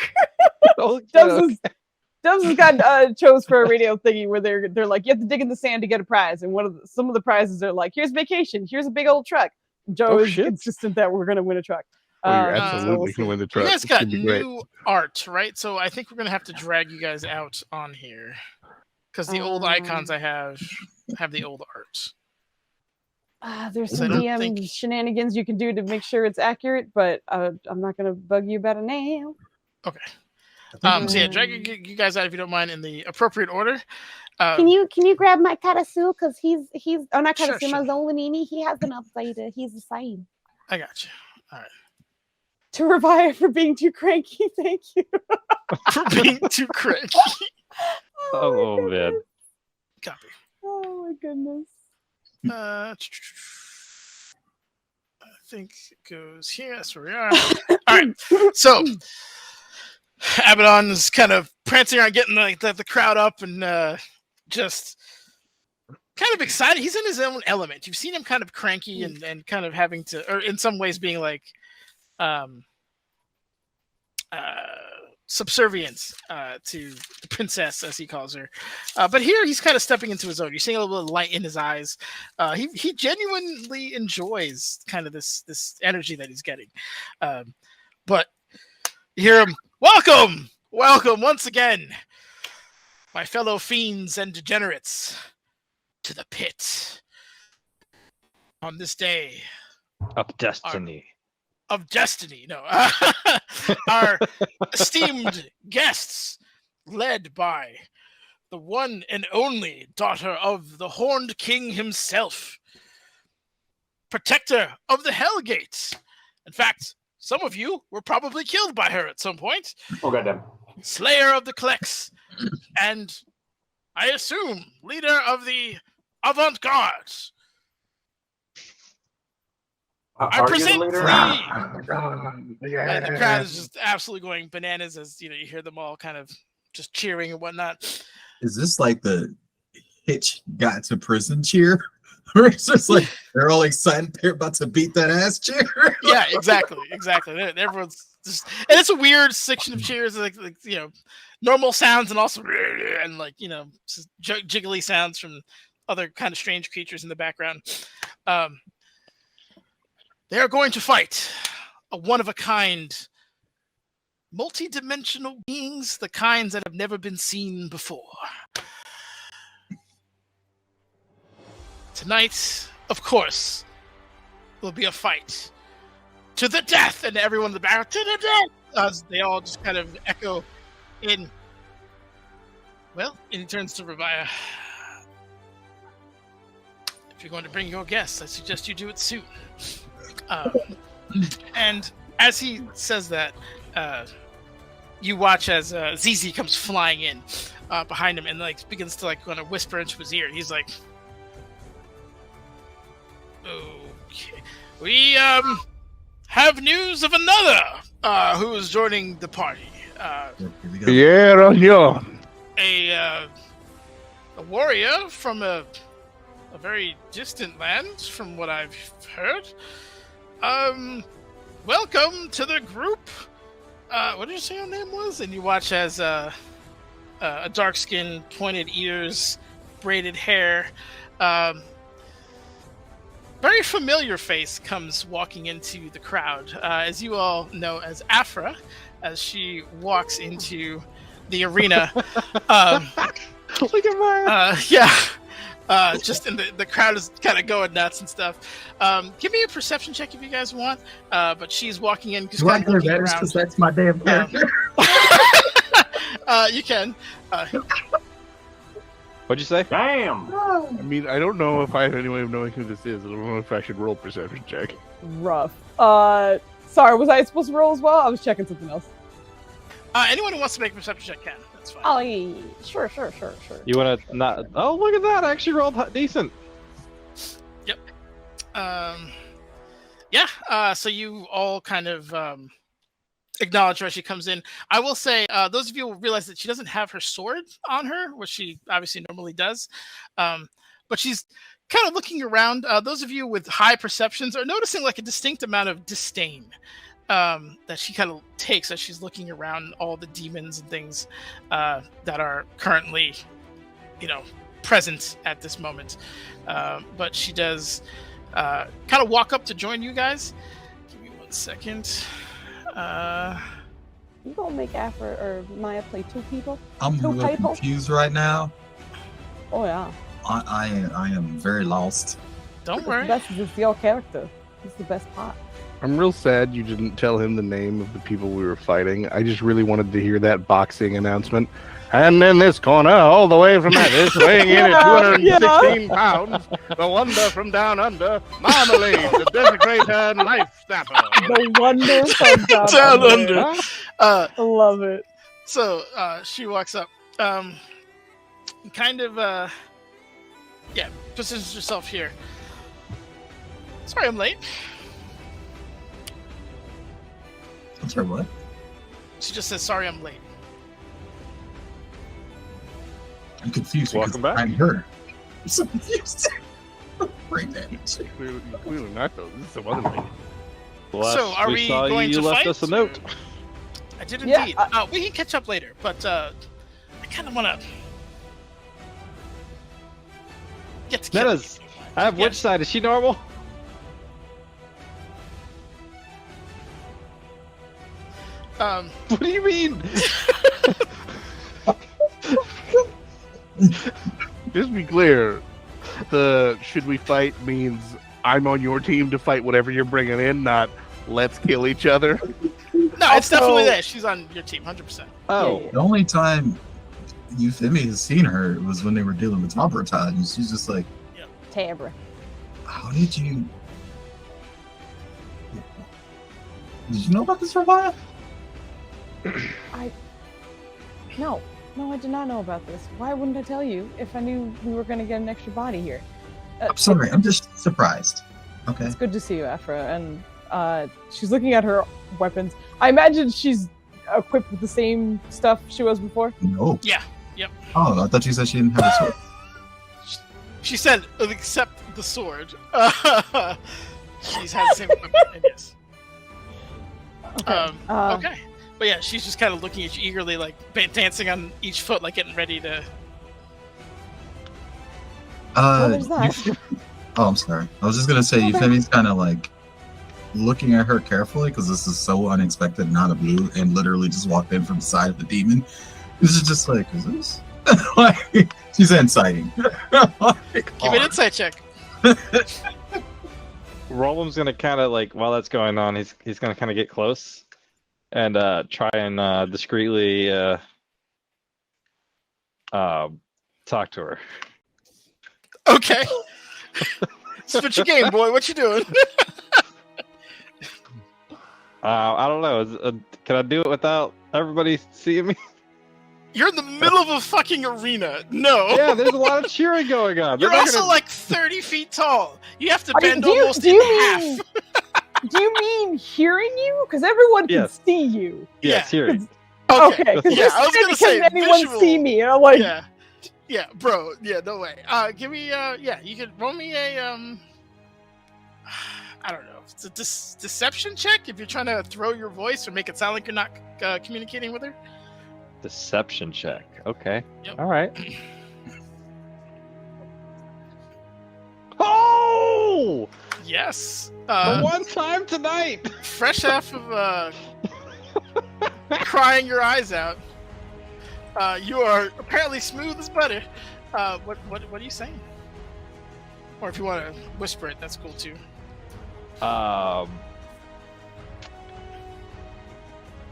S1: Oh,
S4: Dubs has got chose for a radio thingy where they're like, you have to dig in the sand to get a prize, and some of the prizes are like, here's vacation, here's a big old truck. Joe is
S1: shit.
S4: insistent that we're gonna win a truck.
S3: Oh, you're
S4: So
S3: absolutely
S4: we'll see.
S3: gonna win the
S2: You
S3: truck.
S2: guys
S3: It's
S2: got
S3: gonna be great.
S2: new art, right? So I think we're gonna have to drag you guys out on here because the old icons I have the old art.
S4: There's
S2: So I
S4: some
S2: don't
S4: DM
S2: think-
S4: shenanigans you can do to make sure it's accurate, but I'm not gonna bug you about it now.
S2: Okay. So yeah, drag you guys out if you don't mind in the appropriate order.
S4: Can you grab my Karasu? Because he's not
S2: Sure,
S4: Karasu, my
S2: sure.
S4: Zolanini. He has an upside. He's the same.
S2: I got you. All right.
S4: To Revive for being too cranky. Thank you.
S2: For being too cranky.
S1: Oh man.
S2: Copy.
S4: Oh my goodness.
S2: I think it goes here. That's where we are. All right. So Abaddon is kind of prancing around, getting the crowd up, and just kind of excited. He's in his own element. You've seen him kind of cranky and kind of having to, or in some ways being like subservient to the princess, as he calls her. But here he's kind of stepping into his own. You're seeing a little bit of light in his eyes. He genuinely enjoys kind of this energy that he's getting. But you hear him, welcome once again, my fellow fiends and degenerates, to the pit. On this day
S1: Of destiny.
S2: of destiny, no, our esteemed guests, led by the one and only daughter of the Horned King himself, protector of the Hellgate. In fact, some of you were probably killed by her at some point.
S7: Oh, goddamn.
S2: Slayer of the Klex, and I assume leader of the avant-garde. I
S7: Are you
S2: present
S7: the leader?
S2: And the crowd is just absolutely going bananas as you hear them all kind of just cheering and whatnot.
S9: Is this like the Hitch got to prison cheer? Or it's just like they're all excited, they're about to beat that ass cheer.
S2: Yeah, exactly. Everyone's just, and it's a weird section of cheers, like normal sounds and also and just jiggly sounds from other kind of strange creatures in the background. They are going to fight a one-of-a-kind, multi-dimensional beings, the kinds that have never been seen before. Tonight, of course, will be a fight to the death, and everyone in the back, to the death, as they all just kind of echo in. Well, and he turns to Revia. If you're going to bring your guests, I suggest you do it soon. And as he says that, you watch as ZZ comes flying in behind him and begins to kind of whisper into his ear. He's like, "Okay, we have news of another who is joining the party.
S3: Yeah.
S2: A warrior from a very distant land, from what I've heard. Welcome to the group. What did you say your name was?" And you watch as a dark skin, pointed ears, braided hair, very familiar face comes walking into the crowd, as you all know as Afra, as she walks into the arena.
S1: Look at mine.
S2: Just in the crowd is kind of going nuts and stuff. Give me a perception check if you guys want. But she's walking in.
S9: Do I hear that? Because that's my damn character.
S2: You can.
S1: What'd you say?
S7: Damn.
S3: I mean, I don't know if I have any way of knowing who this is. I don't know if I should roll perception check.
S4: Rough. Sorry, was I supposed to roll as well? I was checking something else.
S2: Anyone who wants to make a perception check can. That's fine.
S4: Oh, yeah. Sure.
S1: You want to not? Oh, look at that! I actually rolled decent.
S2: Yep. So you all kind of acknowledge her as she comes in. I will say, those of you will realize that she doesn't have her sword on her, which she obviously normally does. But she's kind of looking around. Those of you with high perceptions are noticing a distinct amount of disdain that she kind of takes as she's looking around all the demons and things that are currently, present at this moment. But she does kind of walk up to join you guys. Give me 1 second.
S4: You gonna make Afra or Maya play two people?
S9: I'm
S4: Two
S9: a little
S4: people?
S9: confused right now.
S4: Oh yeah.
S9: I am very lost.
S2: Don't worry.
S4: The best is it's your character. It's the best part.
S3: I'm real sad you didn't tell him the name of the people we were fighting. I just really wanted to hear that boxing announcement. And in this corner, all the way from this, weighing in at 216 pounds, the wonder from down under, Marmalade, the desecrator and life snapper.
S4: The wonder from
S2: Down under.
S4: I love it.
S2: So she walks up, kind of, positions herself here. Sorry, I'm late.
S9: I'm sorry, what?
S2: She just says, "Sorry, I'm late."
S9: I'm confused.
S1: Welcome
S9: because
S1: back.
S9: I'm her. I'm so confused. Brain damage.
S3: Clearly not, though. This is some other lady.
S1: Last
S2: So, are we
S1: saw
S2: going
S1: you
S2: to
S1: left
S2: fight?
S1: us a note.
S2: I did
S4: Yeah,
S2: indeed. We can catch up later, but I kind of want to get to
S1: Metas, I have which side? Is she normal? What do you mean?
S3: Just be clear. The should we fight means I'm on your team to fight whatever you're bringing in, not let's kill each other.
S2: No, it's definitely that. She's on your team, 100%.
S1: Oh,
S9: The only time Euphemia has seen her was when they were dealing with Sabotage, and she's just like,
S4: Tabra.
S9: how did you... Did you know about this revival?
S4: No, I did not know about this. Why wouldn't I tell you if I knew we were going to get an extra body here?
S9: I'm sorry, I'm just surprised. Okay.
S4: It's good to see you, Afra. And she's looking at her weapons. I imagine she's equipped with the same stuff she was before.
S9: No.
S2: Yeah. Yep.
S9: Oh, I thought you said she didn't have a sword.
S2: She said, except the sword. She's had the same equipment, and yes.
S4: Okay.
S2: Okay. But yeah, she's just kind of looking at you eagerly, like dancing on each foot, like getting ready to.
S4: there's that.
S9: Oh, I'm sorry. I was just gonna say, Euphemia's kind of like looking at her carefully because this is so unexpected, not a blue, and literally just walked in from the side of the demon. This is just like, is this? Like, she's inciting.
S2: Give me an insight check.
S1: Roland's gonna kind of like while that's going on, he's gonna kind of get close and try and discreetly talk to her.
S2: Okay. Spit your game, boy. What you doing?
S1: I don't know. Can I do it without everybody seeing me?
S2: You're in the middle of a fucking arena. No.
S1: Yeah, there's a lot of cheering going on.
S2: You're
S1: They're not
S2: also
S1: gonna-
S2: like 30 feet tall. You have to
S4: I mean,
S2: bend
S4: do you-
S2: almost
S4: do
S2: in
S4: you
S2: half.
S4: mean- Do you mean hearing you? Because everyone can
S1: Yes.
S4: see you.
S1: Yes, hearing.
S2: Okay.
S4: Okay. 'cause
S2: Yeah,
S4: you
S2: I was
S4: said,
S2: gonna say
S4: can anyone
S2: visual.
S4: see me? And I'm like,
S2: Yeah. Yeah, bro. Yeah, no way. Give me you could roll me a I don't know. It's a deception check if you're trying to throw your voice or make it sound like you're not communicating with her.
S1: Deception check. Okay.
S2: Yep.
S1: All right. Oh!
S2: Yes.
S1: One time tonight.
S2: Fresh off of crying your eyes out. You are apparently smooth as butter. What are you saying? Or if you want to whisper it, that's cool too.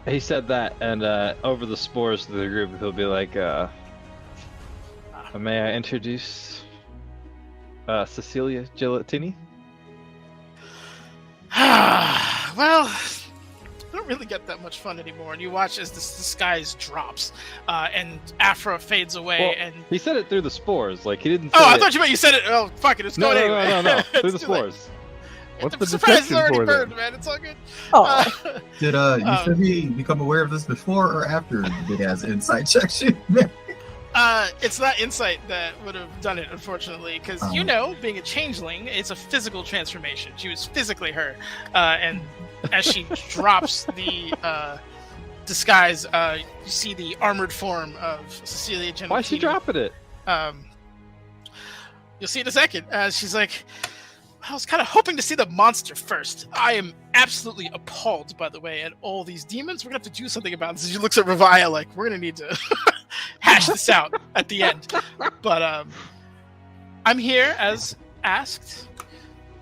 S1: He said that, and over the spores to the group, he'll be like, "May I introduce Cecilia Gelatini?"
S2: Well, I don't really get that much fun anymore. And you watch as the disguise drops, and Afra fades away.
S1: Well,
S2: and
S1: he said it through the spores. Like he didn't. Say
S2: I
S1: it-
S2: thought you meant you said it. Oh, fuck it, it's
S1: No,
S2: going
S1: no,
S2: anyway.
S1: no, through
S2: It's
S1: the
S2: too late.
S1: spores.
S3: What's
S2: The
S3: the
S2: surprise is
S3: deception
S2: already
S3: for
S2: burned,
S3: then?
S2: man. It's all good.
S4: oh,
S9: Did Euphemia become aware of this before or after the has insight check?
S2: It's not insight that would have done it, unfortunately, because you know, being a changeling, it's a physical transformation. She was physically her, and as she drops the disguise, you see the armored form of Cecilia Gelatini.
S1: Why is she dropping it?
S2: You'll see in a second. She's like, I was kind of hoping to see the monster first. I am absolutely appalled, by the way, at all these demons. We're going to have to do something about this. She looks at Revia like, we're going to need to hash this out at the end. But I'm here, as asked,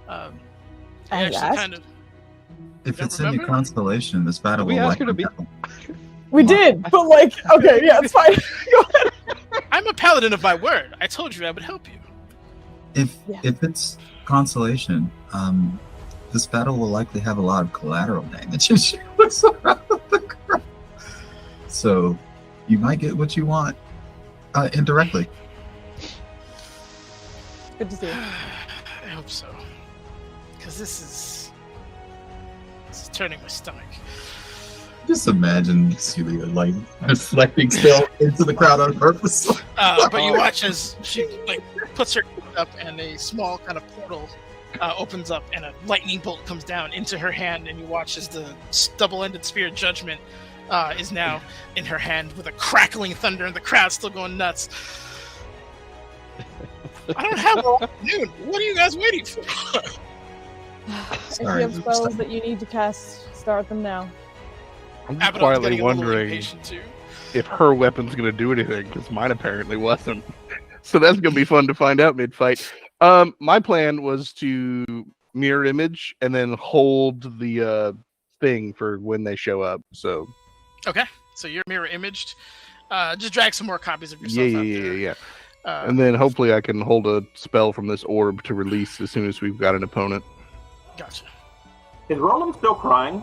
S2: They actually
S4: asked?
S2: kind of.
S6: If
S2: don't
S6: it's in your
S2: remember?
S6: constellation, this battle
S1: We
S6: will
S1: asked her to
S6: likely
S1: be.
S6: happen.
S4: We did, but like, okay, yeah, it's fine. Go ahead.
S2: I'm a paladin of my word. I told you I would help you.
S6: If it's constellation, this battle will likely have a lot of collateral damage as she looks around the crowd. So you might get what you want indirectly.
S4: Good to see you.
S2: I hope so. Because this is turning my stomach.
S6: Just imagine Celia like deflecting still into the crowd on purpose.
S2: But you watch as she like puts her hand up, and a small kind of portal opens up, and a lightning bolt comes down into her hand, and you watch as the double-ended spear of judgment is now in her hand with a crackling thunder, and the crowd's still going nuts. I don't have all afternoon. What are you guys waiting for?
S4: If you have spells that you need to cast, start them now.
S3: I'm
S2: Abaddon's
S3: quietly
S2: getting a little
S3: wondering
S2: impatient, too.
S3: if her weapon's going to do anything, because mine apparently wasn't. So that's going to be fun to find out mid-fight. My plan was to mirror image and then hold the thing for when they show up. So
S2: Okay, so you're mirror imaged. Just drag some more copies of yourself out there.
S3: yeah. And then hopefully I can hold a spell from this orb to release as soon as we've got an opponent.
S2: Gotcha.
S7: Is Roland still crying?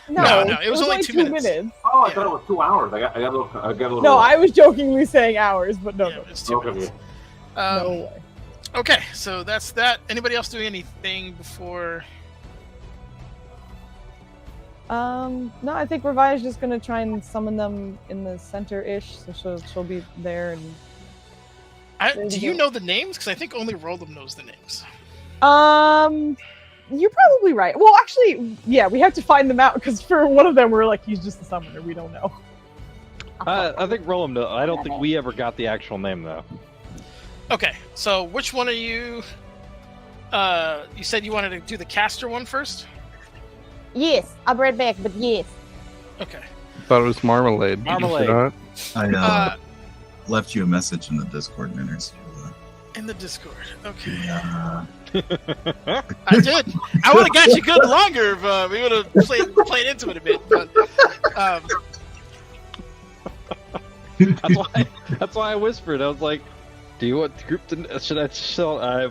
S2: No, it was only 2 minutes.
S7: Oh, I thought it was 2 hours. I got a little.
S4: No, I was jokingly saying hours, but no,
S2: Yeah,
S4: no.
S2: it was 2 minutes.
S4: No way.
S2: Okay, so that's that. Anybody else doing anything before?
S4: No, I think Revi's just gonna try and summon them in the center-ish, so she'll be there. And
S2: Do you know the names? Because I think only Roland knows the names.
S4: You're probably right. Well, actually, yeah, we have to find them out because for one of them, we're like, he's just a summoner. We don't know.
S1: I think Roland. I don't think we ever got the actual name though.
S2: Okay, so which one are you? You said you wanted to do the caster one first.
S10: Yes, I'll be right back, but yes.
S2: Okay.
S3: Thought it was Marmalade.
S1: Marmalade.
S6: I left you a message in the Discord, Manners.
S2: In the Discord. Okay.
S6: Yeah.
S2: I did. I would have got you good longer if we would have played into it a bit, but
S1: that's why I whispered. I was like, "Do you want the group to?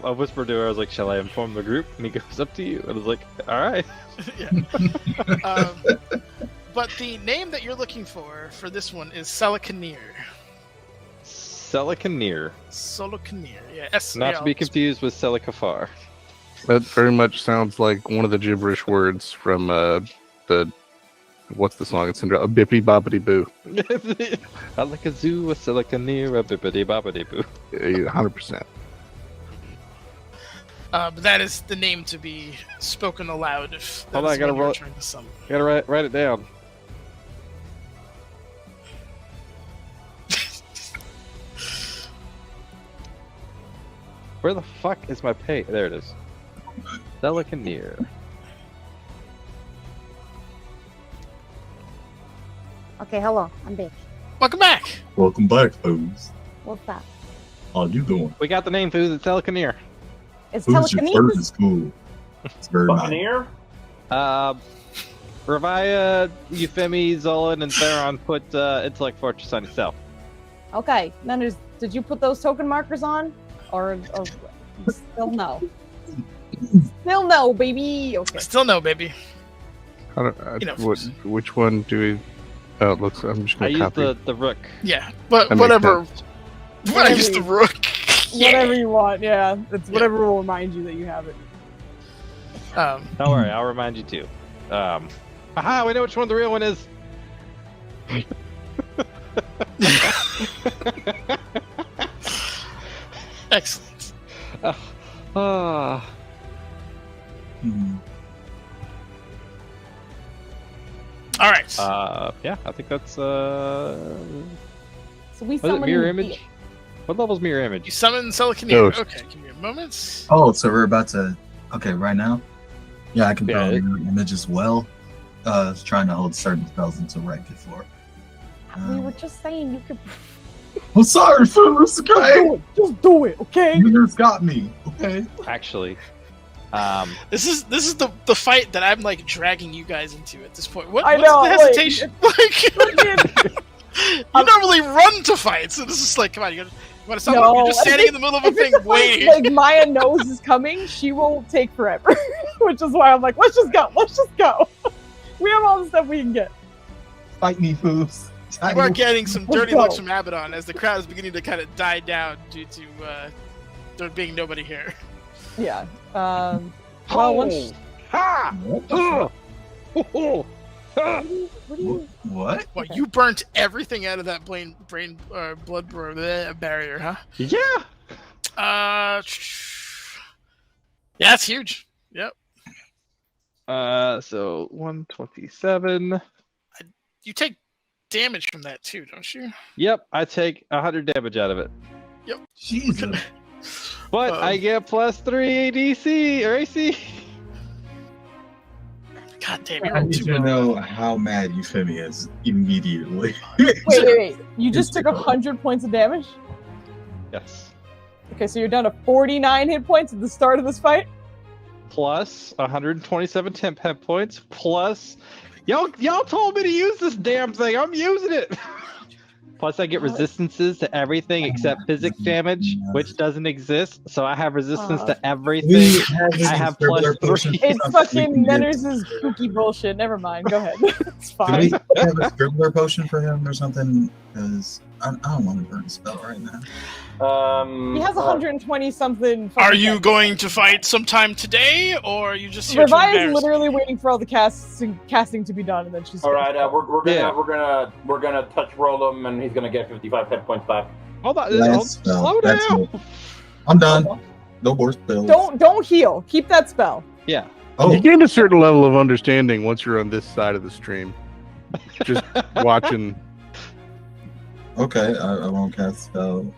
S1: I whispered to her. I was like, "Shall I inform the group?" And he goes, "Up to you." And I was like, "All right."
S2: yeah. But the name that you're looking for this one is Selicanir.
S1: Selicanir.
S2: Selicanir, yeah.
S1: Not to be confused with Selikafar.
S3: That very much sounds like one of the gibberish words from the what's the song? It's in a bippity boppity boo.
S1: I like a zoo, a Selicanir, a bippity boppity boo.
S3: 100%.
S2: But that is the name to be spoken aloud if
S1: Hold on, I gotta roll.
S2: trying to summon.
S1: Gotta write it down. Where the fuck is my pay? There it is. Selicanir.
S10: Okay, hello, I'm back.
S2: Welcome back.
S6: Welcome back, Foos.
S10: What's up?
S6: How you doing?
S1: We got the name, Foos. It's Selicanir.
S10: It's
S6: Foos, your bird
S10: telekinesis.
S6: is cool. It's very nice.
S7: Buccaneer?
S1: Revia, Euphemi, Zolan, and Theron put Intellect Fortress on yourself.
S4: Okay, Nanners, did you put those token markers on? Or still no? Still no, baby. Okay.
S2: Still no, baby.
S3: Which one do we? Oh, it looks. I'm just
S1: I
S3: gonna
S1: used
S3: copy.
S1: the rook.
S2: Yeah, but
S3: That makes
S2: whatever.
S3: sense.
S2: I used the rook.
S4: Whatever you want, yeah. It's whatever will remind you that you have it.
S1: Don't worry, I'll remind you too. Aha, we know which one the real one is.
S2: Excellent.
S6: Hmm.
S2: All right.
S1: Yeah, I think that's
S4: So we
S1: was it
S4: summon
S1: mirror
S4: the-
S1: image? What level's mirror
S2: You
S1: image?
S2: summon Selicanir.
S3: Ghost.
S2: Okay, give me a moment.
S6: Oh, so we're about to. Okay, right now. Yeah, I can
S1: Yeah,
S6: probably
S1: it-
S6: mirror image as well. I was trying to hold certain spells until right before.
S4: We were just saying you could
S6: I'm sorry, Foos. Okay,
S4: do it. Just do it, okay?
S6: you just got me. Okay.
S1: Actually,
S2: This is the fight that I'm like dragging you guys into at this point. What's
S4: know,
S2: the hesitation? You normally run to fights, so this is like, come on, you want to stop?
S4: No,
S2: You're just standing in the middle of a
S4: if
S2: thing
S4: it's
S2: waiting.
S4: like Maya knows is coming, she will take forever. Which is why I'm like, let's just go. We have all the stuff we can get.
S9: Fight me, Foos.
S2: You are getting some dirty
S4: go.
S2: looks from Abaddon as the crowd is beginning to kind of die down due to there being nobody here.
S4: Yeah. Well, once.
S1: Ha!
S4: What do you?
S9: What?
S2: Well, you burnt everything out of that blood barrier, huh?
S1: Yeah.
S2: Yeah, that's huge. Yep.
S1: So 127.
S2: You take damage from that too, don't you?
S1: Yep, I take 100 damage out of it.
S2: Yep.
S9: Jesus.
S1: But I get +3 ADC or AC.
S2: God damn,
S9: I
S2: you're
S9: need
S2: too
S9: to
S2: low.
S9: know how mad Euphemia is immediately.
S4: Wait. You just took 100 points of damage?
S1: Yes.
S4: Okay, so you're down to 49 hit points at the start of this fight?
S1: Plus 127 temp hit points. Plus, y'all told me to use this damn thing. I'm using it. Plus, I get resistances to everything except physics damage, which doesn't exist. So I have resistance to everything. I have +3.
S4: It's fucking Nenners' kooky bullshit. Never mind. Go ahead. It's
S9: Do
S4: fine.
S9: we have a scribbler potion for him or something? Because I don't want to burn a spell right now.
S4: He has 120 something.
S2: Are you going to fight sometime today, or are you just here to
S4: Revi is
S2: embarrass?
S4: literally waiting for all the casting to be done, and then she's.
S7: All right, we're gonna touch Rollum, and he's gonna get 55 hit points back.
S1: Hold on.
S9: Last spell.
S1: Slow
S9: That's
S1: down.
S9: it. I'm done. No more spells.
S4: Don't heal. Keep that spell.
S1: Yeah.
S9: Oh,
S3: You gain a certain level of understanding once you're on this side of the stream. Just watching.
S9: okay. I won't cast spell.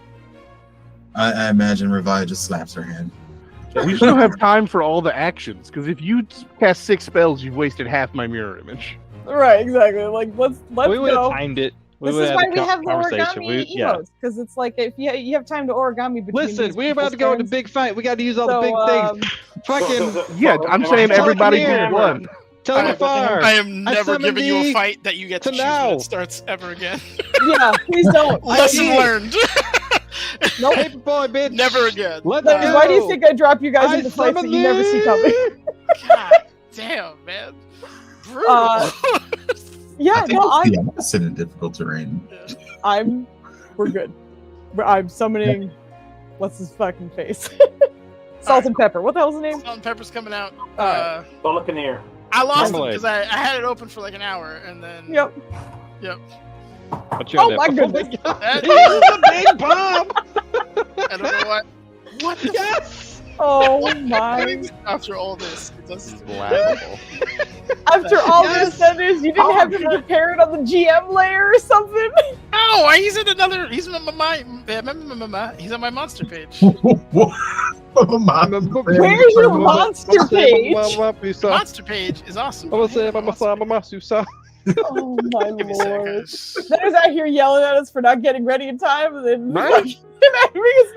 S9: I imagine Revi just slaps her hand.
S3: We just don't have time for all the actions, because if you cast 6 spells, you've wasted half my mirror image.
S4: Right, exactly. Like let's
S1: We would
S4: go.
S1: have timed it.
S4: This is why we have the
S1: conversation.
S4: origami emotes, because it's like if you have time to origami between.
S1: Listen,
S4: these
S1: we're about to go into
S4: turns.
S1: big fight. We got to use all the
S4: So,
S1: big things. Fucking
S3: Yeah, I'm saying everybody
S1: here.
S3: did one.
S1: tell the fire.
S2: I am never
S1: summon
S2: giving you a
S1: thee
S2: fight that you get to
S1: to
S2: choose when
S1: now.
S2: it starts ever again.
S4: Yeah, please don't.
S2: Lesson learned.
S4: Nope.
S1: Paper boy, bitch.
S2: Never again.
S1: Let's
S4: Then
S1: go.
S4: why do you think I drop you guys
S1: I
S4: into fights that
S1: summon
S4: you never see
S1: thee.
S4: coming?
S2: God damn, man. Brutal.
S4: Yeah,
S9: I think
S4: no,
S9: it's the opposite in difficult terrain.
S4: we're good. I'm summoning. What's his fucking face? Salt and pepper. What the hell's the name?
S2: Salt and Pepper's coming out.
S7: Buccaneer.
S2: I lost him
S1: Marmalade.
S2: because I had it open for like an hour and then.
S4: Yep.
S1: What you gonna
S4: Oh my
S1: do?
S4: goodness.
S2: That
S1: He's a big bomb.
S2: I don't know what. What the
S1: Yes.
S4: Oh my!
S2: After all this, it doesn't.
S1: Laughable.
S4: After all
S1: Yes.
S4: this, Sanders, you didn't have to prepare it on the GM layer or something?
S2: No, he's in another. He's on he's on my monster page.
S4: Where's your monster page?
S2: Monster page is awesome.
S1: I'm gonna say Mama.
S4: Oh my
S2: Give me a second.
S4: lord! Sanders out here yelling at us for not getting ready in time, and then
S1: Right.
S4: having us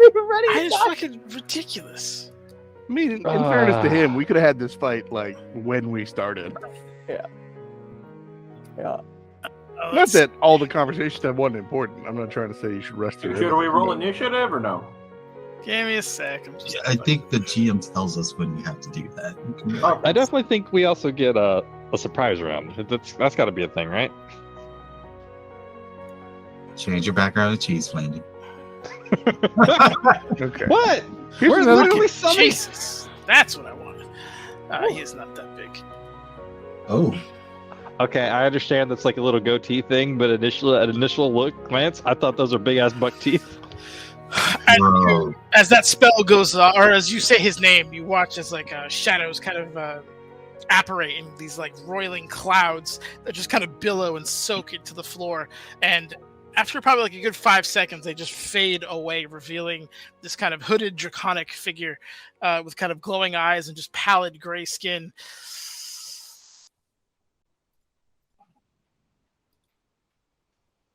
S4: even ready
S2: I
S4: in
S2: just
S4: time.
S2: fucking ridiculous.
S3: I mean, in fairness to him, we could have had this fight like when we started.
S4: Yeah.
S2: Oh,
S3: Not
S2: that's-
S3: that all the conversations have wasn't important. I'm not trying to say you should rest your head.
S7: Should we roll initiative or no?
S2: Give me a sec. I'm just.
S9: I think the GM tells us when we have to do that.
S7: Oh,
S1: I definitely think we also get a surprise round. That's got to be a thing, right?
S9: Change your background to cheese, Flandy.
S3: Okay.
S1: What?
S3: Here's
S1: We're
S3: another
S1: literally summoning.
S2: Jesus, that's what I wanted. He is not that big.
S9: Oh,
S1: Okay, I understand that's like a little goatee thing, but an initial glance, I thought those were big ass buck teeth.
S9: bro.
S2: As that spell goes, or as you say his name, you watch as like shadows kind of apparate in these like roiling clouds that just kind of billow and soak into the floor. And after probably like a good 5 seconds, they just fade away, revealing this kind of hooded draconic figure with kind of glowing eyes and just pallid gray skin.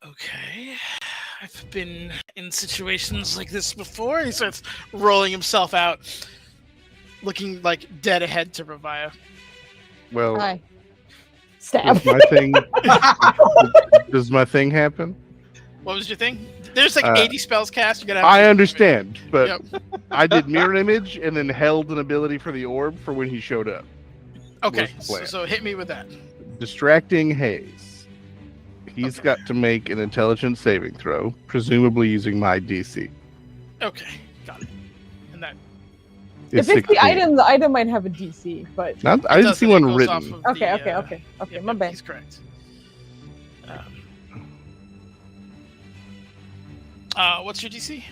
S2: Okay, I've been in situations like this before. He starts rolling himself out. looking like dead ahead to Ravaya.
S3: Well,
S4: Hi. Stab.
S3: does my thing does my thing happen?
S2: What was your thing? There's like 80 spells cast. You gotta. Have
S3: I understand, but
S2: Yep.
S3: I did mirror image and then held an ability for the orb for when he showed up.
S2: Okay,
S3: was the plan.
S2: so hit me with that.
S3: Distracting haze. He's got to make an intelligence saving throw, presumably using my DC.
S2: Okay, got it. And that.
S3: It's
S4: If it's the
S3: 16.
S4: item, the item might have a DC, but
S3: Not, I didn't see one written.
S4: Okay,
S2: Yeah,
S4: my bad.
S2: He's correct. What's your DC?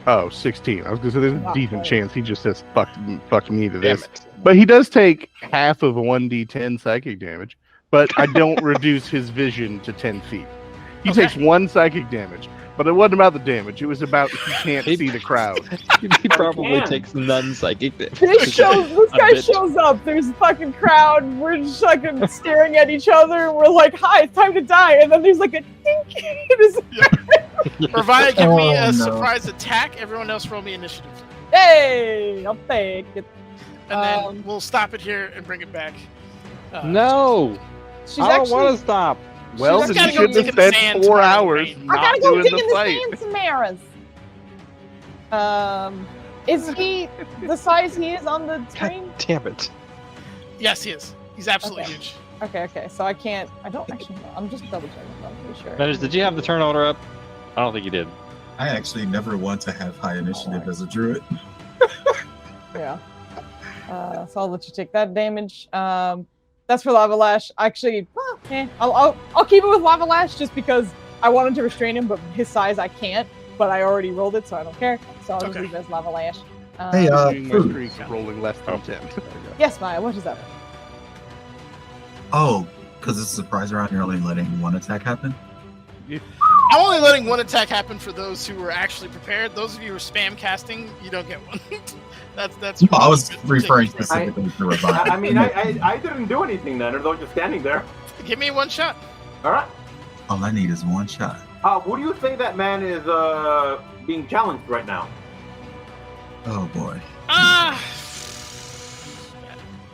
S3: Oh, 16. I was gonna say there's a
S4: Oh,
S3: decent
S4: right.
S3: chance he just says fuck me to
S1: Damn
S3: this.
S1: it.
S3: But he does take half of 1d10 psychic damage, but I don't reduce his vision to 10 feet. He
S2: Okay.
S3: takes 1 psychic damage, but it wasn't about the damage. It was about he can't see the crowd.
S1: He probably
S7: can.
S1: takes none psychic damage.
S4: This
S1: A
S4: guy
S1: bit.
S4: shows up. There's a fucking crowd. We're just fucking staring at each other. We're like, "Hi, it's time to die." And then there's like a dink.
S2: Ravaya, give me
S6: Oh,
S2: a
S6: no.
S2: surprise attack. Everyone else roll me initiative.
S4: Hey, I'll take it.
S2: And then we'll stop it here and bring it back.
S1: No,
S4: She's
S1: I don't
S4: actually.
S1: want to stop.
S3: Well,
S2: She's
S3: then
S2: gotta
S3: you
S2: go
S3: should have
S2: dig in the
S3: spent
S2: sand
S3: 4
S2: tomorrow,
S3: hours
S2: Wayne.
S4: I
S3: not
S4: gotta go
S3: doing
S4: dig
S3: the
S4: in the
S3: fight.
S4: sand, Samaras. Is he the size he is on the screen?
S1: Damn it.
S2: Yes, he is. He's absolutely
S4: Okay.
S2: huge.
S4: Okay. So I can't. I don't actually know. I'm just double checking. I'm pretty sure.
S1: Measures, did you have the turn order up? I don't think you did.
S6: I actually never want to have high initiative as a druid.
S4: Yeah. So I'll let you take that damage. That's for Lava Lash. Actually, I'll keep it with Lava Lash just because I wanted to restrain him, but his size I can't. But I already rolled it, so I don't care. So I'll just
S2: Okay.
S4: leave it as Lava Lash.
S6: Hey,
S3: Doing my
S6: Food.
S3: streak of rolling less than 10.
S4: Yes, Maya. What is that?
S6: Oh, because it's a surprise round, you're only letting one attack happen?
S2: I'm only letting one attack happen for those who were actually prepared. Those of you who are spam casting, you don't get one. that's.
S6: No, I was referring
S2: ridiculous.
S6: specifically to Revive.
S7: I mean, I didn't do anything then, or just standing there.
S2: Give me one shot.
S7: All right.
S6: All I need is one shot.
S7: What do you say that man is being challenged right now?
S6: Oh boy.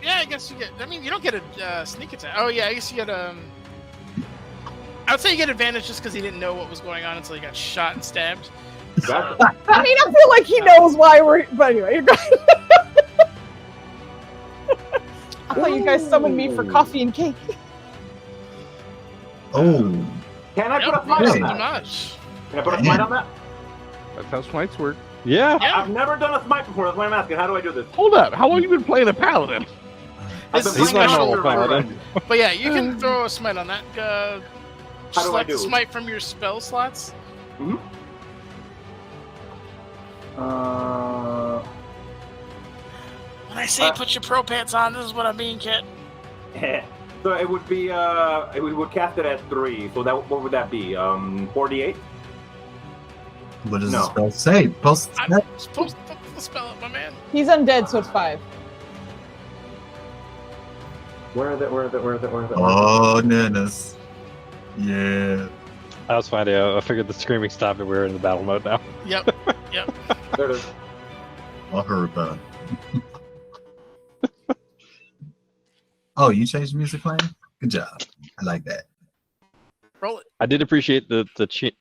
S2: Yeah, I guess you get. I mean, you don't get a sneak attack. Oh yeah, I guess you get I would say you get advantage just because he didn't know what was going on until he got shot and stabbed.
S7: Gotcha.
S4: I mean, I feel like he knows why we're. But anyway, you're going. I thought you guys summoned me for coffee and cake.
S6: Oh.
S7: Can I put a
S2: Yep,
S7: smite
S6: hey.
S7: on
S2: pretty
S7: that?
S2: much.
S7: Can I put a smite on that?
S3: That's how smites work.
S1: Yeah.
S2: Yeah.
S7: I've never done a smite before. That's why I'm asking. How do I do this?
S3: Hold up. How long you been playing a paladin?
S7: I've
S2: This
S7: been
S2: is
S7: playing
S2: not
S7: Hunter
S2: normal
S7: for-
S1: paladin.
S2: But yeah, you can throw a smite on that.
S7: How do I
S2: Select
S7: do?
S2: smite from your spell slots. When I say put your pro pants on, this is what I mean, kid.
S7: So it would be we would cast it at 3. So that what would that be? 48.
S6: What does
S7: No.
S6: the spell say? Post
S2: I'm supposed to put the spell up, my man.
S4: He's undead, so it's 5.
S7: Where is it?
S6: Oh, nanas. Yeah.
S1: That was fine. Yeah, I figured the screaming stopped and we were in the battle mode now.
S2: Yep.
S7: There it is.
S6: I heard that. Oh, you changed the music playing? Good job. I like that.
S2: Roll it.
S1: I did appreciate the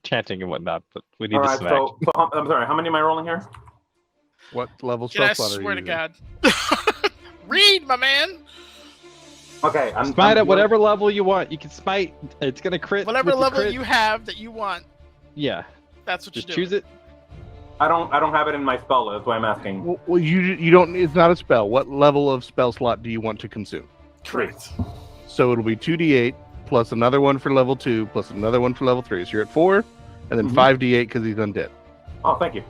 S1: chanting and whatnot, but we need
S7: All
S1: to
S7: right.
S1: smack.
S7: So I'm sorry. How many am I rolling here?
S3: What level
S2: Kid, I
S3: spell slot are
S2: swear
S3: you
S2: to
S3: using?
S2: God. Read, my man.
S7: Okay.
S1: Smite at whatever level you want. You can smite. It's gonna crit.
S2: Whatever
S1: with the
S2: level
S1: crit.
S2: you have that you want,
S1: Yeah.
S2: that's what
S1: Just
S2: you do.
S1: choose it.
S7: I don't have it in my spell list. That's why I'm asking.
S3: Well, you don't. It's not a spell. What level of spell slot do you want to consume?
S2: Correct.
S3: So it'll be 2d8 plus another one for level 2 plus another one for level 3. So you're at 4, and then 5d8 because he's undead.
S7: Oh, thank you.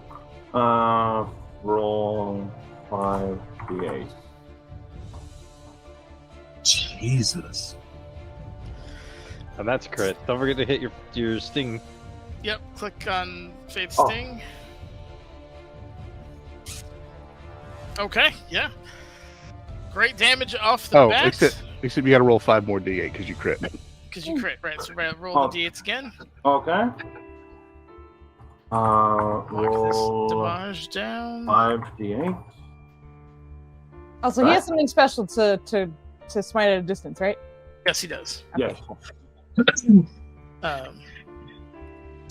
S7: Roll 5d8.
S6: Jesus.
S1: And that's crit. Don't forget to hit your sting.
S2: Yep. Click on Faith
S7: Oh.
S2: Sting. Okay. Yeah. Great damage off the bat.
S3: Except you got to roll 5 more d8 because you crit.
S2: Because you crit, right? So roll
S7: Oh.
S2: the d8s again.
S7: Okay.
S2: Lock this
S7: Roll
S2: damage down.
S7: 5d8.
S4: Also, he has something special to smite at a distance, right?
S2: Yes, he does.
S7: Yes.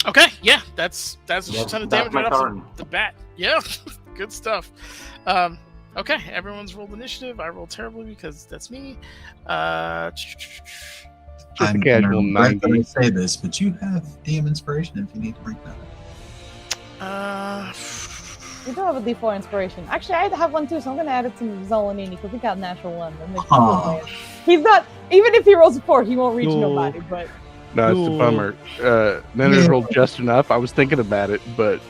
S2: Okay, yeah, that's a
S7: Yes,
S2: ton of
S7: that's
S2: damage
S7: my
S2: right off
S7: turn.
S2: the bat. Yeah, good stuff. Okay, everyone's rolled initiative. I rolled terribly because that's me.
S3: Just a
S9: I'm
S3: casual
S9: gonna regret that I
S3: 90.
S9: say this, but you have DM inspiration if you need to break that up.
S4: You do have a D4 inspiration. Actually, I have one too, so I'm gonna add it to Zolanini because he got a natural one. That makes me feel
S9: Aw.
S4: bad. He's not. Even if he rolls a 4, he won't reach nobody. But
S3: No, it's a bummer. Then it rolled just enough. I was thinking about it, but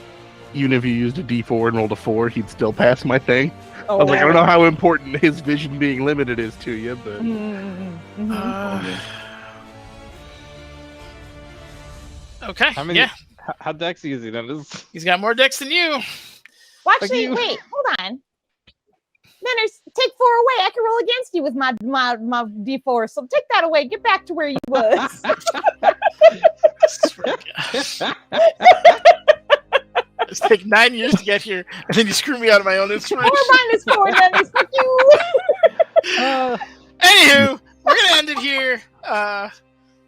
S3: even if you used a D4 and rolled a 4, he'd still pass my thing. I was like, I don't know how important his vision being limited is to you, but
S2: Okay,
S1: How many?
S2: yeah,
S1: How Dex easy then?
S2: he's got more decks than you.
S4: well, actually, wait, hold on. Manners, take 4 away. I can roll against you with my D4. So take that away. Get back to where you was.
S2: It's take 9 years to get here, and then you screw me out of my own inspiration.
S4: Or -4, Manners. Fuck you.
S2: Anywho, we're gonna end it here.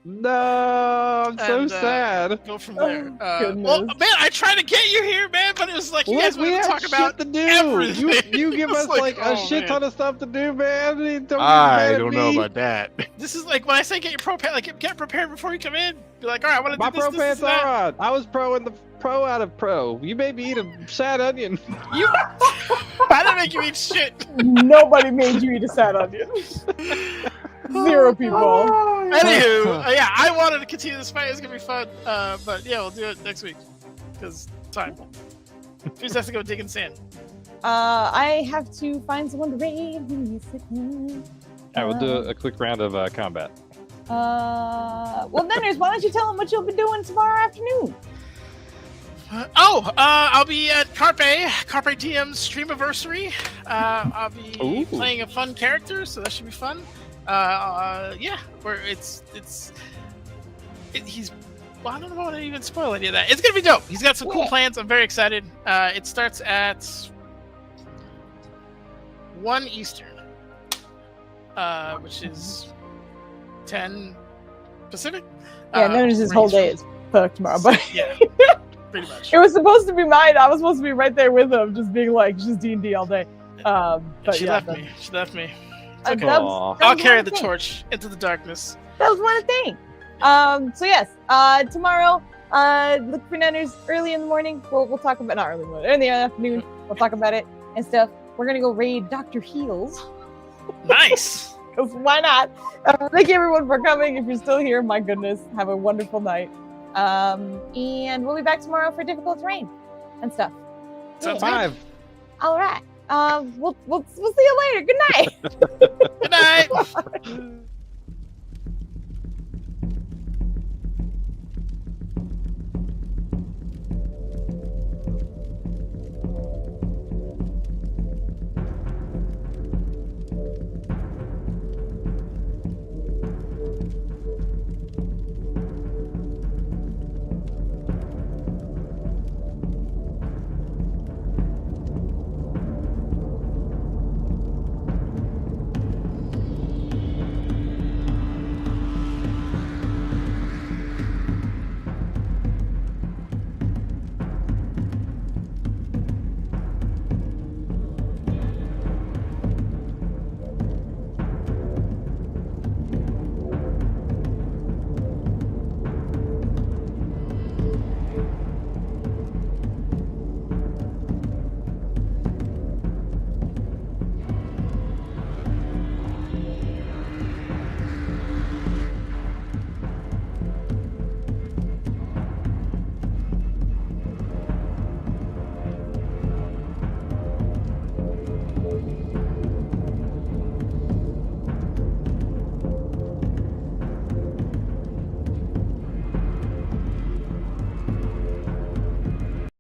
S1: No, I'm so sad.
S2: Go from there.
S4: goodness.
S2: Well, man, I tried to get you here, man, but it was like you guys
S1: We
S2: wanted to
S1: have
S2: talk about
S1: shit to do.
S2: everything.
S1: You give
S2: It's
S1: us like a
S2: oh,
S1: shit
S2: man.
S1: ton of stuff to do, man. Don't get
S3: I
S1: mad at
S3: don't know
S1: me.
S3: about that.
S2: This is like when I say get your pro pants, like get prepared before you come in. Be like, all right, I want to
S1: My
S2: do this,
S1: pro
S2: this,
S1: pants
S2: this, and
S1: are on. I was pro in the pro out of pro. You made me eat a sad onion.
S2: that. You, I didn't make you eat shit.
S4: Nobody made you eat a sad onion. 0 people.
S2: Anywho, yeah, I wanted to continue this fight. It's gonna be fun. But yeah, we'll do it next week because time. Who's has to go digging sand?
S4: I have to find someone to raid.
S1: Alright, we'll do a quick round of combat.
S4: Well, Manners, why don't you tell them what you'll be doing tomorrow afternoon?
S2: I'll be at Carpe DM's Streamiversary. I'll be
S1: Ooh.
S2: playing a fun character, so that should be fun. Yeah, where he's. Well, I don't know if I want to even spoil any of that. It's gonna be dope. He's got some cool plans. I'm very excited. It starts at 1 Eastern, which is 10 Pacific.
S4: Yeah, Manners' his whole day is fucked tomorrow, but
S2: Yeah, pretty much.
S4: it was supposed to be mine. I was supposed to be right there with him, just being like, just D&D all day. But
S2: She
S4: yeah,
S2: left me. She left me.
S4: That
S1: Aw.
S4: was
S2: I'll carry
S4: one
S2: the
S4: thing.
S2: torch into the darkness.
S4: That was one thing. So yes, tomorrow, look for Nanners early in the morning. We'll talk about not early in the morning, in the afternoon. We'll talk about it and stuff. We're gonna go raid Dr. Heels.
S2: Nice.
S4: Because why not? Thank you everyone for coming. If you're still here, my goodness, have a wonderful night. And we'll be back tomorrow for difficult terrain and stuff.
S2: Sounds
S4: Yeah.
S2: good.
S4: All right. We'll see you later. Good night.
S2: Good night.